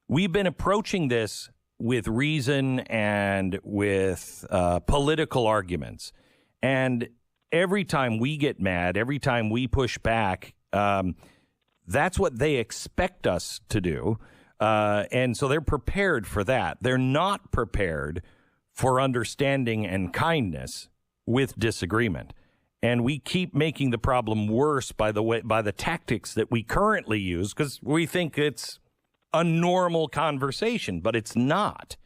we've been approaching this with reason and with political arguments. And every time we get mad, every time we push back, that's what they expect us to do. And so they're prepared for that. They're not prepared for understanding and kindness with disagreement. And we keep making the problem worse by the tactics that we currently use, because we think it's a normal conversation, but it's not.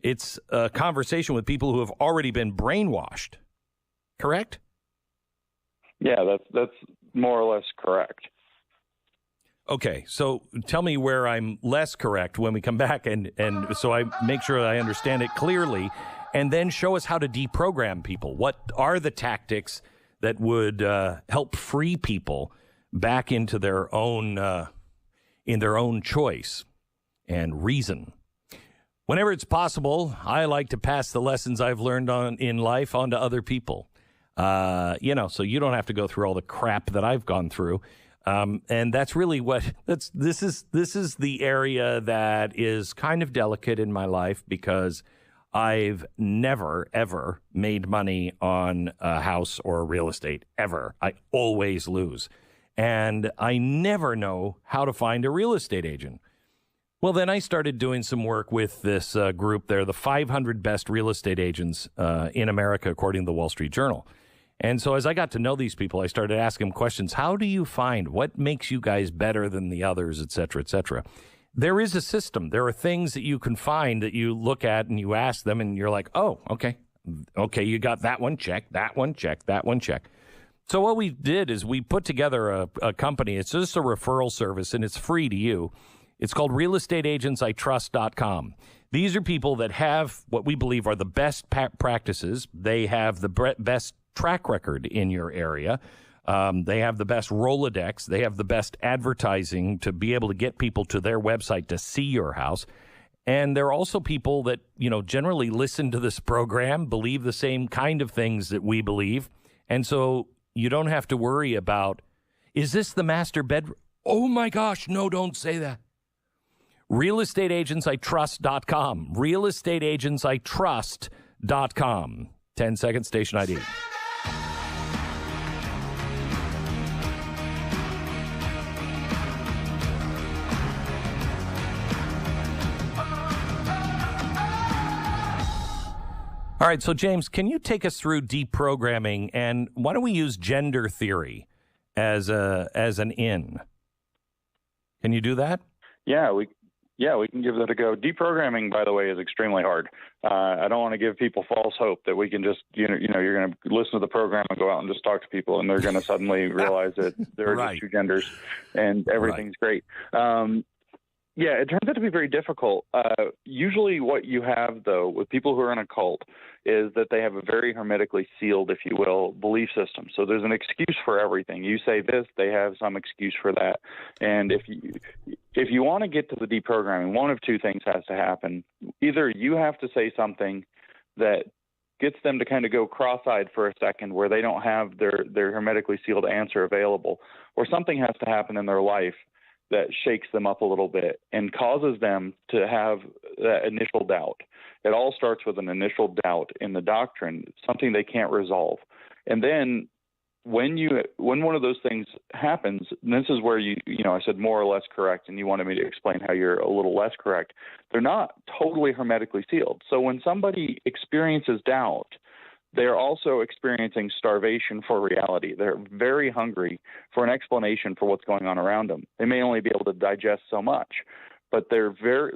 It's a conversation with people who have already been brainwashed. Correct? Yeah, that's more or less correct. Okay, so tell me where I'm less correct when we come back, and so I make sure that I understand it clearly. and then show us how to deprogram people. What are the tactics that would help free people back into their own in their own choice and reason? Whenever it's possible, I like to pass the lessons I've learned in life on to other people. So you don't have to go through all the crap that I've gone through. And that's really this is the area that is kind of delicate in my life, because I've never, ever made money on a house or real estate, ever. I always lose. And I never know how to find a real estate agent. Well, then I started doing some work with this group there, the 500 best real estate agents in America, according to the Wall Street Journal. And so as I got to know these people, I started asking them questions. How do you find what makes you guys better than the others, et cetera, et cetera? There is a system. There are things that you can find that you look at and you ask them and you're like, oh, okay. Okay, you got that one, check, that one, check, that one, check. So what we did is we put together a company. It's just a referral service, and it's free to you. It's called realestateagentsitrust.com. These are people that have what we believe are the best practices. They have the best track record in your area. They have the best Rolodex. They have the best advertising to be able to get people to their website to see your house. And they're also people that, generally listen to this program, believe the same kind of things that we believe. And so you don't have to worry about, is this the master bedroom? Oh my gosh, no, don't say that. realestateagentsitrust.com. realestateagentsitrust.com. 10-second station ID. All right, so James, can you take us through deprogramming, and why don't we use gender theory as an in? Can you do that? Yeah, we can give that a go. Deprogramming, by the way, is extremely hard. I don't want to give people false hope that we can just, you're going to listen to the program and go out and just talk to people, and they're going to suddenly realize that there are just two genders and everything's great. Yeah, it turns out to be very difficult. Usually what you have, though, with people who are in a cult is that they have a very hermetically sealed, if you will, belief system. So there's an excuse for everything. You say this, they have some excuse for that. And if you want to get to the deprogramming, one of two things has to happen. Either you have to say something that gets them to kind of go cross-eyed for a second where they don't have their hermetically sealed answer available, or something has to happen in their life that shakes them up a little bit and causes them to have that initial doubt. It all starts with an initial doubt in the doctrine, something they can't resolve. And then when one of those things happens, and this is where I said more or less correct, and you wanted me to explain how you're a little less correct. They're not totally hermetically sealed. So when somebody experiences doubt, they're also experiencing starvation for reality. They're very hungry for an explanation for what's going on around them. They may only be able to digest so much, but they're very,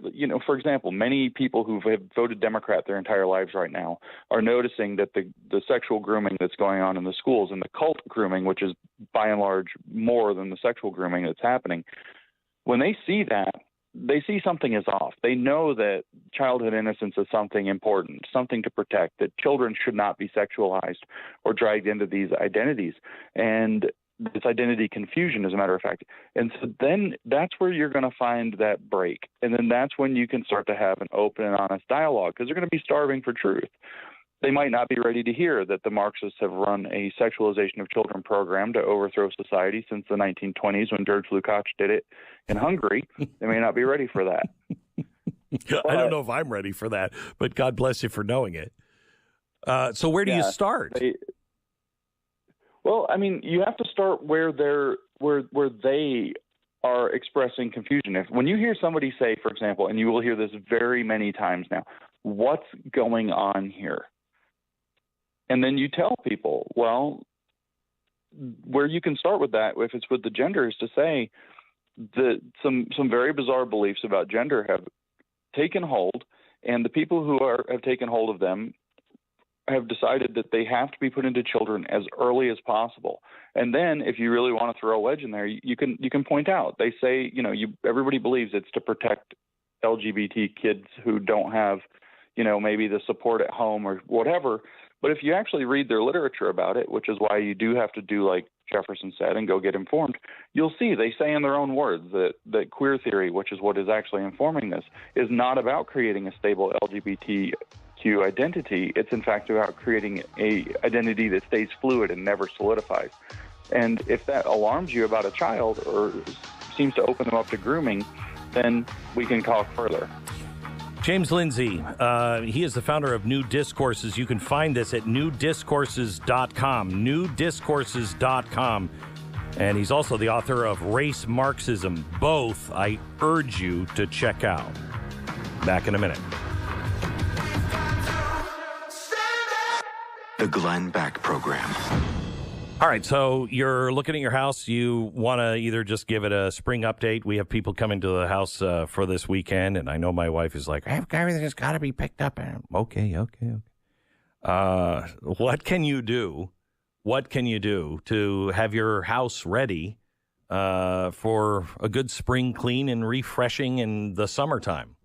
for example, many people who have voted Democrat their entire lives right now are noticing that the sexual grooming that's going on in the schools and the cult grooming, which is by and large more than the sexual grooming that's happening, when they see that, they see something is off. They know that childhood innocence is something important, something to protect, that children should not be sexualized or dragged into these identities. And this identity confusion, as a matter of fact. And so then that's where you're going to find that break. And then that's when you can start to have an open and honest dialogue, because they're going to be starving for truth. They might not be ready to hear that the Marxists have run a sexualization of children program to overthrow society since the 1920s when George Lukács did it in Hungary. They may not be ready for that. I don't know if I'm ready for that, but God bless you for knowing it. So where do you start? Well, I mean, you have to start where they are expressing confusion. When you hear somebody say, for example, and you will hear this very many times now, what's going on here? And then you tell people, well, where you can start with that, if it's with the gender, is to say that some very bizarre beliefs about gender have taken hold, and the people who have taken hold of them have decided that they have to be put into children as early as possible. And then if you really want to throw a wedge in there, you can point out. They say, everybody believes it's to protect LGBT kids who don't have, maybe the support at home or whatever. But if you actually read their literature about it, which is why you do have to do like Jefferson said and go get informed, you'll see they say in their own words that queer theory, which is what is actually informing this, is not about creating a stable LGBTQ identity. It's in fact about creating a identity that stays fluid and never solidifies. And if that alarms you about a child or seems to open them up to grooming, then we can talk further. James Lindsay, he is the founder of New Discourses. You can find this at newdiscourses.com, newdiscourses.com. And he's also the author of Race Marxism. Both I urge you to check out. Back in a minute. The Glenn Beck Program. All right, so you're looking at your house. You want to either just give it a spring update. We have people coming to the house for this weekend, and I know my wife is like, everything has got to be picked up. Okay. What can you do? What can you do to have your house ready for a good spring clean and refreshing in the summertime?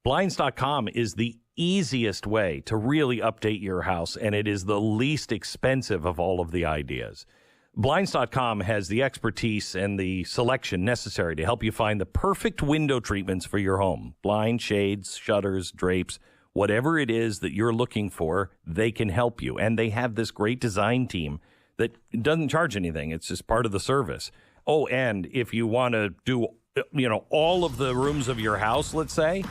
Blinds.com is the easiest way to really update your house, and it is the least expensive of all of the ideas. Blinds.com has the expertise and the selection necessary to help you find the perfect window treatments for your home. Blind, shades, shutters, drapes, whatever it is that you're looking for, they can help you. And they have this great design team that doesn't charge anything. It's just part of the service. Oh, and if you want to do, all of the rooms of your house, let's say,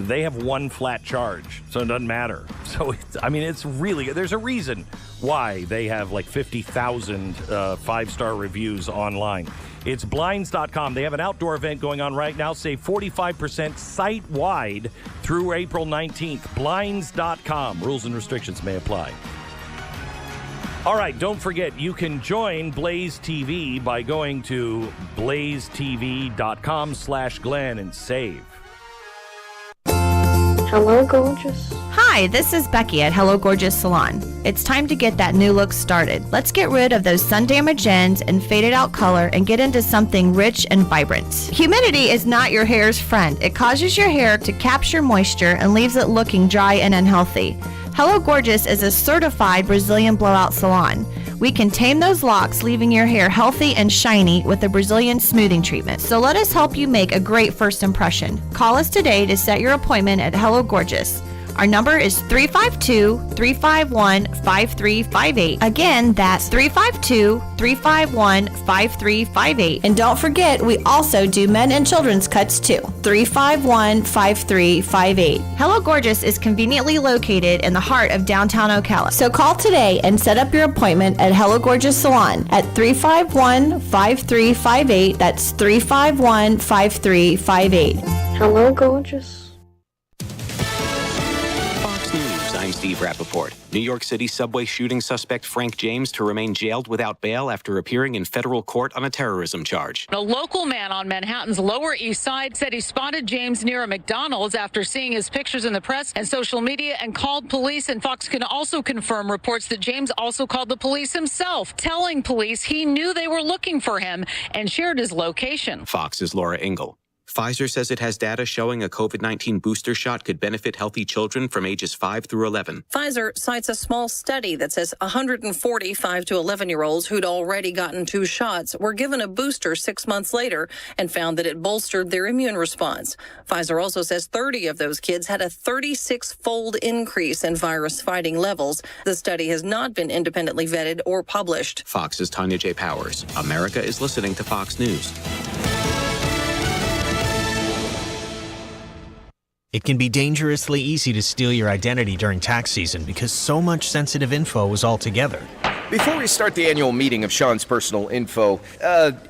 they have one flat charge, so it doesn't matter. So, it's really, there's a reason why they have like 50,000 five-star reviews online. It's Blinds.com. They have an outdoor event going on right now. Save 45% site-wide through April 19th. Blinds.com. Rules and restrictions may apply. All right, don't forget, you can join Blaze TV by going to blazetv.com/Glenn and save. Hello, gorgeous. Hi, this is Becky at Hello Gorgeous Salon. It's time to get that new look started. Let's get rid of those sun-damaged ends and faded out color and get into something rich and vibrant. Humidity is not your hair's friend. It causes your hair to capture moisture and leaves it looking dry and unhealthy. Hello Gorgeous is a certified Brazilian blowout salon. We can tame those locks, leaving your hair healthy and shiny with a Brazilian smoothing treatment. So let us help you make a great first impression. Call us today to set your appointment at Hello Gorgeous. Our number is 352-351-5358. Again, that's 352-351-5358. And don't forget, we also do men and children's cuts too. 351-5358. Hello Gorgeous is conveniently located in the heart of downtown Ocala. So call today and set up your appointment at Hello Gorgeous Salon at 351-5358. That's 351-5358. Hello, gorgeous. I'm Steve Rappaport. New York City subway shooting suspect Frank James to remain jailed without bail after appearing in federal court on a terrorism charge. A local man on Manhattan's Lower East Side said he spotted James near a McDonald's after seeing his pictures in the press and social media and called police. And Fox can also confirm reports that James also called the police himself, telling police he knew they were looking for him and shared his location. Fox's Laura Ingle. Pfizer says it has data showing a COVID-19 booster shot could benefit healthy children from ages 5 through 11. Pfizer cites a small study that says 140 5 to 11-year-olds who'd already gotten 2 shots were given a booster 6 months later and found that it bolstered their immune response. Pfizer also says 30 of those kids had a 36-fold increase in virus-fighting levels. The study has not been independently vetted or published. Fox's Tanya J. Powers. America is listening to Fox News. It can be dangerously easy to steal your identity during tax season because so much sensitive info is all together. Before we start the annual meeting of Sean's personal info,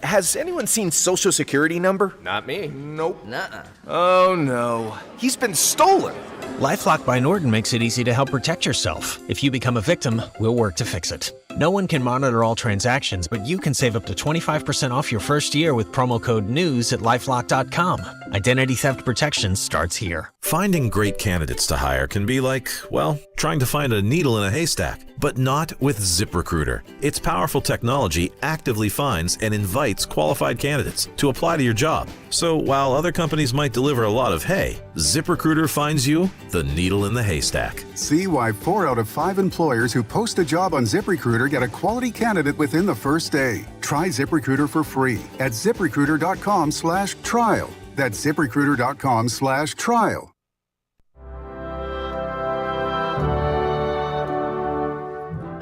has anyone seen Social Security number? Not me. Nope. Nuh-uh. Oh no, he's been stolen. LifeLock by Norton makes it easy to help protect yourself. If you become a victim, we'll work to fix it. No one can monitor all transactions, but you can save up to 25% off your first year with promo code NEWS at LifeLock.com. Identity theft protection starts here. Finding great candidates to hire can be like, well, trying to find a needle in a haystack, but not with ZipRecruiter. Its powerful technology actively finds and invites qualified candidates to apply to your job. So while other companies might deliver a lot of hay, ZipRecruiter finds you the needle in the haystack. See why 4 out of 5 employers who post a job on ZipRecruiter get a quality candidate within the first day. Try ZipRecruiter for free at ZipRecruiter.com/trial. That's ZipRecruiter.com/trial.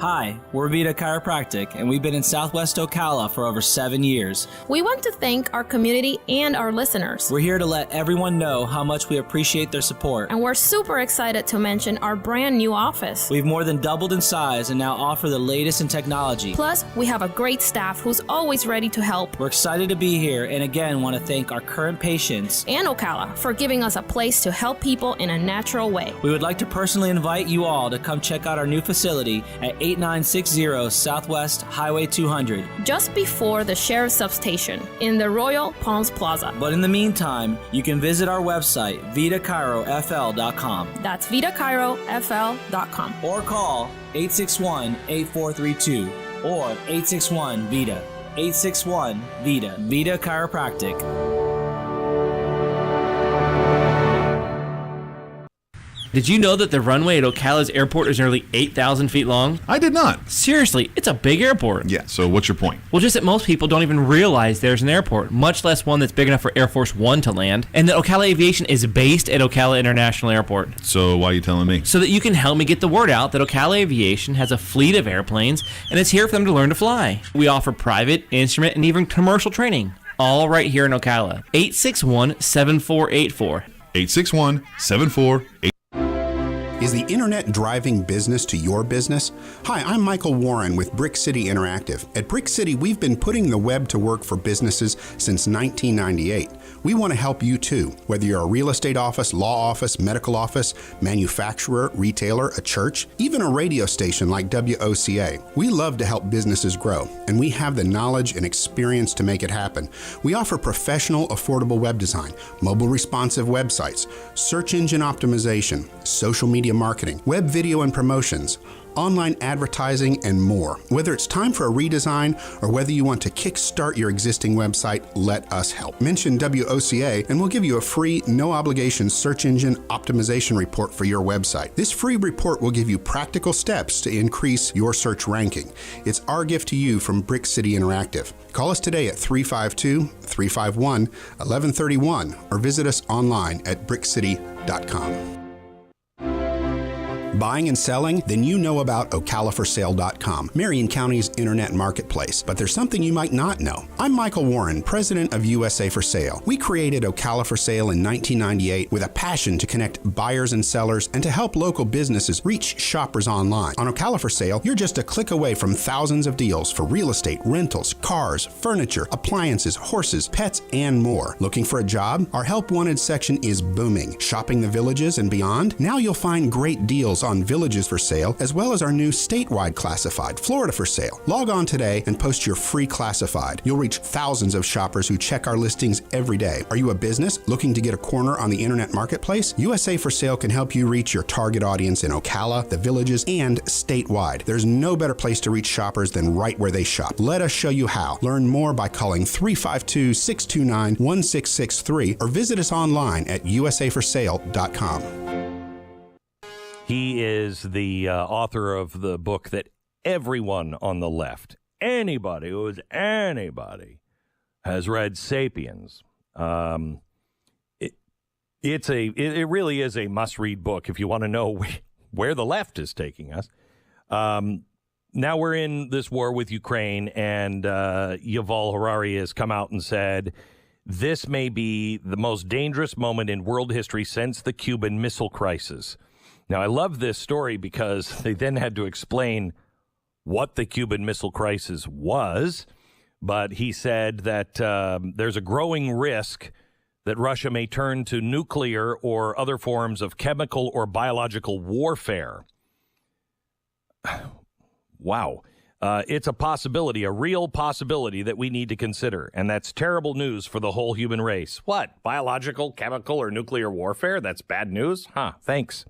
Hi, we're Vita Chiropractic, and we've been in Southwest Ocala for over 7 years. We want to thank our community and our listeners. We're here to let everyone know how much we appreciate their support. And we're super excited to mention our brand new office. We've more than doubled in size and now offer the latest in technology. Plus, we have a great staff who's always ready to help. We're excited to be here and again want to thank our current patients and Ocala for giving us a place to help people in a natural way. We would like to personally invite you all to come check out our new facility at 8960 Southwest Highway 200. Just before the Sheriff's Substation in the Royal Palms Plaza. But in the meantime, you can visit our website, vitachirofl.com. That's vitachirofl.com. Or call 861-8432 or 861-VITA. 861-VITA. Vita Chiropractic. Did you know that the runway at Ocala's airport is nearly 8,000 feet long? I did not. Seriously, it's a big airport. Yeah, so what's your point? Well, just that most people don't even realize there's an airport, much less one that's big enough for Air Force One to land, and that Ocala Aviation is based at Ocala International Airport. So why are you telling me? So that you can help me get the word out that Ocala Aviation has a fleet of airplanes, and it's here for them to learn to fly. We offer private, instrument, and even commercial training, all right here in Ocala. 861-7484. 861-7484. Is the internet driving business to your business? Hi, I'm Michael Warren with Brick City Interactive. At Brick City, we've been putting the web to work for businesses since 1998. We want to help you too, whether you're a real estate office, law office, medical office, manufacturer, retailer, a church, even a radio station like WOCA. We love to help businesses grow, and we have the knowledge and experience to make it happen. We offer professional, affordable web design, mobile responsive websites, search engine optimization, social media marketing, web video and promotions, online advertising, and more. Whether it's time for a redesign or whether you want to kickstart your existing website, let us help. Mention WOCA and we'll give you a free, no-obligation search engine optimization report for your website. This free report will give you practical steps to increase your search ranking. It's our gift to you from Brick City Interactive. Call us today at 352-351-1131 or visit us online at brickcity.com. Buying and selling? Then you know about OcalaForSale.com, Marion County's internet marketplace. But there's something you might not know. I'm Michael Warren, president of USA for Sale. We created Ocala for Sale in 1998 with a passion to connect buyers and sellers and to help local businesses reach shoppers online. On Ocala for Sale, you're just a click away from thousands of deals for real estate, rentals, cars, furniture, appliances, horses, pets, and more. Looking for a job? Our Help Wanted section is booming. Shopping the villages and beyond? Now you'll find great deals on villages for sale, as well as our new statewide classified, Florida for Sale. Log on today and post your free classified. You'll reach thousands of shoppers who check our listings every day. Are you a business looking to get a corner on the internet marketplace? USA for Sale can help you reach your target audience in Ocala, the villages, and statewide. There's no better place to reach shoppers than right where they shop. Let us show you how. Learn more by calling 352-629-1663 or visit us online at usaforsale.com. He is the author of the book that everyone on the left, anybody who is anybody, has read, Sapiens. It really is a must-read book if you want to know where the left is taking us. Now we're in this war with Ukraine, and Yuval Harari has come out and said this may be the most dangerous moment in world history since the Cuban Missile Crisis. Now, I love this story because they then had to explain what the Cuban Missile Crisis was, but he said that there's a growing risk that Russia may turn to nuclear or other forms of chemical or biological warfare. Wow. It's a possibility, a real possibility that we need to consider, and that's terrible news for the whole human race. What? Biological, chemical, or nuclear warfare? That's bad news? Huh, thanks.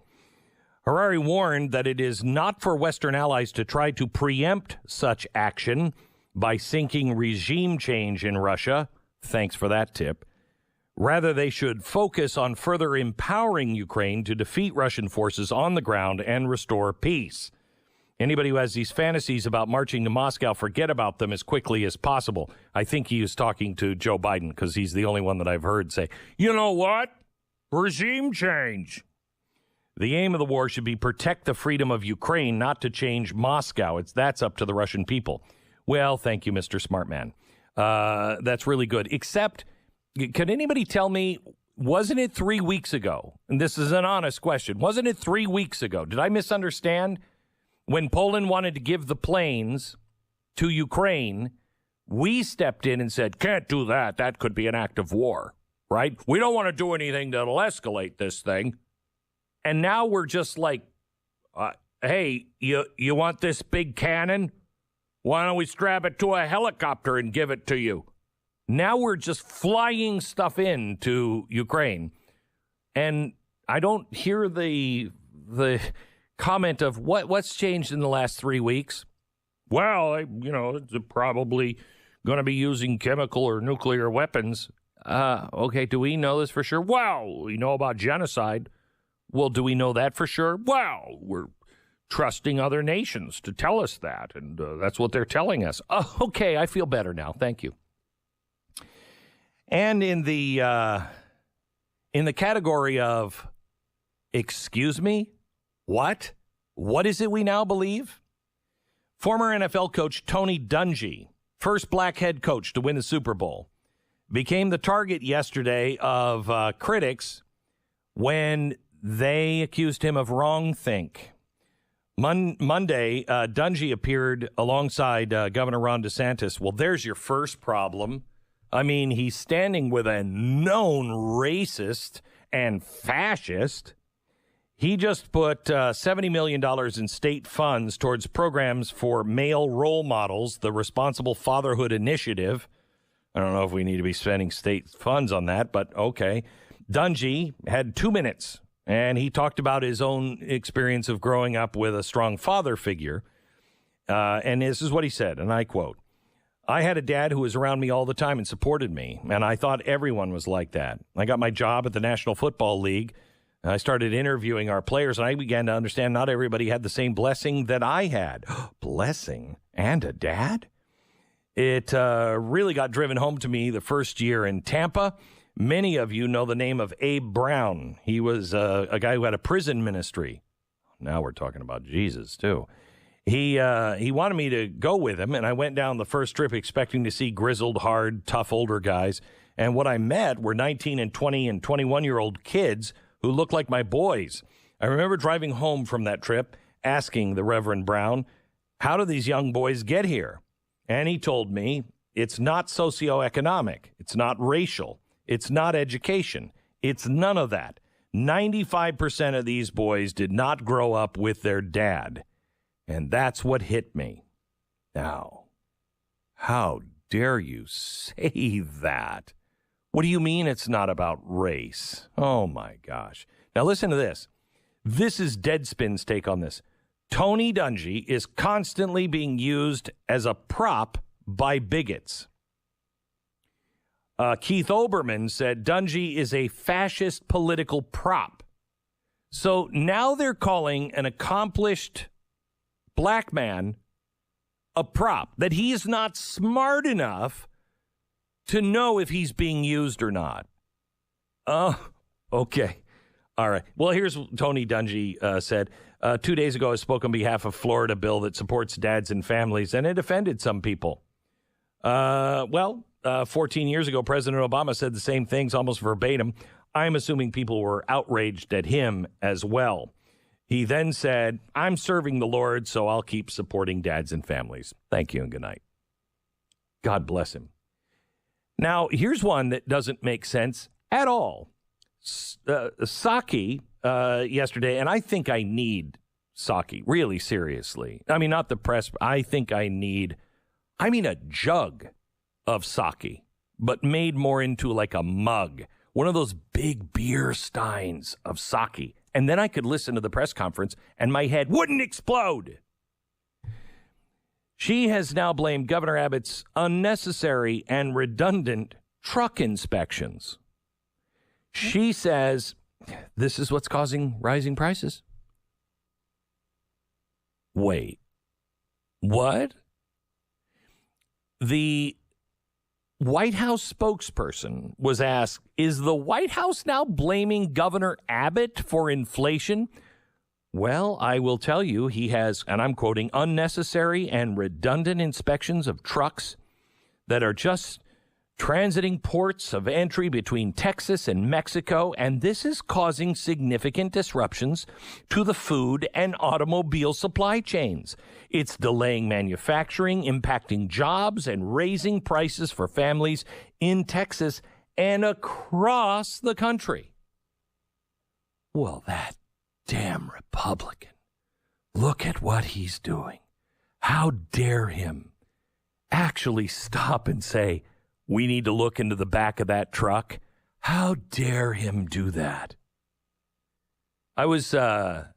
Harari warned that it is not for Western allies to try to preempt such action by sinking regime change in Russia. Thanks for that tip. Rather, they should focus on further empowering Ukraine to defeat Russian forces on the ground and restore peace. Anybody who has these fantasies about marching to Moscow, forget about them as quickly as possible. I think he is talking to Joe Biden because he's the only one that I've heard say, you know what? Regime change. The aim of the war should be protect the freedom of Ukraine, not to change Moscow. That's up to the Russian people. Well, thank you, Mr. Smartman. That's really good. Except, can anybody tell me, wasn't it 3 weeks ago? And this is an honest question. Wasn't it 3 weeks ago? Did I misunderstand? When Poland wanted to give the planes to Ukraine, we stepped in and said, can't do that. That could be an act of war, right? We don't want to do anything that'll escalate this thing. And now we're just like, hey, you want this big cannon? Why don't we strap it to a helicopter and give it to you? Now we're just flying stuff into Ukraine. And I don't hear the comment of what's changed in the last 3 weeks. Well, it's probably going to be using chemical or nuclear weapons. Okay, do we know this for sure? Well, we know about genocide. Well, do we know that for sure? Well, we're trusting other nations to tell us that, and that's what they're telling us. Oh, okay, I feel better now. Thank you. And in the category of, excuse me, what? What is it we now believe? Former NFL coach Tony Dungy, first black head coach to win the Super Bowl, became the target yesterday of critics when they accused him of wrongthink. Monday, Dungy appeared alongside Governor Ron DeSantis. Well, there's your first problem. I mean, he's standing with a known racist and fascist. He just put $70 million in state funds towards programs for male role models, the Responsible Fatherhood Initiative. I don't know if we need to be spending state funds on that, but okay. Dungy had 2 minutes. And he talked about his own experience of growing up with a strong father figure. And this is what he said, and I quote, I had a dad who was around me all the time and supported me, and I thought everyone was like that. I got my job at the National Football League. I started interviewing our players, and I began to understand not everybody had the same blessing that I had. Blessing? And a dad? It really got driven home to me the first year in Tampa. Many of you know the name of Abe Brown. He was a guy who had a prison ministry. Now we're talking about Jesus, too. He wanted me to go with him, and I went down the first trip expecting to see grizzled, hard, tough older guys. And what I met were 19 and 20 and 21-year-old kids who looked like my boys. I remember driving home from that trip asking the Reverend Brown, how do these young boys get here? And he told me it's not socioeconomic. It's not racial. It's not education. It's none of that. 95% of these boys did not grow up with their dad. And that's what hit me. Now, how dare you say that? What do you mean it's not about race? Oh, my gosh. Now, listen to this. This is Deadspin's take on this. Tony Dungy is constantly being used as a prop by bigots. Keith Olbermann said Dungy is a fascist political prop. So now they're calling an accomplished black man a prop, that he is not smart enough to know if he's being used or not. Oh, okay. All right. Well, here's what Tony Dungy said. 2 days ago, I spoke on behalf of Florida bill that supports dads and families, and it offended some people. 14 years ago, President Obama said the same things almost verbatim. I'm assuming people were outraged at him as well. He then said, I'm serving the Lord, so I'll keep supporting dads and families. Thank you and good night. God bless him. Now, here's one that doesn't make sense at all. Psaki yesterday, and I think I need sake, really seriously. I mean, not the press. I think I need a jug of sake, but made more into like a mug, one of those big beer steins of sake. And then I could listen to the press conference and my head wouldn't explode. She has now blamed Governor Abbott's unnecessary and redundant truck inspections. She says this is what's causing rising prices. Wait, what? The White House spokesperson was asked, is the White House now blaming Governor Abbott for inflation? Well, I will tell you, he has, and I'm quoting, unnecessary and redundant inspections of trucks that are just transiting ports of entry between Texas and Mexico, and this is causing significant disruptions to the food and automobile supply chains. It's delaying manufacturing, impacting jobs, and raising prices for families in Texas and across the country. Well, that damn Republican. Look at what he's doing. How dare him actually stop and say, we need to look into the back of that truck? How dare him do that? I was out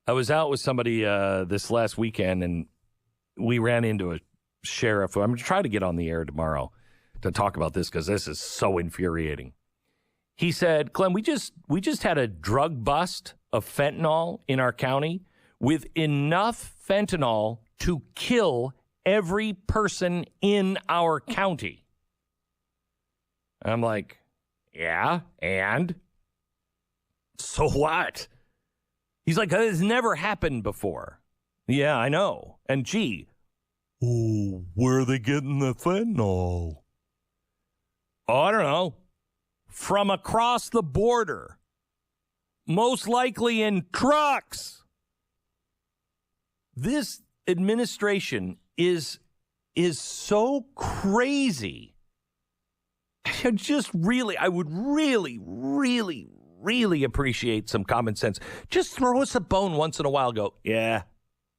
with somebody this last weekend, and we ran into a sheriff. I'm going to try to get on the air tomorrow to talk about this because this is so infuriating. He said, Clem, we just had a drug bust of fentanyl in our county with enough fentanyl to kill every person in our county. I'm like, yeah, and? So what? He's like, it's never happened before. Yeah, I know. And gee, where are they getting the fentanyl? Oh, I don't know. From across the border. Most likely in trucks. This administration is so crazy. I would really appreciate some common sense. Just throw us a bone once in a while. Go, yeah,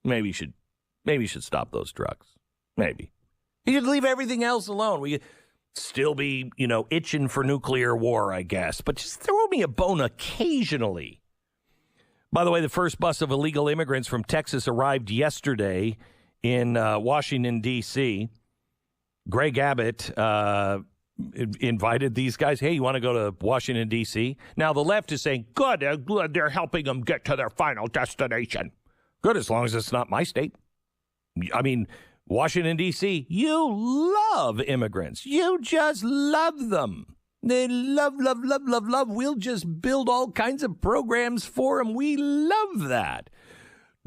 maybe you should stop those drugs. Maybe. You should leave everything else alone. We still be, itching for nuclear war, I guess. But just throw me a bone occasionally. By the way, the first bus of illegal immigrants from Texas arrived yesterday in Washington, D.C. Greg Abbott invited these guys. Hey, you want to go to Washington, D.C.? Now, the left is saying, good, they're helping them get to their final destination. Good, as long as it's not my state. I mean, Washington, D.C., you love immigrants. You just love them. They love. We'll just build all kinds of programs for them. We love that.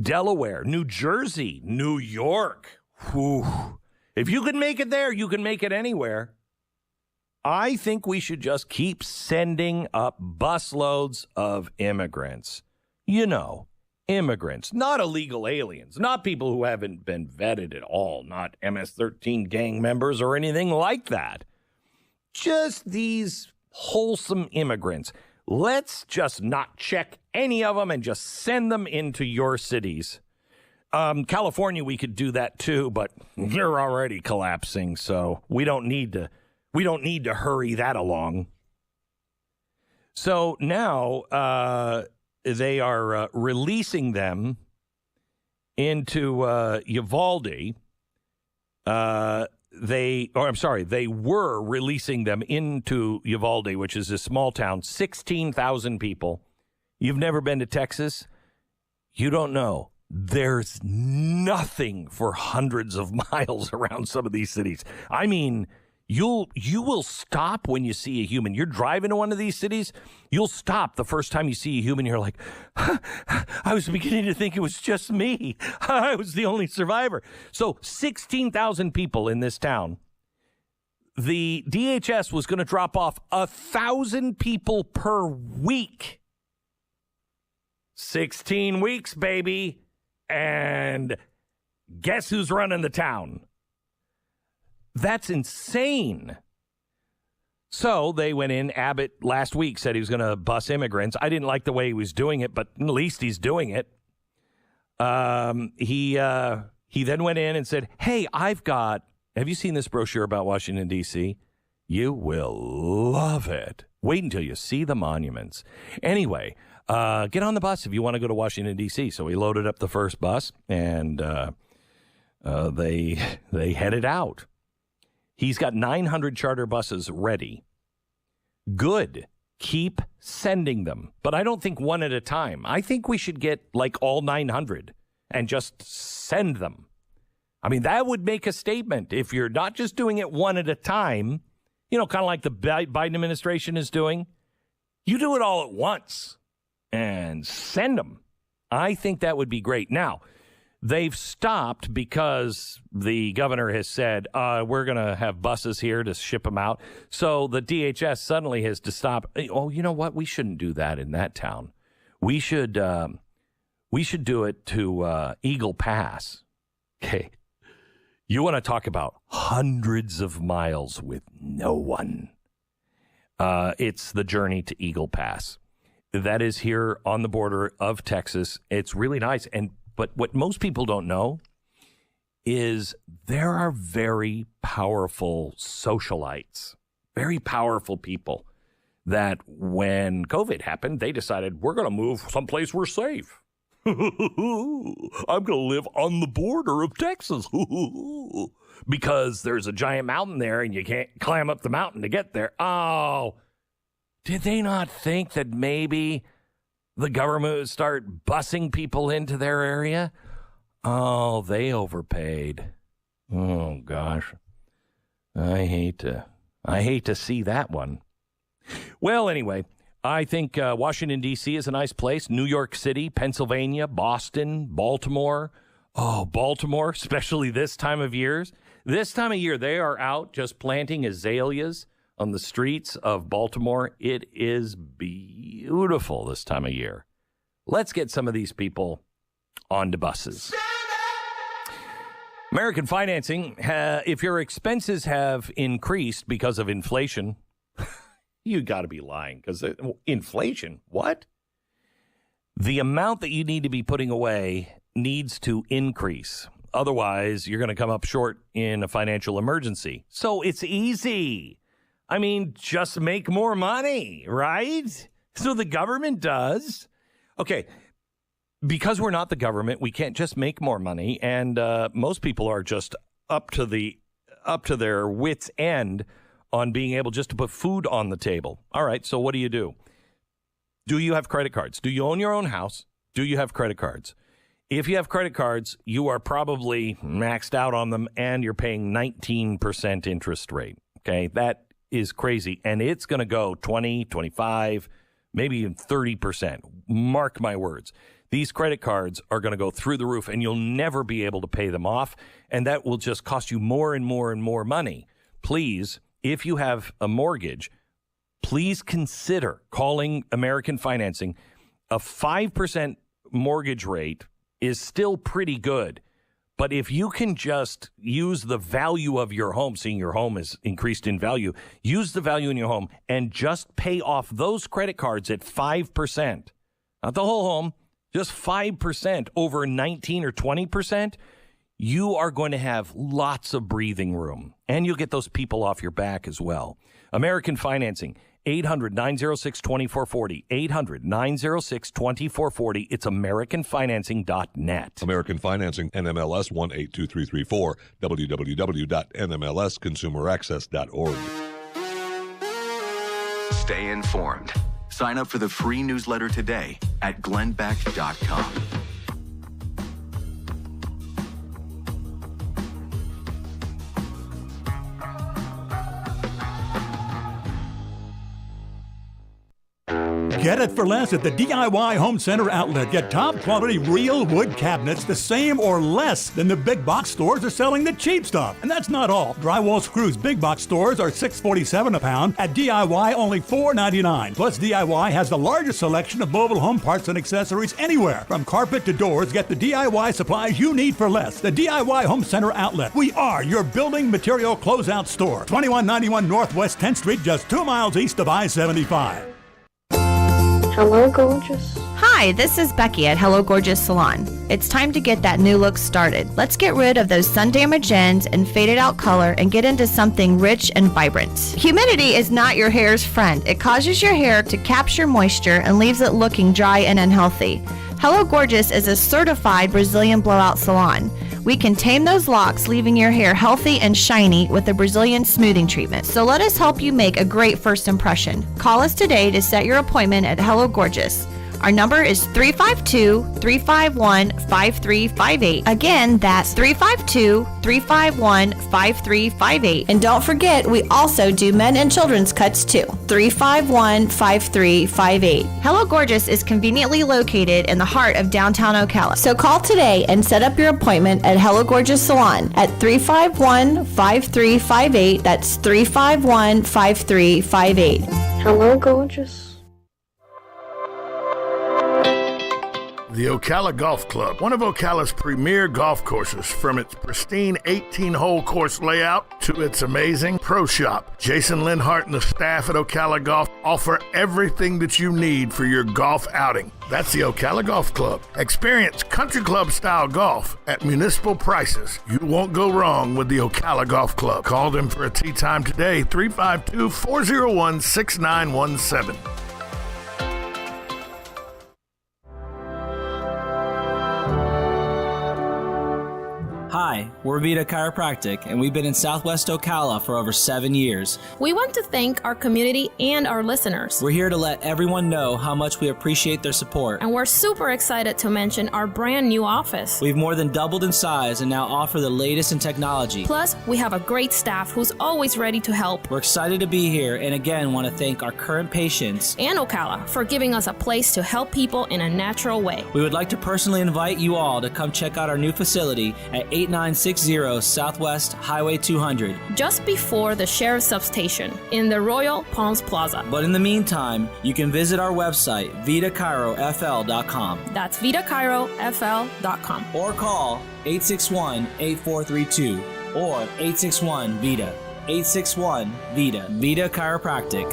Delaware, New Jersey, New York. Whew. If you can make it there, you can make it anywhere. I think we should just keep sending up busloads of immigrants. Immigrants, not illegal aliens, not people who haven't been vetted at all, not MS-13 gang members or anything like that. Just these wholesome immigrants. Let's just not check any of them and just send them into your cities. California, we could do that too, but you're already collapsing, so we don't need to hurry that along. So now they are releasing them into Uvalde. They were releasing them into Uvalde, which is a small town, 16,000 people. You've never been to Texas? You don't know. There's nothing for hundreds of miles around some of these cities. I mean, you will stop when you see a human. You're driving to one of these cities, you'll stop the first time you see a human. You're like, I was beginning to think it was just me. I was the only survivor. So 16,000 people in this town. The DHS was going to drop off 1,000 people per week. 16 weeks, baby. And guess who's running the town? That's insane. So they went in. Abbott last week said he was going to bus immigrants. I didn't like the way he was doing it, but at least he's doing it. He then went in and said, hey, have you seen this brochure about Washington, D.C.? You will love it. Wait until you see the monuments. Anyway, get on the bus if you want to go to Washington, D.C. So he loaded up the first bus, and they headed out. He's got 900 charter buses ready. Good. Keep sending them. But I don't think one at a time. I think we should get like all 900 and just send them. I mean, that would make a statement. If you're not just doing it one at a time, kind of like the Biden administration is doing, you do it all at once and send them. I think that would be great. Now, they've stopped because the governor has said, we're going to have buses here to ship them out. So the DHS suddenly has to stop. Oh, you know what? We shouldn't do that in that town. We should do it to Eagle Pass. Okay. You want to talk about hundreds of miles with no one. It's the journey to Eagle Pass. That is here on the border of Texas. It's really nice. But what most people don't know is there are very powerful socialites, very powerful people that when COVID happened, they decided we're going to move someplace we're safe. I'm going to live on the border of Texas because there's a giant mountain there and you can't climb up the mountain to get there. Oh, did they not think that maybe the government would start busing people into their area? Oh, they overpaid. Oh, gosh. I hate to see that one. Well, anyway, I think Washington, D.C. is a nice place. New York City, Pennsylvania, Boston, Baltimore. Oh, Baltimore, especially this time of year. This time of year, they are out just planting azaleas on the streets of Baltimore. It is beautiful this time of year. Let's get some of these people onto buses. American financing, if your expenses have increased because of inflation, you got to be lying because inflation, what? The amount that you need to be putting away needs to increase. Otherwise, you're going to come up short in a financial emergency. So it's easy. I mean, just make more money, right? So the government does. Okay, because we're not the government, we can't just make more money. And most people are just up to their wits' end on being able just to put food on the table. All right, so what do? Do you have credit cards? Do you own your own house? Do you have credit cards? If you have credit cards, you are probably maxed out on them and you're paying 19% interest rate. Okay, that is crazy. And it's going to go 20, 25, maybe even 30%. Mark my words. These credit cards are going to go through the roof and you'll never be able to pay them off. And that will just cost you more and more and more money. Please, if you have a mortgage, please consider calling American Financing. A 5% mortgage rate is still pretty good. But if you can just use the value of your home, seeing your home is increased in value, use the value in your home and just pay off those credit cards at 5%. Not the whole home, just 5% over 19 or 20%. You are going to have lots of breathing room. And you'll get those people off your back as well. American Financing, 800-906-2440. 800-906-2440. It's AmericanFinancing.net. American Financing, NMLS 182334, www.nmlsconsumeraccess.org. Stay informed. Sign up for the free newsletter today at glennbeck.com. Get it for less at the DIY Home Center outlet. Get top quality real wood cabinets the same or less than the big box stores are selling the cheap stuff. And that's not all. Drywall screws big box stores are $6.47 a pound. At DIY, only $4.99. Plus, DIY has the largest selection of mobile home parts and accessories anywhere. From carpet to doors, get the DIY supplies you need for less. The DIY Home Center outlet. We are your building material closeout store. 2191 Northwest 10th Street, just 2 miles east of I-75. Hello, gorgeous. Hi, this is Becky at Hello Gorgeous Salon. It's time to get that new look started. Let's get rid of those sun-damaged ends and faded out color and get into something rich and vibrant. Humidity is not your hair's friend. It causes your hair to capture moisture and leaves it looking dry and unhealthy. Hello Gorgeous is a certified Brazilian blowout salon. We can tame those locks, leaving your hair healthy and shiny with a Brazilian smoothing treatment. So let us help you make a great first impression. Call us today to set your appointment at Hello Gorgeous. Our number is 352-351-5358. Again, that's 352-351-5358. And don't forget, we also do men and children's cuts too. 351-5358. Hello Gorgeous is conveniently located in the heart of downtown Ocala. So call today and set up your appointment at Hello Gorgeous Salon at 351-5358. That's 351-5358. Hello, gorgeous. The Ocala Golf Club, one of Ocala's premier golf courses, from its pristine 18-hole course layout to its amazing pro shop. Jason Linhart and the staff at Ocala Golf offer everything that you need for your golf outing. That's the Ocala Golf Club. Experience country club-style golf at municipal prices. You won't go wrong with the Ocala Golf Club. Call them for a tee time today, 352-401-6917. Hi, we're Vita Chiropractic, and we've been in Southwest Ocala for over 7 years. We want to thank our community and our listeners. We're here to let everyone know how much we appreciate their support. And we're super excited to mention our brand new office. We've more than doubled in size and now offer the latest in technology. Plus, we have a great staff who's always ready to help. We're excited to be here and again want to thank our current patients and Ocala for giving us a place to help people in a natural way. We would like to personally invite you all to come check out our new facility at 8960 Southwest Highway 200. Just before the Sheriff's Substation in the Royal Palms Plaza. But in the meantime, you can visit our website, vitachirofl.com. That's vitachirofl.com. Or call 861-8432 or 861-VITA. 861-VITA. Vita Chiropractic.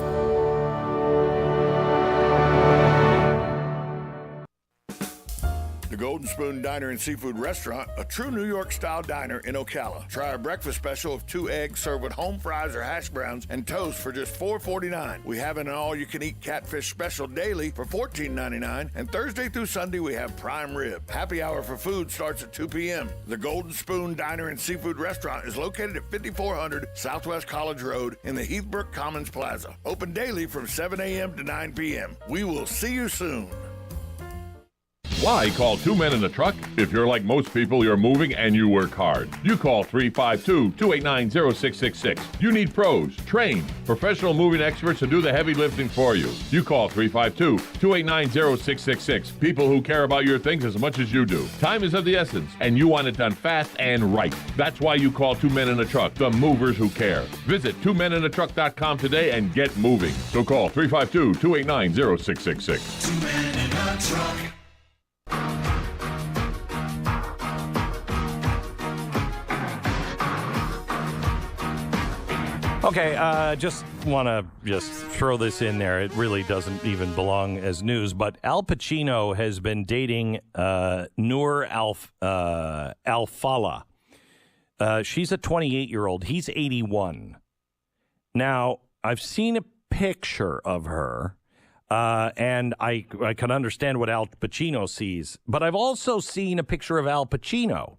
The Golden Spoon Diner and Seafood Restaurant, a true New York-style diner in Ocala. Try our breakfast special of 2 eggs served with home fries or hash browns and toast for just $4.49. We have an all-you-can-eat catfish special daily for $14.99, and Thursday through Sunday we have prime rib. Happy hour for food starts at 2 p.m. The Golden Spoon Diner and Seafood Restaurant is located at 5400 Southwest College Road in the Heathbrook Commons Plaza. Open daily from 7 a.m. to 9 p.m. We will see you soon. Why call 2 men in a truck? If you're like most people, you're moving and you work hard. You call 352-289-0666. You need pros, trained, professional moving experts to do the heavy lifting for you. You call 352-289-0666. People who care about your things as much as you do. Time is of the essence, and you want it done fast and right. That's why you call 2 men in a truck, the movers who care. Visit 2meninatruck.com today and get moving. So call 352-289-0666. 2 men in a truck. Okay, just want to throw this in there. It really doesn't even belong as news, but Al Pacino has been dating Noor Al-Fala. She's a 28-year-old. He's 81. Now, I've seen a picture of her, and I can understand what Al Pacino sees, but I've also seen a picture of Al Pacino,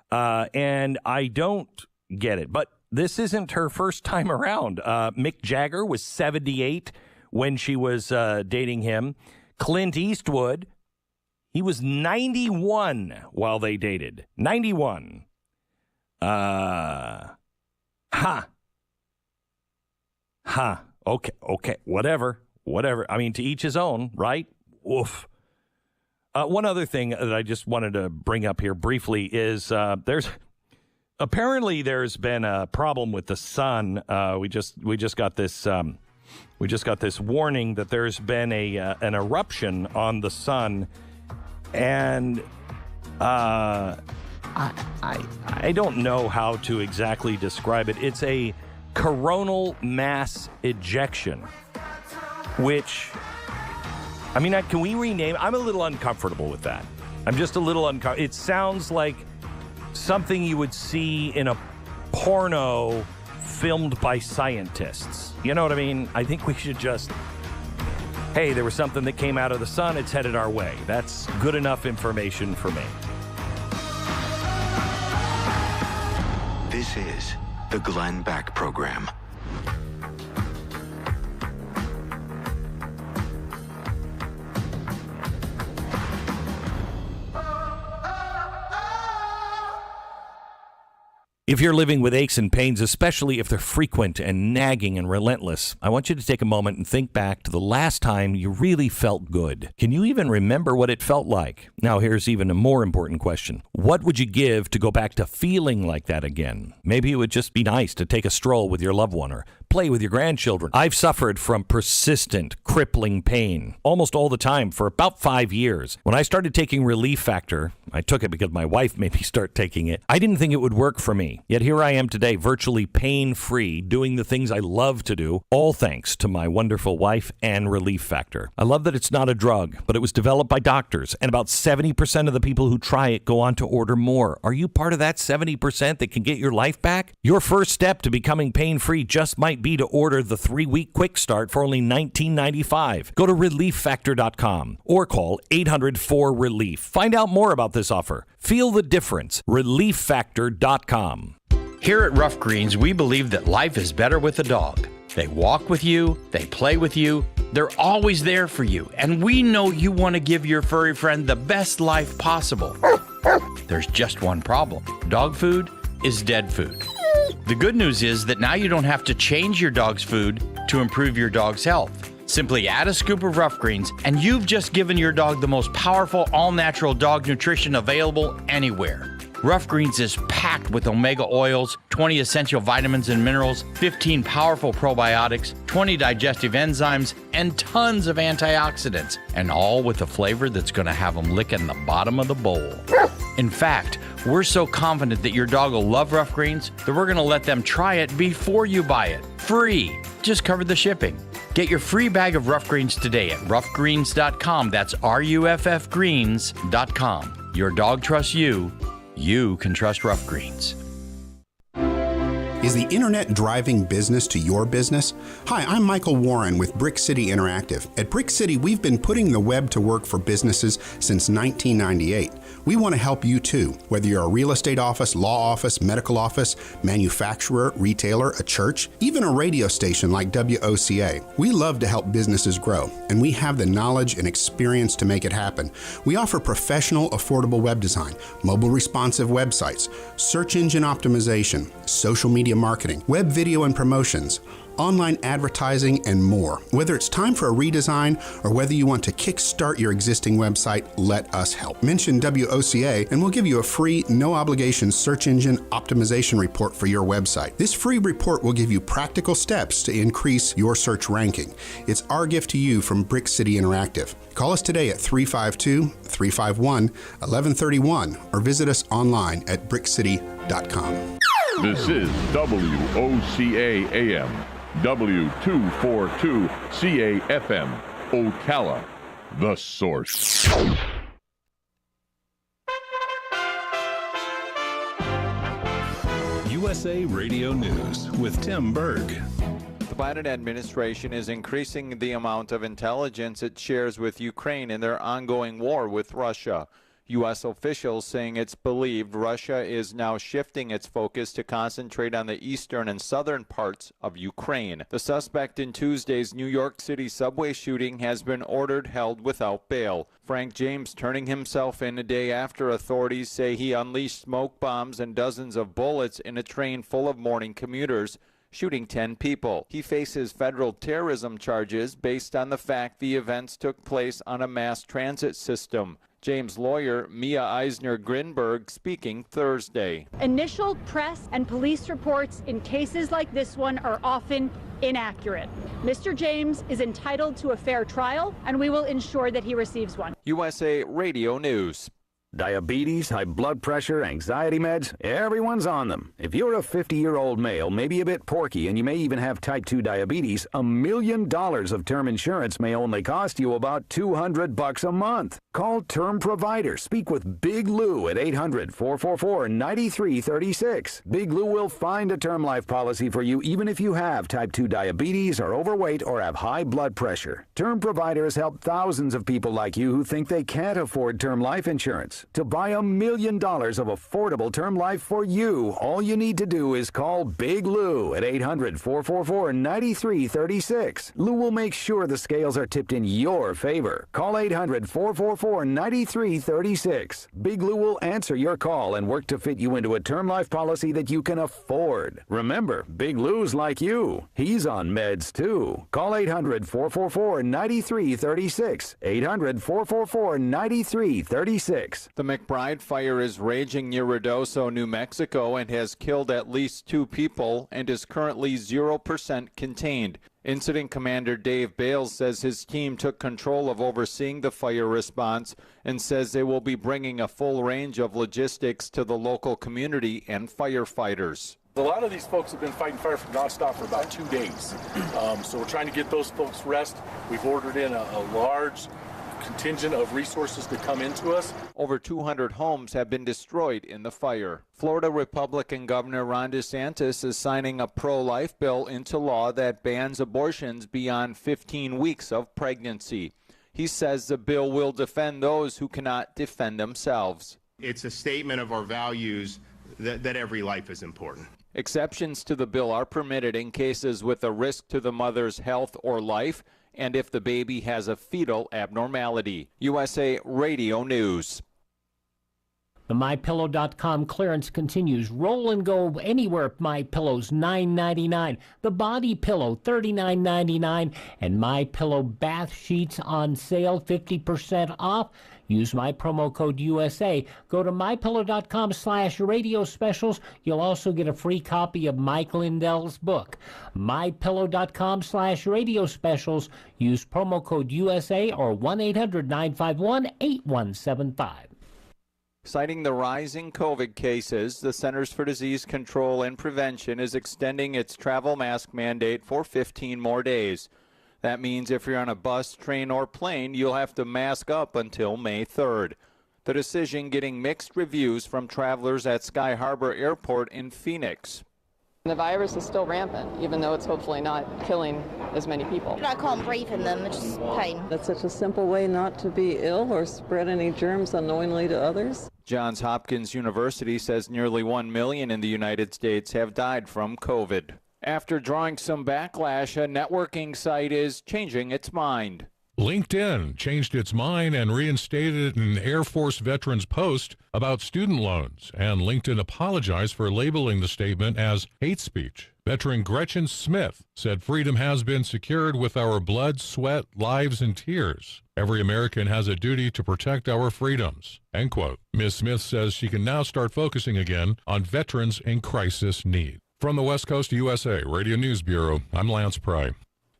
and I don't get it. But this isn't her first time around. Mick Jagger was 78 when she was dating him. Clint Eastwood, he was 91 while they dated. 91. Okay, whatever. I mean, to each his own, right? Oof. One other thing that I just wanted to bring up here briefly is there's been a problem with the sun. We just got this warning that there's been an eruption on the sun, and I don't know how to exactly describe it. It's a coronal mass ejection, which I mean, can we rename? I'm a little uncomfortable with that. I'm just a little uncomfortable. It sounds like something you would see in a porno filmed by scientists. You know what I mean? I think we should just, hey, there was something that came out of the sun. It's headed our way. That's good enough information for me. This is the Glenn Beck Program. If you're living with aches and pains, especially if they're frequent and nagging and relentless, I want you to take a moment and think back to the last time you really felt good. Can you even remember what it felt like? Now, here's even a more important question. What would you give to go back to feeling like that again? Maybe it would just be nice to take a stroll with your loved one or play with your grandchildren. I've suffered from persistent, crippling pain almost all the time for about 5 years. When I started taking Relief Factor, I took it because my wife made me start taking it. I didn't think it would work for me. Yet here I am today, virtually pain-free, doing the things I love to do, all thanks to my wonderful wife and Relief Factor. I love that it's not a drug, but it was developed by doctors, and about 70% of the people who try it go on to order more. Are you part of that 70% that can get your life back? Your first step to becoming pain-free just might be to order the 3-week quick start for only $19.95. Go to ReliefFactor.com or call 800-4RELIEF. Find out more about this offer. Feel the difference. ReliefFactor.com. Here at Rough Greens, we believe that life is better with a dog. They walk with you, they play with you, they're always there for you, and we know you want to give your furry friend the best life possible. There's just one problem. Dog food is dead food. The good news is that now you don't have to change your dog's food to improve your dog's health. Simply add a scoop of Rough Greens, and you've just given your dog the most powerful all-natural dog nutrition available anywhere. Rough Greens is packed with omega oils, 20 essential vitamins and minerals, 15 powerful probiotics, 20 digestive enzymes, and tons of antioxidants, and all with a flavor that's going to have them licking the bottom of the bowl. In fact, we're so confident that your dog will love Rough Greens that we're going to let them try it before you buy it. Free. Just cover the shipping. Get your free bag of Rough Greens today at roughgreens.com. That's RUFFgreens.com. Your dog trusts you. You can trust Rough Greens. Is the internet driving business to your business? Hi, I'm Michael Warren with Brick City Interactive. At Brick City, we've been putting the web to work for businesses since 1998. We want to help you too, whether you're a real estate office, law office, medical office, manufacturer, retailer, a church, even a radio station like WOCA. We love to help businesses grow, and we have the knowledge and experience to make it happen. We offer professional, affordable web design, mobile responsive websites, search engine optimization, social media marketing, web video and promotions, online advertising, and more. Whether it's time for a redesign or whether you want to kickstart your existing website, let us help. Mention WOCA and we'll give you a free, no-obligation search engine optimization report for your website. This free report will give you practical steps to increase your search ranking. It's our gift to you from Brick City Interactive. Call us today at 352-351-1131 or visit us online at brickcity.com. This is WOCA AM, W242 CAFM, Ocala, the source. USA Radio News with Tim Berg. The Biden administration is increasing the amount of intelligence it shares with Ukraine in their ongoing war with Russia. U.S. officials saying it's believed Russia is now shifting its focus to concentrate on the eastern and southern parts of Ukraine. The suspect in Tuesday's New York City subway shooting has been ordered held without bail. Frank James turning himself in a day after authorities say he unleashed smoke bombs and dozens of bullets in a train full of morning commuters, shooting 10 people. He faces federal terrorism charges based on the fact the events took place on a mass transit system. James' lawyer, Mia Eisner-Grinberg, speaking Thursday. Initial press and police reports in cases like this one are often inaccurate. Mr. James is entitled to a fair trial, and we will ensure that he receives one. USA Radio News. Diabetes, high blood pressure, anxiety meds, everyone's on them. If you're a 50-year-old male, maybe a bit porky, and you may even have type 2 diabetes, $1 million of term insurance may only cost you about $200 a month. Call Term Provider. Speak with Big Lou at 800-444-9336. Big Lou will find a term life policy for you even if you have type 2 diabetes, are overweight, or have high blood pressure. Term Providers help thousands of people like you who think they can't afford term life insurance. To buy $1 million of affordable term life for you, all you need to do is call Big Lou at 800-444-9336. Lou will make sure the scales are tipped in your favor. Call 800-444-9336. Big Lou will answer your call and work to fit you into a term life policy that you can afford. Remember, Big Lou's like you. He's on meds too. Call 800-444-9336. 800-444-9336. The McBride fire is raging near Ruidoso, New Mexico, and has killed at least 2 people and is currently 0% contained. Incident Commander Dave Bales says his team took control of overseeing the fire response and says they will be bringing a full range of logistics to the local community and firefighters. A lot of these folks have been fighting fire for nonstop for about 2 days. So we're trying to get those folks rest. We've ordered in a large contingent of resources to come into us. Over 200 homes have been destroyed in the fire. Florida Republican Governor Ron DeSantis is signing a pro-life bill into law that bans abortions beyond 15 weeks of pregnancy. He says the bill will defend those who cannot defend themselves. It's a statement of our values that every life is important. Exceptions to the bill are permitted in cases with a risk to the mother's health or life, and if the baby has a fetal abnormality. USA Radio News. The MyPillow.com clearance continues. Roll and go anywhere. MyPillow's $9.99. The Body Pillow $39.99. And MyPillow bath sheets on sale 50% off. Use my promo code USA. Go to MyPillow.com/radio specials. You'll also get a free copy of Mike Lindell's book. MyPillow.com/radio specials. Use promo code USA or 1-800-951-8175. Citing the rising COVID cases, the Centers for Disease Control and Prevention is extending its travel mask mandate for 15 more days. That means if you're on a bus, train, or plane, you'll have to mask up until May 3rd. The decision getting mixed reviews from travelers at Sky Harbor Airport in Phoenix. The virus is still rampant, even though it's hopefully not killing as many people. I can't breathe in them, it's just pain. That's such a simple way not to be ill or spread any germs unknowingly to others. Johns Hopkins University says nearly 1 million in the United States have died from COVID. After drawing some backlash, a networking site is changing its mind. LinkedIn changed its mind and reinstated an Air Force veterans post about student loans, and LinkedIn apologized for labeling the statement as hate speech. Veteran Gretchen Smith said freedom has been secured with our blood, sweat, lives, and tears. Every American has a duty to protect our freedoms. End quote. Ms. Smith says she can now start focusing again on veterans in crisis need. From the West Coast USA Radio News Bureau, I'm Lance Pry.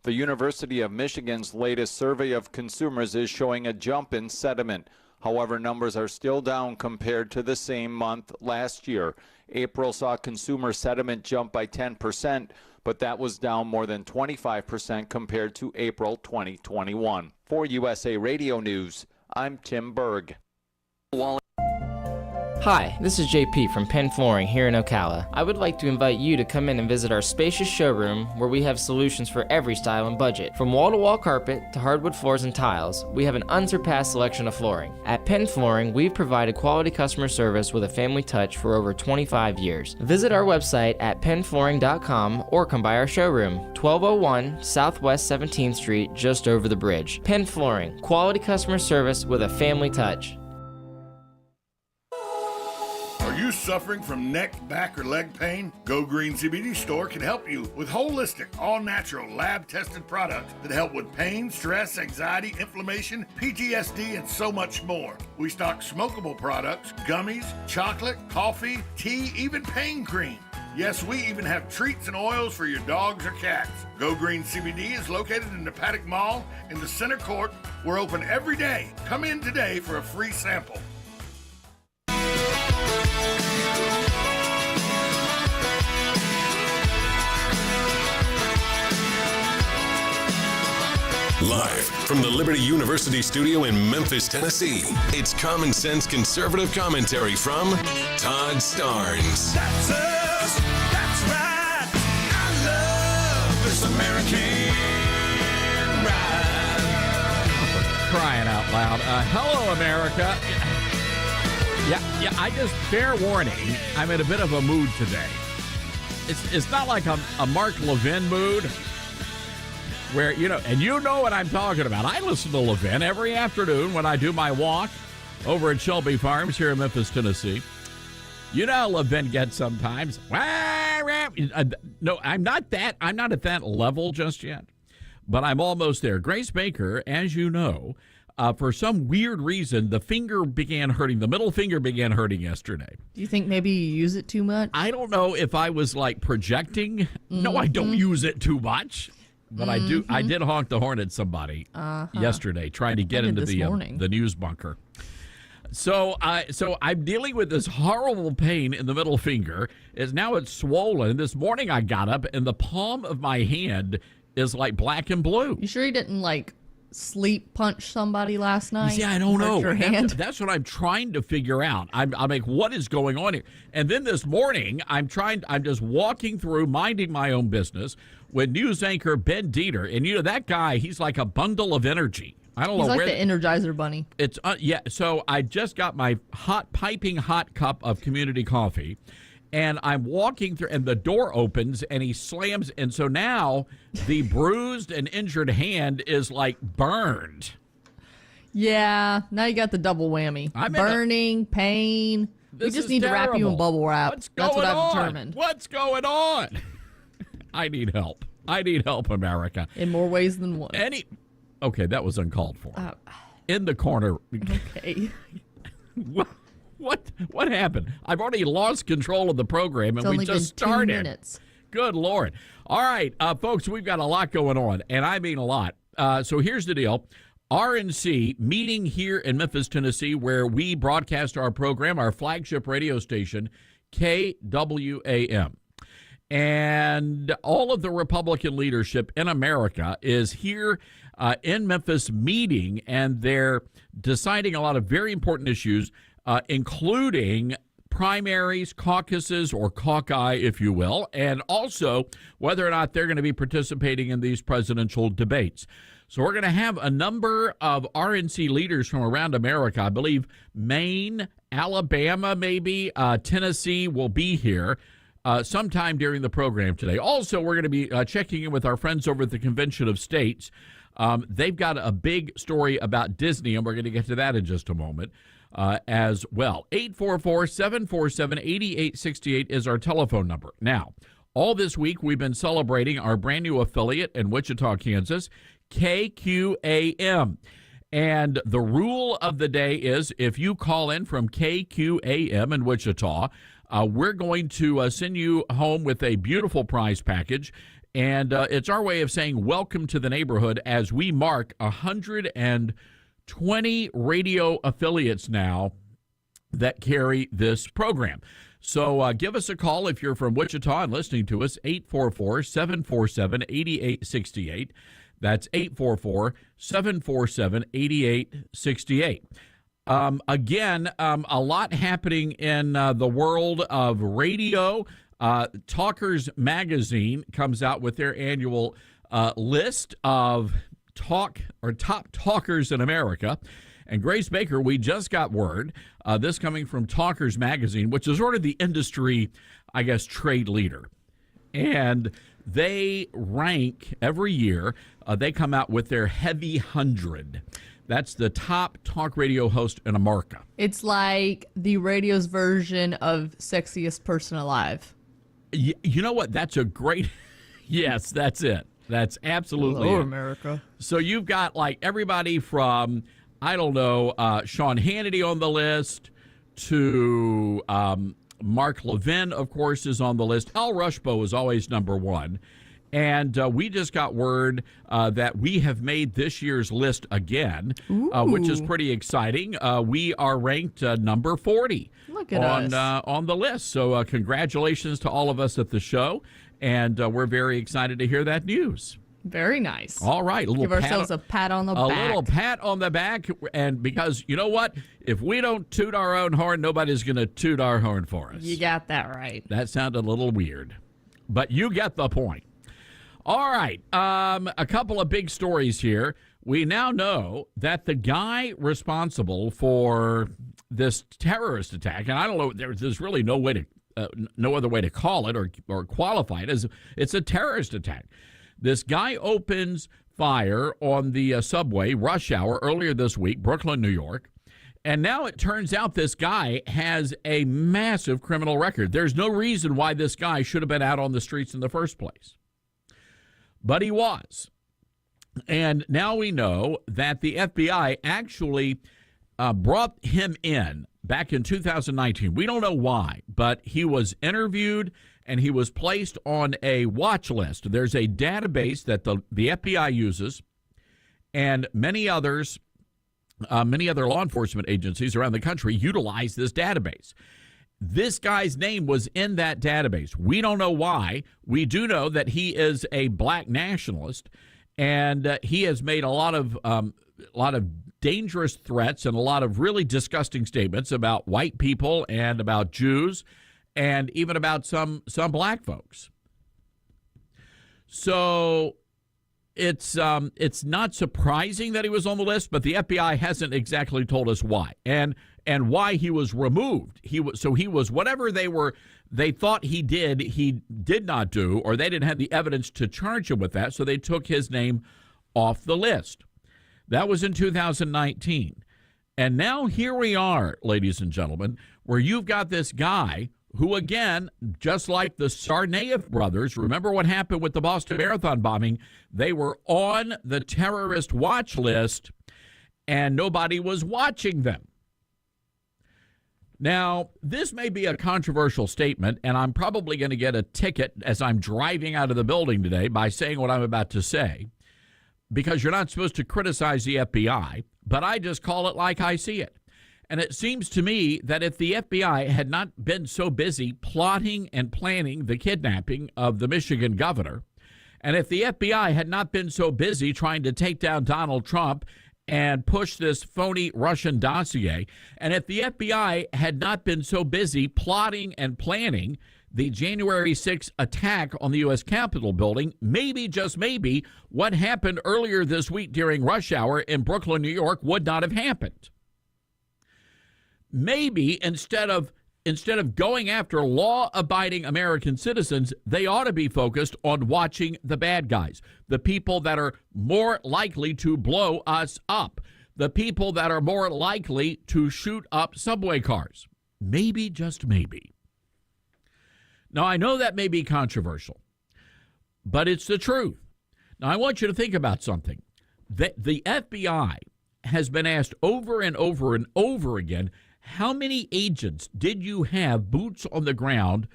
The University of Michigan's latest survey of consumers is showing a jump in sentiment. However, numbers are still down compared to the same month last year. April saw consumer sentiment jump by 10%, but that was down more than 25% compared to April 2021. For USA Radio News, I'm Tim Berg. Hi, this is JP from Penn Flooring here in Ocala. I would like to invite you to come in and visit our spacious showroom where we have solutions for every style and budget. From wall-to-wall carpet to hardwood floors and tiles, we have an unsurpassed selection of flooring. At Penn Flooring, we've provided quality customer service with a family touch for over 25 years. Visit our website at pennflooring.com or come by our showroom, 1201 Southwest 17th Street, just over the bridge. Penn Flooring, quality customer service with a family touch. Are you suffering from neck, back, or leg pain? Go Green CBD Store can help you with holistic, all-natural, lab-tested products that help with pain, stress, anxiety, inflammation, PTSD, and so much more. We stock smokable products, gummies, chocolate, coffee, tea, even pain cream. Yes, we even have treats and oils for your dogs or cats. Go Green CBD is located in the Paddock Mall in the center court. We're open every day. Come in today for a free sample. Live from the Liberty University studio in Memphis, Tennessee, it's common sense conservative commentary from Todd Starnes. That's us. That's right. I love this American ride. Crying out loud. Hello, America. Yeah, I just, fair warning, I'm in a bit of a mood today. It's not like a Mark Levin mood where, and you know what I'm talking about. I listen to Levin every afternoon when I do my walk over at Shelby Farms here in Memphis, Tennessee. You know how Levin gets sometimes. No, I'm not at that level just yet, but I'm almost there. Grace Baker, as you know, for some weird reason, the middle finger began hurting yesterday. Do you think maybe you use it too much? I don't know if I was like projecting. No, I don't use it too much, but I do. I did honk the horn at somebody yesterday trying to get into the news bunker. So I'm dealing with this horrible pain in the middle finger. Now it's swollen. This morning I got up and the palm of my hand is like black and blue. You sure you didn't sleep punch somebody last night? Yeah, I don't know. Your hand? That's what I'm trying to figure out. I'm like, what is going on here? And then this morning, I'm just walking through, minding my own business, with news anchor Ben Dieter. And that guy, he's like a bundle of energy. I don't know where. He's like the Energizer Bunny. It's so I just got my piping hot cup of community coffee. And I'm walking through, and the door opens, and he slams. And so now the bruised and injured hand is like burned. Yeah, now you got the double whammy. Burning, pain. We just need to wrap you in bubble wrap. That's what I've determined. What's going on? I need help. I need help, America. In more ways than one. Okay, that was uncalled for. In the corner. Okay. What happened? I've already lost control of the program, and we just started. 2 minutes. Good Lord. All right, folks, we've got a lot going on, and I mean a lot. So here's the deal. RNC meeting here in Memphis, Tennessee, where we broadcast our program, our flagship radio station, KWAM. And all of the Republican leadership in America is here in Memphis meeting, and they're deciding a lot of very important issues, including primaries, caucuses, or caucus, if you will, and also whether or not they're going to be participating in these presidential debates. So we're going to have a number of RNC leaders from around America. I believe Maine, Alabama, maybe Tennessee will be here sometime during the program today. Also, we're going to be checking in with our friends over at the Convention of States. They've got a big story about Disney, and we're going to get to that in just a moment. As well. 844-747-8868 is our telephone number. Now, all this week we've been celebrating our brand new affiliate in Wichita, Kansas, KQAM. And the rule of the day is if you call in from KQAM in Wichita, we're going to send you home with a beautiful prize package. And it's our way of saying welcome to the neighborhood as we mark 120 radio affiliates now that carry this program. So give us a call if you're from Wichita and listening to us, 844-747-8868. That's 844-747-8868. Again, a lot happening in the world of radio. Talkers Magazine comes out with their annual list of top talkers in America. And Grace Baker, we just got word, this coming from Talkers Magazine, which is sort of the industry, I guess, trade leader. And they rank every year, they come out with their Heavy 100. That's the top talk radio host in America. It's like the radio's version of Sexiest Person Alive. You know what? That's a great... Yes, that's it. That's absolutely Hello, it. America. So you've got like everybody from, I don't know, Sean Hannity on the list to Mark Levin, of course, is on the list. Al Rushbo is always number one. And we just got word that we have made this year's list again, which is pretty exciting. We are ranked number 40 Look at us. On the list. So congratulations to all of us at the show. And we're very excited to hear that news. Very nice. All right. Give ourselves a pat on the back. A little pat on the back. And because you know what? If we don't toot our own horn, nobody's going to toot our horn for us. You got that right. That sounded a little weird, but you get the point. All right. A couple of big stories here. We now know that the guy responsible for this terrorist attack, and I don't know, there's really no way to no other way to call it or qualify it as it's a terrorist attack. This guy opens fire on the subway rush hour earlier this week, Brooklyn, New York. And now it turns out this guy has a massive criminal record. There's no reason why this guy should have been out on the streets in the first place. But he was. And now we know that the FBI actually brought him in back in 2019. We don't know why, but he was interviewed and he was placed on a watch list. There's a database that the FBI uses, and many other law enforcement agencies around the country utilize this database. This guy's name was in that database. We don't know why. We do know that he is a black nationalist, and he has made a lot of dangerous threats and a lot of really disgusting statements about white people and about Jews and even about some black folks. So it's not surprising that he was on the list, but the FBI hasn't exactly told us why and why he was removed. He was whatever they thought he did not do, or they didn't have the evidence to charge him with that, so they took his name off the list. That was in 2019. And now here we are, ladies and gentlemen, where you've got this guy who, again, just like the Tsarnaev brothers, remember what happened with the Boston Marathon bombing? They were on the terrorist watch list, and nobody was watching them. Now, this may be a controversial statement, and I'm probably going to get a ticket as I'm driving out of the building today by saying what I'm about to say, because you're not supposed to criticize the FBI, but I just call it like I see it. And it seems to me that if the FBI had not been so busy plotting and planning the kidnapping of the Michigan governor, and if the FBI had not been so busy trying to take down Donald Trump and push this phony Russian dossier, and if the FBI had not been so busy plotting and planning the January 6th attack on the U.S. Capitol building, maybe, just maybe, what happened earlier this week during rush hour in Brooklyn, New York would not have happened. Maybe instead of going after law-abiding American citizens, they ought to be focused on watching the bad guys, the people that are more likely to blow us up, the people that are more likely to shoot up subway cars. Maybe, just maybe. Now, I know that may be controversial, but it's the truth. Now, I want you to think about something. The FBI has been asked over and over and over again, how many agents did you have boots on the ground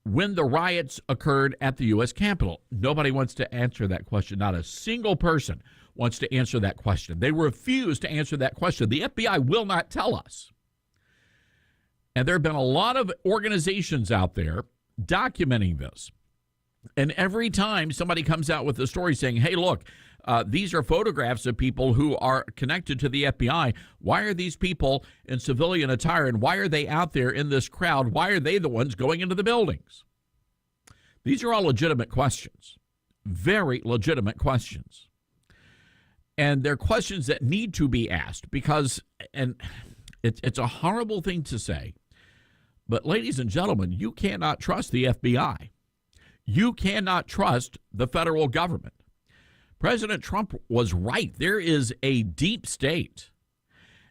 when the riots occurred at the U.S. Capitol? Nobody wants to answer that question. Not a single person wants to answer that question. They refuse to answer that question. The FBI will not tell us. And there have been a lot of organizations out there documenting this. And every time somebody comes out with a story saying, hey, look, these are photographs of people who are connected to the FBI. Why are these people in civilian attire, and why are they out there in this crowd? Why are they the ones going into the buildings? These are all legitimate questions, very legitimate questions. And they're questions that need to be asked because, and it's a horrible thing to say, but ladies and gentlemen, you cannot trust the FBI. You cannot trust the federal government. President Trump was right. There is a deep state,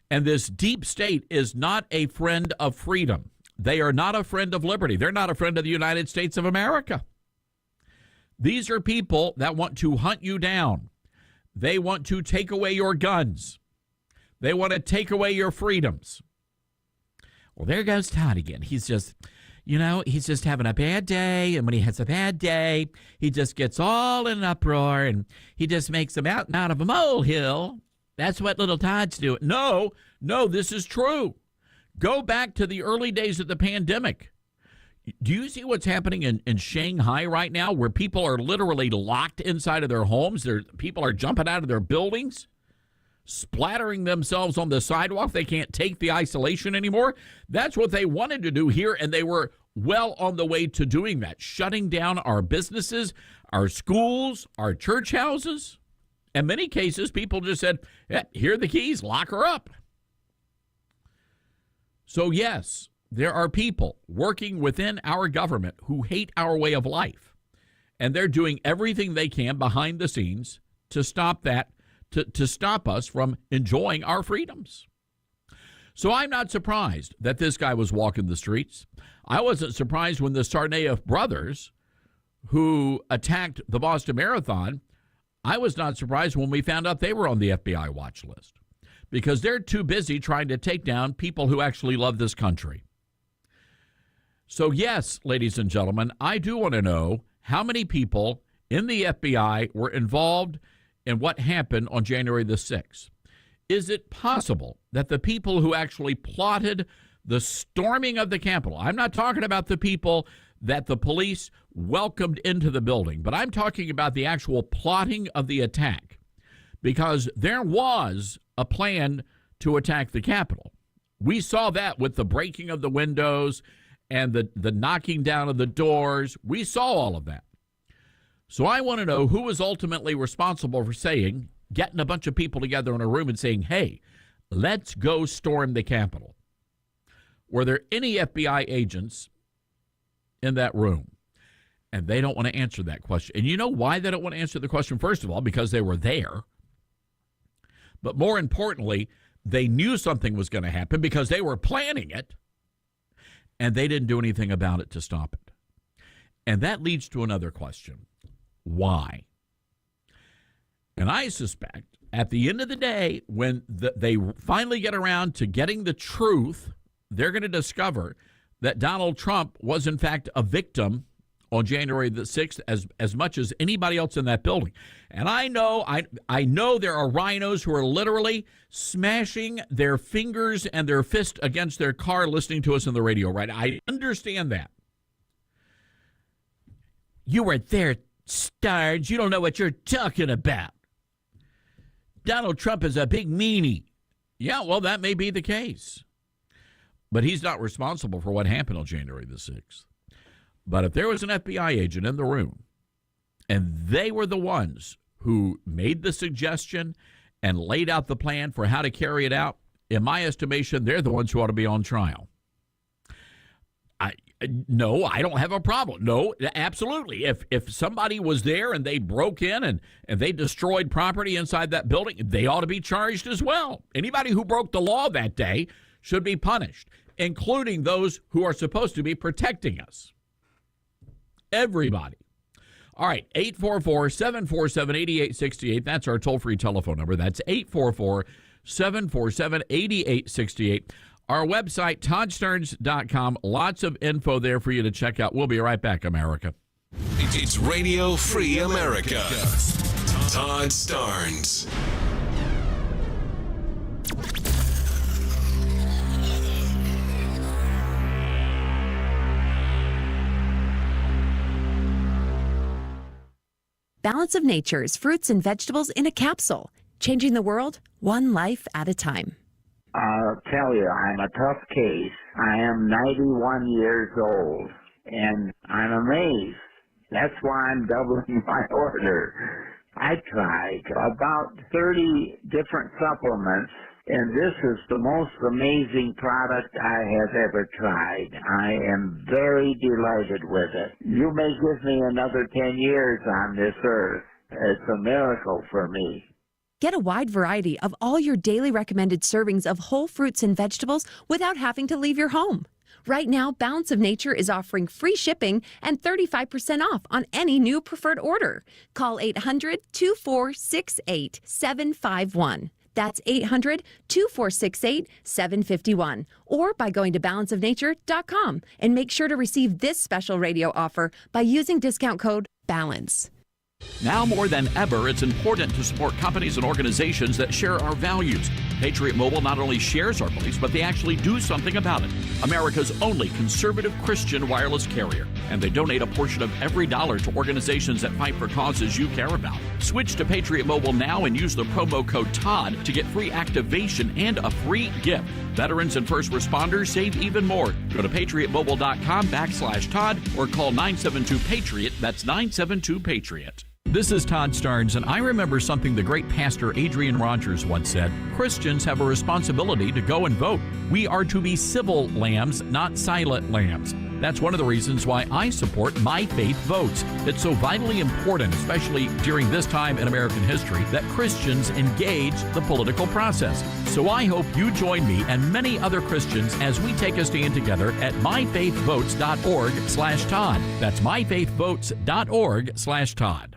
and this deep state is not a friend of freedom. They are not a friend of liberty. They're not a friend of the United States of America. These are people that want to hunt you down. They want to take away your guns. They want to take away your freedoms. Well, there goes Todd again. He's just having a bad day. And when he has a bad day, he just gets all in an uproar and he just makes a mountain out of a molehill. That's what little Todd's doing. No, this is true. Go back to the early days of the pandemic. Do you see what's happening in Shanghai right now, where people are literally locked inside of their homes? People are jumping out of their buildings, splattering themselves on the sidewalk. They can't take the isolation anymore. That's what they wanted to do here, and they were well on the way to doing that, shutting down our businesses, our schools, our church houses. In many cases, people just said, yeah, here are the keys, lock her up. So, yes, there are people working within our government who hate our way of life, and they're doing everything they can behind the scenes to stop that, to stop us from enjoying our freedoms. So I'm not surprised that this guy was walking the streets. I wasn't surprised when the Tsarnaev brothers, who attacked the Boston Marathon, I was not surprised when we found out they were on the FBI watch list, because they're too busy trying to take down people who actually love this country. So yes, ladies and gentlemen, I do want to know how many people in the FBI were involved in what happened on January the 6th. Is it possible that the people who actually plotted the storming of the Capitol, I'm not talking about the people that the police welcomed into the building, but I'm talking about the actual plotting of the attack, because there was a plan to attack the Capitol. We saw that with the breaking of the windows and the knocking down of the doors. We saw all of that. So I want to know who was ultimately responsible for getting a bunch of people together in a room and saying, hey, let's go storm the Capitol. Were there any FBI agents in that room? And they don't want to answer that question. And you know why they don't want to answer the question? First of all, because they were there. But more importantly, they knew something was going to happen because they were planning it, and they didn't do anything about it to stop it. And that leads to another question. Why? And I suspect at the end of the day, when they finally get around to getting the truth, they're going to discover that Donald Trump was, in fact, a victim on January the 6th as much as anybody else in that building. And I know there are rhinos who are literally smashing their fingers and their fist against their car listening to us on the radio, right? I understand that. You were there, Starge. You don't know what you're talking about. Donald Trump is a big meanie. Yeah, well, that may be the case. But he's not responsible for what happened on January the 6th. But if there was an FBI agent in the room and they were the ones who made the suggestion and laid out the plan for how to carry it out, in my estimation, they're the ones who ought to be on trial. No, I don't have a problem. No, absolutely. If somebody was there and they broke in and they destroyed property inside that building, they ought to be charged as well. Anybody who broke the law that day should be punished, including those who are supposed to be protecting us. Everybody. All right, 844-747-8868. That's our toll-free telephone number. That's 844-747-8868. Our website, ToddStarnes.com. Lots of info there for you to check out. We'll be right back, America. It's Radio Free America. Todd Starnes. Balance of Nature's fruits and vegetables in a capsule, changing the world one life at a time. I'll tell you, I'm a tough case. I am 91 years old, and I'm amazed. That's why I'm doubling my order. I tried about 30 different supplements, and this is the most amazing product I have ever tried. I am very delighted with it. You may give me another 10 years on this earth. It's a miracle for me. Get a wide variety of all your daily recommended servings of whole fruits and vegetables without having to leave your home. Right now, Balance of Nature is offering free shipping and 35% off on any new preferred order. Call 800-2468-751. That's 800-2468-751. Or by going to balanceofnature.com and make sure to receive this special radio offer by using discount code BALANCE. Now more than ever, it's important to support companies and organizations that share our values. Patriot Mobile not only shares our beliefs, but they actually do something about it. America's only conservative Christian wireless carrier. And they donate a portion of every dollar to organizations that fight for causes you care about. Switch to Patriot Mobile now and use the promo code TODD to get free activation and a free gift. Veterans and first responders save even more. Go to patriotmobile.com/Todd or call 972-PATRIOT. That's 972-PATRIOT. This is Todd Starnes, and I remember something the great pastor Adrian Rogers once said. Christians have a responsibility to go and vote. We are to be civil lambs, not silent lambs. That's one of the reasons why I support My Faith Votes. It's so vitally important, especially during this time in American history, that Christians engage the political process. So I hope you join me and many other Christians as we take a stand together at myfaithvotes.org/Todd. That's myfaithvotes.org/Todd.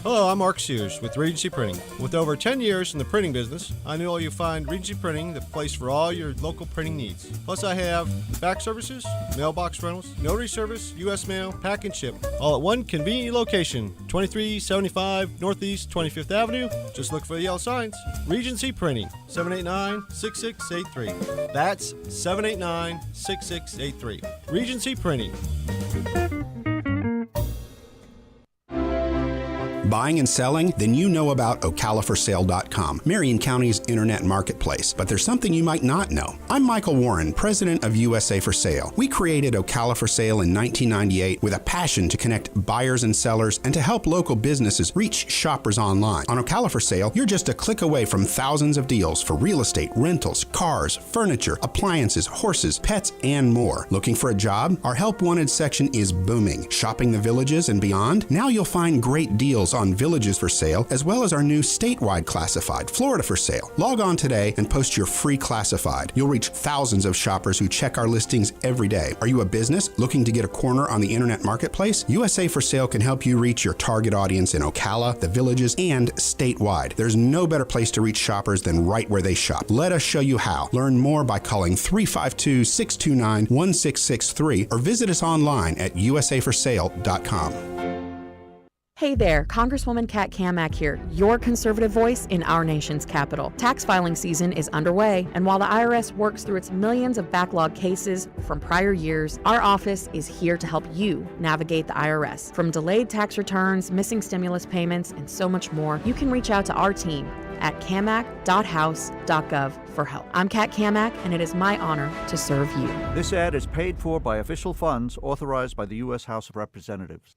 Hello, I'm Mark Sears with Regency Printing. With over 10 years in the printing business, I know you'll find Regency Printing the place for all your local printing needs. Plus, I have fax services, mailbox rentals, notary service, U.S. mail, pack and ship, all at one convenient location, 2375 Northeast 25th Avenue. Just look for the yellow signs. Regency Printing, 789-6683. That's 789-6683. Regency Printing. Buying and selling? Then you know about OcalaForSale.com, Marion County's internet marketplace. But there's something you might not know. I'm Michael Warren, president of USA for Sale. We created Ocala for Sale in 1998 with a passion to connect buyers and sellers and to help local businesses reach shoppers online. On Ocala for Sale, you're just a click away from thousands of deals for real estate, rentals, cars, furniture, appliances, horses, pets, and more. Looking for a job? Our Help Wanted section is booming. Shopping the villages and beyond? Now you'll find great deals on villages for sale, as well as our new statewide classified, Florida for Sale. Log on today and post your free classified. You'll reach thousands of shoppers who check our listings every day. Are you a business looking to get a corner on the internet marketplace? USA for Sale can help you reach your target audience in Ocala, the villages, and statewide. There's no better place to reach shoppers than right where they shop. Let us show you how. Learn more by calling 352-629-1663 or visit us online at usaforsale.com. Hey there, Congresswoman Kat Kamak here, your conservative voice in our nation's capital. Tax filing season is underway, and while the IRS works through its millions of backlog cases from prior years, our office is here to help you navigate the IRS. From delayed tax returns, missing stimulus payments, and so much more, you can reach out to our team at camac.house.gov for help. I'm Kat Kamak, and it is my honor to serve you. This ad is paid for by official funds authorized by the U.S. House of Representatives.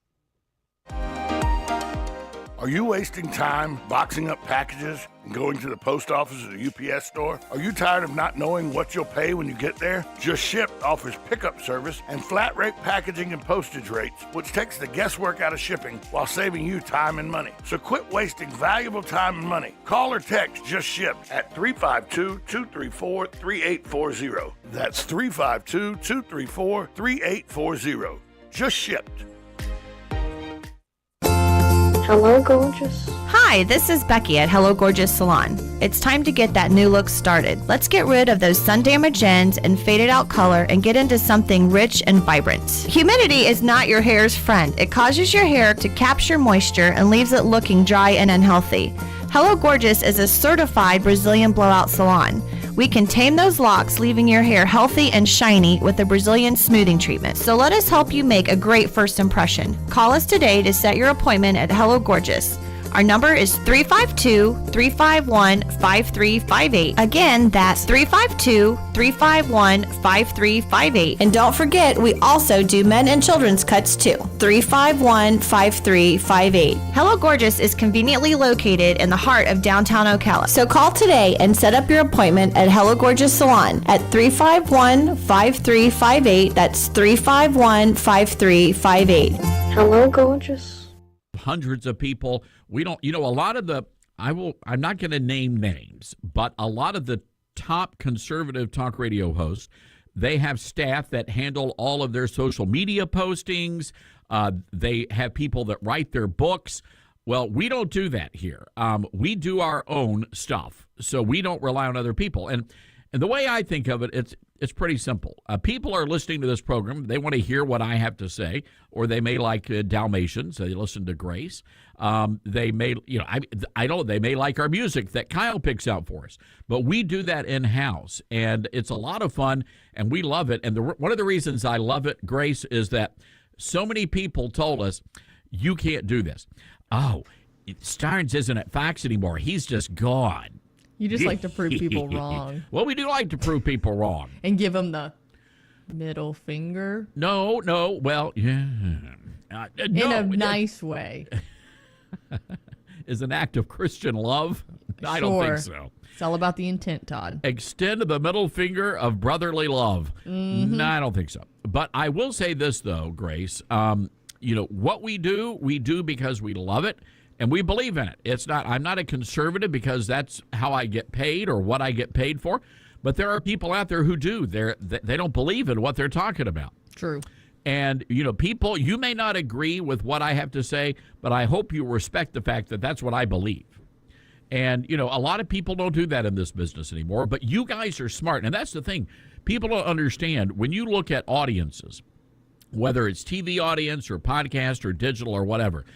Are you wasting time boxing up packages and going to the post office or the UPS store? Are you tired of not knowing what you'll pay when you get there? Just Ship offers pickup service and flat rate packaging and postage rates, which takes the guesswork out of shipping while saving you time and money. So quit wasting valuable time and money. Call or text Just Ship at 352-234-3840. That's 352-234-3840. Just Shipped. Hello, gorgeous. Hi, this is Becky at Hello Gorgeous Salon. It's time to get that new look started. Let's get rid of those sun-damaged ends and faded out color and get into something rich and vibrant. Humidity is not your hair's friend. It causes your hair to capture moisture and leaves it looking dry and unhealthy. Hello Gorgeous is a certified Brazilian blowout salon. We can tame those locks, leaving your hair healthy and shiny with a Brazilian smoothing treatment. So let us help you make a great first impression. Call us today to set your appointment at Hello Gorgeous. Our number is 352-351-5358. Again, that's 352-351-5358. And don't forget, we also do men and children's cuts too. 351-5358. Hello Gorgeous is conveniently located in the heart of downtown Ocala. So call today and set up your appointment at Hello Gorgeous Salon at 351-5358. That's 351-5358. Hello, gorgeous. Hundreds of people. We don't, a lot of the, I'm not going to name names, but a lot of the top conservative talk radio hosts, they have staff that handle all of their social media postings. They have people that write their books. Well, we don't do that here. We do our own stuff, so we don't rely on other people. And And the way I think of it, it's pretty simple. People are listening to this program. They want to hear what I have to say, or they may like Dalmatians. They listen to Grace. They may, they may like our music that Kyle picks out for us. But we do that in-house, and it's a lot of fun, and we love it. And one of the reasons I love it, Grace, is that so many people told us, you can't do this. Oh, Starnes isn't at Fox anymore. He's just gone. You just like to prove people wrong. Well, we do like to prove people wrong. And give them the middle finger. No. Well, yeah. In a nice way. Is an act of Christian love? I don't think so. It's all about the intent, Todd. Extend the middle finger of brotherly love. Mm-hmm. No, I don't think so. But I will say this, though, Grace. What we do because we love it. And we believe in it. I'm not a conservative because that's how I get paid or what I get paid for. But there are people out there who do. They don't believe in what they're talking about. True. And, people, you may not agree with what I have to say, but I hope you respect the fact that that's what I believe. And, a lot of people don't do that in this business anymore. But you guys are smart. And that's the thing. People don't understand. When you look at audiences, whether it's TV audience or podcast or digital or whatever,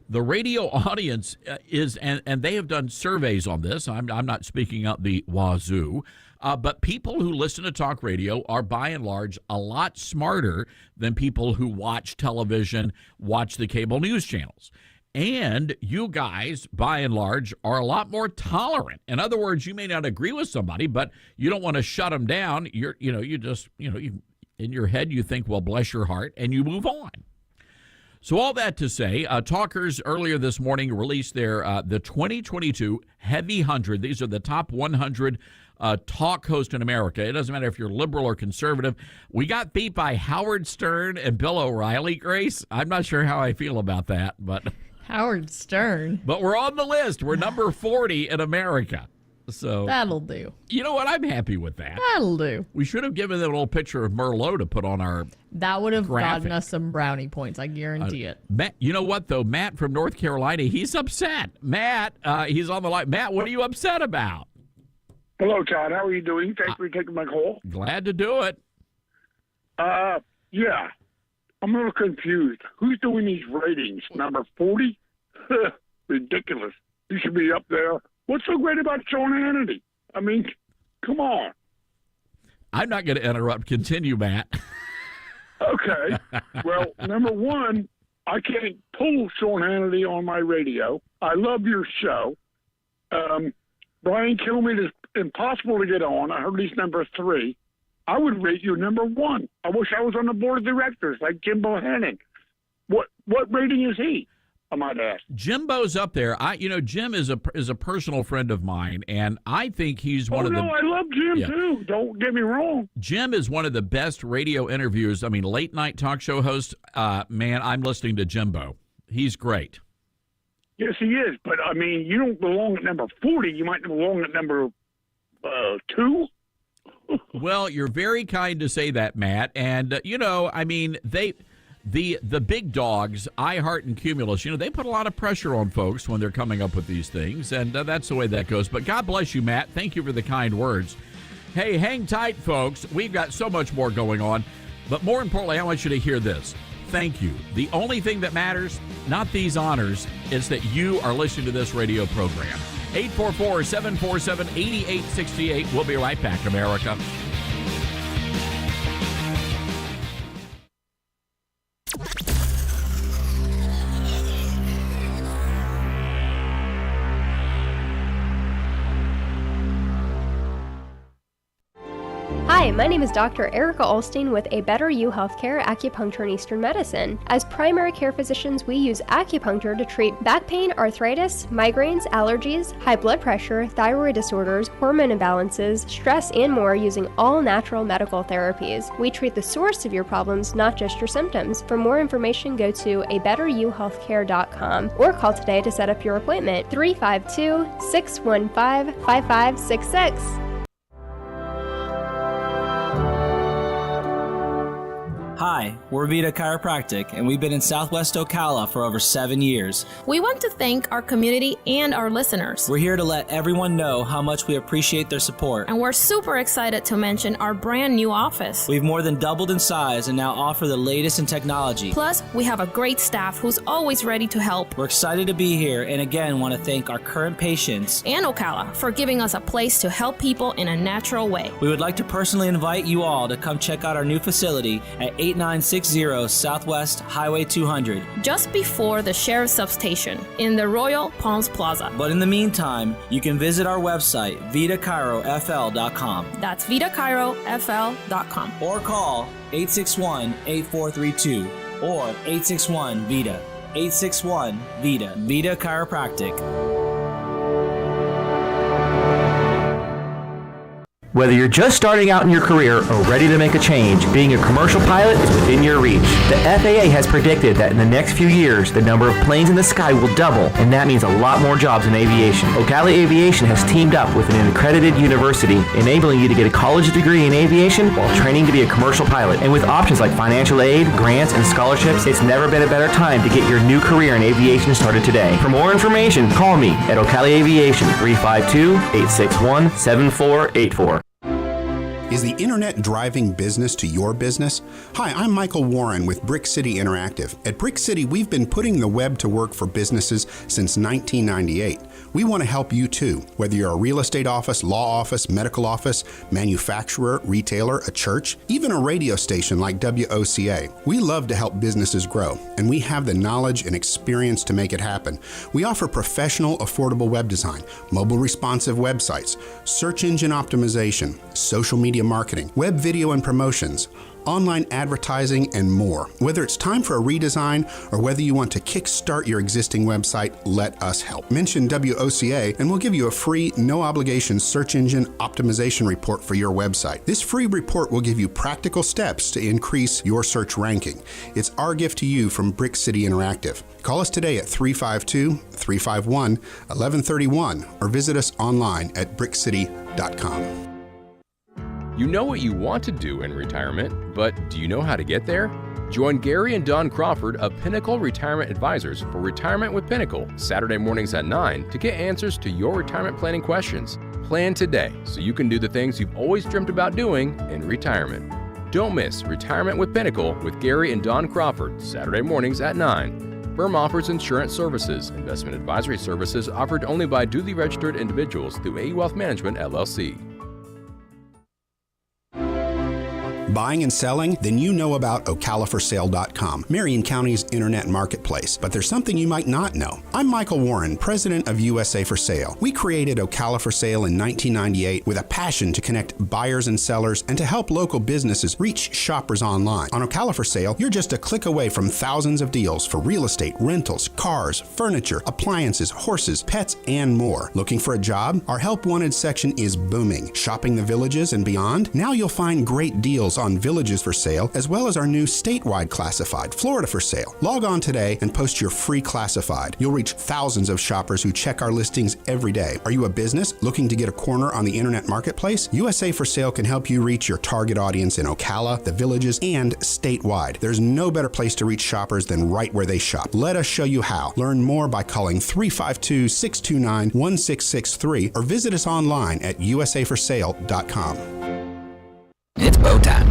the radio audience is, and they have done surveys on this. I'm not speaking out the wazoo, but people who listen to talk radio are by and large a lot smarter than people who watch television, watch the cable news channels. And you guys, by and large, are a lot more tolerant. In other words, you may not agree with somebody, but you don't want to shut them down. You in your head, you think, well, bless your heart, and you move on. So all that to say, Talkers earlier this morning released their the 2022 Heavy 100. These are the top 100 talk hosts in America. It doesn't matter if you're liberal or conservative. We got beat by Howard Stern and Bill O'Reilly, Grace. I'm not sure how I feel about that, but Howard Stern. But we're on the list. We're number 40 in America. So that'll do. You know what? I'm happy with that. That'll do. We should have given them a little picture of Merlot to put on our That would have graphic. gotten us some brownie points. I guarantee it. Matt, you know what, though? Matt from North Carolina, he's upset. Matt, he's on the line. Matt, what are you upset about? Hello, Todd. How are you doing? Thanks for taking my call. Glad to do it. Yeah. I'm a little confused. Who's doing these ratings? Number 40? Ridiculous. You should be up there. What's so great about Sean Hannity? I mean, come on. I'm not going to interrupt. Continue, Matt. Okay. Well, number one, I can't pull Sean Hannity on my radio. I love your show. Brian Kilmeade is impossible to get on. I heard he's number 3. I would rate you number 1. I wish I was on the board of directors like Jimbo Hannon. What rating is he? I might ask. Jimbo's up there. Jim is a personal friend of mine, and I think he's one of the. I love Jim too. Don't get me wrong. Jim is one of the best radio interviewers. I mean, late night talk show host. Man, I'm listening to Jimbo. He's great. Yes, he is. But I mean, you don't belong at number 40. You might belong at number 2. Well, you're very kind to say that, Matt. And The big dogs, iHeart and Cumulus, they put a lot of pressure on folks when they're coming up with these things, and that's the way that goes. But God bless you, Matt. Thank you for the kind words. Hey, hang tight, folks. We've got so much more going on. But more importantly, I want you to hear this. Thank you. The only thing that matters, not these honors, is that you are listening to this radio program. 844-747-8868. We'll be right back, America. Hi, my name is Dr. Erica Olstein with A Better You Healthcare Acupuncture and Eastern Medicine. As primary care physicians, we use acupuncture to treat back pain, arthritis, migraines, allergies, high blood pressure, thyroid disorders, hormone imbalances, stress, and more using all natural medical therapies. We treat the source of your problems, not just your symptoms. For more information, go to abetteryouhealthcare.com or call today to set up your appointment. 352-615-5566. Hi, we're Vita Chiropractic, and we've been in Southwest Ocala for over 7 years. We want to thank our community and our listeners. We're here to let everyone know how much we appreciate their support. And we're super excited to mention our brand new office. We've more than doubled in size and now offer the latest in technology. Plus, we have a great staff who's always ready to help. We're excited to be here and again want to thank our current patients and Ocala for giving us a place to help people in a natural way. We would like to personally invite you all to come check out our new facility at 8960 Southwest Highway 200. Just before the Sheriff's Substation in the Royal Palms Plaza. But in the meantime, you can visit our website, vitachirofl.com. That's vitachirofl.com. Or call 861-8432 or 861-VITA. 861-VITA. Vita Chiropractic. Whether you're just starting out in your career or ready to make a change, being a commercial pilot is within your reach. The FAA has predicted that in the next few years, the number of planes in the sky will double, and that means a lot more jobs in aviation. Ocala Aviation has teamed up with an accredited university, enabling you to get a college degree in aviation while training to be a commercial pilot. And with options like financial aid, grants, and scholarships, it's never been a better time to get your new career in aviation started today. For more information, call me at Ocala Aviation, 352-861-7484. Is the internet driving business to your business? Hi, I'm Michael Warren with Brick City Interactive. At Brick City, we've been putting the web to work for businesses since 1998. We want to help you too, whether you're a real estate office, law office, medical office, manufacturer, retailer, a church, even a radio station like WOCA. We love to help businesses grow, and we have the knowledge and experience to make it happen. We offer professional, affordable web design, mobile responsive websites, search engine optimization, social media marketing, web video and promotions, online advertising, and more. Whether it's time for a redesign or whether you want to kickstart your existing website, let us help. Mention WOCA and we'll give you a free, no-obligation search engine optimization report for your website. This free report will give you practical steps to increase your search ranking. It's our gift to you from Brick City Interactive. Call us today at 352-351-1131 or visit us online at brickcity.com. You know what you want to do in retirement, but do you know how to get there? Join Gary and Don Crawford of Pinnacle Retirement Advisors for Retirement with Pinnacle, Saturday mornings at 9 to get answers to your retirement planning questions. Plan today so you can do the things you've always dreamt about doing in retirement. Don't miss Retirement with Pinnacle with Gary and Don Crawford, Saturday mornings at 9. Firm offers insurance services. Investment advisory services offered only by duly registered individuals through AE Wealth Management, LLC. Buying and selling? Then you know about OcalaForSale.com, Marion County's internet marketplace. But there's something you might not know. I'm Michael Warren, president of USA for Sale. We created Ocala for Sale in 1998 with a passion to connect buyers and sellers and to help local businesses reach shoppers online. On Ocala for Sale, you're just a click away from thousands of deals for real estate, rentals, cars, furniture, appliances, horses, pets, and more. Looking for a job? Our Help Wanted section is booming. Shopping the villages and beyond? Now you'll find great deals on villages for sale, as well as our new statewide classified, Florida for Sale. Log on today and post your free classified. You'll reach thousands of shoppers who check our listings every day. Are you a business looking to get a corner on the internet marketplace? USA for Sale can help you reach your target audience in Ocala, the villages, and statewide. There's no better place to reach shoppers than right where they shop. Let us show you how. Learn more by calling 352-629-1663 or visit us online at usaforsale.com. It's bow time.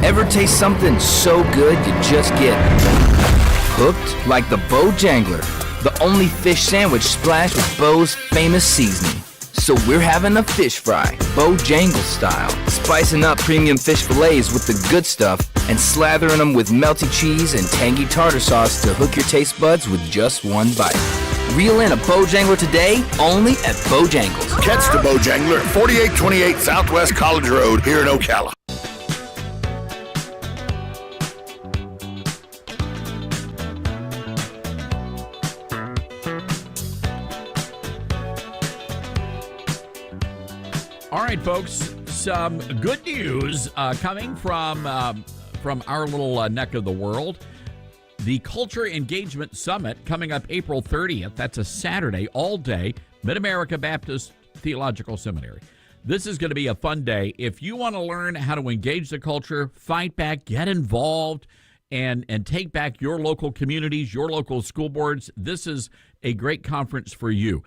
Ever taste something so good you just get hooked? Like the Bojangler, the only fish sandwich splashed with Bo's famous seasoning. So we're having a fish fry, Bojangle style, spicing up premium fish fillets with the good stuff and slathering them with melty cheese and tangy tartar sauce to hook your taste buds with just one bite. Reel in a Bojangler today, only at Bojangles. Catch the Bojangler at 4828 Southwest College Road here in Ocala. All right, folks, some good news coming from our little neck of the world. The Culture Engagement Summit coming up April 30th. That's a Saturday, all day, Mid-America Baptist Theological Seminary. This is going to be a fun day. If you want to learn how to engage the culture, fight back, get involved, and take back your local communities, your local school boards, this is a great conference for you.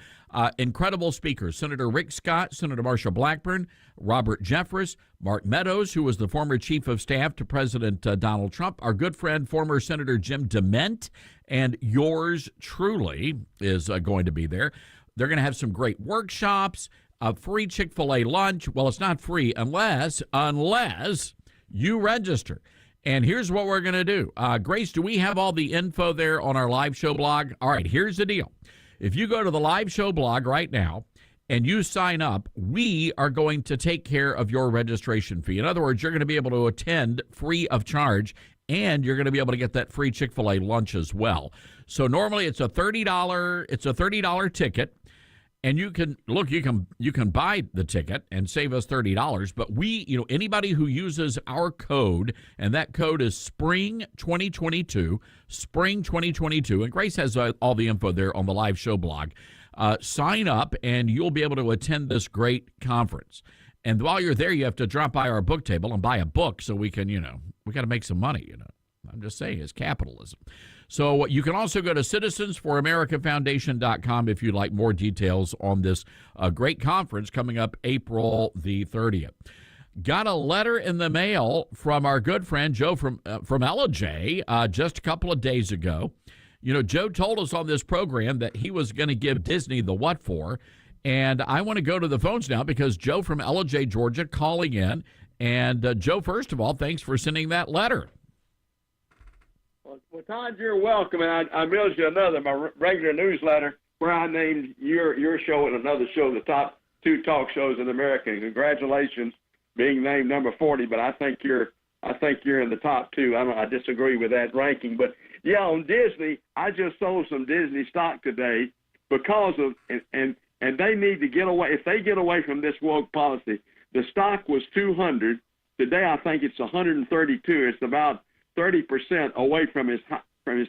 Incredible speakers: Senator Rick Scott, Senator Marsha Blackburn, Robert Jeffress, Mark Meadows, who was the former chief of staff to President Donald Trump, our good friend, former Senator Jim DeMint, and yours truly is going to be there. They're going to have some great workshops, a free Chick-fil-A lunch. Well, it's not free unless you register. And here's what we're going to do. Grace, do we have all the info there on our live show blog? All right, here's the deal. If you go to the live show blog right now and you sign up, we are going to take care of your registration fee. In other words, you're going to be able to attend free of charge, and you're going to be able to get that free Chick-fil-A lunch as well. So normally it's a $30 ticket. And you can buy the ticket and save us $30. But anybody who uses our code, and that code is Spring 2022, Spring 2022, and Grace has all the info there on the live show blog. Sign up, and you'll be able to attend this great conference. And while you're there, you have to drop by our book table and buy a book so we can, we got to make some money. I'm just saying, it's capitalism. So you can also go to citizensforamericafoundation.com if you'd like more details on this great conference coming up April the 30th. Got a letter in the mail from our good friend Joe from LJ just a couple of days ago. Joe told us on this program that he was going to give Disney the what for, and I want to go to the phones now because Joe from LJ, Georgia, calling in. And Joe, first of all, thanks for sending that letter. Well, Todd, you're welcome, and I mailed you my regular newsletter where I named your show and another show the top 2 talk shows in America. And congratulations, being named number 40. But I think you're in the top 2. I disagree with that ranking, but yeah, on Disney, I just sold some Disney stock today because of and they need to get away. If they get away from this woke policy, the stock was 200 today. I think it's 132. It's about 30% away from his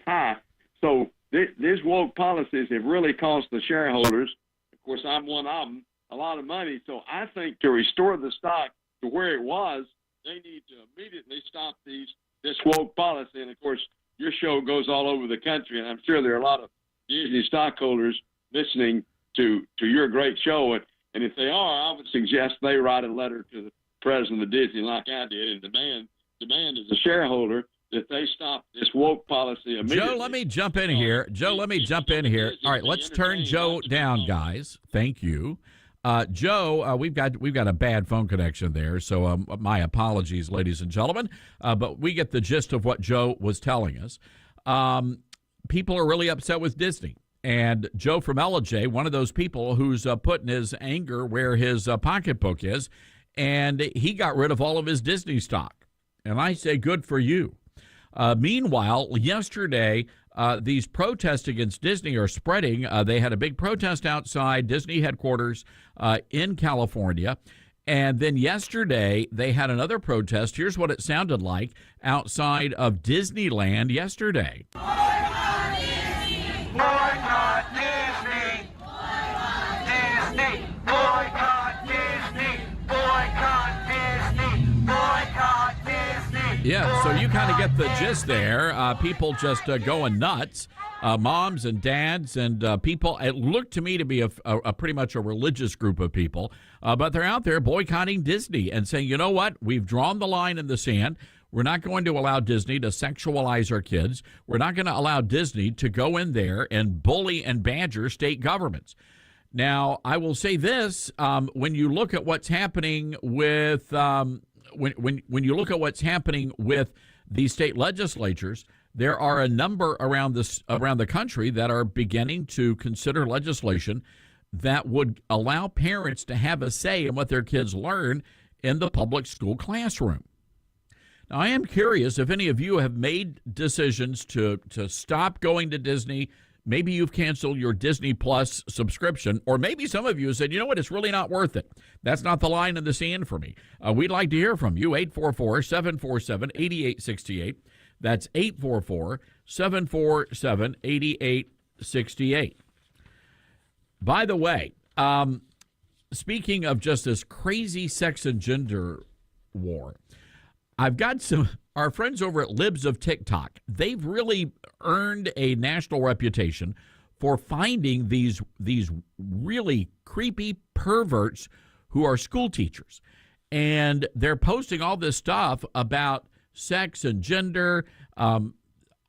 high. So these woke policies have really cost the shareholders, of course I'm one of them, a lot of money. So I think to restore the stock to where it was, they need to immediately stop this woke policy. And of course, your show goes all over the country, and I'm sure there are a lot of Disney stockholders listening to your great show. And if they are, I would suggest they write a letter to the president of Disney like I did and demand as a shareholder that they stop this woke policy immediately. Joe, let me jump in here. All right, let's turn Joe down, guys. Thank you. Joe, we've got a bad phone connection there, so my apologies, ladies and gentlemen. But we get the gist of what Joe was telling us. People are really upset with Disney. And Joe from LJ, one of those people who's putting his anger where his pocketbook is, and he got rid of all of his Disney stock. And I say, good for you. Meanwhile, yesterday, these protests against Disney are spreading. They had a big protest outside Disney headquarters in California. And then yesterday, they had another protest. Here's what it sounded like outside of Disneyland yesterday. Boycott Disney! Boycott Disney! Boycott Disney! Boycott Disney! Boycott Disney! Yeah, so you kind of get the gist there. People just going nuts. Moms and dads and people. It looked to me to be a pretty much a religious group of people. But they're out there boycotting Disney and saying, you know what? We've drawn the line in the sand. We're not going to allow Disney to sexualize our kids. We're not going to allow Disney to go in there and bully and badger state governments. Now, I will say this. When you look at what's happening with when you look at what's happening with the state legislatures, there are a number around the country that are beginning to consider legislation that would allow parents to have a say in what their kids learn in the public school classroom. Now, I am curious if any of you have made decisions to stop going to Disney. Maybe you've canceled your Disney Plus subscription, or maybe some of you said, you know what, it's really not worth it. That's not the line in the sand for me. We'd like to hear from you, 844-747-8868. That's 844-747-8868. By the way, speaking of just this crazy sex and gender war, I've got our friends over at Libs of TikTok. They've really earned a national reputation for finding these really creepy perverts who are school teachers. And they're posting all this stuff about sex and gender on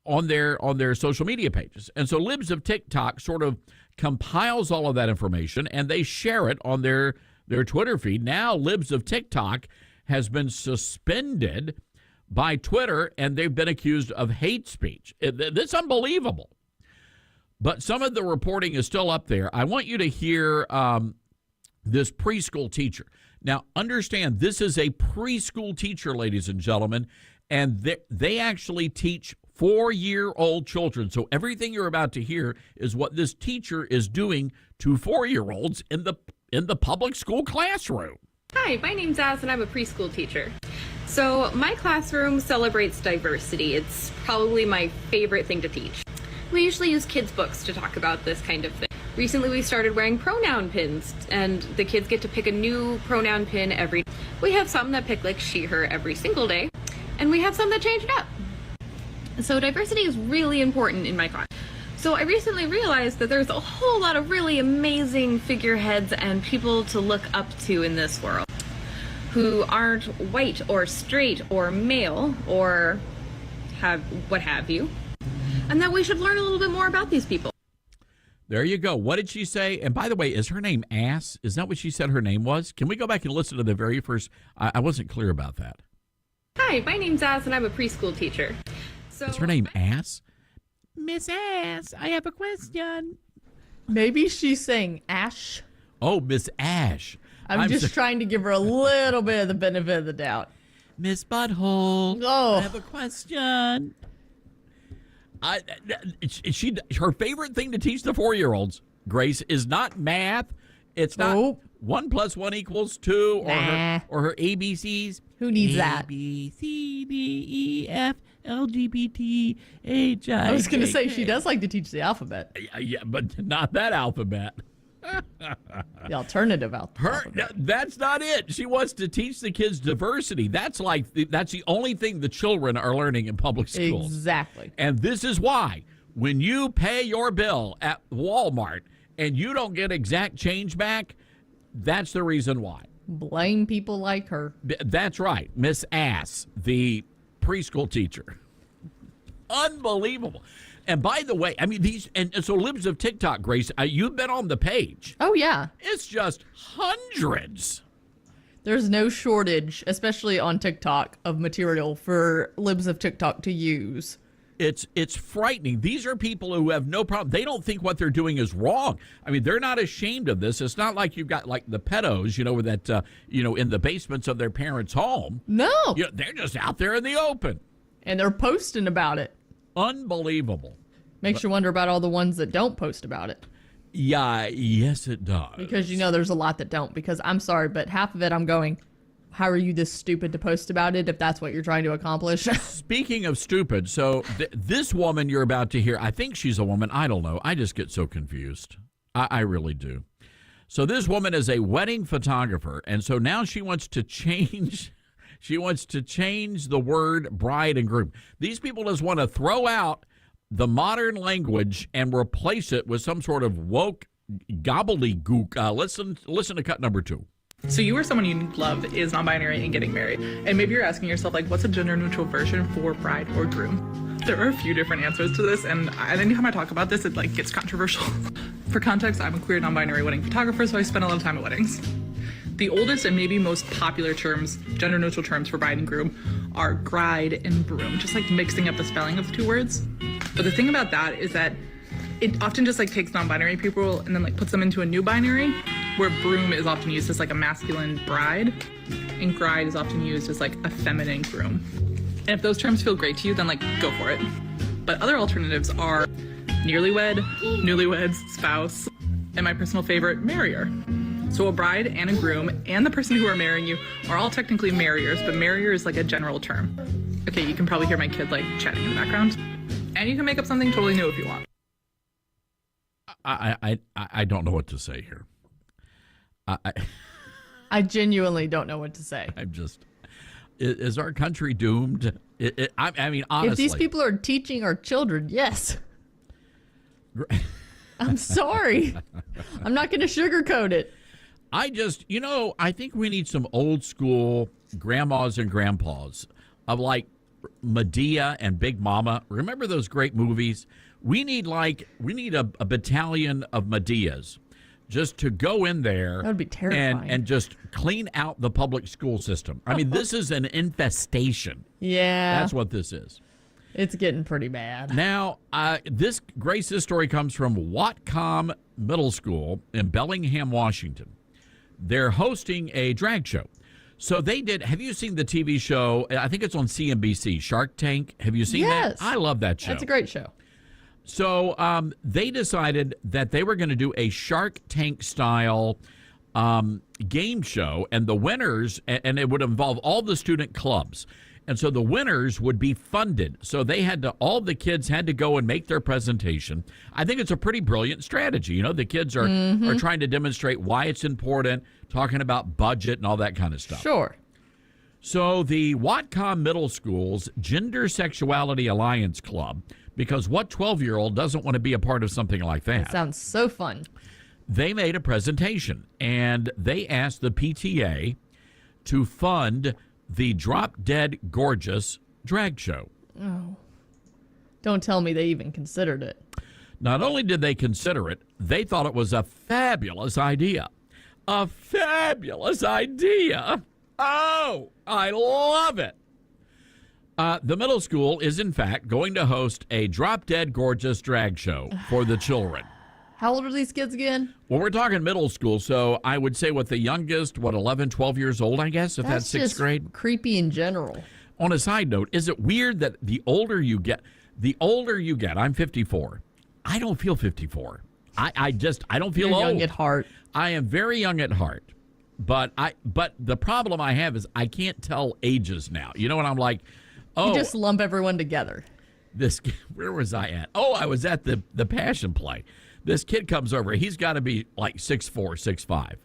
their social media pages. And so Libs of TikTok sort of compiles all of that information and they share it on their Twitter feed. Now Libs of TikTok has been suspended by Twitter and they've been accused of hate speech. It's unbelievable. But some of the reporting is still up there. I want you to hear this preschool teacher. Now, understand, this is a preschool teacher, ladies and gentlemen, and they actually teach 4-year-old children. So everything you're about to hear is what this teacher is doing to 4-year-olds in the public school classroom. Hi, my name's Az, and I'm a preschool teacher. So my classroom celebrates diversity. It's probably my favorite thing to teach. We usually use kids' books to talk about this kind of thing. Recently, we started wearing pronoun pins, and the kids get to pick a new pronoun pin every day. We have some that pick like she, her every single day, and we have some that change it up. So diversity is really important in my class. So I recently realized that there's a whole lot of really amazing figureheads and people to look up to in this world who aren't white or straight or male or what have you, and that we should learn a little bit more about these people. There you go. What did she say? And by the way, is her name Ass? Is that what she said her name was? Can we go back and listen to the very first? I wasn't clear about that. Hi, my name's Ass, and I'm a preschool teacher. So is her name Ass? Miss Ass, I have a question. Maybe she's saying Ash. Oh, Miss Ash. I'm just trying to give her a little bit of the benefit of the doubt. Miss Butthole. Oh. I have a question. Her favorite thing to teach the 4-year-olds, Grace, is not math. It's not 1 + 1 = 2 or her ABCs. Who needs that? A, B, C, D, E, F, L, G, B, T, H, I. I was going to say she does like to teach the alphabet. Yeah, but not that alphabet. The alternative alphabet. That's not it. She wants to teach the kids diversity. That's the only thing the children are learning in public schools. Exactly. And this is why when you pay your bill at Walmart and you don't get exact change back, that's the reason why. Blame people like her. That's right. Miss Ass, the preschool teacher. Unbelievable. And by the way, I mean, so Libs of TikTok, Grace, you've been on the page. Oh, yeah. It's just hundreds. There's no shortage, especially on TikTok, of material for Libs of TikTok to use. It's frightening. These are people who have no problem. They don't think what they're doing is wrong. I mean, they're not ashamed of this. It's not like you've got like the pedos, with that, in the basements of their parents' home. No. They're just out there in the open. And they're posting about it. Unbelievable. Makes you wonder about all the ones that don't post about it. Yeah, yes, it does. Because there's a lot that don't. Because I'm sorry, but half of it I'm going, how are you this stupid to post about it if that's what you're trying to accomplish? Speaking of stupid, so this woman you're about to hear, I think she's a woman. I don't know. I just get so confused. I really do. So this woman is a wedding photographer, and so now she wants to change... She wants to change the word bride and groom. These people just want to throw out the modern language and replace it with some sort of woke gobbledygook. Listen to cut number 2. So you or someone you love is non-binary and getting married. And maybe you're asking yourself, what's a gender-neutral version for bride or groom? There are a few different answers to this, and anytime I talk about this, it gets controversial. For context, I'm a queer non-binary wedding photographer, so I spend a lot of time at weddings. The oldest and maybe most popular terms, gender-neutral terms for bride and groom, are gride and broom, just mixing up the spelling of the two words. But the thing about that is that it often just takes non-binary people and then puts them into a new binary, where broom is often used as a masculine bride, and gride is often used as a feminine groom. And if those terms feel great to you, then go for it. But other alternatives are nearly wed, newlyweds, spouse, and my personal favorite, marrier. So a bride and a groom and the person who are marrying you are all technically marriers, but marrier is a general term. Okay, you can probably hear my kid chatting in the background. And you can make up something totally new if you want. I don't know what to say here. I genuinely don't know what to say. I'm just, is our country doomed? I mean, honestly. If these people are teaching our children, yes. I'm sorry. I'm not going to sugarcoat it. I think we need some old school grandmas and grandpas of like Medea and Big Mama. Remember those great movies? We need a battalion of Medeas just to go in there. That would be terrifying. And just clean out the public school system. I mean, this is an infestation. Yeah. That's what this is. It's getting pretty bad. Now, this story comes from WOCA Middle School in Bellingham, Washington. They're hosting a drag show. So they did. Have you seen the TV show? I think it's on CNBC, Shark Tank. Have you seen that? I love that show. That's a great show. So they decided that they were going to do a Shark Tank style game show, and the winners, and it would involve all the student clubs. And so the winners would be funded. So all the kids had to go and make their presentation. I think it's a pretty brilliant strategy. You know, the kids are trying to demonstrate why it's important, talking about budget and all that kind of stuff. Sure. So the WOCA Middle School's Gender Sexuality Alliance Club, because what 12-year-old doesn't want to be a part of something like that? That sounds so fun. They made a presentation, and they asked the PTA to fund the Drop Dead Gorgeous drag show. Oh. Don't tell me they even considered it. Not only did they consider it, they thought it was a fabulous idea. A fabulous idea. Oh, I love it. The middle school is, in fact, going to host a Drop Dead Gorgeous drag show for the children. How old are these kids again? Well, we're talking middle school, so I would say the youngest, 11, 12 years old, I guess, if that's sixth grade. Creepy in general. On a side note, is it weird that the older you get, I'm 54. I don't feel 54. I don't feel old. You're young at heart. I am very young at heart. But the problem I have is I can't tell ages now. You know what I'm like? Oh, you just lump everyone together. Where was I at? Oh, I was at the Passion Play. This kid comes over. He's got to be like 6'4", 6'5".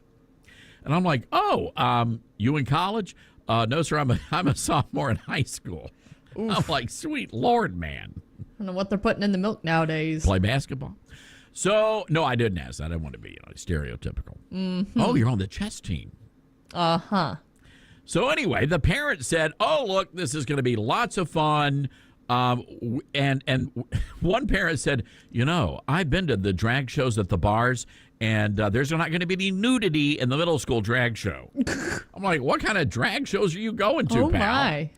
And I'm like, oh, you in college? No, sir, I'm a sophomore in high school. Oof. I'm like, sweet Lord, man. I don't know what they're putting in the milk nowadays. Play basketball. So, no, I didn't ask that. I didn't want to be stereotypical. Mm-hmm. Oh, you're on the chess team. Uh-huh. So anyway, the parents said, oh, look, this is going to be lots of fun. And one parent said, I've been to the drag shows at the bars, and there's not going to be any nudity in the middle school drag show. I'm like, what kind of drag shows are you going to, pal? My.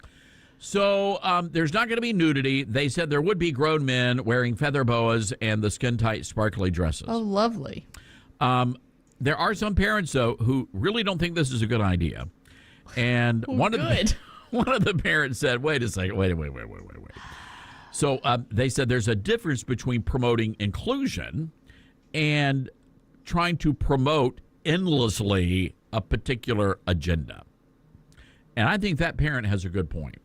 So there's not going to be nudity. They said there would be grown men wearing feather boas and the skin-tight, sparkly dresses. Oh, lovely. There are some parents, though, who really don't think this is a good idea. And one of the parents said, wait a second, wait. So they said there's a difference between promoting inclusion and trying to promote endlessly a particular agenda. And I think that parent has a good point.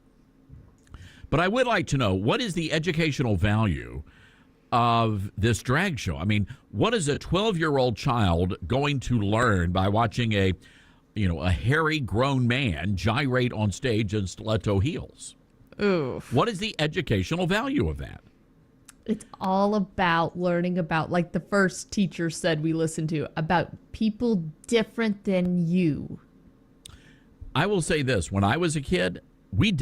But I would like to know, what is the educational value of this drag show? I mean, what is a 12-year-old child going to learn by watching a hairy grown man gyrate on stage in stiletto heels? Oof. What is the educational value of that? It's all about learning about, like the first teacher said we listened to, about people different than you. I will say this. When I was a kid, they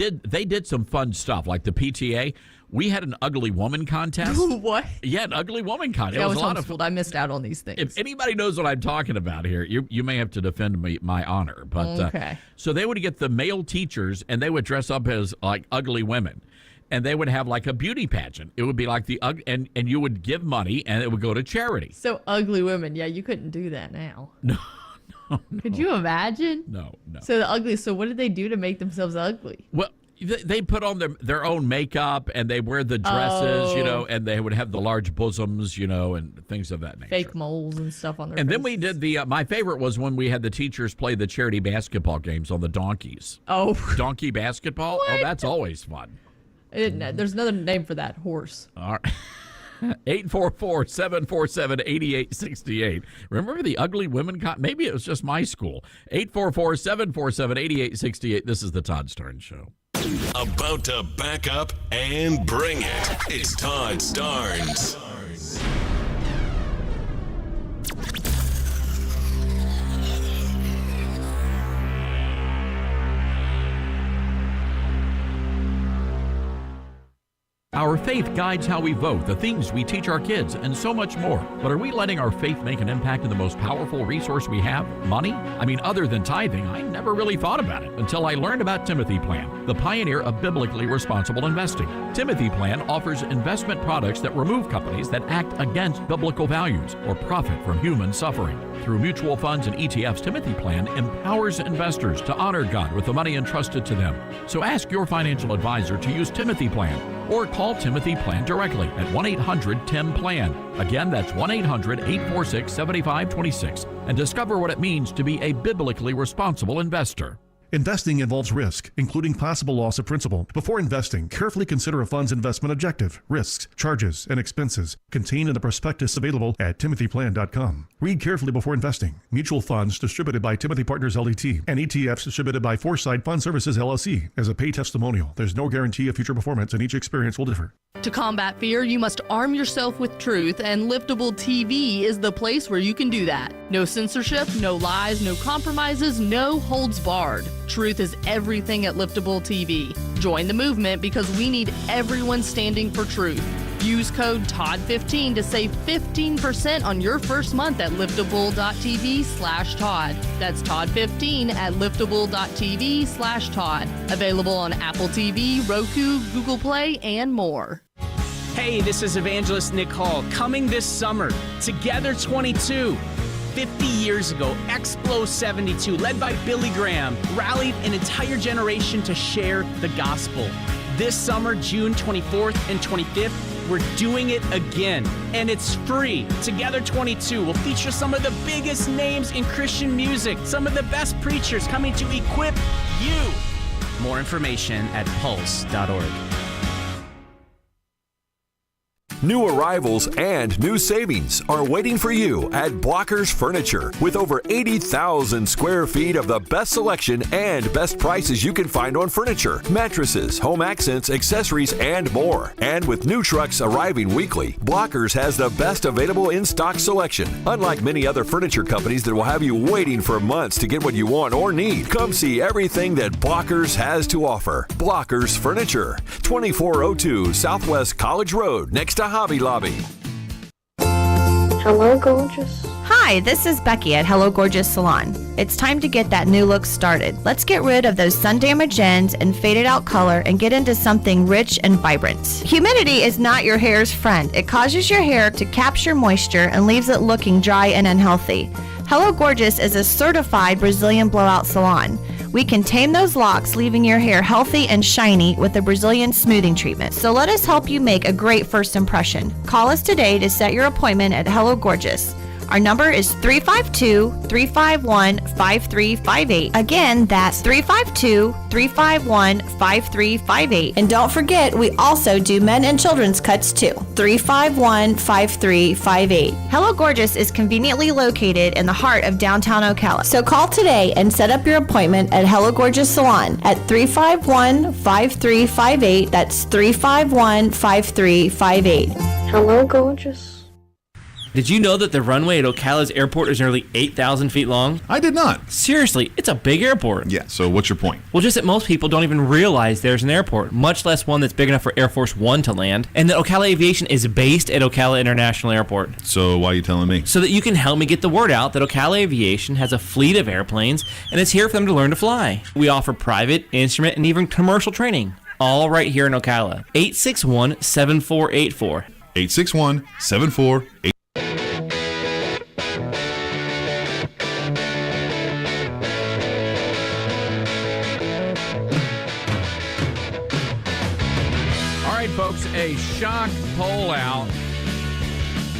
did some fun stuff, like the PTA. We had an ugly woman contest. What? Yeah, an ugly woman contest. Yeah, it was a lot of fun. I missed out on these things. If anybody knows what I'm talking about here, you may have to defend my honor. But okay. So they would get the male teachers, and they would dress up as like ugly women, and they would have like a beauty pageant. It would be like and you would give money, and it would go to charity. So ugly women, yeah, you couldn't do that now. No. Could you imagine? No. So the ugly. So what did they do to make themselves ugly? Well, they put on their own makeup, and they wear the dresses, and they would have the large bosoms, and things of that nature. Fake moles and stuff on their And faces. then we did my favorite was when we had the teachers play the charity basketball games on the donkeys. Oh. Donkey basketball? What? Oh, that's always fun. There's another name for that, horse. All right. 844-747-8868. Remember the ugly women? Maybe it was just my school. 844-747-8868. This is the Todd Starnes Show. About to back up and bring it. It's Todd Starnes. Our faith guides how we vote, the things we teach our kids, and so much more. But are we letting our faith make an impact in the most powerful resource we have, money? I mean, other than tithing, I never really thought about it until I learned about Timothy Plan, the pioneer of biblically responsible investing. Timothy Plan offers investment products that remove companies that act against biblical values or profit from human suffering. Through mutual funds and ETFs, Timothy Plan empowers investors to honor God with the money entrusted to them. So ask your financial advisor to use Timothy Plan or call Timothy Plan directly at 1-800-TIM-PLAN. Again, that's 1-800-846-7526 and discover what it means to be a biblically responsible investor. Investing involves risk, including possible loss of principal. Before investing, carefully consider a fund's investment objective, risks, charges, and expenses contained in the prospectus available at timothyplan.com. Read carefully before investing. Mutual funds distributed by Timothy Partners LLC and ETFs distributed by Foresight Fund Services LLC. As a paid testimonial, there's no guarantee of future performance and each experience will differ. To combat fear, you must arm yourself with truth, and Liftable TV is the place where you can do that. No censorship, no lies, no compromises, no holds barred. Truth is everything at Liftable TV. Join the movement because we need everyone standing for truth. Use code TODD15 to save 15% on your first month at liftable.tv/Todd. That's Todd15 at liftable.tv/Todd. Available on Apple TV, Roku, Google Play, and more. Hey, this is Evangelist Nick Hall. Coming this summer, Together 22. 50 years ago, Explo 72, led by Billy Graham, rallied an entire generation to share the gospel. This summer, June 24th and 25th, we're doing it again, and it's free. Together 22 will feature some of the biggest names in Christian music, some of the best preachers coming to equip you. More information at pulse.org. New arrivals and new savings are waiting for you at Blockers Furniture. With over 80,000 square feet of the best selection and best prices you can find on furniture, mattresses, home accents, accessories, and more. And with new trucks arriving weekly, Blockers has the best available in-stock selection. Unlike many other furniture companies that will have you waiting for months to get what you want or need, come see everything that Blockers has to offer. Blockers Furniture, 2402 Southwest College Road, next to Hobby Lobby. Hello, gorgeous. Hi, this is Becky at Hello Gorgeous Salon. It's time to get that new look started. Let's get rid of those sun-damaged ends and faded out color and get into something rich and vibrant. Humidity is not your hair's friend. It causes your hair to capture moisture and leaves it looking dry and unhealthy. Hello Gorgeous is a certified Brazilian blowout salon. We can tame those locks, leaving your hair healthy and shiny with a Brazilian smoothing treatment. So let us help you make a great first impression. Call us today to set your appointment at Hello Gorgeous. Our number is 352-351-5358. Again, that's 352-351-5358. And don't forget, we also do men and children's cuts too. 351-5358. Hello Gorgeous is conveniently located in the heart of downtown Ocala. So call today and set up your appointment at Hello Gorgeous Salon at 351-5358. That's 351-5358. Hello, gorgeous. Did you know that the runway at Ocala's airport is nearly 8,000 feet long? I did not. Seriously, it's a big airport. Yeah, so what's your point? Well, just that most people don't even realize there's an airport, much less one that's big enough for Air Force One to land, and that Ocala Aviation is based at Ocala International Airport. So why are you telling me? So that you can help me get the word out that Ocala Aviation has a fleet of airplanes, and it's here for them to learn to fly. We offer private, instrument, and even commercial training, all right here in Ocala. 861-7484. 861-7484. Folks, a shock poll out.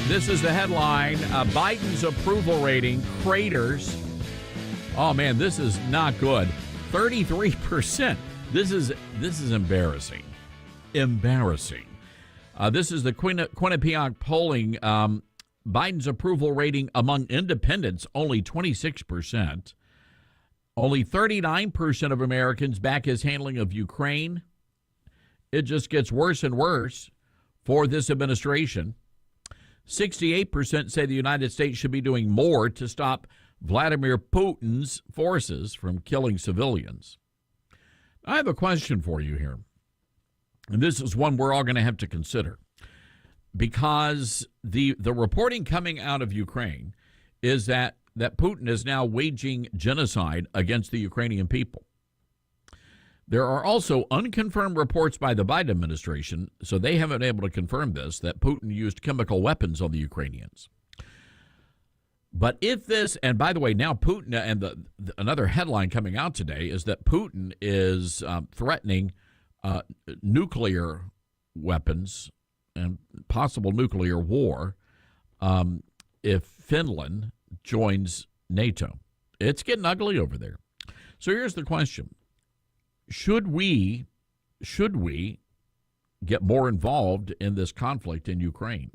This is the headline. Biden's approval rating craters. Oh man, this is not good. 33%. This is embarrassing. Embarrassing. This is the Quinnipiac polling. Biden's approval rating among independents, only 26%. Only 39% of Americans back his handling of Ukraine. It just gets worse and worse for this administration. 68% say the United States should be doing more to stop Vladimir Putin's forces from killing civilians. I have a question for you here, and this is one we're all going to have to consider, because the reporting coming out of Ukraine is that Putin is now waging genocide against the Ukrainian people. There are also unconfirmed reports by the Biden administration, so they haven't been able to confirm this, that Putin used chemical weapons on the Ukrainians. But if this, and by the way, now Putin, and another headline coming out today is that Putin is threatening nuclear weapons and possible nuclear war if Finland joins NATO. It's getting ugly over there. So here's the question. Should we get more involved in this conflict in Ukraine?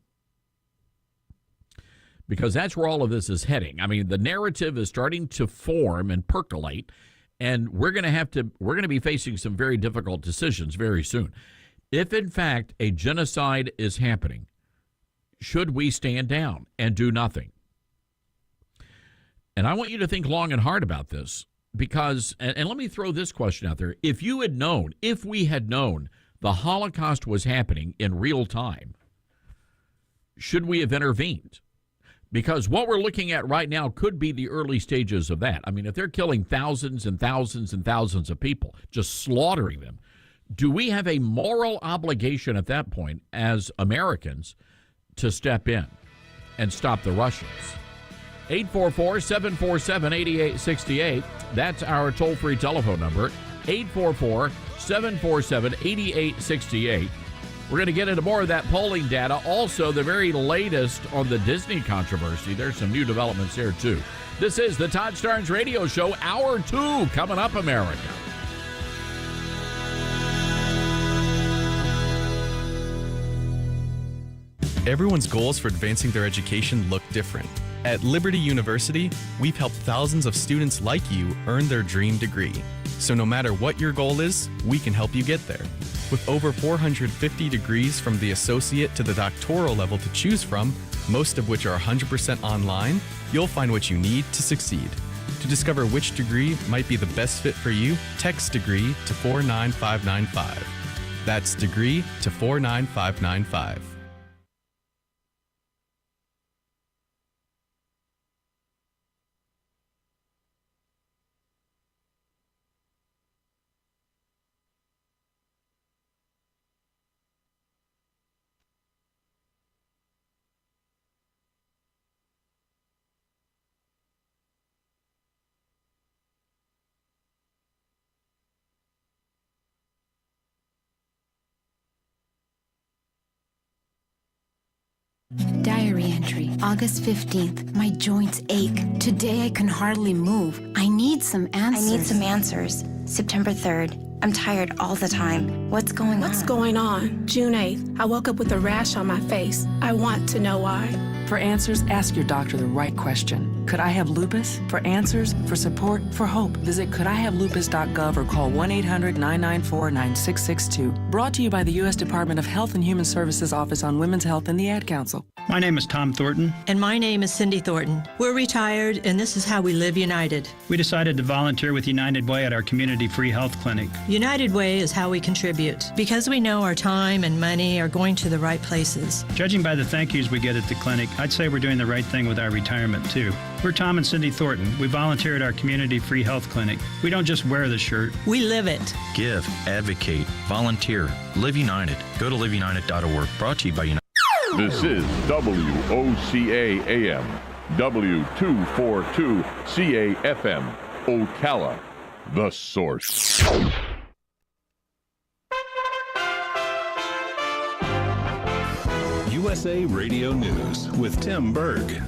Because that's where all of this is heading. I mean, the narrative is starting to form and percolate, and we're going to be facing some very difficult decisions very soon. If in fact a genocide is happening, should we stand down and do nothing? And I want you to think long and hard about this, because, and let me throw this question out there. If we had known the Holocaust was happening in real time, should we have intervened? Because what we're looking at right now could be the early stages of that. I mean, if they're killing thousands and thousands and thousands of people, just slaughtering them, do we have a moral obligation at that point as Americans to step in and stop the Russians? 844-747-8868. That's our toll-free telephone number, 844-747-8868. We're going to get into more of that polling data. Also, the very latest on the Disney controversy. There's some new developments here, too. This is the Todd Starnes Radio Show, Hour 2, coming up, America. Everyone's goals for advancing their education look different. At Liberty University, we've helped thousands of students like you earn their dream degree. So no matter what your goal is, we can help you get there. With over 450 degrees from the associate to the doctoral level to choose from, most of which are 100% online, you'll find what you need to succeed. To discover which degree might be the best fit for you, text degree to 49595. That's degree to 49595. Diary entry, August 15th. My joints ache. Today I can hardly move. I need some answers. September 3rd. I'm tired all the time. What's going on? June 8th. I woke up with a rash on my face. I want to know why. For answers, ask your doctor the right question. Could I have lupus? For answers, for support, for hope, visit couldihavelupus.gov or call 1-800-994-9662. Brought to you by the U.S. Department of Health and Human Services Office on Women's Health and the Ad Council. My name is Tom Thornton. And my name is Cindy Thornton. We're retired, and this is how we live United. We decided to volunteer with United Way at our community free health clinic. United Way is how we contribute, because we know our time and money are going to the right places. Judging by the thank yous we get at the clinic, I'd say we're doing the right thing with our retirement, too. We're Tom and Cindy Thornton. We volunteer at our community free health clinic. We don't just wear the shirt. We live it. Give, advocate, volunteer, live United. Go to liveunited.org. Brought to you by United. This is WOCA AM, W242 CAFM, Ocala, the source. USA Radio News with Tim Berg.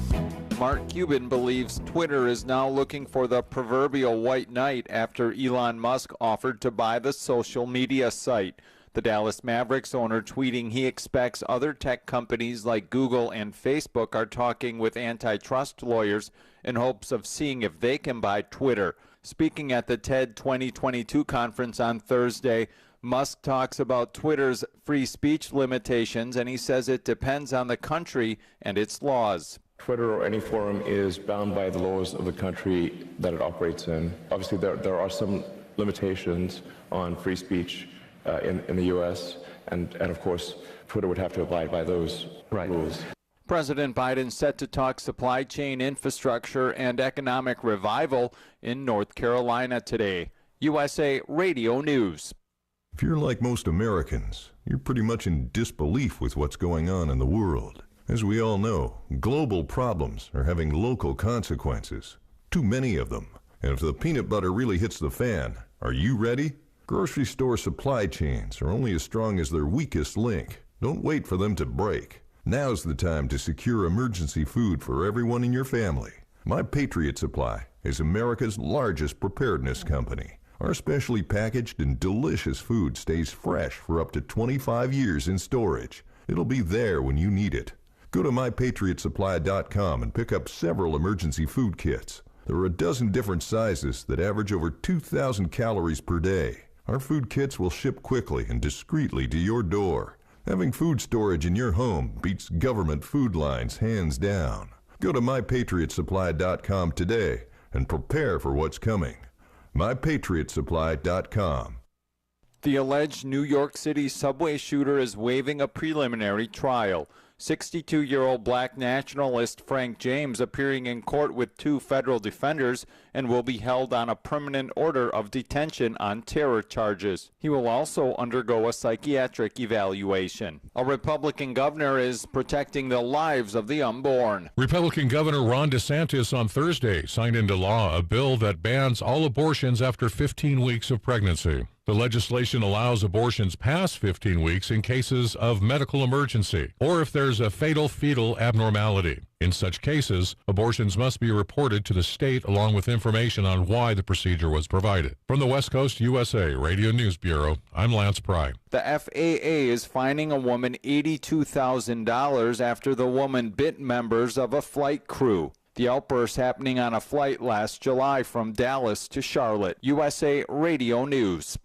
Mark Cuban believes Twitter is now looking for the proverbial white knight after Elon Musk offered to buy the social media site. The Dallas Mavericks owner tweeting he expects other tech companies like Google and Facebook are talking with antitrust lawyers in hopes of seeing if they can buy Twitter. Speaking at the TED 2022 conference on Thursday, Musk talks about Twitter's free speech limitations, and he says it depends on the country and its laws. Twitter or any forum is bound by the laws of the country that it operates in. Obviously, there are some limitations on free speech in the U.S., and of course, Twitter would have to abide by those rules. President Biden set to talk supply chain infrastructure and economic revival in North Carolina today. USA Radio News. If you're like most Americans, you're pretty much in disbelief with what's going on in the world. As we all know, global problems are having local consequences. Too many of them. And if the peanut butter really hits the fan, are you ready? Grocery store supply chains are only as strong as their weakest link. Don't wait for them to break. Now's the time to secure emergency food for everyone in your family. My Patriot Supply is America's largest preparedness company. Our specially packaged and delicious food stays fresh for up to 25 years in storage. It'll be there when you need it. Go to mypatriotsupply.com and pick up several emergency food kits. There are a dozen different sizes that average over 2,000 calories per day. Our food kits will ship quickly and discreetly to your door. Having food storage in your home beats government food lines hands down. Go to mypatriotsupply.com today and prepare for what's coming. mypatriotsupply.com. The alleged New York City subway shooter is waiving a preliminary trial. 62-year-old black nationalist Frank James appearing in court with 2 federal defenders and will be held on a permanent order of detention on terror charges. He will also undergo a psychiatric evaluation. A Republican governor is protecting the lives of the unborn. Republican Governor Ron DeSantis on Thursday signed into law a bill that bans all abortions after 15 weeks of pregnancy. The legislation allows abortions past 15 weeks in cases of medical emergency or if there's a fatal fetal abnormality. In such cases, abortions must be reported to the state along with information on why the procedure was provided. From the West Coast USA Radio News Bureau, I'm Lance Pry. The FAA is fining a woman $82,000 after the woman bit members of a flight crew. The outburst happening on a flight last July from Dallas to Charlotte. USA Radio News.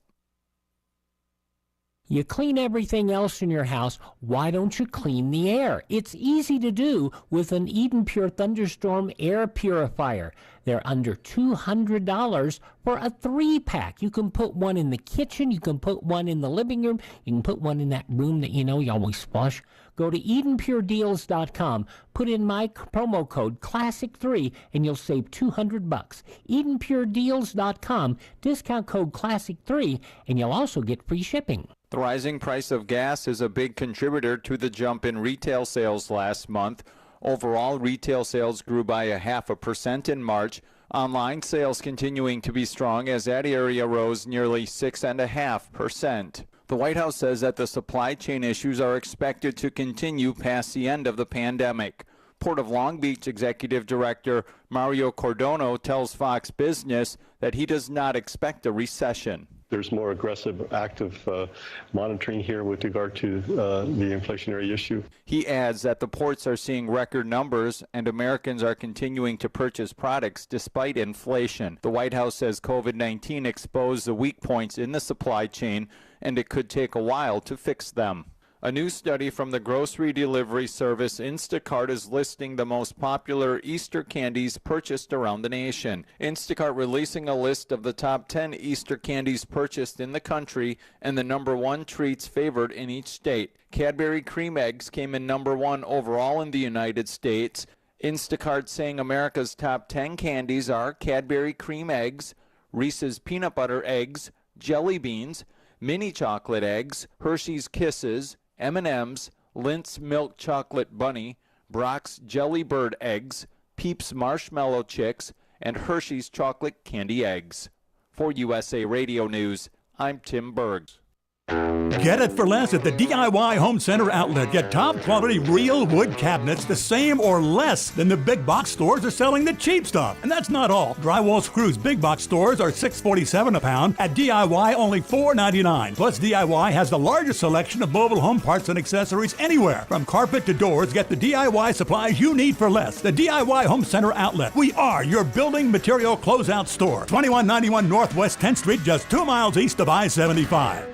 You clean everything else in your house, why don't you clean the air? It's easy to do with an Eden Pure Thunderstorm air purifier. They're under $200 for a 3-pack. You can put one in the kitchen, you can put one in the living room, you can put one in that room that you know you always flush. Go to EdenPureDeals.com, put in my promo code CLASSIC3 and you'll save $200. EdenPureDeals.com, discount code CLASSIC3 and you'll also get free shipping. The rising price of gas is a big contributor to the jump in retail sales last month. Overall, retail sales grew by 0.5% in March. Online sales continuing to be strong as that area rose nearly 6.5%. The White House says that the supply chain issues are expected to continue past the end of the pandemic. Port of Long Beach Executive Director Mario Cordono tells Fox Business that he does not expect a recession. There's more aggressive, active monitoring here with regard to the inflationary issue. He adds that the ports are seeing record numbers and Americans are continuing to purchase products despite inflation. The White House says COVID-19 exposed the weak points in the supply chain and it could take a while to fix them. A new study from the grocery delivery service Instacart is listing the most popular Easter candies purchased around the nation. Instacart releasing a list of the top 10 Easter candies purchased in the country and the number 1 treats favored in each state. Cadbury cream eggs came in number 1 overall in the United States. Instacart saying America's top 10 candies are Cadbury cream eggs, Reese's peanut butter eggs, jelly beans, mini chocolate eggs, Hershey's Kisses, M&M's, Lindt's Milk Chocolate Bunny, Brock's Jelly Bird Eggs, Peeps Marshmallow Chicks, and Hershey's Chocolate Candy Eggs. For USA Radio News, I'm Tim Bergs. Get it for less at the DIY Home Center outlet. Get top quality real wood cabinets the same or less than the big box stores are selling the cheap stuff. And that's not all. Drywall screws big box stores are $6.47 a pound. At DIY, only $4.99. Plus, DIY has the largest selection of mobile home parts and accessories anywhere. From carpet to doors, get the DIY supplies you need for less. The DIY Home Center outlet. We are your building material closeout store. 2191 Northwest 10th Street, just 2 miles east of I-75.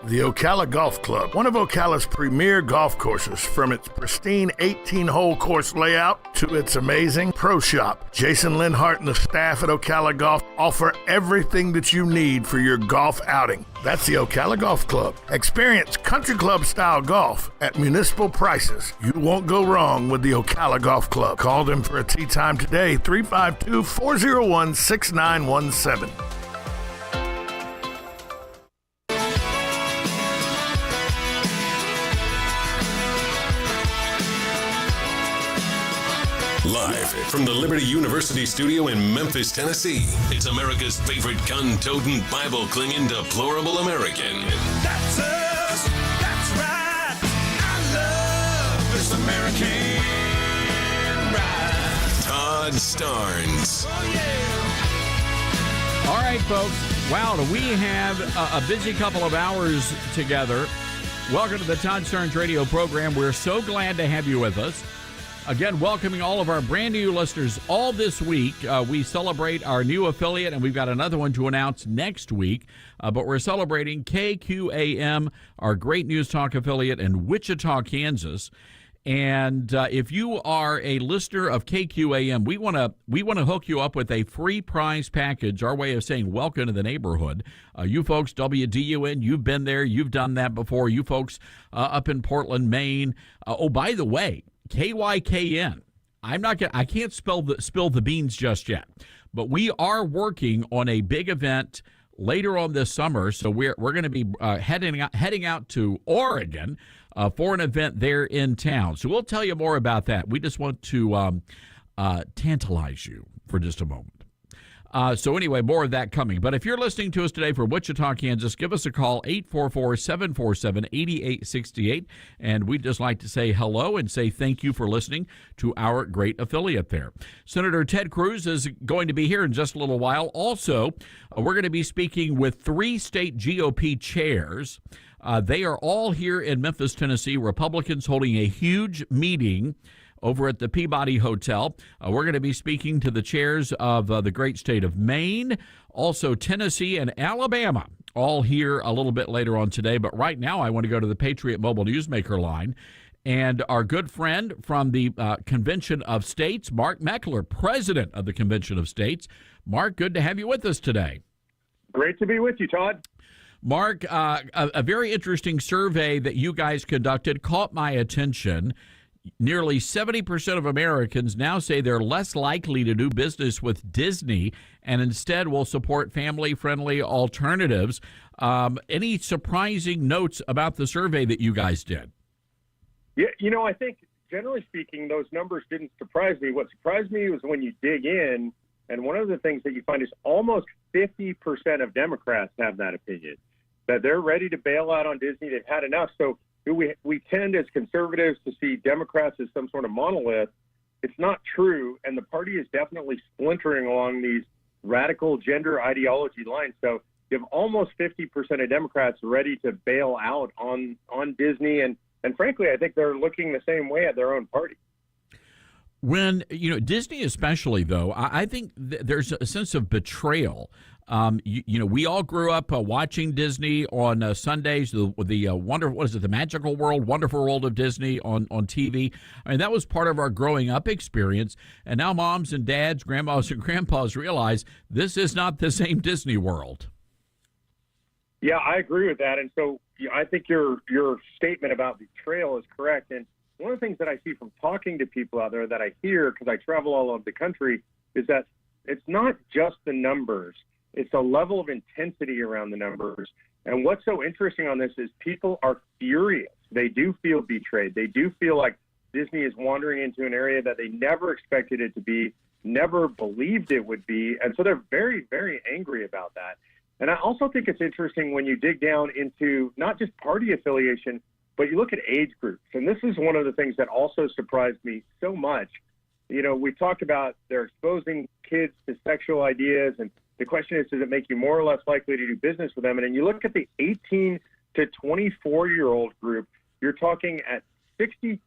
The Ocala Golf Club, one of Ocala's premier golf courses, from its pristine 18-hole course layout to its amazing pro shop. Jason Linhart and the staff at Ocala Golf offer everything that you need for your golf outing. That's the Ocala Golf Club. Experience country club style golf at municipal prices. You won't go wrong with the Ocala Golf Club. Call them for a tee time today, 352-401-6917. Live from the Liberty University studio in Memphis, Tennessee, it's America's favorite gun-toting, Bible-clinging, deplorable American. That's us. That's right. I love this American ride. Todd Starnes. Oh, yeah. All right, folks. Wow, do we have a busy couple of hours together. Welcome to the Todd Starnes radio program. We're so glad to have you with us. Again, welcoming all of our brand new listeners all this week. We celebrate our new affiliate, and we've got another one to announce next week. But we're celebrating KQAM, our great news talk affiliate in Wichita, Kansas. And if you are a listener of KQAM, we want to hook you up with a free prize package, our way of saying welcome to the neighborhood. You folks, WDUN, you've been there, you've done that before. You folks up in Portland, Maine. Oh, by the way, KYKN. I can't spill the beans just yet, but we are working on a big event later on this summer. So we're going to be heading out to Oregon for an event there in town. So we'll tell you more about that. We just want to tantalize you for just a moment. So anyway, more of that coming. But if you're listening to us today from Wichita, Kansas, give us a call, 844-747-8868. And we'd just like to say hello and say thank you for listening to our great affiliate there. Senator Ted Cruz is going to be here in just a little while. Also, we're going to be speaking with 3 state GOP chairs. They are all here in Memphis, Tennessee, Republicans holding a huge meeting over at the Peabody Hotel. We're going to be speaking to the chairs of the great state of Maine, also Tennessee and Alabama, all here a little bit later on today. But right now, I want to go to the Patriot Mobile Newsmaker line. And our good friend from the Convention of States, Mark Meckler, president of the Convention of States. Mark, good to have you with us today. Great to be with you, Todd. Mark, a very interesting survey that you guys conducted caught my attention. Nearly 70% of Americans now say they're less likely to do business with Disney and instead will support family-friendly alternatives. Any surprising notes about the survey that you guys did? Yeah, I think generally speaking, those numbers didn't surprise me. What surprised me was when you dig in, and one of the things that you find is almost 50% of Democrats have that opinion, that they're ready to bail out on Disney. They've had enough. So we tend as conservatives to see Democrats as some sort of monolith. It's not true, and the party is definitely splintering along these radical gender ideology lines. So you have almost 50% of Democrats ready to bail out on Disney, and frankly, I think they're looking the same way at their own party. When, Disney especially, though, I think there's a sense of betrayal. We all grew up watching Disney on Sundays, the Magical World, Wonderful World of Disney on TV. I mean, that was part of our growing up experience. And now moms and dads, grandmas and grandpas realize this is not the same Disney World. Yeah, I agree with that. And so I think your statement about betrayal is correct. And one of the things that I see from talking to people out there that I hear, because I travel all over the country, is that it's not just the numbers. It's a level of intensity around the numbers. And what's so interesting on this is people are furious. They do feel betrayed. They do feel like Disney is wandering into an area that they never expected it to be, never believed it would be. And so they're very, very angry about that. And I also think it's interesting when you dig down into not just party affiliation, but you look at age groups. And this is one of the things that also surprised me so much. You know, we talked about they're exposing kids to sexual ideas, and the question is, does it make you more or less likely to do business with them? And then you look at the 18 to 24-year-old group, you're talking at 62%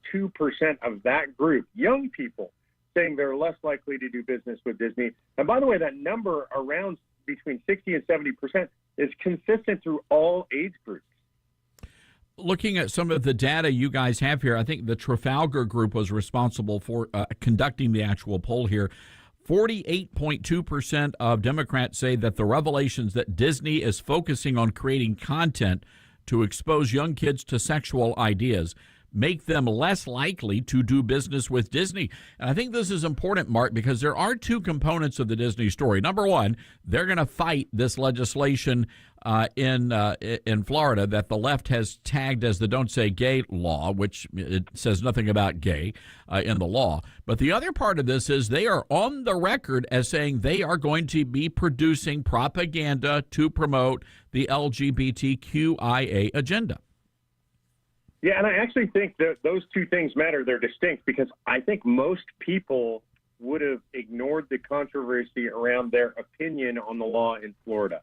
of that group, young people, saying they're less likely to do business with Disney. And by the way, that number around between 60 and 70% is consistent through all age groups. Looking at some of the data you guys have here, I think the Trafalgar Group was responsible for conducting the actual poll here. 48.2% of Democrats say that the revelations that Disney is focusing on creating content to expose young kids to sexual ideas make them less likely to do business with Disney. And I think this is important, Mark, because there are two components of the Disney story. Number one, they're going to fight this legislation in Florida that the left has tagged as the Don't Say Gay law, which it says nothing about gay in the law. But the other part of this is they are on the record as saying they are going to be producing propaganda to promote the LGBTQIA agenda. Yeah, and I actually think that those two things matter. They're distinct because I think most people would have ignored the controversy around their opinion on the law in Florida.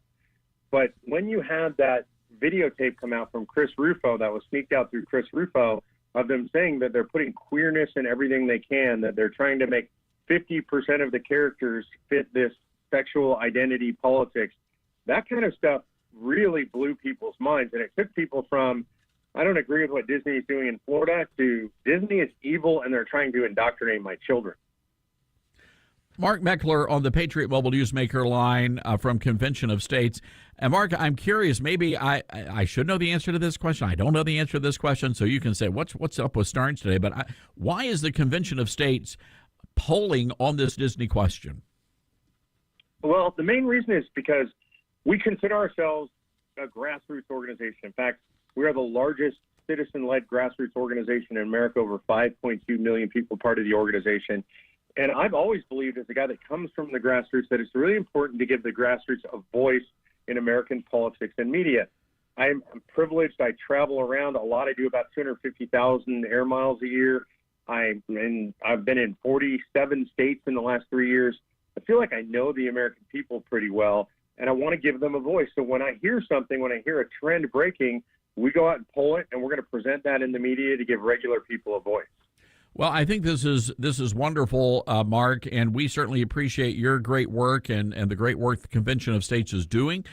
But when you had that videotape come out from Chris Rufo, that was sneaked out through Chris Rufo, of them saying that they're putting queerness in everything they can, that they're trying to make 50% of the characters fit this sexual identity politics, that kind of stuff really blew people's minds. And it took people from, I don't agree with what Disney is doing in Florida, to Disney is evil and they're trying to indoctrinate my children. Mark Meckler on the Patriot Mobile Newsmaker line from Convention of States. And Mark, I'm curious, maybe I should know the answer to this question. I don't know the answer to this question, so you can say, what's up with Stearns today? But why is the Convention of States polling on this Disney question? Well, the main reason is because we consider ourselves a grassroots organization. In fact, we are the largest citizen-led grassroots organization in America, over 5.2 million people part of the organization. And I've always believed, as a guy that comes from the grassroots, that it's really important to give the grassroots a voice in American politics and media. I'm privileged. I travel around a lot. I do about 250,000 air miles a year. I've been in 47 states in the last 3 years. I feel like I know the American people pretty well, and I want to give them a voice. So when I hear something, when I hear a trend breaking, we go out and pull it, and we're going to present that in the media to give regular people a voice. Well, I think this is wonderful, Mark, and we certainly appreciate your great work and the great work the Convention of States is doing.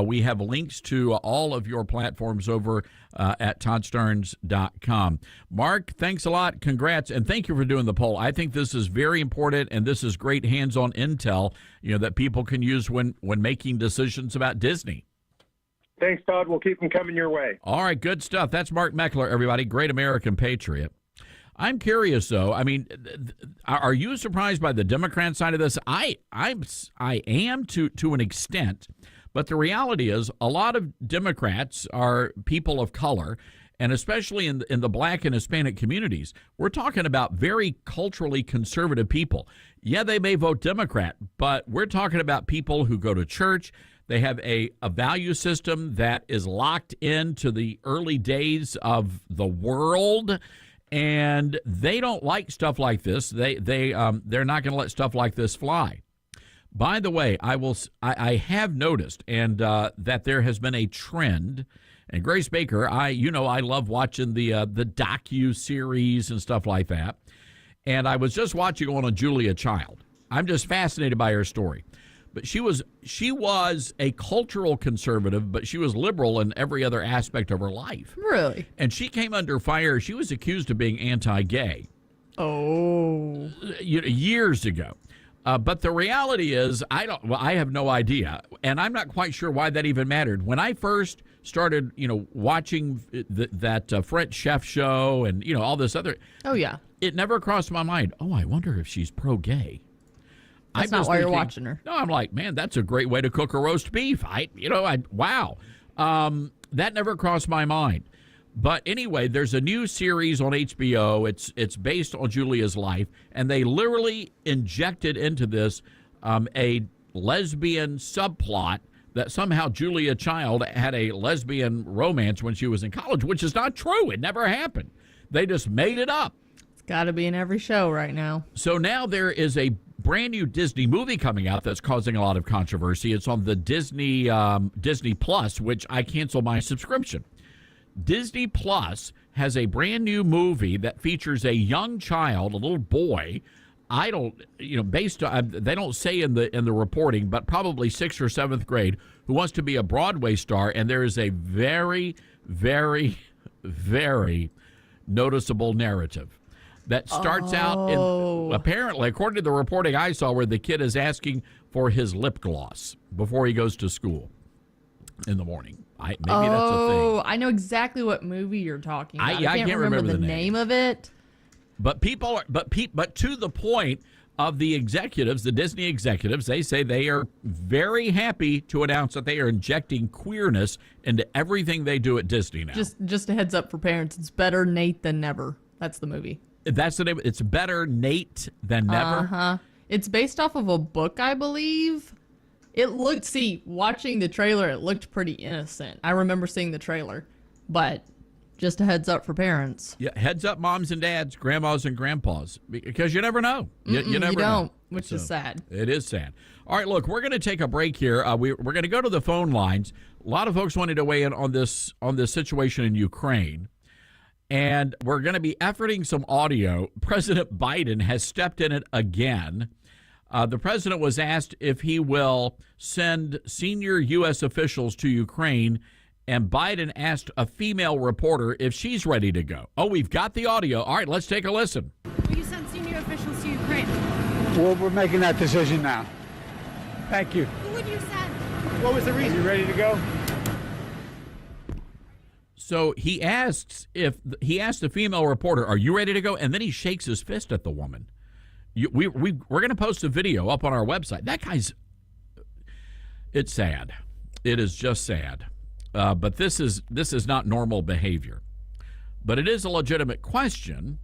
We have links to all of your platforms over at ToddStearns.com. Mark, thanks a lot. Congrats, and thank you for doing the poll. I think this is very important, and this is great hands-on intel, that people can use when making decisions about Disney. Thanks, Todd. We'll keep them coming your way. All right, good stuff. That's Mark Meckler, everybody. Great American patriot. I'm curious, though. I mean, are you surprised by the Democrat side of this? I am to an extent, but the reality is a lot of Democrats are people of color, and especially in the Black and Hispanic communities. We're talking about very culturally conservative people. Yeah, they may vote Democrat, but we're talking about people who go to church. They have a value system that is locked into the early days of the world. And they don't like stuff like this. They're not going to let stuff like this fly. By the way, I have noticed that there has been a trend. And Grace Baker, I love watching the docu-series and stuff like that. And I was just watching one on Julia Child. I'm just fascinated by her story. But she was a cultural conservative, but she was liberal in every other aspect of her life. Really? And she came under fire. She was accused of being anti-gay. Oh. Years ago. But the reality is, I have no idea, and I'm not quite sure why that even mattered. When I first started, watching that French chef show and all this other. Oh yeah. It never crossed my mind. Oh, I wonder if she's pro-gay. That's not why you're watching her. No, I'm like, man, that's a great way to cook a roast beef. Wow. That never crossed my mind. But anyway, there's a new series on HBO. It's based on Julia's life, and they literally injected into this a lesbian subplot that somehow Julia Child had a lesbian romance when she was in college, which is not true. It never happened. They just made it up. It's got to be in every show right now. So now there is a brand new Disney movie coming out that's causing a lot of controversy. It's on the Disney Plus, which I canceled my subscription. Disney Plus has a brand new movie that features a young child, a little boy. I don't, based on, they don't say in the reporting, but probably 6th or 7th grade, who wants to be a Broadway star. And there is a very, very, very noticeable narrative that starts out in, apparently, according to the reporting I saw, where the kid is asking for his lip gloss before he goes to school in the morning. Maybe that's a thing. I know exactly what movie you're talking about. I can't remember the name of it. But people are, but to the point of the executives, the Disney executives, they say they are very happy to announce that they are injecting queerness into everything they do at Disney now. Just a heads up for parents. It's Better Nate Than Never. That's the movie. That's the name. It's Better Nate Than Never. It's based off of a book, I believe. Watching the trailer, it looked pretty innocent. I remember seeing the trailer, but just a heads up for parents. Yeah, heads up, moms and dads, grandmas and grandpas, because you never know. You never know, which is sad. It is sad. All right, look, we're going to take a break here. We're going to go to the phone lines. A lot of folks wanted to weigh in on this situation in Ukraine, and we're going to be efforting some audio. President Biden has stepped in it again. The president was asked if he will send senior U.S. officials to Ukraine, and Biden asked a female reporter if she's ready to go. Oh, we've got the audio. All right, let's take a listen. Will you send senior officials to Ukraine? Well, we're making that decision now. Thank you. Who would you send? What was the reason? Are you ready to go? So he asked the female reporter, "Are you ready to go?" And then he shakes his fist at the woman. We're going to post a video up on our website. That guy's, it's sad. It is just sad. But this is not normal behavior. But it is a legitimate question.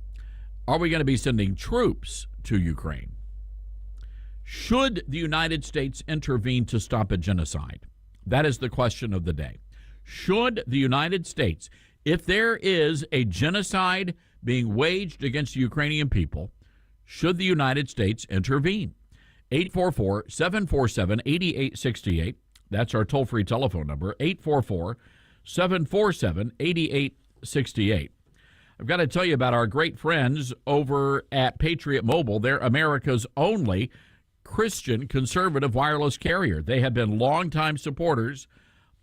Are we going to be sending troops to Ukraine? Should the United States intervene to stop a genocide? That is the question of the day. Should the United States, if there is a genocide being waged against the Ukrainian people, should the United States intervene? 844-747-8868. That's our toll-free telephone number, 844-747-8868. I've got to tell you about our great friends over at Patriot Mobile. They're America's only Christian conservative wireless carrier. They have been longtime supporters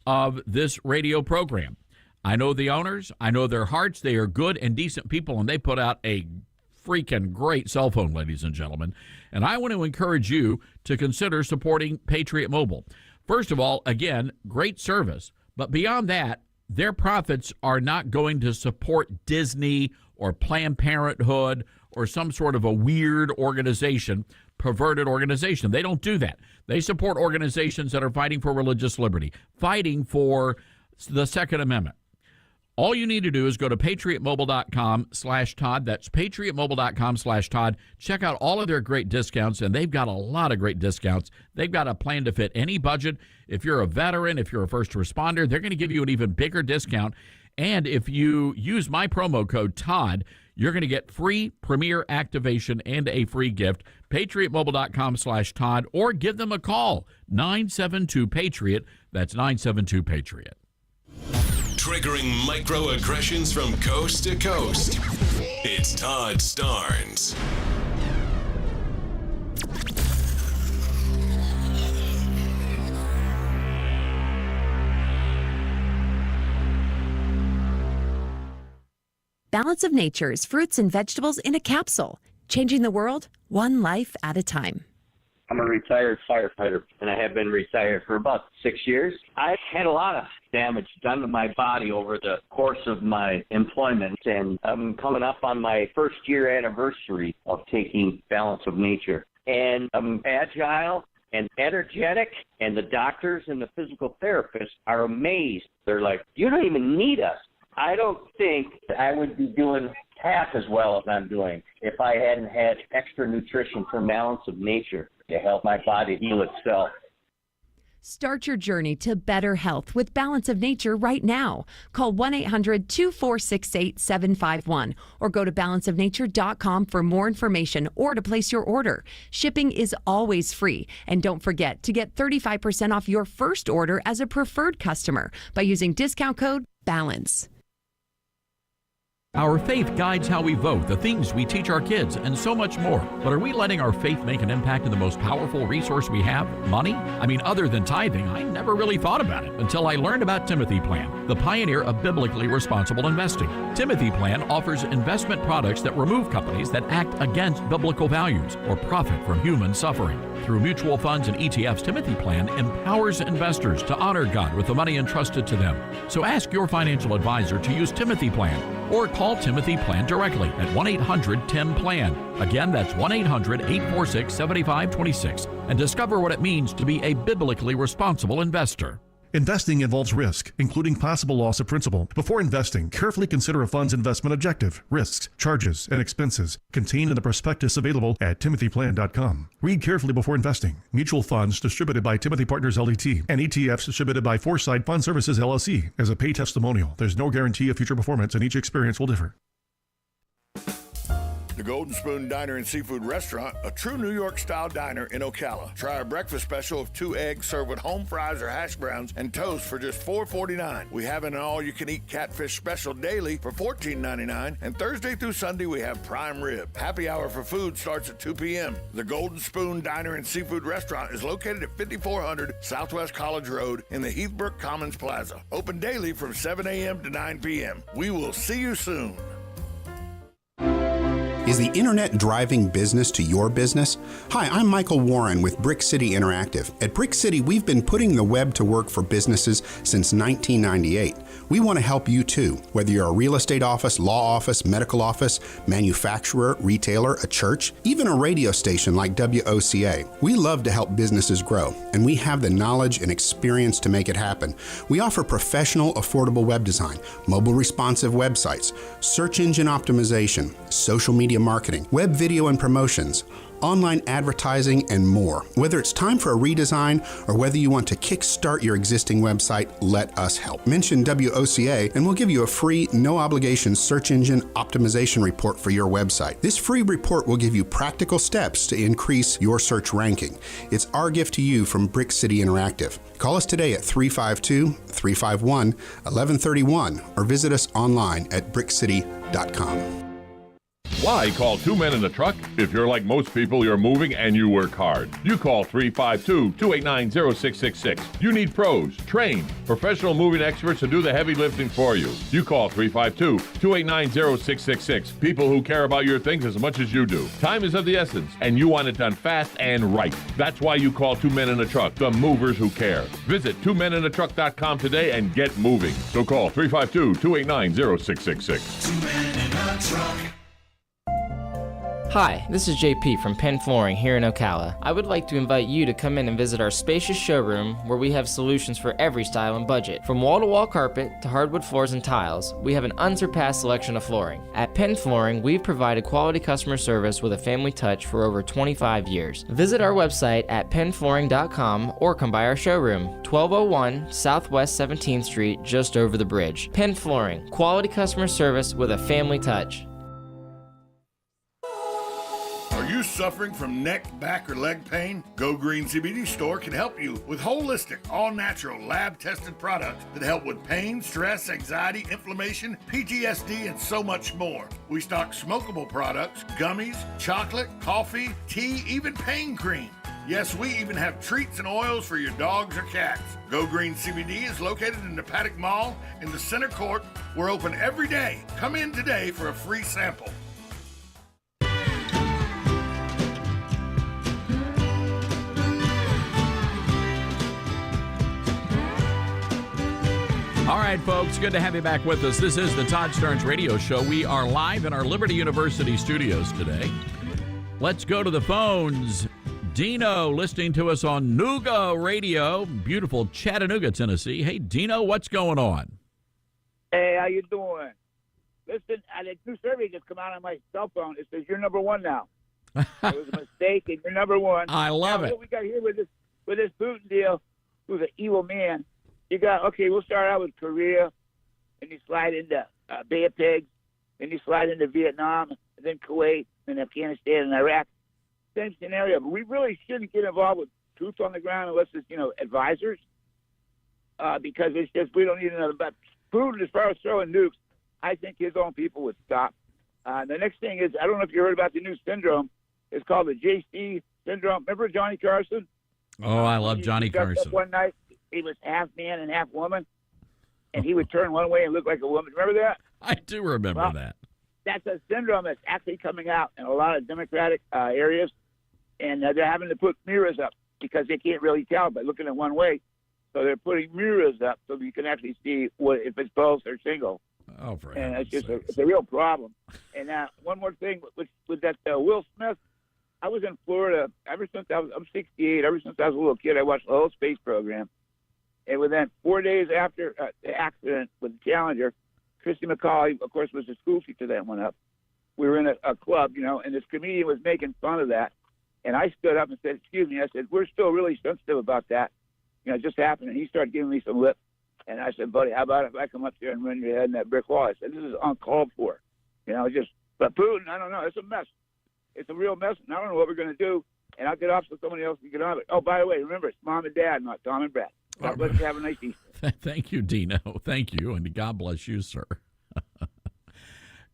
of this radio program. I know the owners. I know their hearts. They are good and decent people, and they put out a freaking great cell phone, ladies and gentlemen. And I want to encourage you to consider supporting Patriot Mobile. First of all, again, great service. But beyond that, their profits are not going to support Disney or Planned Parenthood or some sort of a weird organization, perverted organization. They don't do that. They support organizations that are fighting for religious liberty, fighting for the Second Amendment. All you need to do is go to patriotmobile.com/Todd. That's patriotmobile.com/Todd. Check out all of their great discounts, and they've got a lot of great discounts. They've got a plan to fit any budget. If you're a veteran, if you're a first responder, they're going to give you an even bigger discount. And if you use my promo code Todd, you're going to get free Premier activation and a free gift. patriotmobile.com/Todd, or give them a call, 972-PATRIOT. That's 972-PATRIOT. Triggering microaggressions from coast to coast. It's Todd Starnes. Balance of Nature's fruits and vegetables in a capsule, changing the world one life at a time. I'm a retired firefighter, and I have been retired for about 6 years. I had a lot of damage done to my body over the course of my employment, and I'm coming up on my first-year anniversary of taking Balance of Nature. And I'm agile and energetic, and the doctors and the physical therapists are amazed. They're like, "You don't even need us." I don't think I would be doing half as well as I'm doing if I hadn't had extra nutrition from Balance of Nature to help my body heal itself. Start your journey to better health with Balance of Nature right now. Call 1-800-246-8751 or go to balanceofnature.com for more information or to place your order. Shipping is always free. And don't forget to get 35% off your first order as a preferred customer by using discount code BALANCE. Our faith guides how we vote, the things we teach our kids, and so much more. But are we letting our faith make an impact in the most powerful resource we have, money? I mean, other than tithing, I never really thought about it until I learned about Timothy Plan, the pioneer of biblically responsible investing. Timothy Plan offers investment products that remove companies that act against biblical values or profit from human suffering. Through mutual funds and ETFs, Timothy Plan empowers investors to honor God with the money entrusted to them. So ask your financial advisor to use Timothy Plan or call Timothy Plan directly at 1-800-10-PLAN. Again, that's 1-800-846-7526 and discover what it means to be a biblically responsible investor. Investing involves risk, including possible loss of principal. Before investing, carefully consider a fund's investment objective, risks, charges, and expenses contained in the prospectus available at timothyplan.com. Read carefully before investing. Mutual funds distributed by Timothy Partners LLC and ETFs distributed by Foresight Fund Services LLC as a paid testimonial. There's no guarantee of future performance and each experience will differ. The Golden Spoon Diner and Seafood Restaurant, a true New York-style diner in Ocala. Try our breakfast special of 2 eggs served with home fries or hash browns and toast for just $4.49. We have an all-you-can-eat catfish special daily for $14.99, and Thursday through Sunday we have prime rib. Happy hour for food starts at 2 p.m. The Golden Spoon Diner and Seafood Restaurant is located at 5400 Southwest College Road in the Heathbrook Commons Plaza. Open daily from 7 a.m. to 9 p.m. We will see you soon. Is the internet driving business to your business? Hi, I'm Michael Warren with Brick City Interactive. At Brick City, we've been putting the web to work for businesses since 1998. We want to help you too, whether you're a real estate office, law office, medical office, manufacturer, retailer, a church, even a radio station like WOCA. We love to help businesses grow, and we have the knowledge and experience to make it happen. We offer professional, affordable web design, mobile responsive websites, search engine optimization, social media marketing, web video and promotions, online advertising, and more. Whether it's time for a redesign or whether you want to kickstart your existing website, let us help. Mention WOCA and we'll give you a free, no-obligation search engine optimization report for your website. This free report will give you practical steps to increase your search ranking. It's our gift to you from Brick City Interactive. Call us today at 352-351-1131 or visit us online at brickcity.com. Why call 2 men in a truck? If you're like most people, you're moving and you work hard. You call 352-289-0666. You need pros, trained, professional moving experts to do the heavy lifting for you. You call 352-289-0666. People who care about your things as much as you do. Time is of the essence, and you want it done fast and right. That's why you call 2 Men in a Truck, the movers who care. Visit 2meninatruck.com today and get moving. So call 352-289-0666. 2 Men in a Truck. Hi, this is JP from Penn Flooring here in Ocala. I would like to invite you to come in and visit our spacious showroom where we have solutions for every style and budget. From wall-to-wall carpet to hardwood floors and tiles, we have an unsurpassed selection of flooring. At Penn Flooring, we've provided quality customer service with a family touch for over 25 years. Visit our website at pennflooring.com or come by our showroom, 1201 Southwest 17th Street, just over the bridge. Penn Flooring, quality customer service with a family touch. Are you suffering from neck, back, or leg pain? Go Green CBD Store can help you with holistic, all-natural, lab-tested products that help with pain, stress, anxiety, inflammation, PTSD, and so much more. We stock smokable products, gummies, chocolate, coffee, tea, even pain cream. Yes, we even have treats and oils for your dogs or cats. Go Green CBD is located in the Paddock Mall in the center court. We're open every day. Come in today for a free sample. All right, folks, good to have you back with us. This is the Todd Stearns Radio Show. We are live in our Liberty University studios today. Let's go to the phones. Dino, listening to us on Nooga Radio, beautiful Chattanooga, Tennessee. Hey, Dino, what's going on? Hey, how you doing? Listen, a new survey just come out on my cell phone. It says you're number one now. It was a mistake, and you're number one. I love it. What we got here with this Putin deal, who's an evil man. You got, okay, we'll start out with Korea, and you slide into Bay of Pigs, then you slide into Vietnam, and then Kuwait, and Afghanistan, and Iraq. Same scenario. But we really shouldn't get involved with troops on the ground unless it's, advisors, because it's just, we don't need another. But Putin, as far as throwing nukes, I think his own people would stop. The next thing is, I don't know if you heard about the new syndrome. It's called the JC syndrome. Remember Johnny Carson? Oh, I love Johnny Carson. One night, he was half man and half woman, and he would turn one way and look like a woman. Remember that? I do remember that. That's a syndrome that's actually coming out in a lot of Democratic areas, and they're having to put mirrors up because they can't really tell by looking at one way. So they're putting mirrors up so you can actually see if it's both or single. Oh, for and it's heaven's just sakes. it's a real problem. And one more thing with that Will Smith. I was in Florida ever since I'm 68. Ever since I was a little kid, I watched the whole space program. And within 4 days after the accident with the Challenger, Christy McCauley, of course, was the school teacher that went up. We were in a club, and this comedian was making fun of that. And I stood up and said, "Excuse me." I said, "We're still really sensitive about that. It just happened." And he started giving me some lip. And I said, "Buddy, how about if I come up there and run your head in that brick wall?" I said, "This is uncalled for." But Putin, I don't know. It's a mess. It's a real mess, and I don't know what we're going to do. And I'll get off so somebody else can get on it. Oh, by the way, remember, it's Mom and Dad, not Tom and Brad. God bless you. Have a nice Easter. Thank you, Dino. Thank you, and God bless you, sir.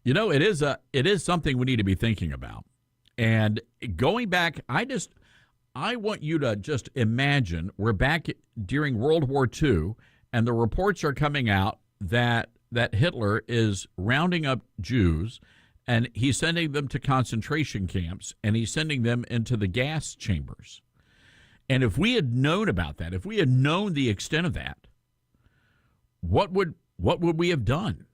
It is something we need to be thinking about. And going back, I want you to just imagine we're back during World War II, and the reports are coming out that Hitler is rounding up Jews, and he's sending them to concentration camps, and he's sending them into the gas chambers. And if we had known about that, if we had known the extent of that, what would we have done?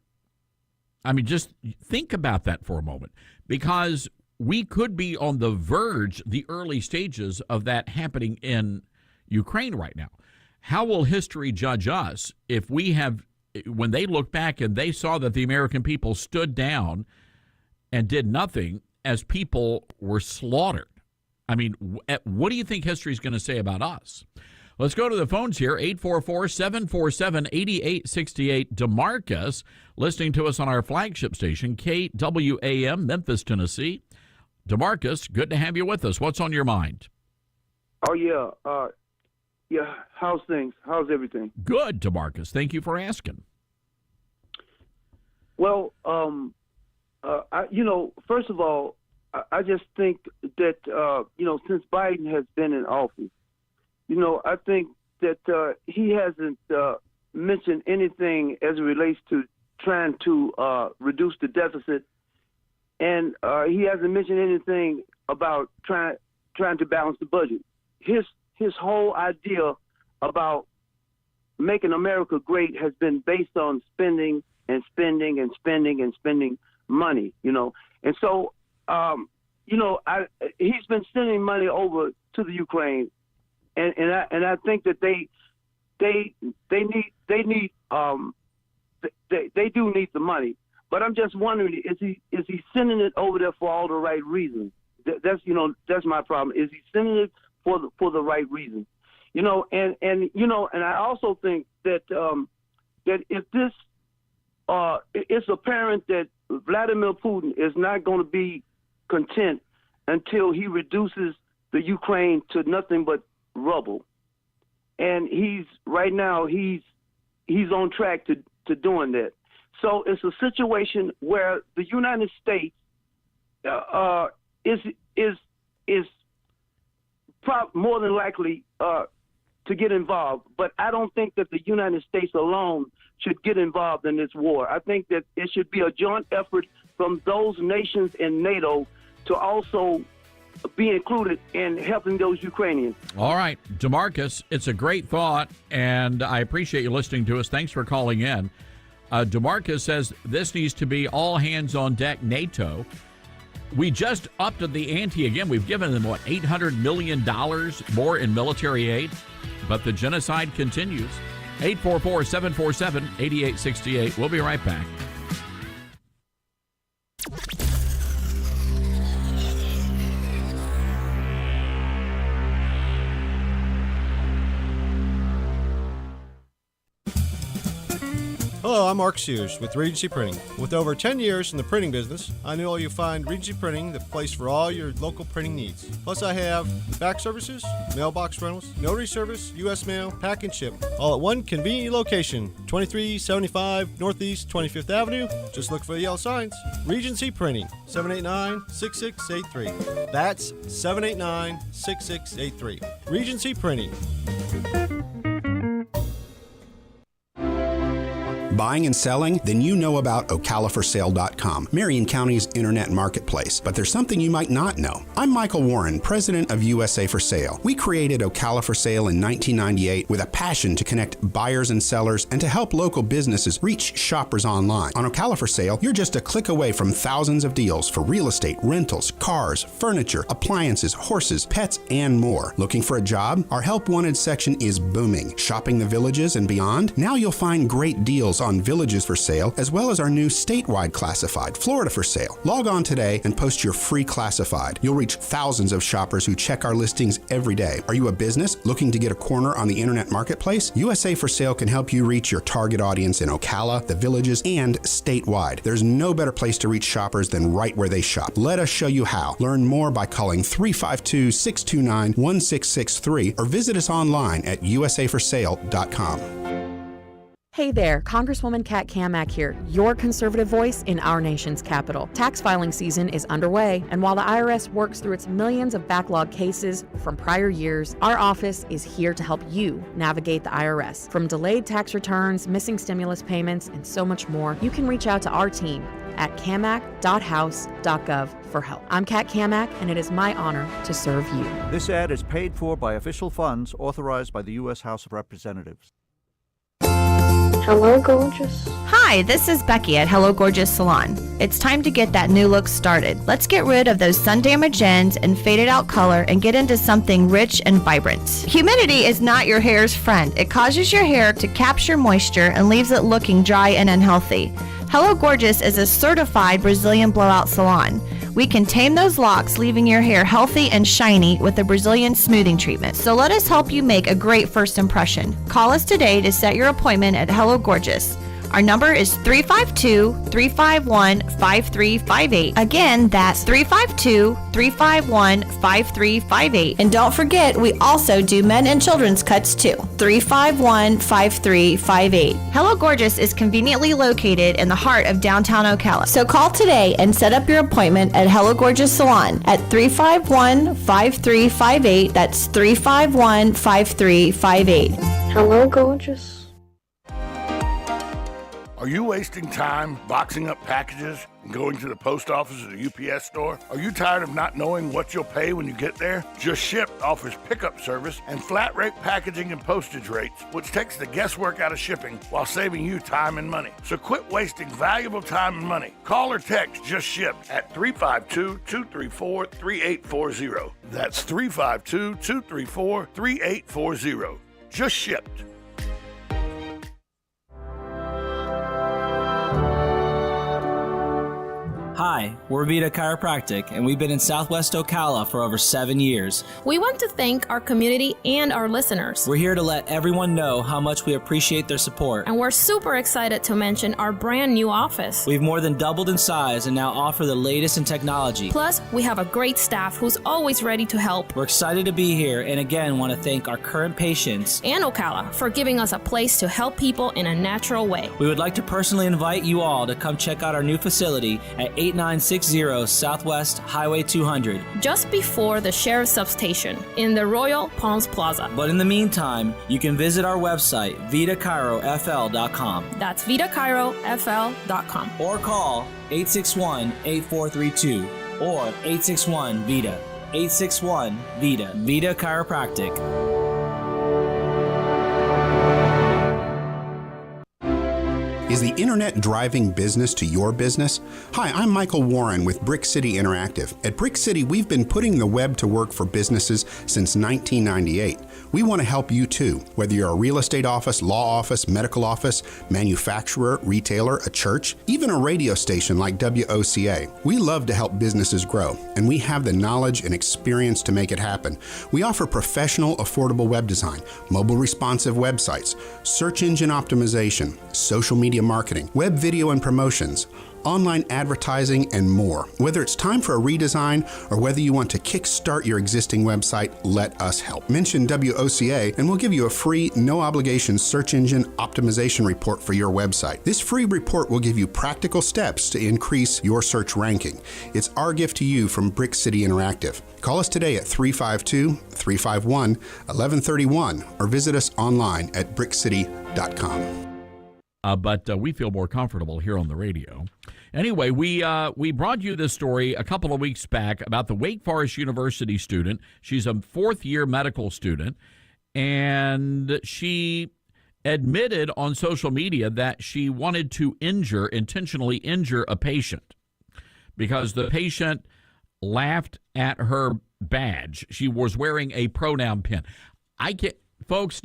I mean, just think about that for a moment, because we could be on the verge, the early stages of that happening in Ukraine right now. How will history judge us if when they look back and they saw that the American people stood down and did nothing as people were slaughtered? I mean, what do you think history is going to say about us? Let's go to the phones here, 844-747-8868. DeMarcus, listening to us on our flagship station, KWAM, Memphis, Tennessee. DeMarcus, good to have you with us. What's on your mind? Oh, yeah. How's things? How's everything? Good, DeMarcus. Thank you for asking. Well, first of all, I just think that, since Biden has been in office, I think that he hasn't mentioned anything as it relates to trying to reduce the deficit, and he hasn't mentioned anything about trying to balance the budget. His whole idea about making America great has been based on spending and spending and spending and spending money, and so he's been sending money over to the Ukraine, and I think that they do need the money. But I'm just wondering, is he sending it over there for all the right reasons? That's my problem. Is he sending it for the right reasons? And I also think that that if this it's apparent that Vladimir Putin is not going to be content until he reduces the Ukraine to nothing but rubble, and he's on track to doing that. So it's a situation where the United States is more than likely to get involved, but I don't think that the United States alone should get involved in this war. I think that it should be a joint effort from those nations in NATO to also be included in helping those Ukrainians. All right, DeMarcus, it's a great thought, and I appreciate you listening to us. Thanks for calling in. DeMarcus says this needs to be all hands on deck NATO. We just upped the ante again. We've given them, $800 million more in military aid, but the genocide continues. 844-747-8868. We'll be right back. Hello, I'm Mark Sears with Regency Printing. With over 10 years in the printing business, I know you'll find Regency Printing the place for all your local printing needs. Plus, I have fax services, mailbox rentals, notary service, U.S. mail, pack and ship, all at one convenient location, 2375 Northeast 25th Avenue. Just look for the yellow signs. Regency Printing, 789-6683. That's 789-6683. Regency Printing. Buying and selling? Then you know about OcalaForSale.com, Marion County's internet marketplace. But there's something you might not know. I'm Michael Warren, president of USA for Sale. We created Ocala for Sale in 1998 with a passion to connect buyers and sellers and to help local businesses reach shoppers online. On Ocala for Sale, you're just a click away from thousands of deals for real estate, rentals, cars, furniture, appliances, horses, pets, and more. Looking for a job? Our Help Wanted section is booming. Shopping the villages and beyond? Now you'll find great deals on villages for sale, as well as our new statewide classified, Florida for Sale. Log on today and post your free classified. You'll reach thousands of shoppers who check our listings every day. Are you a business looking to get a corner on the internet marketplace? USA for Sale can help you reach your target audience in Ocala, the villages, and statewide. There's no better place to reach shoppers than right where they shop. Let us show you how. Learn more by calling 352-629-1663 or visit us online at usaforsale.com. Hey there, Congresswoman Kat Kamak here, your conservative voice in our nation's capital. Tax filing season is underway, and while the IRS works through its millions of backlog cases from prior years, our office is here to help you navigate the IRS. From delayed tax returns, missing stimulus payments, and so much more, you can reach out to our team at camac.house.gov for help. I'm Kat Kamak, and it is my honor to serve you. This ad is paid for by official funds authorized by the U.S. House of Representatives. Hello, gorgeous. Hi, this is Becky at Hello Gorgeous Salon. It's time to get that new look started. Let's get rid of those sun-damaged ends and faded out color and get into something rich and vibrant. Humidity is not your hair's friend. It causes your hair to capture moisture and leaves it looking dry and unhealthy. Hello Gorgeous is a certified Brazilian blowout salon. We can tame those locks, leaving your hair healthy and shiny with a Brazilian smoothing treatment. So let us help you make a great first impression. Call us today to set your appointment at Hello Gorgeous. Our number is 352-351-5358. Again, that's 352-351-5358. And don't forget, we also do men and children's cuts too. 351-5358. Hello Gorgeous is conveniently located in the heart of downtown Ocala. So call today and set up your appointment at Hello Gorgeous Salon at 351-5358. That's 351-5358. Hello, gorgeous. Are you wasting time boxing up packages and going to the post office or the UPS store? Are you tired of not knowing what you'll pay when you get there? Just Ship offers pickup service and flat rate packaging and postage rates, which takes the guesswork out of shipping while saving you time and money. So quit wasting valuable time and money. Call or text Just Ship at 352-234-3840. That's 352-234-3840. Just Shipped. Hi, we're Vita Chiropractic, and we've been in Southwest Ocala for over 7 years. We want to thank our community and our listeners. We're here to let everyone know how much we appreciate their support. And we're super excited to mention our brand new office. We've more than doubled in size and now offer the latest in technology. Plus, we have a great staff who's always ready to help. We're excited to be here, and again want to thank our current patients and Ocala for giving us a place to help people in a natural way. We would like to personally invite you all to come check out our new facility at 8960 Southwest Highway 200. Just before the Sheriff's Substation in the Royal Palms Plaza. But in the meantime, you can visit our website, vitachirofl.com. That's vitachirofl.com. Or call 861-8432 or 861-VITA. 861-VITA. Vita Chiropractic. Is the internet driving business to your business? Hi, I'm Michael Warren with Brick City Interactive. At Brick City, we've been putting the web to work for businesses since 1998. We want to help you too, whether you're a real estate office, law office, medical office, manufacturer, retailer, a church, even a radio station like WOCA. We love to help businesses grow, and we have the knowledge and experience to make it happen. We offer professional, affordable web design, mobile responsive websites, search engine optimization, social media marketing, web video and promotions, online advertising, and more. Whether it's time for a redesign or whether you want to kickstart your existing website, let us help. Mention WOCA and we'll give you a free, no-obligation search engine optimization report for your website. This free report will give you practical steps to increase your search ranking. It's our gift to you from Brick City Interactive. Call us today at 352-351-1131 or visit us online at brickcity.com. But we feel more comfortable here on the radio. Anyway, we brought you this story a couple of weeks back about the Wake Forest University student. She's a fourth-year medical student, and she admitted on social media that she wanted to intentionally injure a patient because the patient laughed at her badge. She was wearing a pronoun pin. Folks,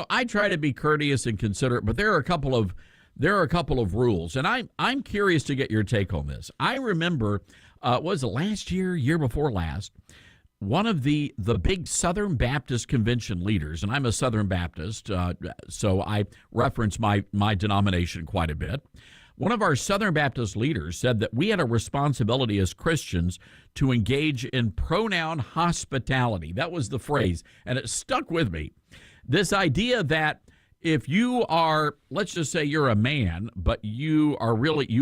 I try to be courteous and considerate, but there are a couple of rules, and I'm curious to get your take on this. I remember, was it last year before last, one of the big Southern Baptist Convention leaders, and I'm a Southern Baptist, so I reference my denomination quite a bit. One of our Southern Baptist leaders said that we had a responsibility as Christians to engage in pronoun hospitality. That was the phrase, and it stuck with me. This idea that if you are, let's just say you're a man, but you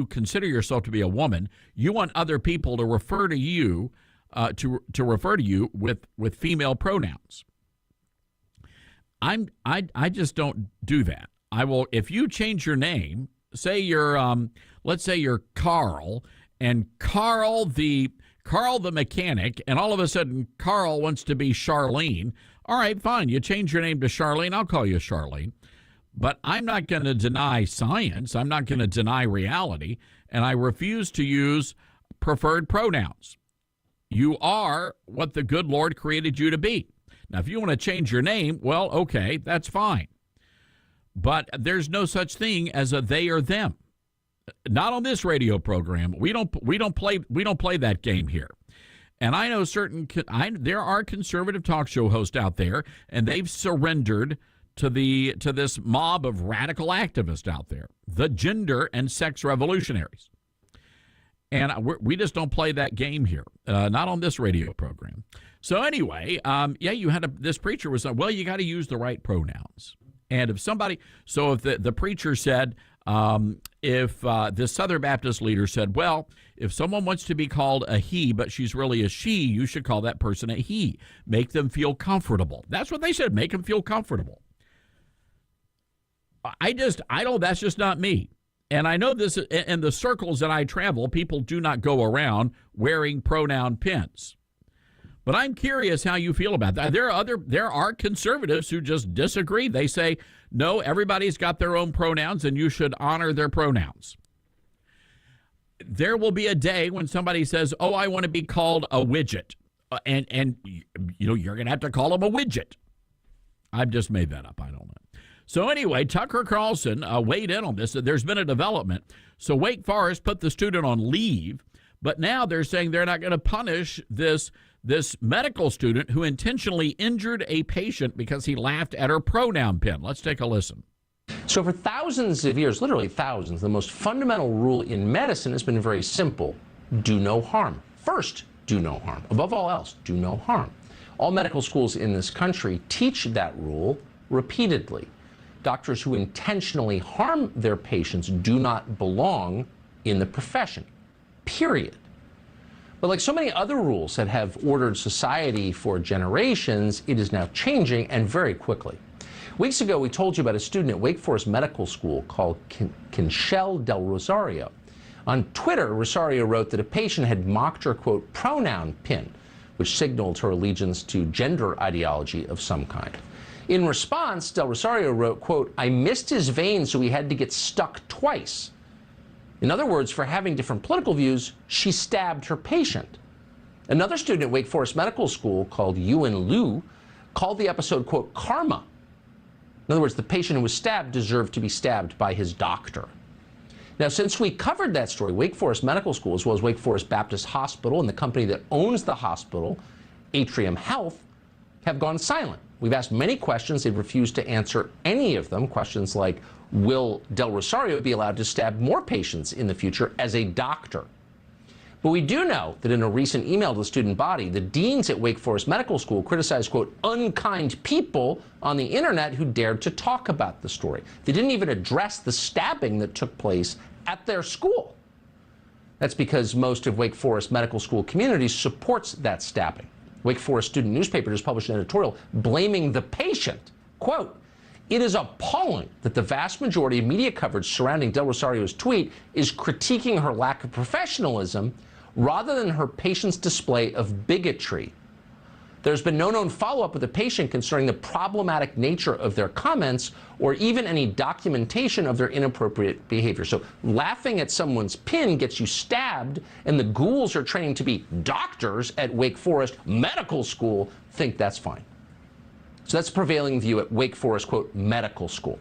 consider yourself to be a woman, you want other people to refer to you to refer to you with female pronouns. I just don't do that. I will, if you change your name, say you're let's say you're Carl, and Carl the mechanic, and all of a sudden Carl wants to be Charlene. All right, fine. You change your name to Charlene. I'll call you Charlene. But I'm not going to deny science. I'm not going to deny reality. And I refuse to use preferred pronouns. You are what the good Lord created you to be. Now, if you want to change your name, well, okay, that's fine. But there's no such thing as a they or them. Not on this radio program. We don't play that game here. And I know there are conservative talk show hosts out there, and they've surrendered to this mob of radical activists out there, the gender and sex revolutionaries. And we just don't play that game here, not on this radio program. So anyway, you had this preacher was like, well, you got to use the right pronouns. And if the preacher said, if this Southern Baptist leader said, well, if someone wants to be called a he, but she's really a she, you should call that person a he. Make them feel comfortable. That's what they said. Make them feel comfortable. That's just not me. And I know this in the circles that I travel, people do not go around wearing pronoun pins. But I'm curious how you feel about that. There are conservatives who just disagree. They say, no, everybody's got their own pronouns and you should honor their pronouns. There will be a day when somebody says, oh, I want to be called a widget. And you're going to have to call them a widget. I've just made that up. I don't know. So anyway, Tucker Carlson weighed in on this. There's been a development. So Wake Forest put the student on leave, but now they're saying they're not going to punish this medical student who intentionally injured a patient because he laughed at her pronoun pin. Let's take a listen. So for thousands of years, literally thousands, the most fundamental rule in medicine has been very simple. Do no harm. First, do no harm. Above all else, do no harm. All medical schools in this country teach that rule repeatedly. Doctors who intentionally harm their patients do not belong in the profession, period. But like so many other rules that have ordered society for generations, it is now changing, and very quickly. Weeks ago, we told you about a student at Wake Forest Medical School called Kinchelle Del Rosario. On Twitter, Rosario wrote that a patient had mocked her, quote, pronoun pin, which signaled her allegiance to gender ideology of some kind. In response, Del Rosario wrote, quote, I missed his vein, so he had to get stuck twice. In other words, for having different political views, she stabbed her patient. Another student at Wake Forest Medical School called Yuan Liu called the episode, quote, karma. In other words, the patient who was stabbed deserved to be stabbed by his doctor. Now, since we covered that story, Wake Forest Medical School, as well as Wake Forest Baptist Hospital and the company that owns the hospital, Atrium Health, have gone silent. We've asked many questions. They've refused to answer any of them. Questions like, will Del Rosario be allowed to stab more patients in the future as a doctor? But we do know that in a recent email to the student body, the deans at Wake Forest Medical School criticized, quote, unkind people on the internet who dared to talk about the story. They didn't even address the stabbing that took place at their school. That's because most of Wake Forest Medical School community supports that stabbing. Wake Forest student newspaper just published an editorial blaming the patient. Quote, it is appalling that the vast majority of media coverage surrounding Del Rosario's tweet is critiquing her lack of professionalism rather than her patient's display of bigotry. There's been no known follow-up with the patient concerning the problematic nature of their comments or even any documentation of their inappropriate behavior. So laughing at someone's pin gets you stabbed, and the ghouls are training to be doctors at Wake Forest Medical School think that's fine. So that's the prevailing view at Wake Forest, quote, medical school.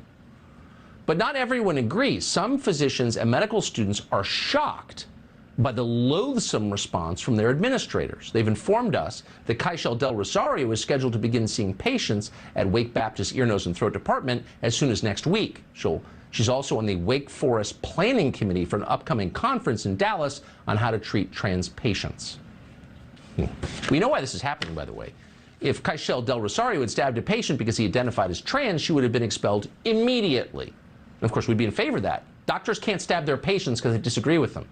But not everyone agrees. Some physicians and medical students are shocked by the loathsome response from their administrators. They've informed us that Kaishel Del Rosario is scheduled to begin seeing patients at Wake Baptist Ear, Nose, and Throat Department as soon as next week. She's also on the Wake Forest Planning Committee for an upcoming conference in Dallas on how to treat trans patients. We know why this is happening, by the way. If Kaishel Del Rosario had stabbed a patient because he identified as trans, she would have been expelled immediately. And of course, we'd be in favor of that. Doctors can't stab their patients because they disagree with them.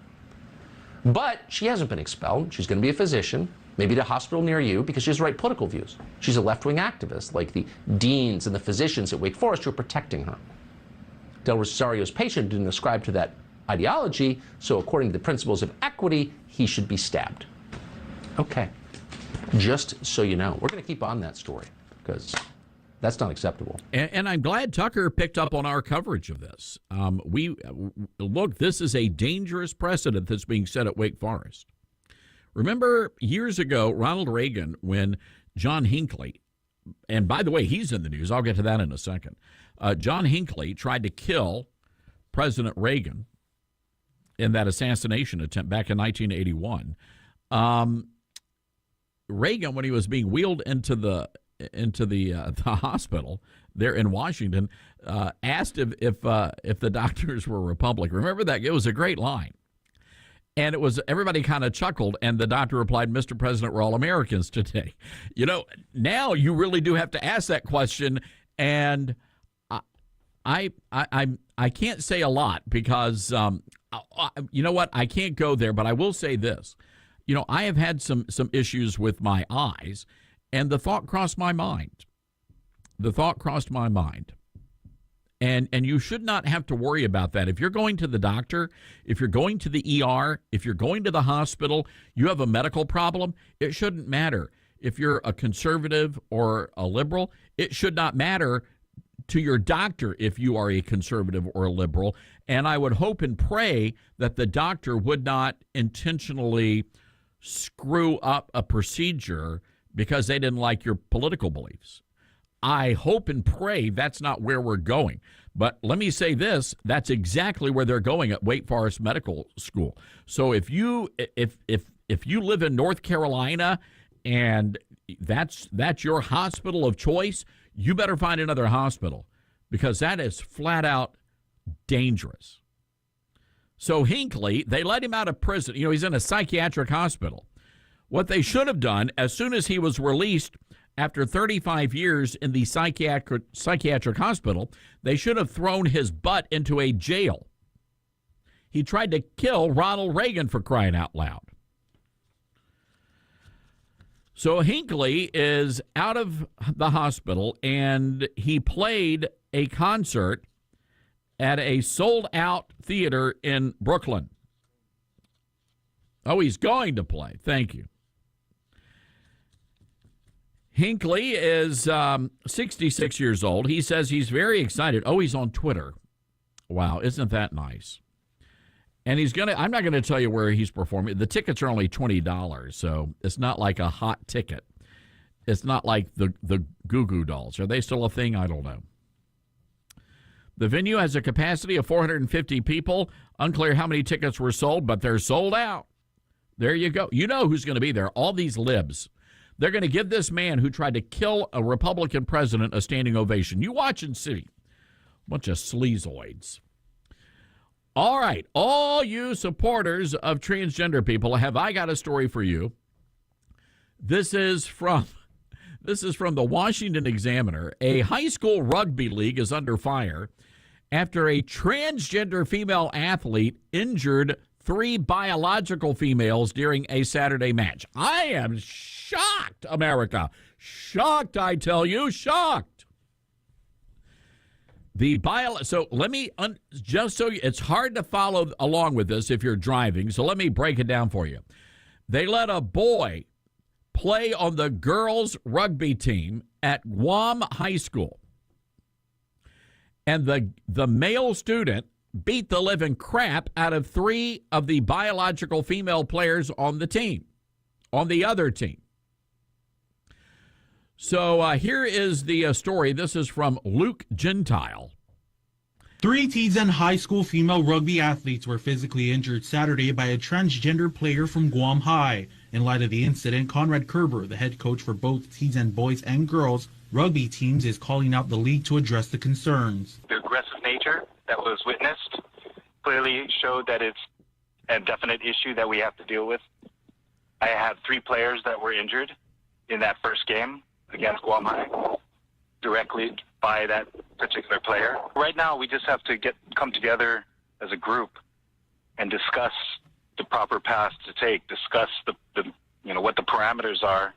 But she hasn't been expelled. She's going to be a physician, maybe at a hospital near you, because she has the right political views. She's a left-wing activist, like the deans and the physicians at Wake Forest who are protecting her. Del Rosario's patient didn't ascribe to that ideology, so according to the principles of equity, he should be stabbed. Okay. Just so you know, we're going to keep on that story, because that's not acceptable. And I'm glad Tucker picked up on our coverage of this. Look, this is a dangerous precedent that's being set at Wake Forest. Remember years ago, Ronald Reagan, when John Hinckley, and by the way, he's in the news. I'll get to that in a second. John Hinckley tried to kill President Reagan in that assassination attempt back in 1981. Reagan, when he was being wheeled into the hospital there in Washington, asked if the doctors were Republican. Remember that? It was a great line. And it was, everybody kind of chuckled, and the doctor replied, Mr. President, we're all Americans today. You know, now you really do have to ask that question, and I can't say a lot because, you know what, I can't go there, but I will say this. You know, I have had some issues with my eyes, and the thought crossed my mind. And you should not have to worry about that. If you're going to the doctor, if you're going to the ER, if you're going to the hospital, you have a medical problem, it shouldn't matter. If you're a conservative or a liberal, it should not matter to your doctor if you are a conservative or a liberal. And I would hope and pray that the doctor would not intentionally screw up a procedure because they didn't like your political beliefs. I hope and pray that's not where we're going. But let me say this, that's exactly where they're going at Wake Forest Medical School. So if you live in North Carolina and that's your hospital of choice, you better find another hospital because that is flat out dangerous. So Hinckley, they let him out of prison. You know, he's in a psychiatric hospital. What they should have done as soon as he was released after 35 years in the psychiatric hospital, they should have thrown his butt into a jail. He tried to kill Ronald Reagan, for crying out loud. So Hinckley is out of the hospital, and he played a concert at a sold-out theater in Brooklyn. Oh, he's going to play. Thank you. Hinckley is 66 years old. He says he's very excited. Oh, he's on Twitter. Wow, isn't that nice? And I'm not going to tell you where he's performing. The tickets are only $20, so it's not like a hot ticket. It's not like the Goo Goo Dolls. Are they still a thing? I don't know. The venue has a capacity of 450 people. Unclear how many tickets were sold, but they're sold out. There you go. You know who's going to be there. All these libs. They're going to give this man who tried to kill a Republican president a standing ovation. You watch and see. Bunch of sleazoids. All right, all you supporters of transgender people, have I got a story for you. This is from the Washington Examiner. A high school rugby league is under fire after a transgender female athlete injured 3 biological females during a Saturday match. I am shocked, America. Shocked, I tell you, shocked. So let me, just so it's hard to follow along with this if you're driving, so let me break it down for you. They let a boy play on the girls' rugby team at Guam High School. And the male student beat the living crap out of 3 of the biological female players on the team, on the other team. So here is the story. This is from Luke Gentile. 3 Tizen high school female rugby athletes were physically injured Saturday by a transgender player from Guam High. In light of the incident, Conrad Kerber, the head coach for both Tizen boys and girls rugby teams, is calling out the league to address the concerns. The aggressive nature that was witnessed clearly showed that it's a definite issue that we have to deal with. I had 3 players that were injured in that first game against Guam High, directly by that particular player. Right now, we just have to come together as a group and discuss the proper path to take, discuss what the parameters are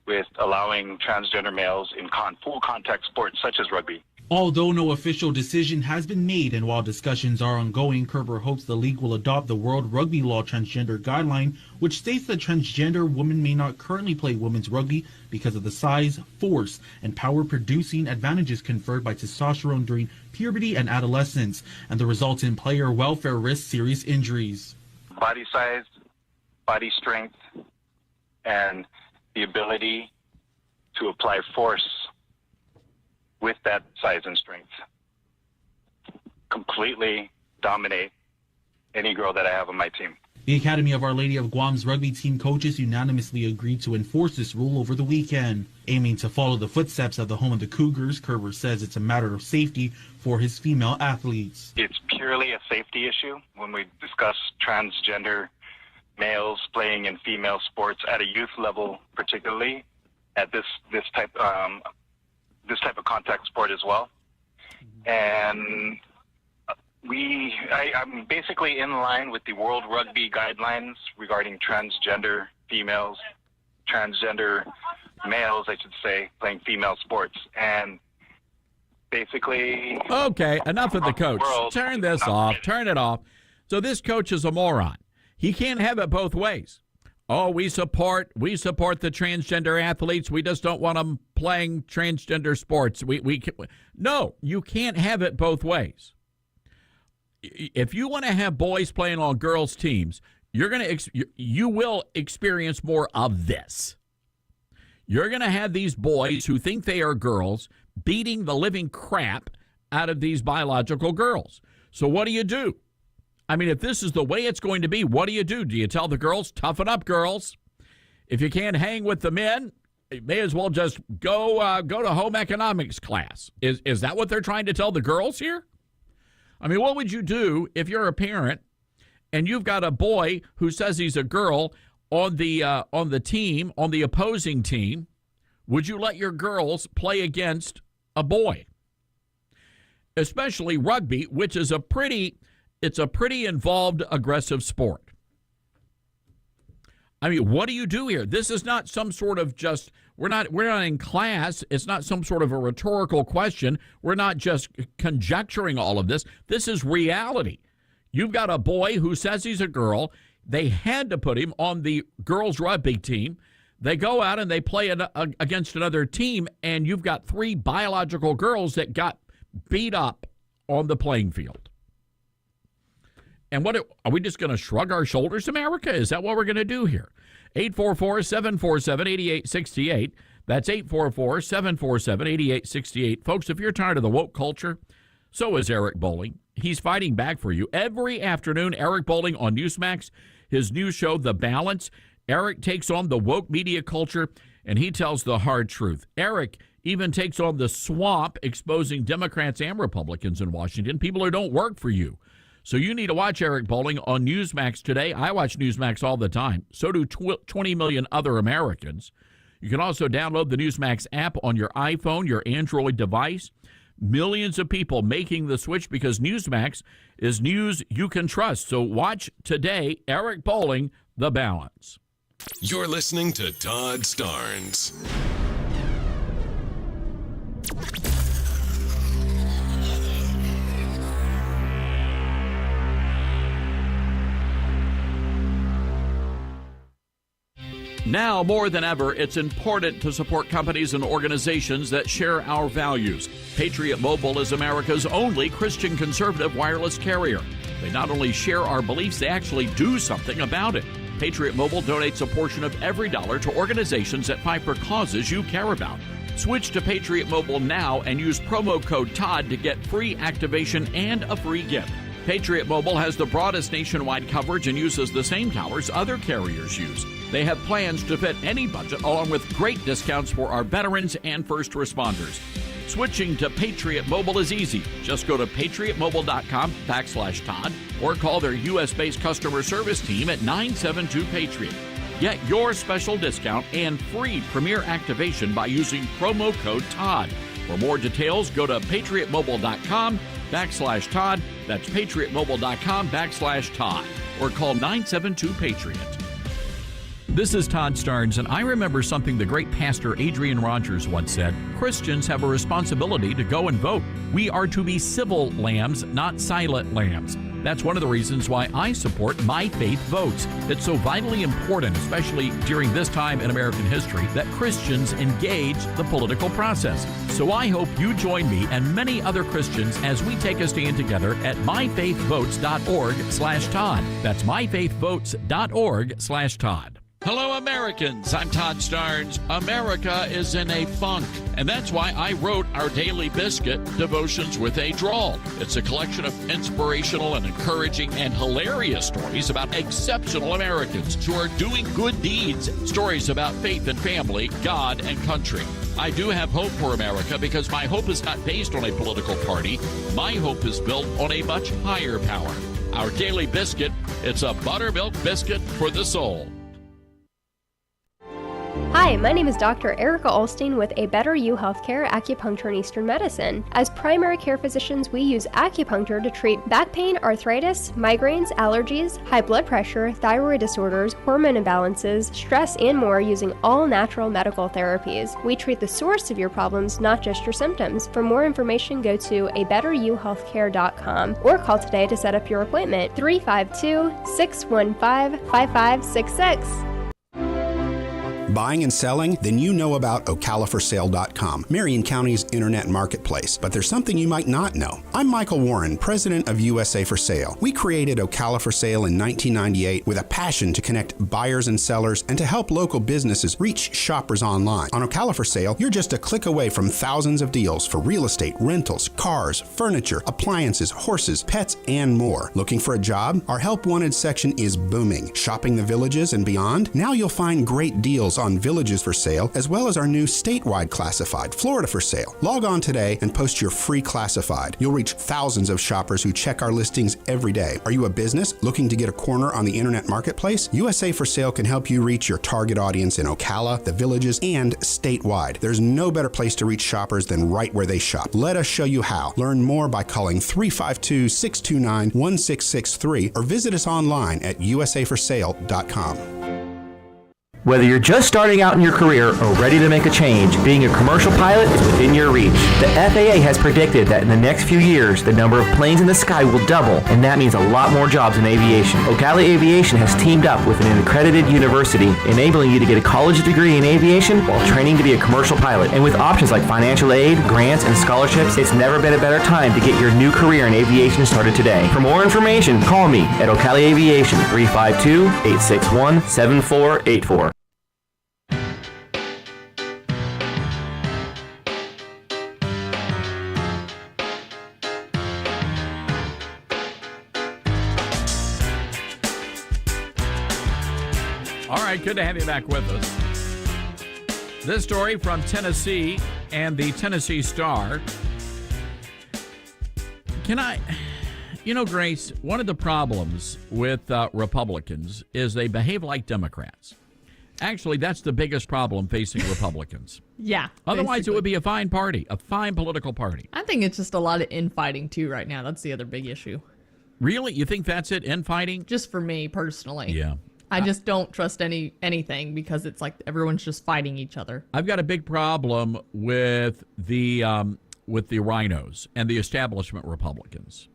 with allowing transgender males in full contact sports such as rugby. Although no official decision has been made and while discussions are ongoing, Kerber hopes the league will adopt the World Rugby Law Transgender Guideline, which states that transgender women may not currently play women's rugby because of the size, force, and power-producing advantages conferred by testosterone during puberty and adolescence, and the resultant player welfare risks serious injuries. Body size, body strength, and the ability to apply force with that size and strength completely dominate any girl that I have on my team. The Academy of Our Lady of Guam's rugby team coaches unanimously agreed to enforce this rule over the weekend. Aiming to follow the footsteps of the home of the Cougars, Kerber says it's a matter of safety for his female athletes. It's purely a safety issue when we discuss transgender males playing in female sports at a youth level, particularly at this type of contact sport as well. And I'm basically in line with the World Rugby guidelines regarding transgender females, transgender males, I should say, playing female sports. And basically... Okay, enough of the coach. Turn this off. Turn it off. So this coach is a moron. He can't have it both ways. Oh, we support the transgender athletes. We just don't want them playing transgender sports. No, you can't have it both ways. If you want to have boys playing on girls' teams, you will experience more of this. You're going to have these boys who think they are girls beating the living crap out of these biological girls. So what do? I mean, if this is the way it's going to be, what do? Do you tell the girls, toughen up, girls? If you can't hang with the men, you may as well just go to home economics class. Is that what they're trying to tell the girls here? I mean, what would you do if you're a parent and you've got a boy who says he's a girl on the team, on the opposing team? Would you let your girls play against a boy? Especially rugby, which is a pretty involved, aggressive sport. I mean, what do you do here? This is not some sort of just, we're not in class. It's not some sort of a rhetorical question. We're not just conjecturing all of this. This is reality. You've got a boy who says he's a girl. They had to put him on the girls' rugby team. They go out and they play against another team, and you've got 3 biological girls that got beat up on the playing field. And what are we just going to shrug our shoulders, America? Is that what we're going to do here? 844-747-8868. That's 844-747-8868. Folks, if you're tired of the woke culture, so is Eric Bowling. He's fighting back for you. Every afternoon, Eric Bowling on Newsmax, his new show, The Balance. Eric takes on the woke media culture, and he tells the hard truth. Eric even takes on the swamp, exposing Democrats and Republicans in Washington, people who don't work for you. So you need to watch Eric Bolling on Newsmax today. I watch Newsmax all the time. So do 20 million other Americans. You can also download the Newsmax app on your iPhone, your Android device. Millions of people making the switch because Newsmax is news you can trust. So watch today, Eric Bolling, The Balance. You're listening to Todd Starnes. Now more than ever, it's important to support companies and organizations that share our values. Patriot Mobile is America's only Christian conservative wireless carrier. They not only share our beliefs, they actually do something about it. Patriot Mobile donates a portion of every dollar to organizations that fight for causes you care about. Switch to Patriot Mobile now and use promo code TODD to get free activation and a free gift. Patriot Mobile has the broadest nationwide coverage and uses the same towers other carriers use. They have plans to fit any budget, along with great discounts for our veterans and first responders. Switching to Patriot Mobile is easy. Just go to patriotmobile.com/Todd or call their U.S.-based customer service team at 972-PATRIOT. Get your special discount and free premier activation by using promo code TODD. For more details, go to patriotmobile.com/Todd. That's patriotmobile.com/Todd. Or call 972-PATRIOT. This is Todd Starnes, and I remember something the great pastor Adrian Rogers once said. Christians have a responsibility to go and vote. We are to be civil lambs, not silent lambs. That's one of the reasons why I support My Faith Votes. It's so vitally important, especially during this time in American history, that Christians engage the political process. So I hope you join me and many other Christians as we take a stand together at myfaithvotes.org/Todd. That's myfaithvotes.org/Todd. Hello, Americans. I'm Todd Starnes. America is in a funk, and that's why I wrote our daily biscuit, Devotions with a Drawl. It's a collection of inspirational and encouraging and hilarious stories about exceptional Americans who are doing good deeds, stories about faith and family, God and country. I do have hope for America because my hope is not based on a political party. My hope is built on a much higher power. Our daily biscuit, it's a buttermilk biscuit for the soul. Hi, my name is Dr. Erica Olstein with A Better You Healthcare Acupuncture and Eastern Medicine. As primary care physicians, we use acupuncture to treat back pain, arthritis, migraines, allergies, high blood pressure, thyroid disorders, hormone imbalances, stress, and more using all natural medical therapies. We treat the source of your problems, not just your symptoms. For more information, go to abetteryouhealthcare.com or call today to set up your appointment, 352-615-5566. Buying and selling? Then you know about OcalaForSale.com, Marion County's internet marketplace. But there's something you might not know. I'm Michael Warren, president of USA for Sale. We created Ocala for Sale in 1998 with a passion to connect buyers and sellers and to help local businesses reach shoppers online. On Ocala for Sale, you're just a click away from thousands of deals for real estate, rentals, cars, furniture, appliances, horses, pets, and more. Looking for a job? Our Help Wanted section is booming. Shopping the villages and beyond? Now you'll find great deals on villages for sale, as well as our new statewide classified, Florida for Sale. Log on today and post your free classified. You'll reach thousands of shoppers who check our listings every day. Are you a business looking to get a corner on the internet marketplace? USA for Sale can help you reach your target audience in Ocala, the villages, and statewide. There's no better place to reach shoppers than right where they shop. Let us show you how. Learn more by calling 352-629-1663 or visit us online at usaforsale.com. Whether you're just starting out in your career or ready to make a change, being a commercial pilot is within your reach. The FAA has predicted that in the next few years, the number of planes in the sky will double, and that means a lot more jobs in aviation. Ocala Aviation has teamed up with an accredited university, enabling you to get a college degree in aviation while training to be a commercial pilot. And with options like financial aid, grants, and scholarships, it's never been a better time to get your new career in aviation started today. For more information, call me at Ocala Aviation, 352-861-7484. All right, good to have you back with us. This story from Tennessee and the Tennessee Star. Grace, one of the problems with Republicans is they behave like Democrats. Actually, that's the biggest problem facing Republicans. Yeah. Otherwise, basically. it would be a fine party, a fine political party. I think it's just a lot of infighting, too, right now. That's the other big issue. Really? You think that's it, infighting? Just for me, personally. Yeah. I just don't trust anything because it's like everyone's just fighting each other. I've got a big problem with the rhinos and the establishment Republicans.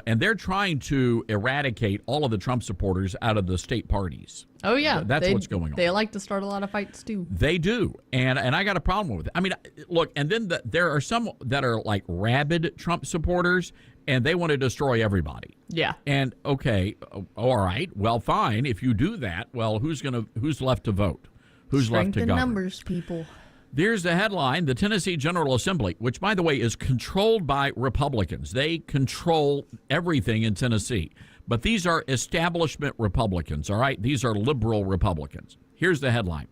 And they're trying to eradicate all of the Trump supporters out of the state parties. Oh, yeah. That's what's going on. They like to start a lot of fights, too. They do. And I got a problem with it. I mean, look, and then there are some that are like rabid Trump supporters, and they want to destroy everybody. Yeah. And, okay, all right, well, fine. If you do that, well, who's left to vote? Who's left to govern? Strength in numbers, people. There's the headline. The Tennessee General Assembly, which, by the way, is controlled by Republicans. They control everything in Tennessee. But these are establishment Republicans, all right? These are liberal Republicans. Here's the headline.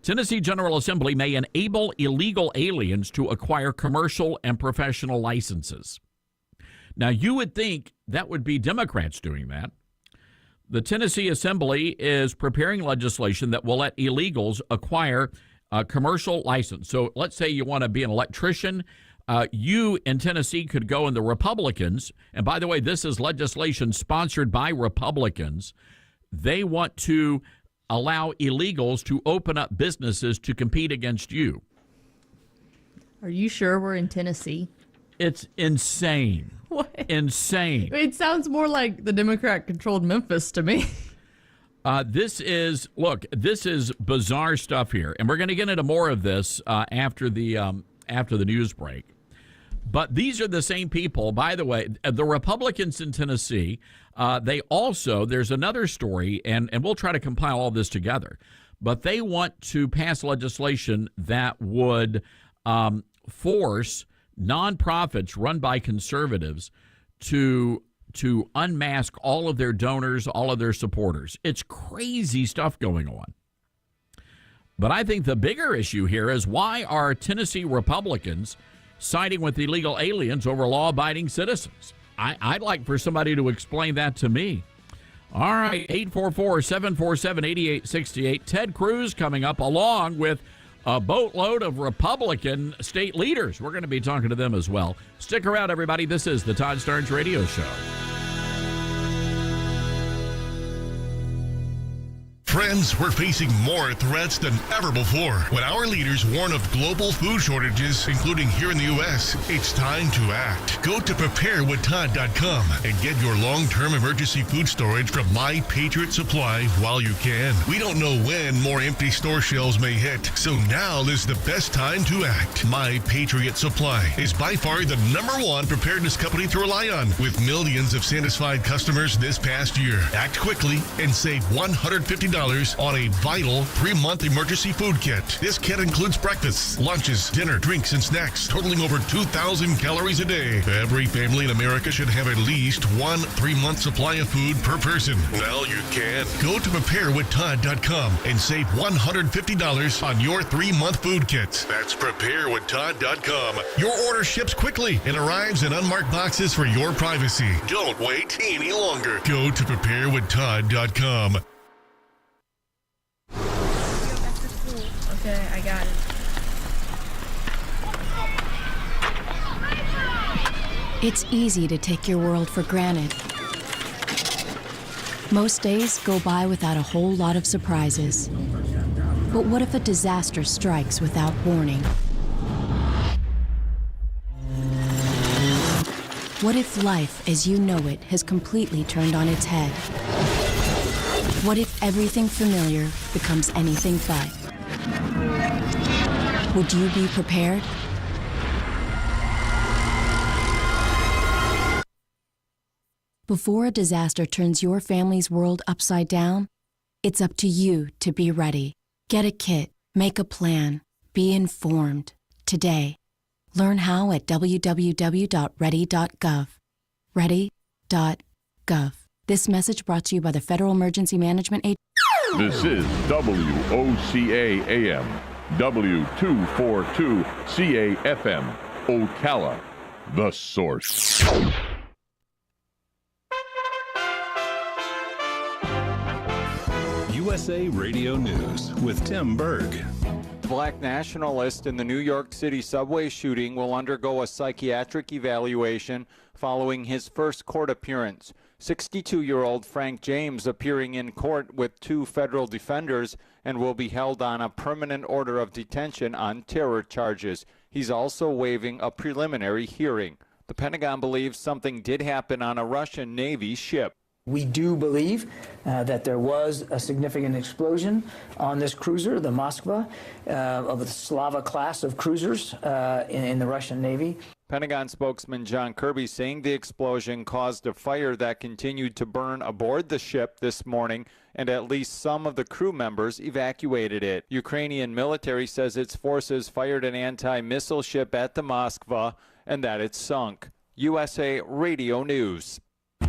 Tennessee General Assembly may enable illegal aliens to acquire commercial and professional licenses. Now, you would think that would be Democrats doing that. The Tennessee Assembly is preparing legislation that will let illegals acquire a commercial license. So let's say you want to be an electrician. You in Tennessee could go, and the Republicans, and by the way, this is legislation sponsored by Republicans. They want to allow illegals to open up businesses to compete against you. Are you sure we're in Tennessee? It's insane. What? Insane. It sounds more like the Democrat-controlled Memphis to me. This is bizarre stuff here, and we're going to get into more of this after the news break. But these are the same people, by the way, the Republicans in Tennessee. There's another story, and we'll try to compile all this together. But they want to pass legislation that would force nonprofits run by conservatives to unmask all of their donors, all of their supporters. It's crazy stuff going on. But I think the bigger issue here is, why are Tennessee Republicans siding with illegal aliens over law-abiding citizens? I'd like for somebody to explain that to me. All right, 844-747-8868. Ted Cruz coming up, along with a boatload of Republican state leaders. We're going to be talking to them as well. Stick around, everybody. This is the Todd Starnes Radio Show. Friends, we're facing more threats than ever before. When our leaders warn of global food shortages, including here in the U.S., it's time to act. Go to preparewithtodd.com and get your long-term emergency food storage from My Patriot Supply while you can. We don't know when more empty store shelves may hit, so now is the best time to act. My Patriot Supply is by far the #1 preparedness company to rely on, with millions of satisfied customers this past year. Act quickly and save $150 on a vital 3-month emergency food kit. This kit includes breakfasts, lunches, dinner, drinks, and snacks, totaling over 2,000 calories a day. Every family in America should have at least one 3-month supply of food per person. Well, you can. Go to preparewithtodd.com and save $150 on your 3-month food kits. That's preparewithtodd.com. Your order ships quickly and arrives in unmarked boxes for your privacy. Don't wait any longer. Go to preparewithtodd.com. Okay, I got it. It's easy to take your world for granted. Most days go by without a whole lot of surprises. But what if a disaster strikes without warning? What if life as you know it has completely turned on its head? What if everything familiar becomes anything but? Would you be prepared? Before a disaster turns your family's world upside down, it's up to you to be ready. Get a kit, make a plan, be informed today. Learn how at www.ready.gov. Ready.gov. This message brought to you by the Federal Emergency Management Agency. This is WOCA AM, W242CAFM, Ocala, the source. USA Radio News with Tim Berg. Black nationalist in the New York City subway shooting will undergo a psychiatric evaluation following his first court appearance. 62-year-old Frank James appearing in court with 2 federal defenders and will be held on a permanent order of detention on terror charges. He's also waiving a preliminary hearing. The Pentagon believes something did happen on a Russian Navy ship. We do believe that there was a significant explosion on this cruiser, the Moskva, of the Slava class of cruisers in the Russian Navy. Pentagon spokesman John Kirby saying the explosion caused a fire that continued to burn aboard the ship this morning, and at least some of the crew members evacuated it. Ukrainian military says its forces fired an anti-missile ship at the Moskva and that it sunk. USA Radio News.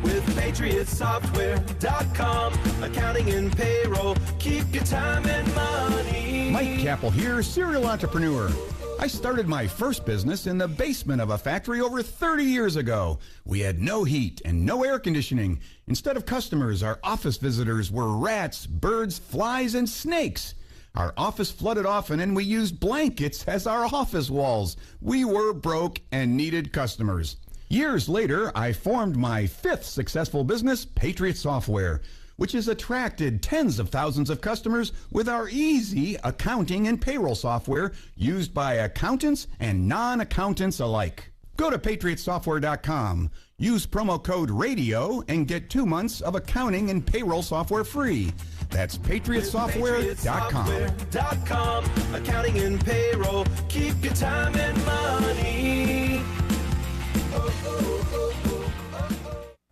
With PatriotSoftware.com, accounting and payroll, keep your time and money. Mike Capel here, serial entrepreneur. I started my first business in the basement of a factory over 30 years ago. We had no heat and no air conditioning. Instead of customers, our office visitors were rats, birds, flies, and snakes. Our office flooded often, and we used blankets as our office walls. We were broke and needed customers. Years later, I formed my 5th successful business, Patriot Software, which has attracted tens of thousands of customers with our easy accounting and payroll software used by accountants and non-accountants alike. Go to PatriotSoftware.com, use promo code RADIO, and get 2 months of accounting and payroll software free. That's PatriotSoftware.com. Accounting and payroll, keep your time and money.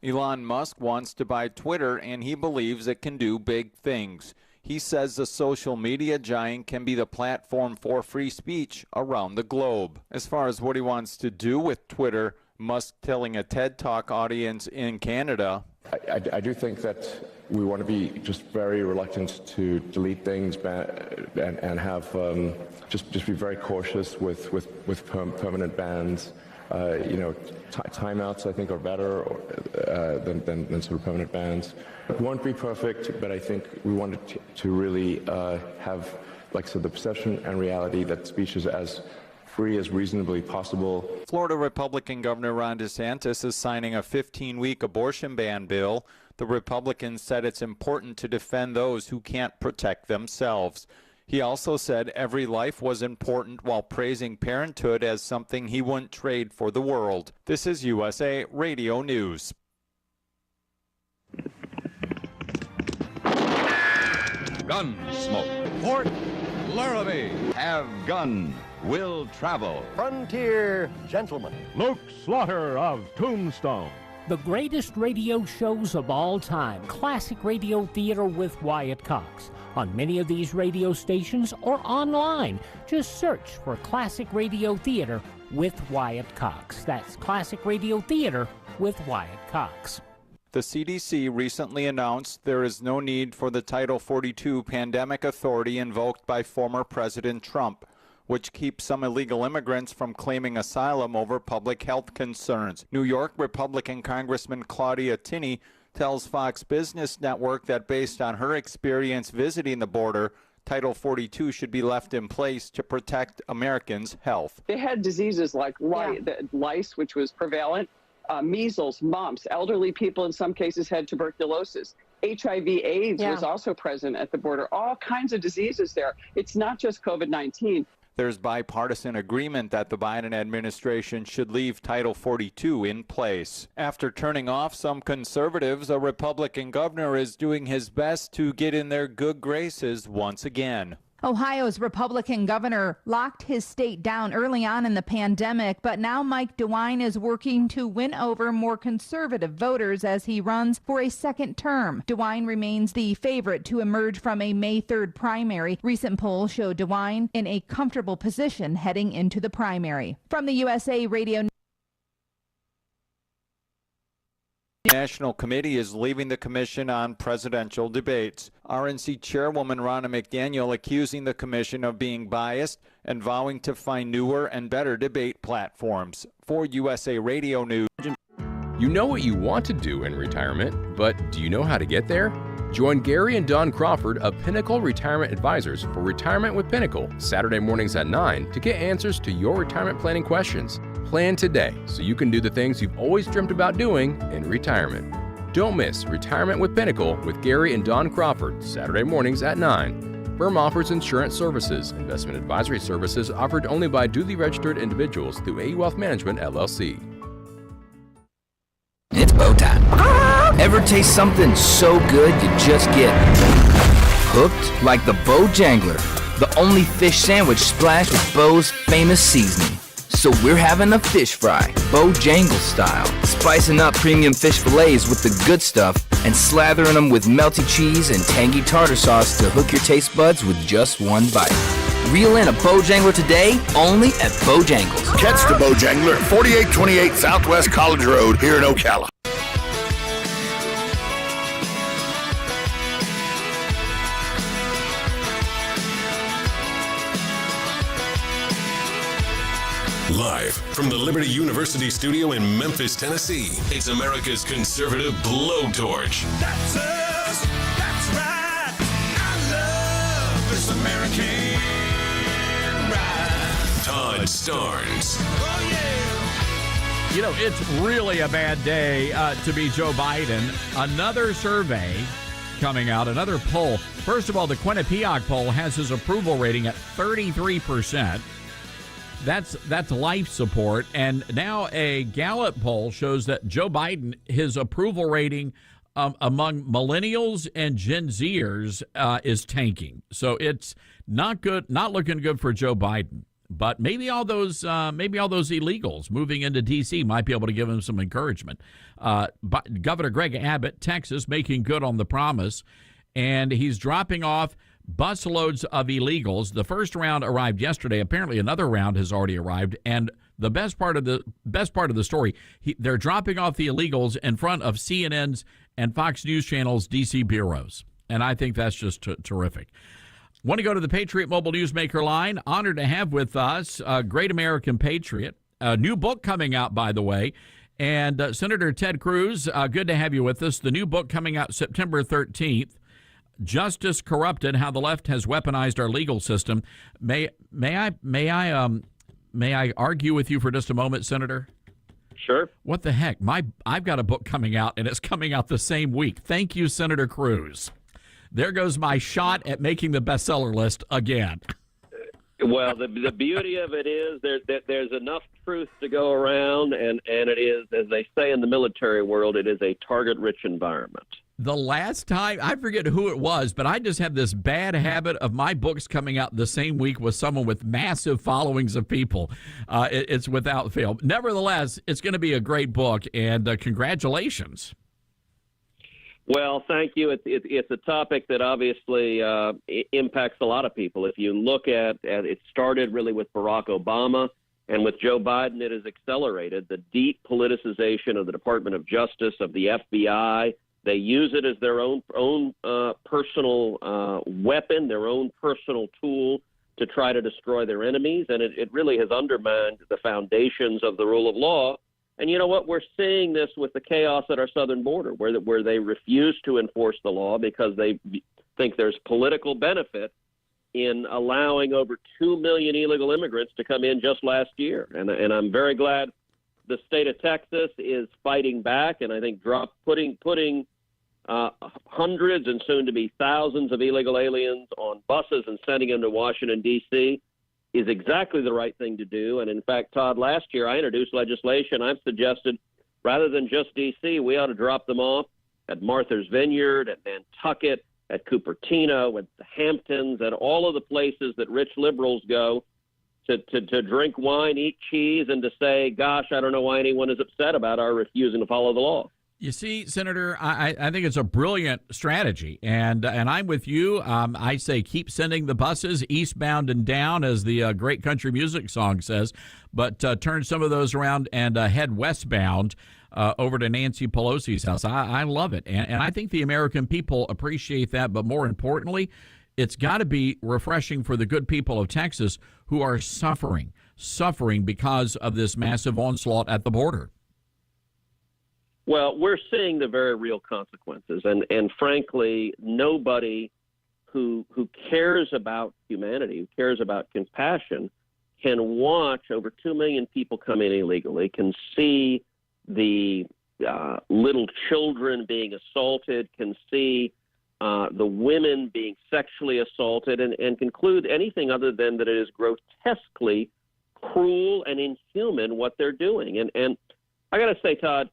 Elon Musk wants to buy Twitter, and he believes it can do big things. He says the social media giant can be the platform for free speech around the globe. As far as what he wants to do with Twitter, Musk telling a TED Talk audience in Canada, I do think that we want to be just very reluctant to delete things and have just be very cautious with permanent bans. Timeouts I think are better than sort of permanent bans. It won't be perfect, but I think we wanted to really have, the perception and reality that speech is as free as reasonably possible. Florida Republican Governor Ron DeSantis is signing a 15-week abortion ban bill. The Republican said it's important to defend those who can't protect themselves. He also said every life was important while praising parenthood as something he wouldn't trade for the world. This is USA Radio News. Gunsmoke. Port Laramie. Have gun. Will travel. Frontier Gentleman. Luke Slaughter of Tombstone. The greatest radio shows of all time. Classic radio theater with Wyatt Cox. On many of these radio stations or online. Just search for Classic Radio Theater with Wyatt Cox. That's Classic Radio Theater with Wyatt Cox. The CDC recently announced there is no need for the Title 42 pandemic authority invoked by former President Trump, which keeps some illegal immigrants from claiming asylum over public health concerns. New York Republican Congressman Claudia Tinney tells Fox Business Network that based on her experience visiting the border, Title 42 should be left in place to protect Americans' health. They had diseases like lice, which was prevalent, measles, mumps. Elderly people in some cases had tuberculosis. HIV/AIDS was also present at the border. All kinds of diseases there. It's not just COVID-19. There's bipartisan agreement that the Biden administration should leave Title 42 in place. After turning off some conservatives, a Republican governor is doing his best to get in their good graces once again. Ohio's Republican governor locked his state down early on in the pandemic, but now Mike DeWine is working to win over more conservative voters as he runs for a second term. DeWine remains the favorite to emerge from a May 3rd primary. Recent polls show DeWine in a comfortable position heading into the primary. From the USA Radio National Committee is leaving the Commission on Presidential Debates. RNC Chairwoman Ronna McDaniel accusing the Commission of being biased and vowing to find newer and better debate platforms. For USA Radio News. You know what you want to do in retirement, but do you know how to get there? Join Gary and Don Crawford of Pinnacle Retirement Advisors for Retirement with Pinnacle, Saturday mornings at 9 to get answers to your retirement planning questions. Plan today so you can do the things you've always dreamt about doing in retirement. Don't miss Retirement with Pinnacle with Gary and Don Crawford, Saturday mornings at 9. Firm offers insurance services. Investment advisory services offered only by duly registered individuals through AE Wealth Management, LLC. It's bow time. Ever taste something so good you just get hooked? Like the Bo Jangler, the only fish sandwich splashed with Bo's famous seasoning. So we're having a fish fry, Bojangle style, spicing up premium fish fillets with the good stuff and slathering them with melty cheese and tangy tartar sauce to hook your taste buds with just one bite. Reel in a Bojangler today, only at Bojangles. Catch the Bojangler at 4828 Southwest College Road here in Ocala. Live from the Liberty University studio in Memphis, Tennessee, it's America's conservative blowtorch. That's us. That's right. I love this American ride. Todd Starnes. Oh, yeah. You know, it's really a bad day to be Joe Biden. Another survey coming out, another poll. First of all, the Quinnipiac poll has his approval rating at 33%. That's life support. And now a Gallup poll shows that Joe Biden, his approval rating among millennials and Gen Zers is tanking. So it's not good, not looking good for Joe Biden. But maybe all those illegals moving into D.C. might be able to give him some encouragement. But Governor Greg Abbott, Texas, making good on the promise, and he's dropping off busloads of illegals. The first round arrived yesterday. Apparently, another round has already arrived. And the best part of the story, they're dropping off the illegals in front of CNN's and Fox News Channel's D.C. bureaus, and I think that's just terrific. Want to go to the Patriot Mobile Newsmaker line? Honored to have with us a great American patriot. A new book coming out, by the way. And Senator Ted Cruz, good to have you with us. The new book coming out September 13th. Justice Corrupted: How the Left Has Weaponized Our Legal System. May I argue with you for just a moment, Senator? Sure. What the heck? I've got a book coming out, and it's coming out the same week. Thank you, Senator Cruz. There goes my shot at making the bestseller list again. Well, the beauty of it is there's enough truth to go around, and it is, as they say in the military world, it is a target-rich environment. The last time, I forget who it was, but I just have this bad habit of my books coming out the same week with someone with massive followings of people. It's without fail. Nevertheless, it's going to be a great book, and congratulations. Well, thank you. It's a topic that obviously impacts a lot of people. If you look at it started really with Barack Obama, and with Joe Biden, it has accelerated the deep politicization of the Department of Justice, of the FBI. They use it as their own personal weapon, their own personal tool to try to destroy their enemies, and it really has undermined the foundations of the rule of law. And you know what? We're seeing this with the chaos at our southern border, where they refuse to enforce the law because they think there's political benefit in allowing over 2 million illegal immigrants to come in just last year. And I'm very glad the state of Texas is fighting back, and I think putting hundreds and soon to be thousands of illegal aliens on buses and sending them to Washington, D.C. is exactly the right thing to do. And in fact, Todd, last year I introduced legislation. I've suggested rather than just D.C., we ought to drop them off at Martha's Vineyard, at Nantucket, at Cupertino, at the Hamptons, at all of the places that rich liberals go to drink wine, eat cheese, and to say, gosh, I don't know why anyone is upset about our refusing to follow the law. You see, Senator, I think it's a brilliant strategy, and I'm with you. I say keep sending the buses eastbound and down, as the great country music song says, but turn some of those around and head westbound over to Nancy Pelosi's house. I love it, and I think the American people appreciate that, but more importantly, it's got to be refreshing for the good people of Texas who are suffering because of this massive onslaught at the border. Well, we're seeing the very real consequences, and frankly, nobody who cares about humanity, who cares about compassion, can watch over 2 million people come in illegally, can see the little children being assaulted, can see the women being sexually assaulted, and conclude anything other than that it is grotesquely cruel and inhuman what they're doing. And I got to say, Todd,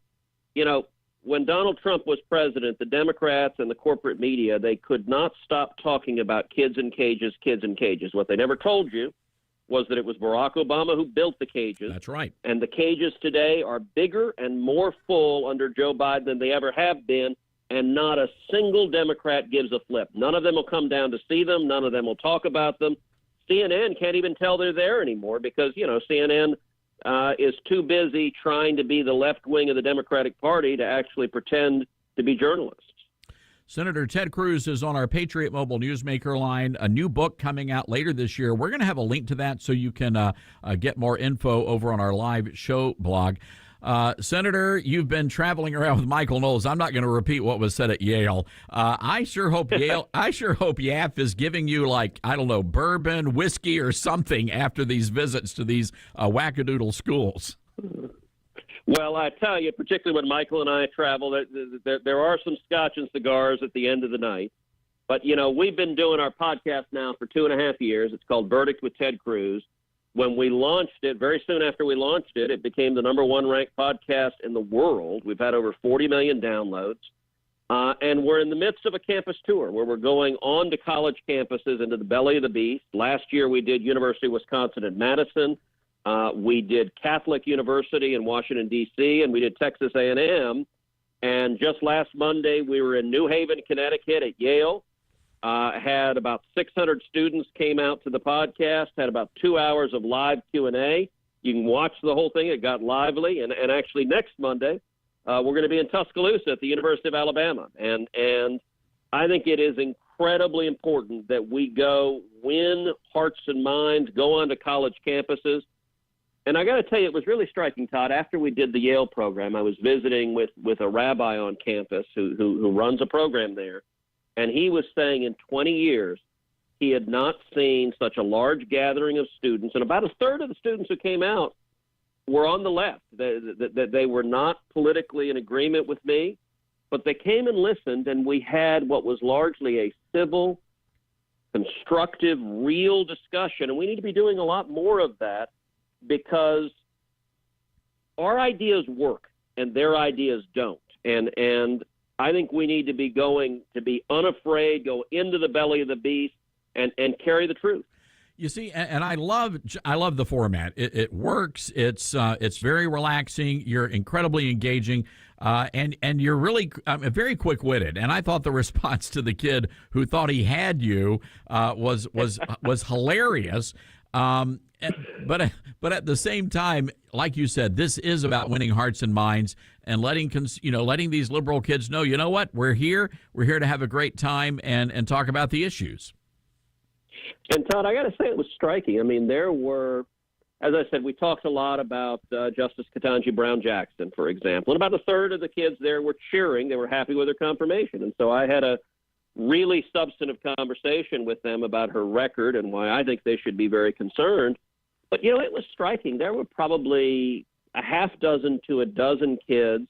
you know, when Donald Trump was president, the Democrats and the corporate media, they could not stop talking about kids in cages, kids in cages. What they never told you was that it was Barack Obama who built the cages. That's right. And the cages today are bigger and more full under Joe Biden than they ever have been, and not a single Democrat gives a flip. None of them will come down to see them. None of them will talk about them. CNN can't even tell they're there anymore because, you know, CNN is too busy trying to be the left wing of the Democratic Party to actually pretend to be journalists. Senator Ted Cruz is on our Patriot Mobile Newsmaker line, a new book coming out later this year. We're going to have a link to that so you can get more info over on our live show blog. Senator, you've been traveling around with Michael Knowles. I'm not going to repeat what was said at Yale. I sure hope YAF is giving you, like, I don't know, bourbon, whiskey, or something after these visits to these wackadoodle schools. Well, I tell you, particularly when Michael and I travel, there are some scotch and cigars at the end of the night. But, you know, we've been doing our podcast now for 2.5 years. It's called Verdict with Ted Cruz. When we launched it, very soon after we launched it, it became the #1 ranked podcast in the world. We've had over 40 million downloads. And we're in the midst of a campus tour where we're going on to college campuses into the belly of the beast. Last year we did University of Wisconsin at Madison. We did Catholic University in Washington, D.C., and we did Texas A&M. And just last Monday we were in New Haven, Connecticut at Yale. Had about 600 students came out to the podcast, had about 2 hours of live Q&A. You can watch the whole thing. It got lively. And actually next Monday, we're going to be in Tuscaloosa at the University of Alabama. And I think it is incredibly important that we go win hearts and minds, go onto college campuses. And I got to tell you, it was really striking, Todd. After we did the Yale program, I was visiting with a rabbi on campus who runs a program there. And he was saying in 20 years, he had not seen such a large gathering of students. And about a third of the students who came out were on the left. They were not politically in agreement with me, but they came and listened, and we had what was largely a civil, constructive, real discussion. And we need to be doing a lot more of that because our ideas work and their ideas don't. And I think we need to be going to be unafraid, go into the belly of the beast, and carry the truth. You see, and I love the format. It works. It's very relaxing. You're incredibly engaging, and you're really very quick-witted. And I thought the response to the kid who thought he had you was hilarious. But at the same time, like you said, this is about winning hearts and minds and letting these liberal kids know, you know what, we're here to have a great time and talk about the issues. And Todd, I got to say it was striking. I mean, there were, as I said, we talked a lot about Justice Ketanji Brown Jackson, for example, and about a third of the kids there were cheering. They were happy with her confirmation. And so I had a really substantive conversation with them about her record and why I think they should be very concerned. But, you know, it was striking. There were probably a half dozen to a dozen kids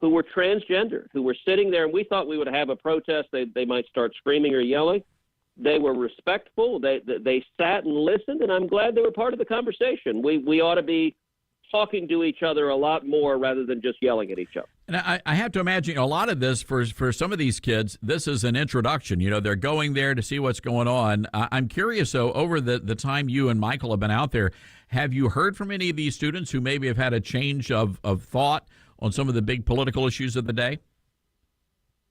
who were transgender, who were sitting there, and we thought we would have a protest. They might start screaming or yelling. They were respectful. They sat and listened, and I'm glad they were part of the conversation. We ought to be talking to each other a lot more rather than just yelling at each other. And I have to imagine a lot of this for some of these kids, this is an introduction. You know, they're going there to see what's going on. I'm curious, though, over the time you and Michael have been out there, have you heard from any of these students who maybe have had a change of thought on some of the big political issues of the day?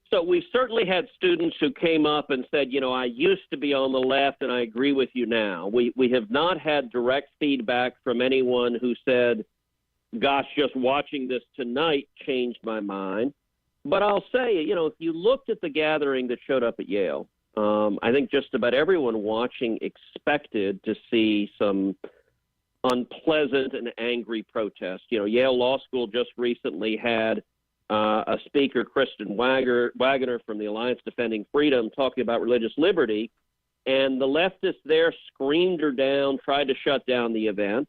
So we've certainly had students who came up and said, I used to be on the left and I agree with you now. We have not had direct feedback from anyone who said, gosh, just watching this tonight changed my mind. But I'll say, if you looked at the gathering that showed up at Yale, I think just about everyone watching expected to see some unpleasant and angry protests. Yale Law School just recently had a speaker, Kristen Wagoner from the Alliance Defending Freedom, talking about religious liberty, and the leftists there screamed her down, tried to shut down the event.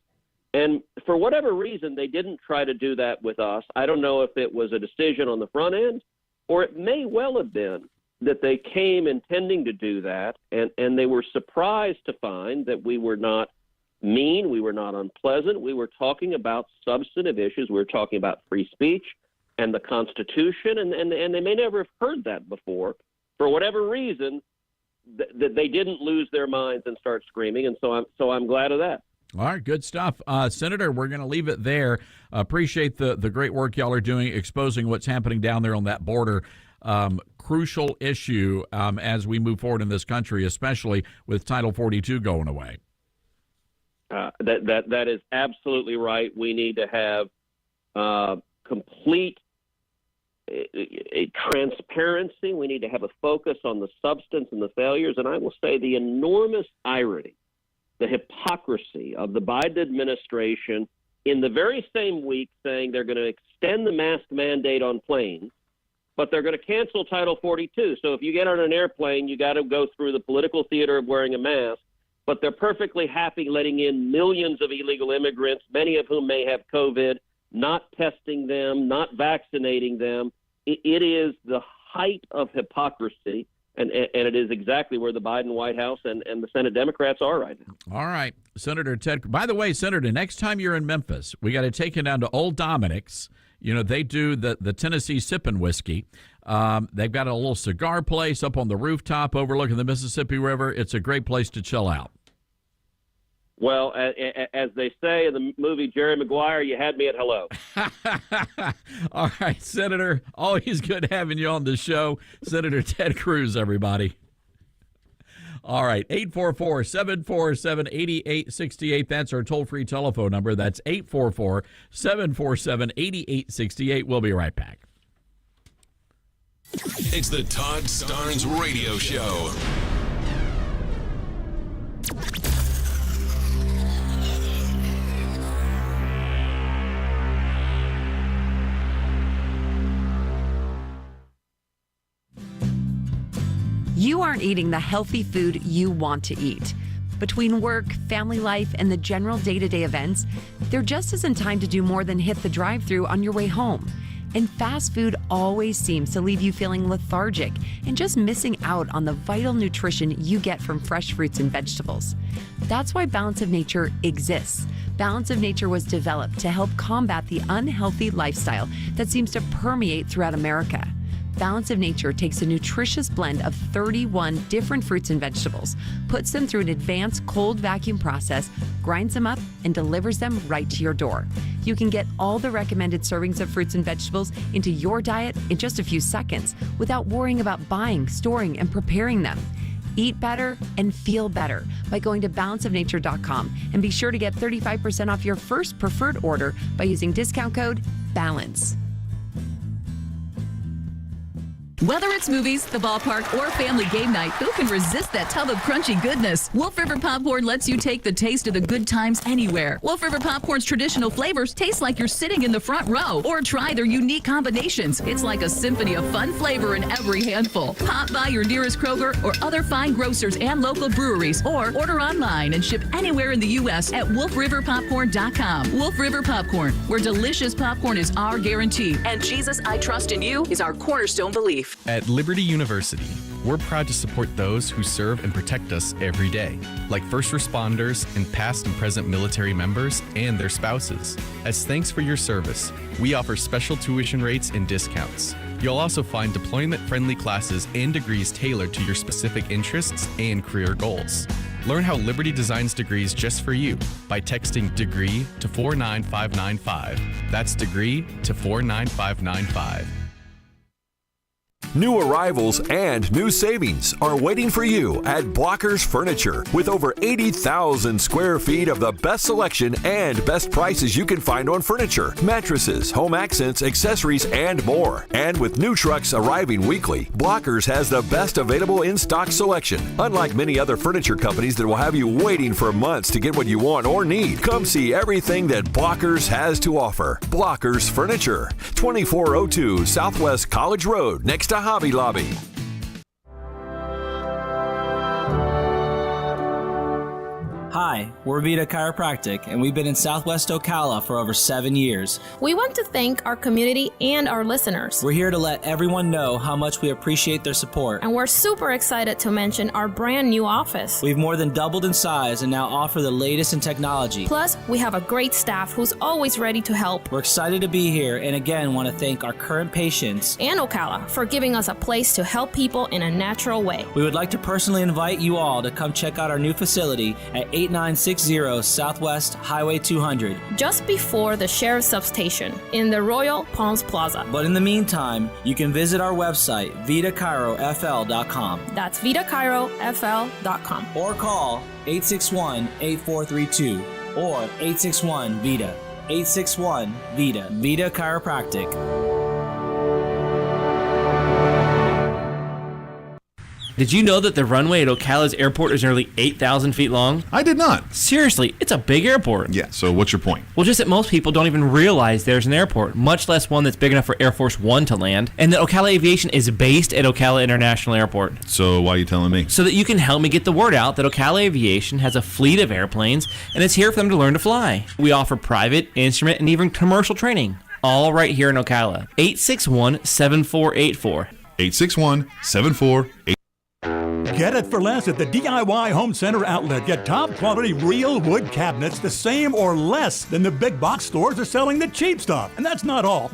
And for whatever reason, they didn't try to do that with us. I don't know if it was a decision on the front end, or it may well have been that they came intending to do that, and they were surprised to find that we were not mean, we were not unpleasant, we were talking about substantive issues, we were talking about free speech and the Constitution, and they may never have heard that before. For whatever reason, that they didn't lose their minds and start screaming, and so I'm glad of that. All right, good stuff. Senator, we're going to leave it there. Appreciate the great work y'all are doing, exposing what's happening down there on that border. Crucial issue as we move forward in this country, especially with Title 42 going away. That is absolutely right. We need to have complete transparency. We need to have a focus on the substance and the failures. And I will say the enormous irony, the hypocrisy of the Biden administration in the very same week saying they're going to extend the mask mandate on planes, but they're going to cancel Title 42. So if you get on an airplane, you got to go through the political theater of wearing a mask, but they're perfectly happy letting in millions of illegal immigrants, many of whom may have COVID, not testing them, not vaccinating them. It is the height of hypocrisy. And it is exactly where the Biden White House and the Senate Democrats are right now. All right, Senator Ted. By the way, Senator, next time you're in Memphis, we got to take you down to Old Dominic's. They do the Tennessee sipping whiskey. They've got a little cigar place up on the rooftop overlooking the Mississippi River. It's a great place to chill out. Well, as they say in the movie Jerry Maguire, you had me at hello. All right, Senator, always good having you on the show. Senator Ted Cruz, everybody. All right, 844-747-8868. That's our toll-free telephone number. That's 844-747-8868. We'll be right back. It's the Todd Starnes Radio Show. You aren't eating the healthy food you want to eat. Between work, family life, and the general day-to-day events, there just isn't time to do more than hit the drive-thru on your way home. And fast food always seems to leave you feeling lethargic and just missing out on the vital nutrition you get from fresh fruits and vegetables. That's why Balance of Nature exists. Balance of Nature was developed to help combat the unhealthy lifestyle that seems to permeate throughout America. Balance of Nature takes a nutritious blend of 31 different fruits and vegetables, puts them through an advanced cold vacuum process, grinds them up, and delivers them right to your door. You can get all the recommended servings of fruits and vegetables into your diet in just a few seconds without worrying about buying, storing, and preparing them. Eat better and feel better by going to balanceofnature.com, and be sure to get 35% off your first preferred order by using discount code BALANCE. Whether it's movies, the ballpark, or family game night, who can resist that tub of crunchy goodness? Wolf River Popcorn lets you take the taste of the good times anywhere. Wolf River Popcorn's traditional flavors taste like you're sitting in the front row. Or try their unique combinations. It's like a symphony of fun flavor in every handful. Pop by your nearest Kroger or other fine grocers and local breweries, or order online and ship anywhere in the U.S. at wolfriverpopcorn.com. Wolf River Popcorn, where delicious popcorn is our guarantee. And Jesus, I trust in you is our cornerstone belief. At Liberty University, we're proud to support those who serve and protect us every day, like first responders and past and present military members and their spouses. As thanks for your service, we offer special tuition rates and discounts. You'll also find deployment-friendly classes and degrees tailored to your specific interests and career goals. Learn how Liberty designs degrees just for you by texting degree to 49595. That's degree to 49595. New arrivals and new savings are waiting for you at Blockers Furniture. With over 80,000 square feet of the best selection and best prices you can find on furniture, mattresses, home accents, accessories, and more. And with new trucks arriving weekly, Blockers has the best available in-stock selection. Unlike many other furniture companies that will have you waiting for months to get what you want or need, come see everything that Blockers has to offer. Blockers Furniture, 2402 Southwest College Road, next to Hobby Lobby. Hi, we're Vita Chiropractic, and we've been in Southwest Ocala for over 7 years. We want to thank our community and our listeners. We're here to let everyone know how much we appreciate their support. And we're super excited to mention our brand new office. We've more than doubled in size and now offer the latest in technology. Plus, we have a great staff who's always ready to help. We're excited to be here and again want to thank our current patients and Ocala for giving us a place to help people in a natural way. We would like to personally invite you all to come check out our new facility at 8960 Southwest Highway 200. Just before the Sheriff's Substation in the Royal Palms Plaza. But in the meantime, you can visit our website, vitachirofl.com. That's vitachirofl.com. Or call 861-8432 or 861-VITA. 861-VITA. Vita Chiropractic. Did you know that the runway at Ocala's airport is nearly 8,000 feet long? I did not. Seriously, it's a big airport. Yeah, so what's your point? Well, just that most people don't even realize there's an airport, much less one that's big enough for Air Force One to land, and that Ocala Aviation is based at Ocala International Airport. So why are you telling me? So that you can help me get the word out that Ocala Aviation has a fleet of airplanes, and it's here for them to learn to fly. We offer private, instrument, and even commercial training, all right here in Ocala. 861-7484. 861-7484. Get it for less at the DIY Home Center outlet. Get top quality real wood cabinets the same or less than the big box stores are selling the cheap stuff. And that's not all.